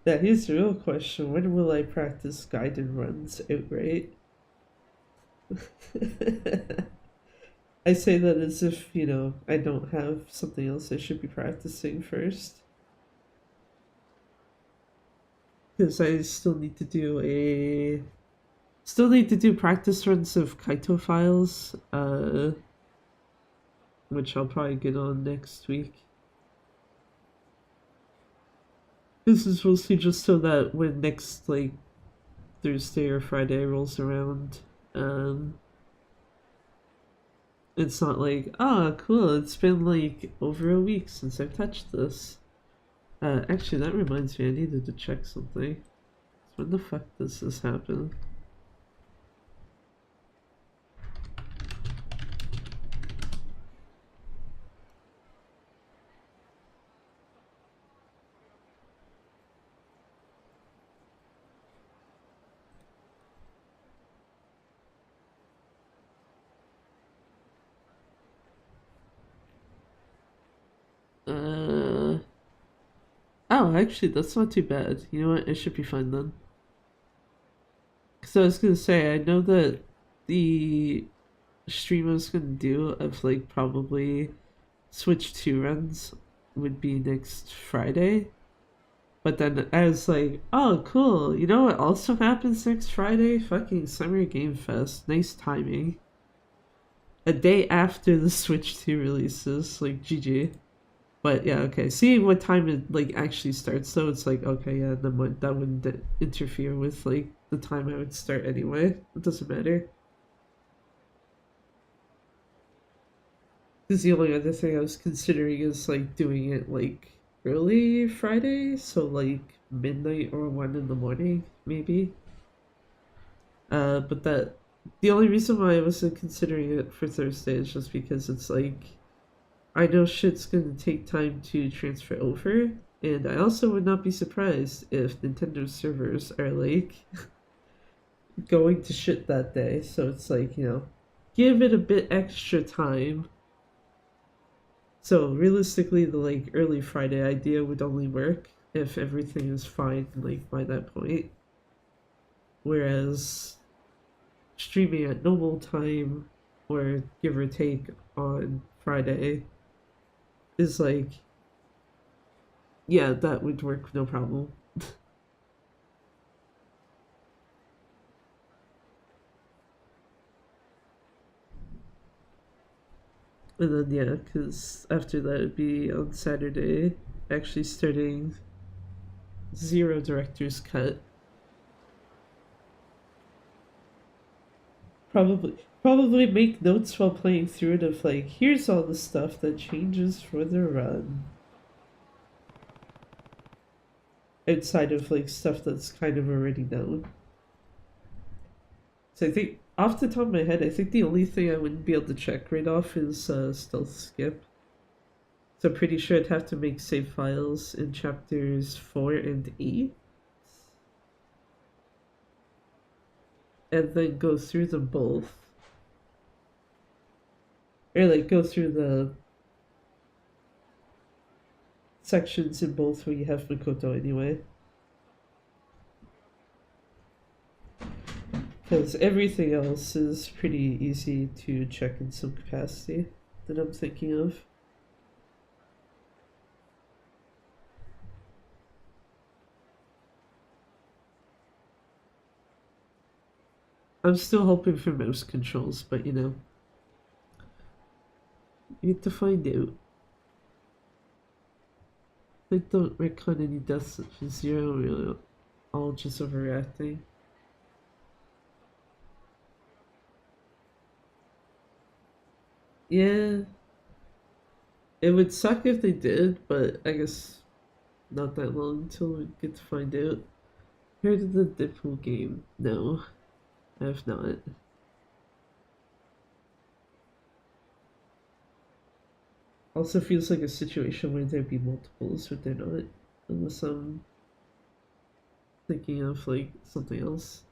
Yeah, here's the real question. When will I practice Gaiden runs outright? I say that as if, you know, I don't have something else I should be practicing first. Because I still need to do practice runs of Kaito files, which I'll probably get on next week. This is mostly just so that when next, like, Thursday or Friday rolls around, it's not like, oh, cool, it's been, like, over a week since I've touched this. Actually, that reminds me, I needed to check something. When the fuck does this happen? Oh, actually, that's not too bad. You know what? It should be fine then. Because I was gonna say, I know that the stream I was gonna do of, like, probably Switch 2 runs would be next Friday. But then I was like, oh, cool. You know what also happens next Friday? Fucking Summer Game Fest. Nice timing. A day after the Switch 2 releases. Like, GG. But yeah, okay. Seeing what time it, like, actually starts, though, it's like, okay, yeah, then that wouldn't interfere with, like, the time I would start anyway. It doesn't matter. Because the only other thing I was considering is like doing it like early Friday, so like midnight or 1 in the morning, maybe. But the only reason why I wasn't considering it for Thursday is just because it's like I know shit's gonna take time to transfer over, and I also would not be surprised if Nintendo servers are like going to shit that day. So it's like, give it a bit extra time. So realistically, the like early Friday idea would only work if everything is fine like by that point. Whereas streaming at normal time or give or take on Friday is like, yeah, that would work no problem. And then, yeah, because after that it'd be on Saturday, actually starting Zero Director's Cut. Probably make notes while playing through it of like, here's all the stuff that changes for the run. Outside of like stuff that's kind of already known. So I think, off the top of my head, I think the only thing I wouldn't be able to check right off is stealth skip. So I'm pretty sure I'd have to make save files in chapters 4 and 8. And then go through them both. Or like go through the sections in both where you have Makoto anyway. Because everything else is pretty easy to check in some capacity that I'm thinking of. I'm still hoping for mouse controls, but you need to find out. I don't reckon any deaths for Zero, really, all just overreacting. Yeah, it would suck if they did, but I guess not that long until we get to find out. Heard of the Deadpool game? No, I have not. Also feels like a situation where there'd be multiples, but they're not. Unless I'm thinking of like something else.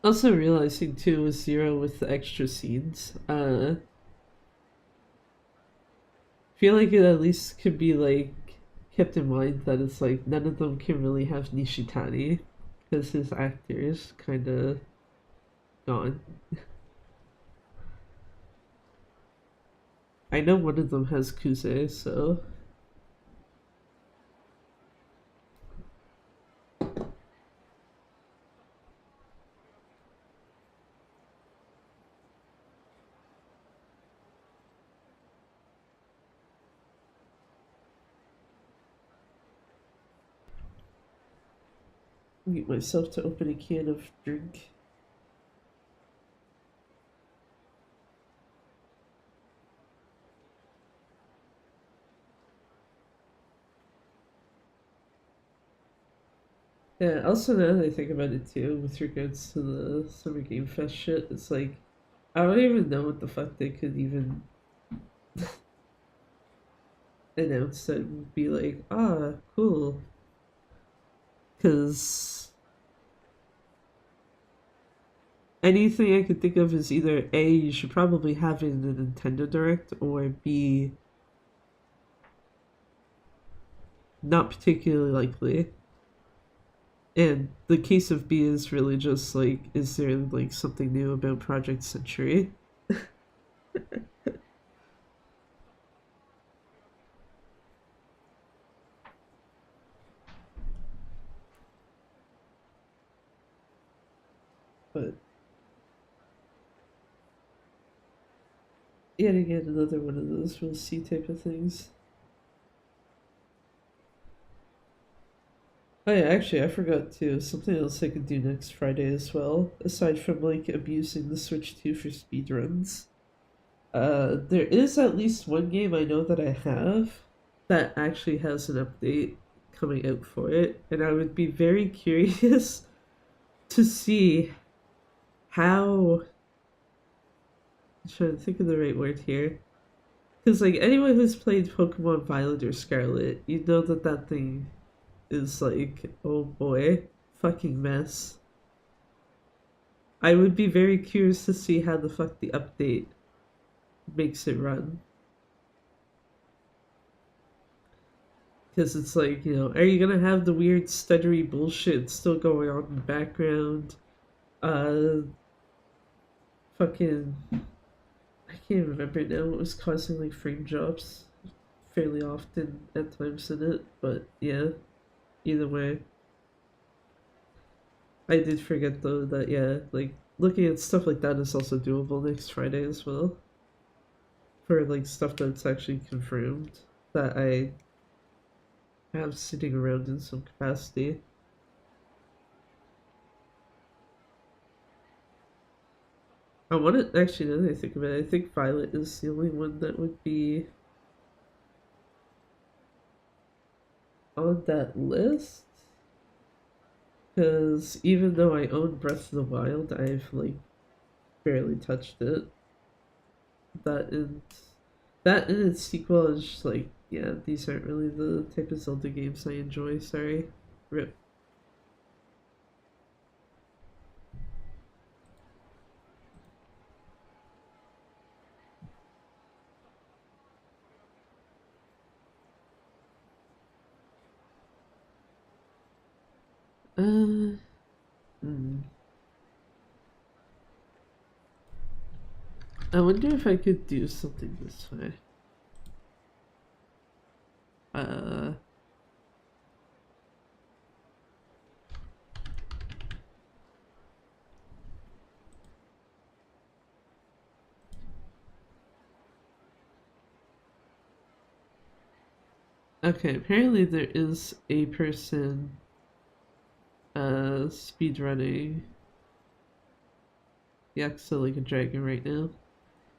Also realizing too with Zero with the extra scenes, feel like it at least could be like kept in mind that it's like none of them can really have Nishitani because his actor is kinda gone. I know one of them has Kuze, so get myself to open a can of drink. Yeah, also now that I think about it too, with regards to the Summer Game Fest shit, it's like, I don't even know what the fuck they could even announce that would be like, ah, cool. Because anything I could think of is either A, you should probably have it in the Nintendo Direct, or B, not particularly likely. And the case of B is really just like, is there like something new about Project Century? But yet again, another one of those we'll see type of things. Oh yeah, actually, I forgot too. Something else I could do next Friday as well, aside from like abusing the Switch 2 for speedruns. There is at least one game I know that I have that actually has an update coming out for it, and I would be very curious to see how. I'm trying to think of the right word here. Because, like, anyone who's played Pokemon Violet or Scarlet, you know that that thing is like, oh boy, fucking mess. I would be very curious to see how the fuck the update makes it run. Because it's like, you know, are you gonna have the weird stuttery bullshit still going on in the background? Fucking, I can't remember now what was causing like frame drops fairly often at times in it, but yeah, either way. I did forget though that, yeah, like looking at stuff like that is also doable next Friday as well. For like stuff that's actually confirmed that I have sitting around in some capacity. I want to actually, now that I think of it, I think Violet is the only one that would be on that list. Because even though I own Breath of the Wild, I've like barely touched it. That and its sequel is just like, yeah, these aren't really the type of Zelda games I enjoy. Sorry, rip. Hmm. I wonder if I could do something this way. Okay, apparently there is a person speedrunning Yakuza Like a Dragon right now.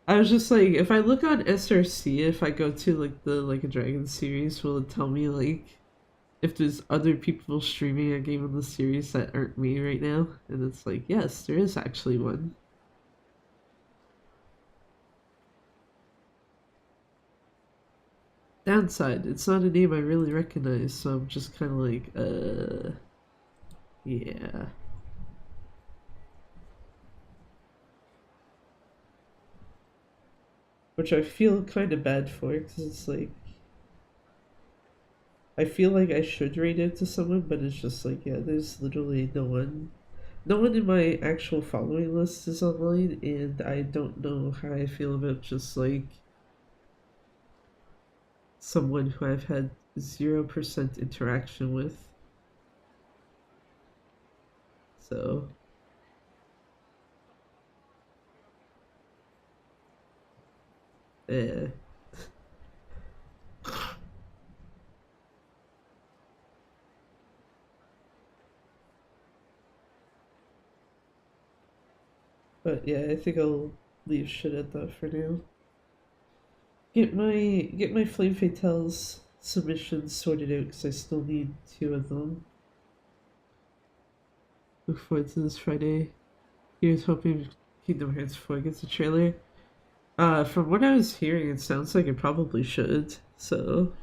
I was just like, if I look on SRC, if I go to like the Like a Dragon series, will it tell me like if there's other people streaming a game in the series that aren't me right now? And it's like, yes, there is actually one. Downside, it's not a name I really recognize, so I'm just kind of like, yeah. Which I feel kind of bad for, because it's like, I feel like I should read it to someone, but it's just like, yeah, there's literally no one. No one in my actual following list is online, and I don't know how I feel about just like someone who I've had 0% interaction with. So. Eh. But yeah, I think I'll leave shit at that for now. Get my Flame Fatales submissions sorted out because I still need 2 of them. Look forward to this Friday. Here's hoping Kingdom Hearts 4 gets a trailer. From what I was hearing, it sounds like it probably should, so.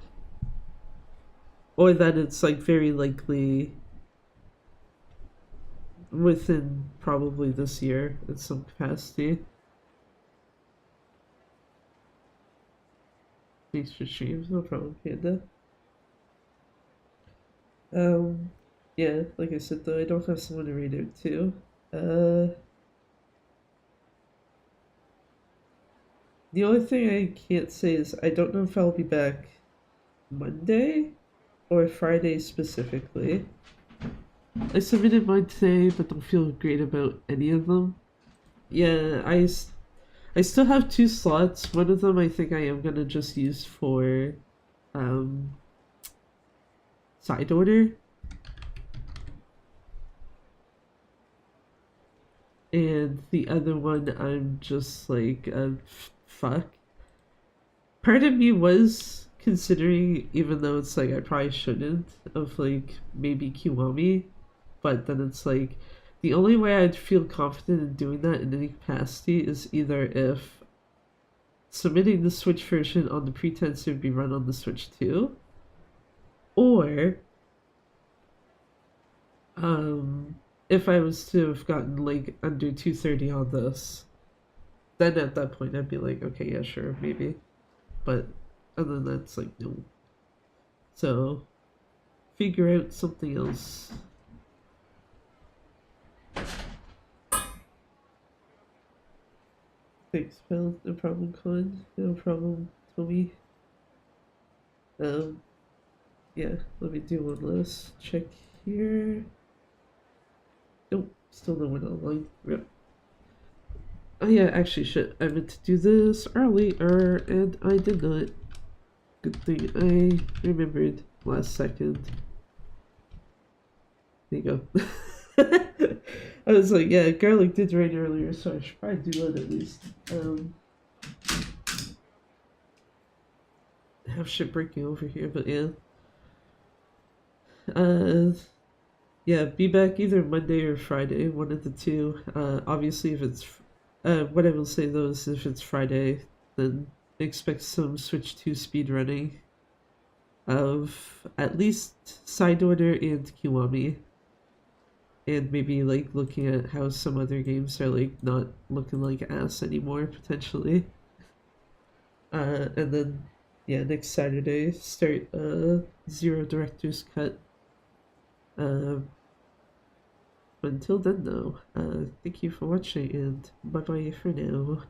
Or that it's like very likely within probably this year in some capacity. Thanks for streams, no problem, Panda. Yeah, like I said though, I don't have someone to read out to. The only thing I can't say is I don't know if I'll be back Monday or Friday specifically. I submitted mine today, but don't feel great about any of them. Yeah, I still have 2 slots. One of them I think I am gonna just use for side order. and the other one I'm just like, fuck. Part of me was considering, even though it's like I probably shouldn't, of like maybe Kiwami, but then it's like the only way I'd feel confident in doing that in any capacity is either if submitting the Switch version on the pretense it would be run on the Switch too, or if I was to have gotten like under 230 on this, then at that point I'd be like, okay, yeah, sure, maybe. But other than that, it's like, no. So, figure out something else. Thanks, pal. No problem, Con. No problem, Tommy. Yeah, let me do one last check here. Nope, still no one online. Yep. Oh yeah, actually, shit. I meant to do this earlier, and I did not. Good thing I remembered last second. There you go. I was like, yeah, garlic did rain earlier, so I should probably do that at least. Have shit breaking over here, but yeah. Yeah, be back either Monday or Friday, one of the two. Obviously, if it's, what I will say though is if it's Friday, then expect some Switch 2 speed running of at least Side Order and Kiwami. And maybe like looking at how some other games are like not looking like ass anymore, potentially. And then, yeah, next Saturday, start Zero Director's Cut. Until then, though, thank you for watching, and bye-bye for now.